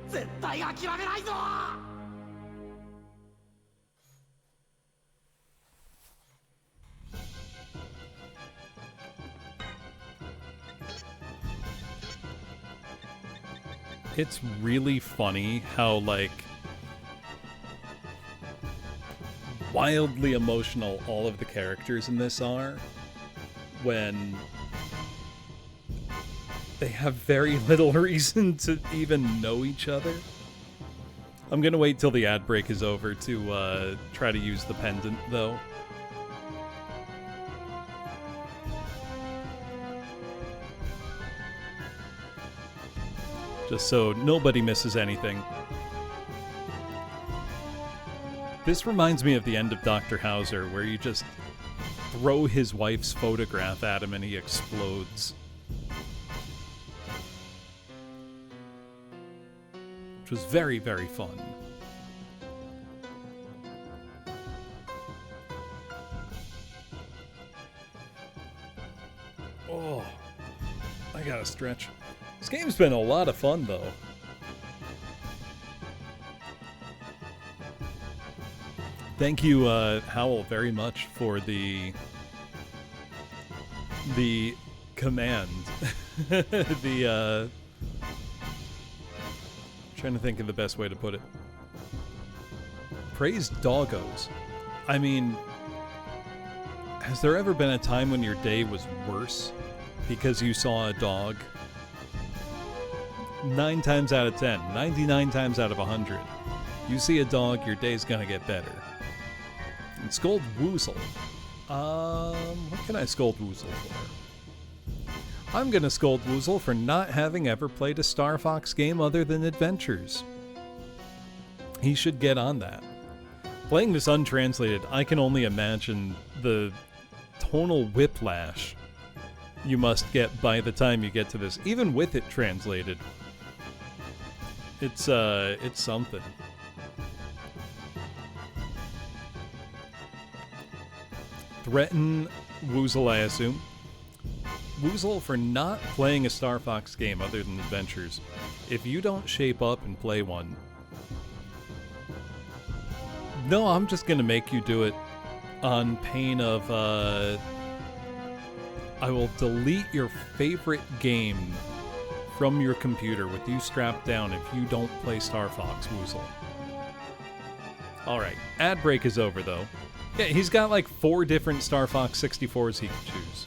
絶対諦めないぞ。 It's really funny how, like, wildly emotional all of the characters in this are when they have very little reason to even know each other. I'm gonna wait till the ad break is over to try to use the pendant, though. Just so nobody misses anything. This reminds me of the end of Dr. Hauser, where you just throw his wife's photograph at him and he explodes. Which was very, very fun. Oh, I gotta stretch. This game's been a lot of fun, though. Thank you, Howell, very much for the command. Trying to think of the best way to put it. Praise doggos. I mean, has there ever been a time when your day was worse because you saw a dog? 9 times out of 10, 99 times out of 100, you see a dog, your day's gonna get better. And scold Woozle. What can I scold Woozle for? I'm gonna scold Woozle for not having ever played a Star Fox game other than Adventures. He should get on that. Playing this untranslated, I can only imagine the tonal whiplash you must get by the time you get to this, even with it translated. It's something. Threaten Woozle, I assume. Woozle for not playing a Star Fox game other than Adventures. If you don't shape up and play one... No, I'm just gonna make you do it on pain of, I will delete your favorite game from your computer with you strapped down if you don't play Star Fox, Woozle. Alright, ad break is over, though. Yeah, he's got like 4 different Star Fox 64s he can choose.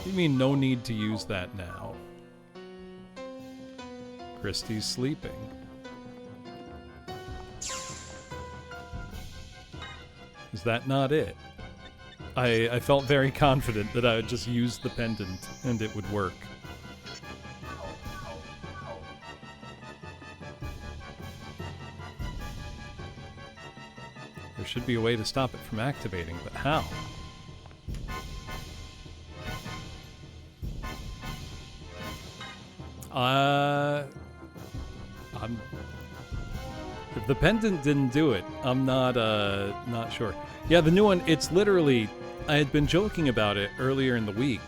You mean no need to use that now? Christy's sleeping. Is that not it? I felt very confident that I would just use the pendant and it would work. There should be a way to stop it from activating, but how? If the pendant didn't do it, I'm not sure. Yeah, the new one, it's literally, I had been joking about it earlier in the week,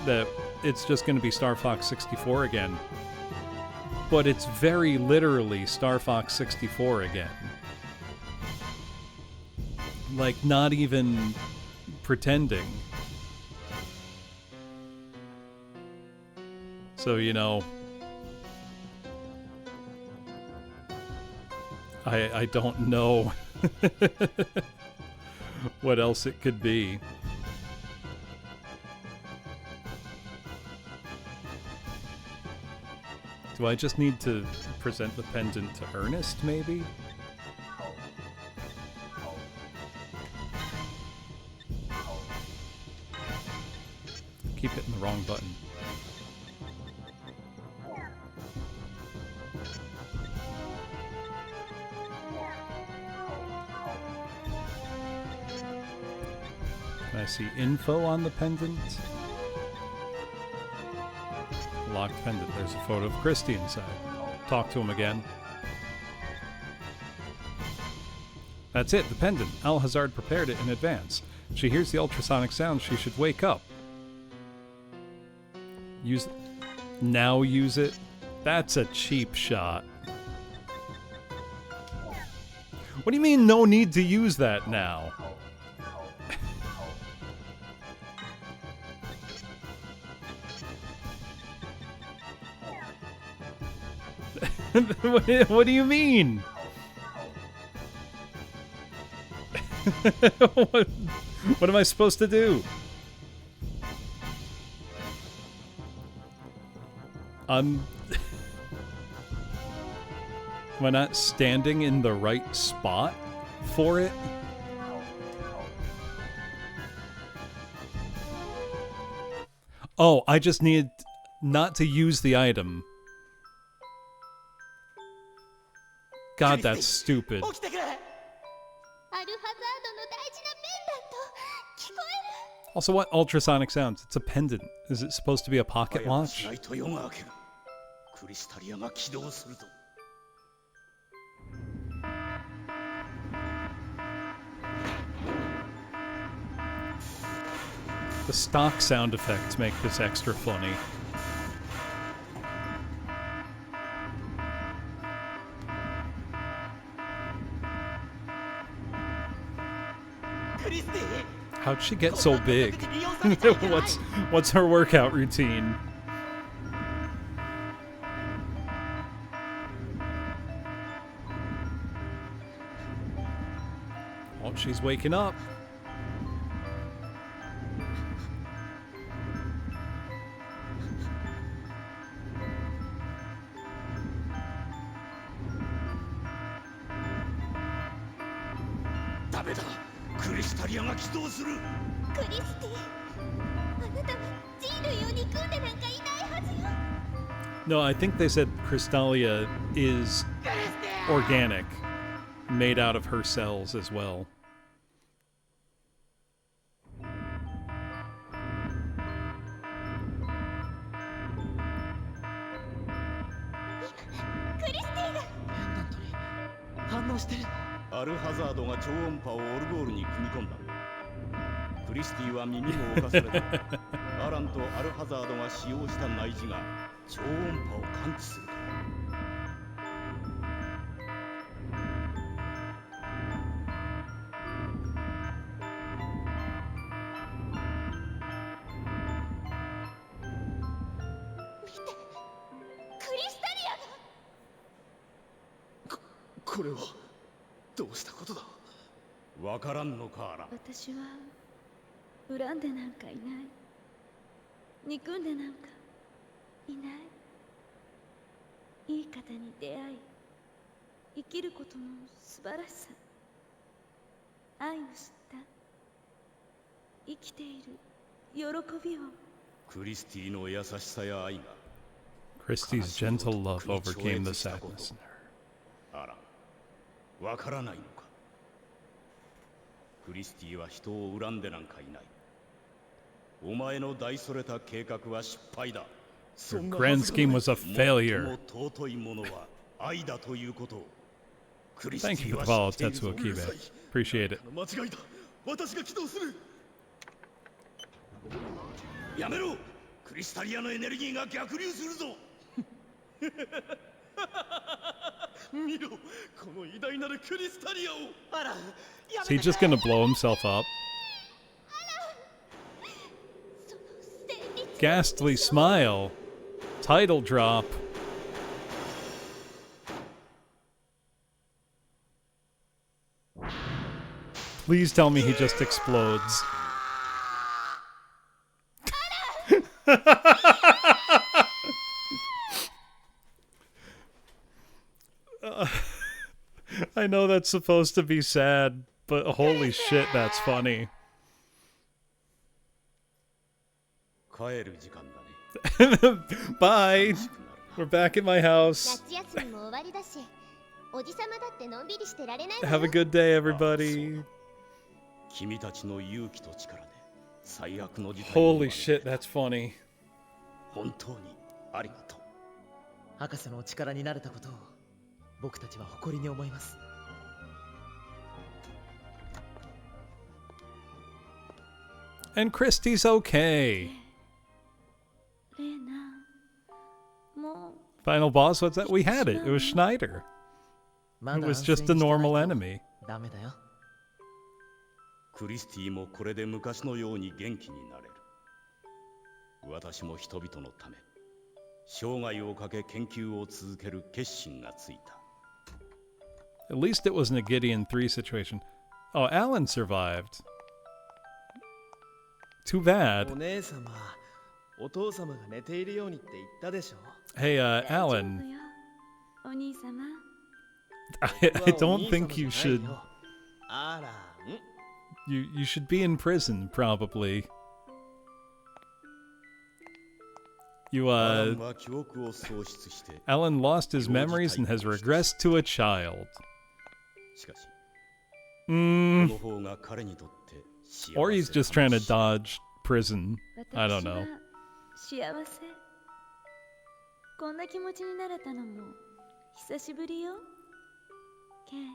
that it's just going to be Star Fox 64 again. But it's very literally Star Fox 64 again. Like, not even pretending. So, you know, I don't know what else it could be. Do I just need to present the pendant to Ernest, maybe? hitting the wrong button. Can I see info on the pendant? Locked pendant. There's a photo of Christy inside. Talk to him again. That's it, the pendant. Alhazard prepared it in advance. If she hears the ultrasonic sound, she should wake up. Use it. That's a cheap shot. What do you mean no need to use that now? What do you mean? What am I supposed to do? Am I not standing in the right spot for it? Oh, I just need not to use the item. God, that's stupid. Also, what ultrasonic sounds? It's a pendant. Is it supposed to be a pocket watch? The stock sound effects make this extra funny. How'd she get so big? What's her workout routine? Oh, she's waking up. No, I think they said Crystalia is organic, made out of her cells as well.アルハザードが超音波をオルゴールに組み込んだ。クリスティは耳を侵された。アランとアルハザードが使用した内耳が超音波を感知するから。これはどうしたことだ。わからんのか、アラン。私は恨んでなんかいない。憎んでなんかいない。いい方に出会い、生きることの素晴らしさ、愛を知った。生きている喜びを。クリスティの優しさや愛が。Christie's gentle love overcame the sadness in her. アラン、わからないのか。クリスティは人を恨んでなんかいない。お前の大それた計画は失敗だ。Your grand scheme was a failure. 尊いものは愛だということを。Thank you for the follow, Tetsuo Kibe. Appreciate it. 間違いだ。私が起動する。やめろ。クリスタリアのエネルギーが逆流するぞ。見ろ、この偉大なるクリスタリアを。あら、 Is he just gonna blow himself up? Ghastly smile. Title drop. Please tell me he just explodes. I know that's supposed to be sad, but holy shit, that's funny. 帰る時間だね。 Bye. We're back at my house. 夏休みも終わりだし、おじさまだってのんびりしてられないわ Have a よ。 good day, everybody. 君たちの勇気と力で最悪の事態 Holy shit, that's funny. 本当にありがとう。博士のお力になれたことを僕たちは誇りに思います。 And Christy's okay. レーナ、もう Final boss, what's that? We had it. It was Schneider. ま It だ was 安 just 静 a にしてない normal と enemy. ダメだよ。クリスティもこれで昔のように元気になれる。私も人々のため生涯をかけ研究を続ける決心がついた。 At least it wasn't a Gideon 3 situation. Oh, Alan survived. Too お bad. 姉様、お父様が寝ているようにって言ったでしょ。 Hey, 大丈夫 Alan, よ、お兄様。 I don't think you should. あら、You should be in prison, probably. You, アランは記憶を喪失して、 Alan lost his memories and has regressed to a child. しかし、こ Mm. の方が彼にとって幸せ Or he's just か trying も to しれない。 dodge prison. I don't 私 know. は幸せ。こんな気持ちになれたのも久しぶりよ。ケン、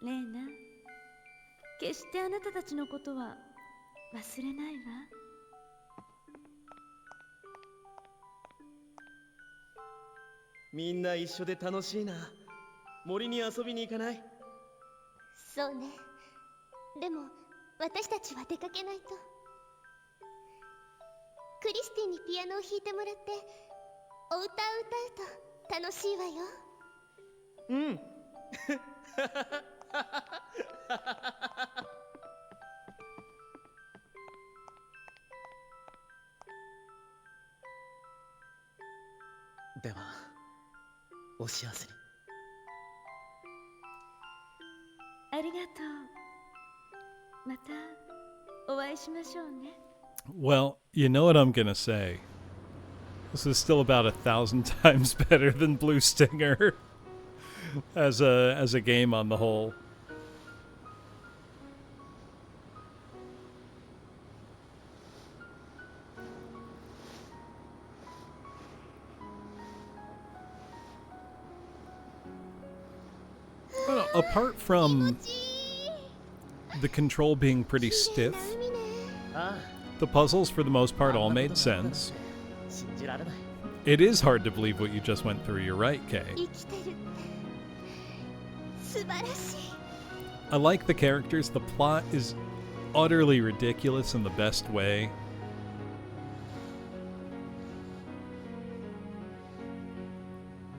レーナ、決してあなたたちのことは忘れないわ。みんな一緒で楽しいな。森に遊びに行かない？そうね。でも私たちは出かけないと。クリスティにピアノを弾いてもらってお歌を歌うと楽しいわよ。うん。では、お幸せに。ありがとう。またお会いしましょうね。Well, you know what I'm gonna say. This is still about 1,000 times better than Blue Stinger as a game on the whole. Well, apart from the control being pretty stiff, あ the puzzles for the most あ、 part all あんな made ことがあったなんて sense. 信じられない。 It is hard to believe what you just went through. You're right, Kay. 生きてるって素晴らしい。 I like the characters. The plot is utterly ridiculous in the best way.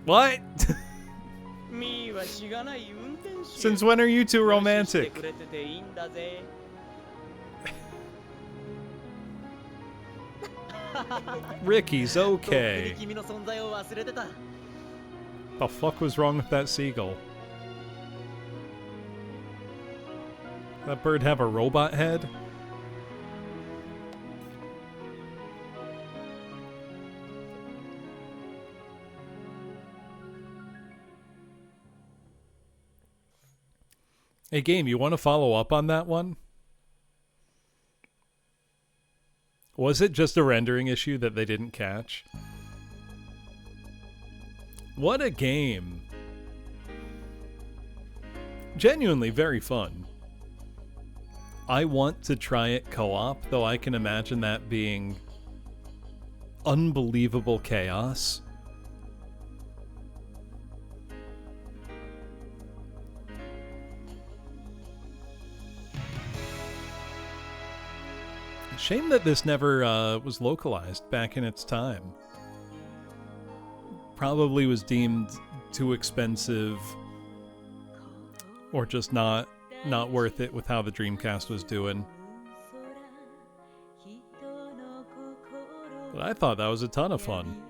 What? ミーはしがない運転手。 Since when are you two して romantic? くれてていいんだぜ。 Ricky's とっくに okay. 君の存在を忘れてた。 The fuck was wrong with that seagull? That bird have a robot head? Hey, game, you want to follow up on that one? Was it just a rendering issue that they didn't catch? What a game. Genuinely very fun. I want to try it co-op, though I can imagine that being unbelievable chaos. Shame that this never was localized back in its time. Probably was deemed too expensive or just not worth it with how the Dreamcast was doing. But I thought that was a ton of fun.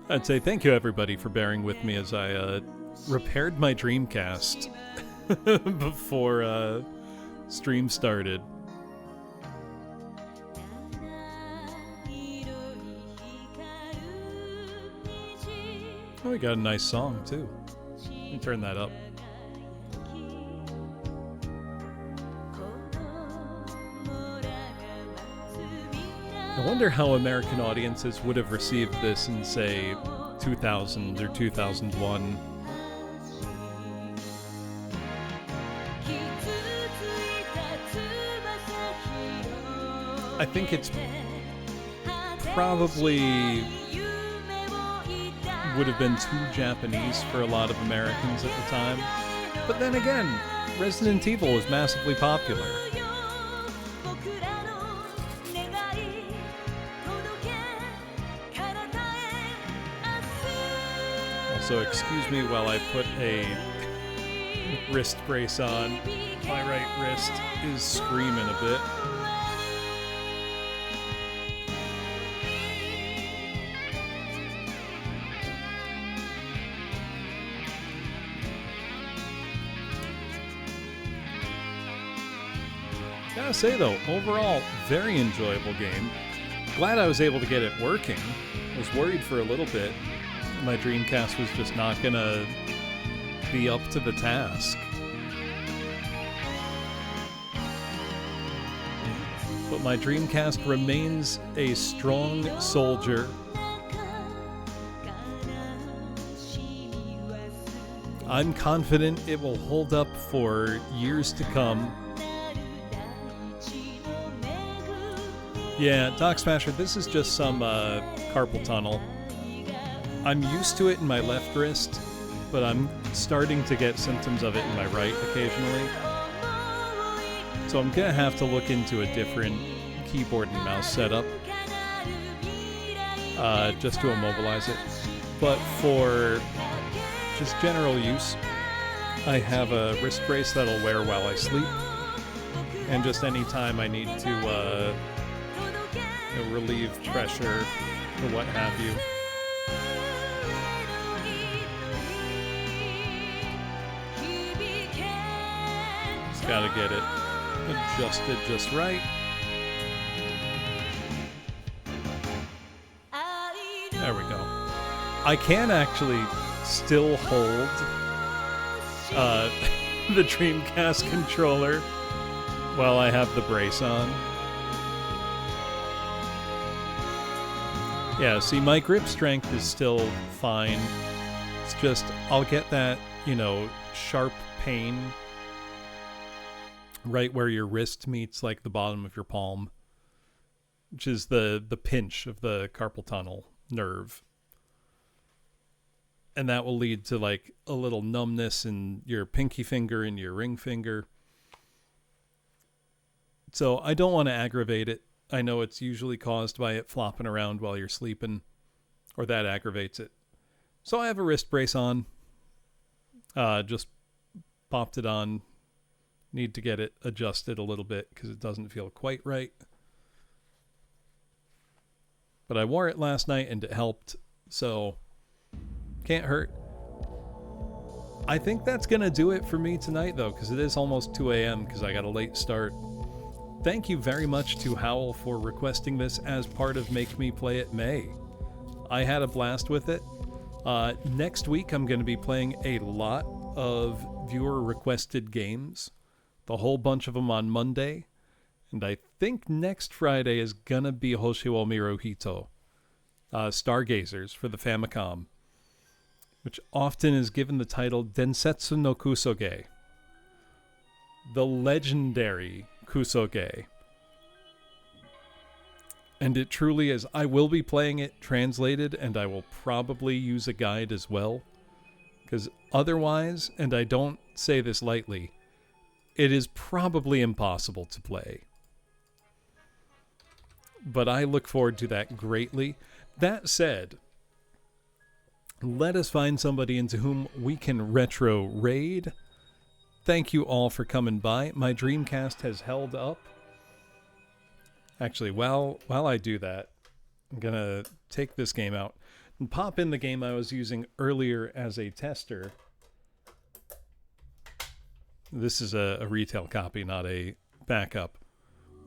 I'd say thank you everybody for bearing with me as I repaired my Dreamcast before stream started. Oh, we got a nice song too. Let me turn that up. I wonder how American audiences would have received this in, say, 2000 or 2001. I think it's probably would have been too Japanese for a lot of Americans at the time. But then again, Resident Evil was massively popular. So excuse me while I put a wrist brace on. My right wrist is screaming a bit. Gotta say though, overall, very enjoyable game. Glad I was able to get it working. I was worried for a little bit my Dreamcast was just not gonna be up to the task. But my Dreamcast remains a strong soldier. I'm confident it will hold up for years to come. Yeah, Doc Smasher, this is just some carpal tunnel. I'm used to it in my left wrist, but I'm starting to get symptoms of it in my right occasionally. So I'm gonna have to look into a different keyboard and mouse setup just to immobilize it. But for just general use, I have a wrist brace that'll wear while I sleep, and just any time I need to relieve pressure or what have you. Just gotta get it adjusted just right. There we go. I can actually still hold the Dreamcast controller while I have the brace on. Yeah, see, my grip strength is still fine. It's just, I'll get that, sharp pain right where your wrist meets, like, the bottom of your palm, which is the pinch of the carpal tunnel nerve. And that will lead to, like, a little numbness in your pinky finger and your ring finger. So I don't want to aggravate it. I know it's usually caused by it flopping around while you're sleeping, or that aggravates it. So I have a wrist brace on. Just popped it on. Need to get it adjusted a little bit because it doesn't feel quite right. But I wore it last night and it helped, so can't hurt. I think that's going to do it for me tonight, though, because it is almost 2 a.m. because I got a late start. Thank you very much to Howl for requesting this as part of Make Me Play It May. I had a blast with it. Next week, I'm going to be playing a lot of viewer-requested games. The whole bunch of them on Monday. And I think next Friday is going to be Hoshiwo Mirohito. Stargazers for the Famicom. Which often is given the title Densetsu no Kusoge. The legendary Kusoge. And it truly is. I will be playing it translated, and I will probably use a guide as well. Because otherwise, and I don't say this lightly, it is probably impossible to play. But I look forward to that greatly. That said, let us find somebody into whom we can retro raid. Thank you all for coming by. My Dreamcast has held up. Actually, while I do that, I'm going to take this game out and pop in the game I was using earlier as a tester. This is a retail copy, not a backup.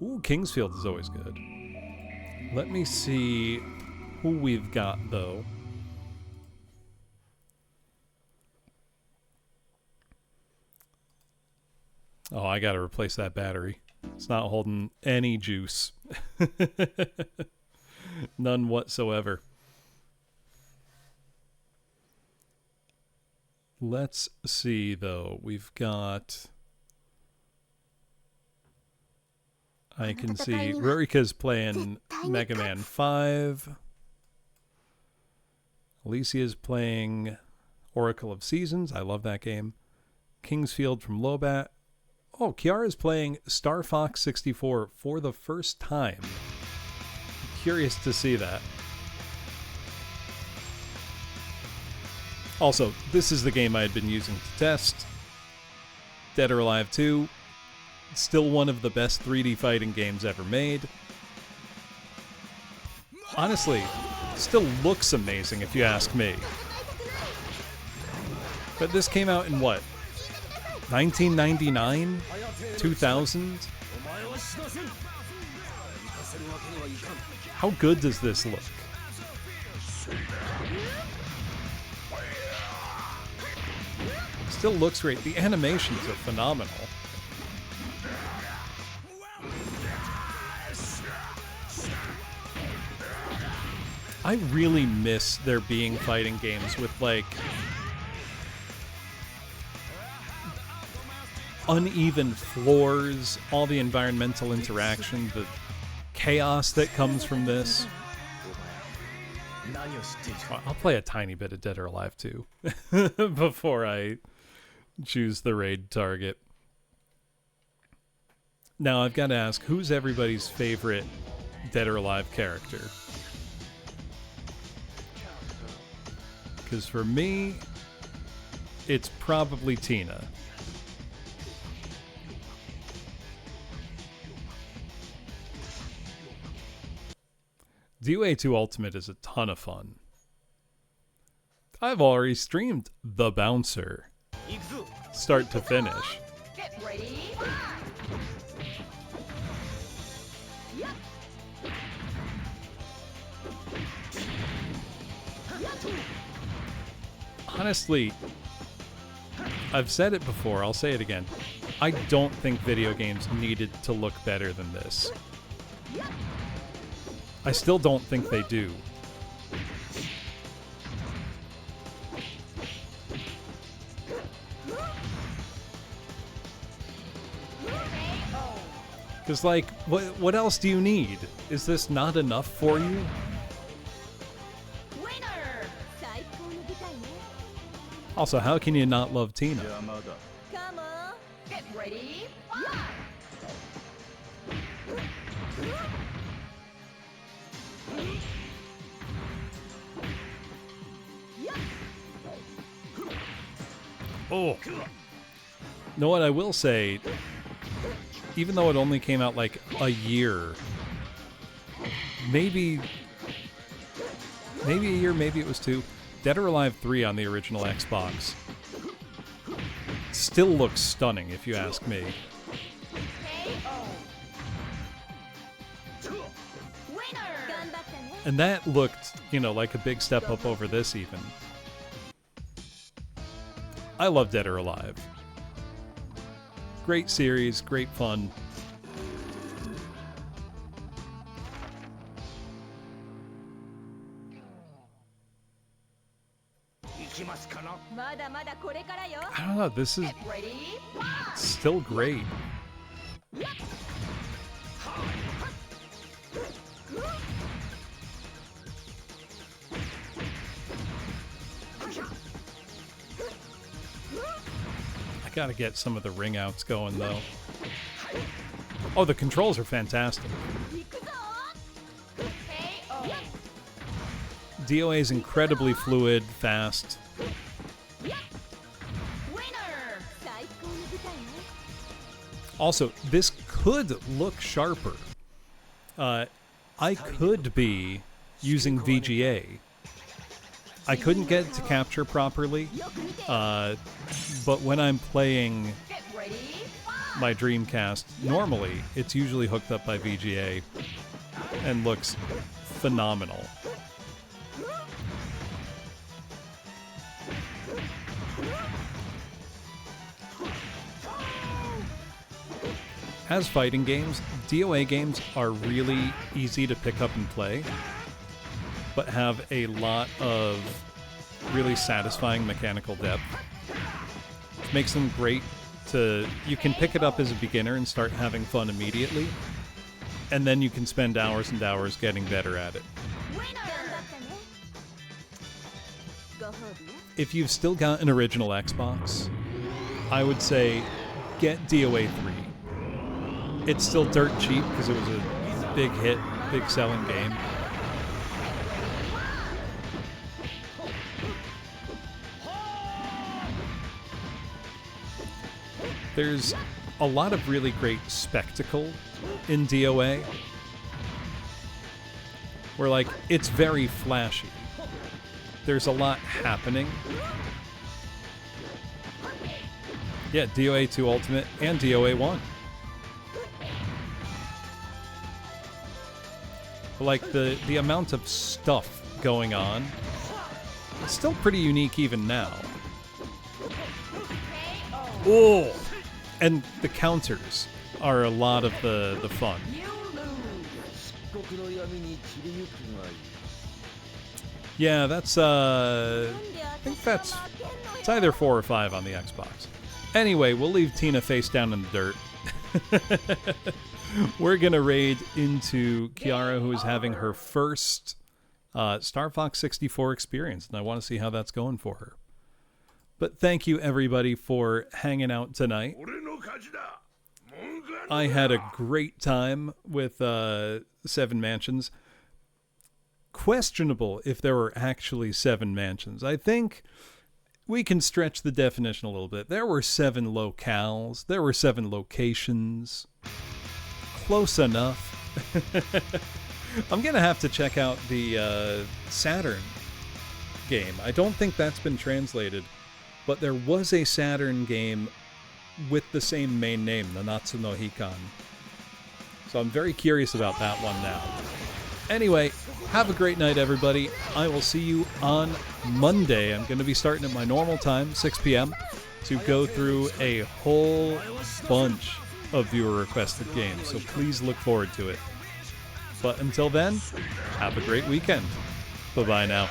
Ooh, Kingsfield is always good. Let me see who we've got, though. Oh, I gotta replace that battery. It's not holding any juice. None whatsoever. Let's see, though. We've got... I can see Rurika's playing Mega Man 5. Alicia's playing Oracle of Seasons. I love that game. Kingsfield from Lobat. Oh, Kiara's playing Star Fox 64 for the first time. Curious to see that. Also, this is the game I had been using to test. Dead or Alive 2. Still one of the best 3D fighting games ever made. Honestly, still looks amazing if you ask me. But this came out in what? 1999? 2000? How good does this look? Still looks great. The animations are phenomenal. I really miss there being fighting games with, like, uneven floors, all the environmental interaction, the chaos that comes from this. I'll play a tiny bit of Dead or Alive 2 before I choose the raid target. Now, I've got to ask, who's everybody's favorite Dead or Alive character? Because for me, it's probably Tina. DOA 2 Ultimate is a ton of fun. I've already streamed The Bouncer, start to finish. Get ready. Honestly, I've said it before, I'll say it again. I don't think video games needed to look better than this. I still don't think they do. Because, like, what else do you need? Is this not enough for you? Also, how can you not love Tina? Come on. Get ready. Oh. You know what I will say? Even though it only came out like a year, maybe a year, maybe it was 2. Dead or Alive 3 on the original Xbox still looks stunning, if you ask me. And that looked, you know, like a big step up over this even. I love Dead or Alive. Great series, great fun. I don't know, this is still great. I gotta get some of the ring outs going though. Oh, the controls are fantastic. DOA is incredibly fluid, fast. Also, this could look sharper. I could be using VGA. I couldn't get it to capture properly, but when I'm playing my Dreamcast, normally it's usually hooked up by VGA and looks phenomenal. As fighting games, DOA games are really easy to pick up and play, but have a lot of really satisfying mechanical depth. Which makes them great to... You can pick it up as a beginner and start having fun immediately, and then you can spend hours and hours getting better at it. If you've still got an original Xbox, I would say get DOA 3. It's still dirt cheap because it was a big hit, big selling game. There's a lot of really great spectacle in DOA. Where, like, it's very flashy. There's a lot happening. Yeah, DOA 2 Ultimate and DOA 1. Like, the amount of stuff going on, it's still pretty unique even now. Oh! And the counters are a lot of the fun. Yeah, that's, I think that's, it's either 4 or 5 on the Xbox. Anyway, we'll leave Tina face down in the dirt. We're going to raid into Kiara, who is having her first Star Fox 64 experience, and I want to see how that's going for her. But thank you, everybody, for hanging out tonight. I had a great time with 7 Mansions. Questionable if there were actually 7 mansions. I think we can stretch the definition a little bit. There were 7 locales. There were 7 locations. Close enough. I'm going to have to check out the Saturn game. I don't think that's been translated, but there was a Saturn game with the same main name, Nanatsu no Hikan. So I'm very curious about that one now. Anyway, have a great night, everybody. I will see you on Monday. I'm going to be starting at my normal time, 6 p.m., to go through a whole bunch of viewer-requested games, so please look forward to it. But until then, have a great weekend. Bye-bye now.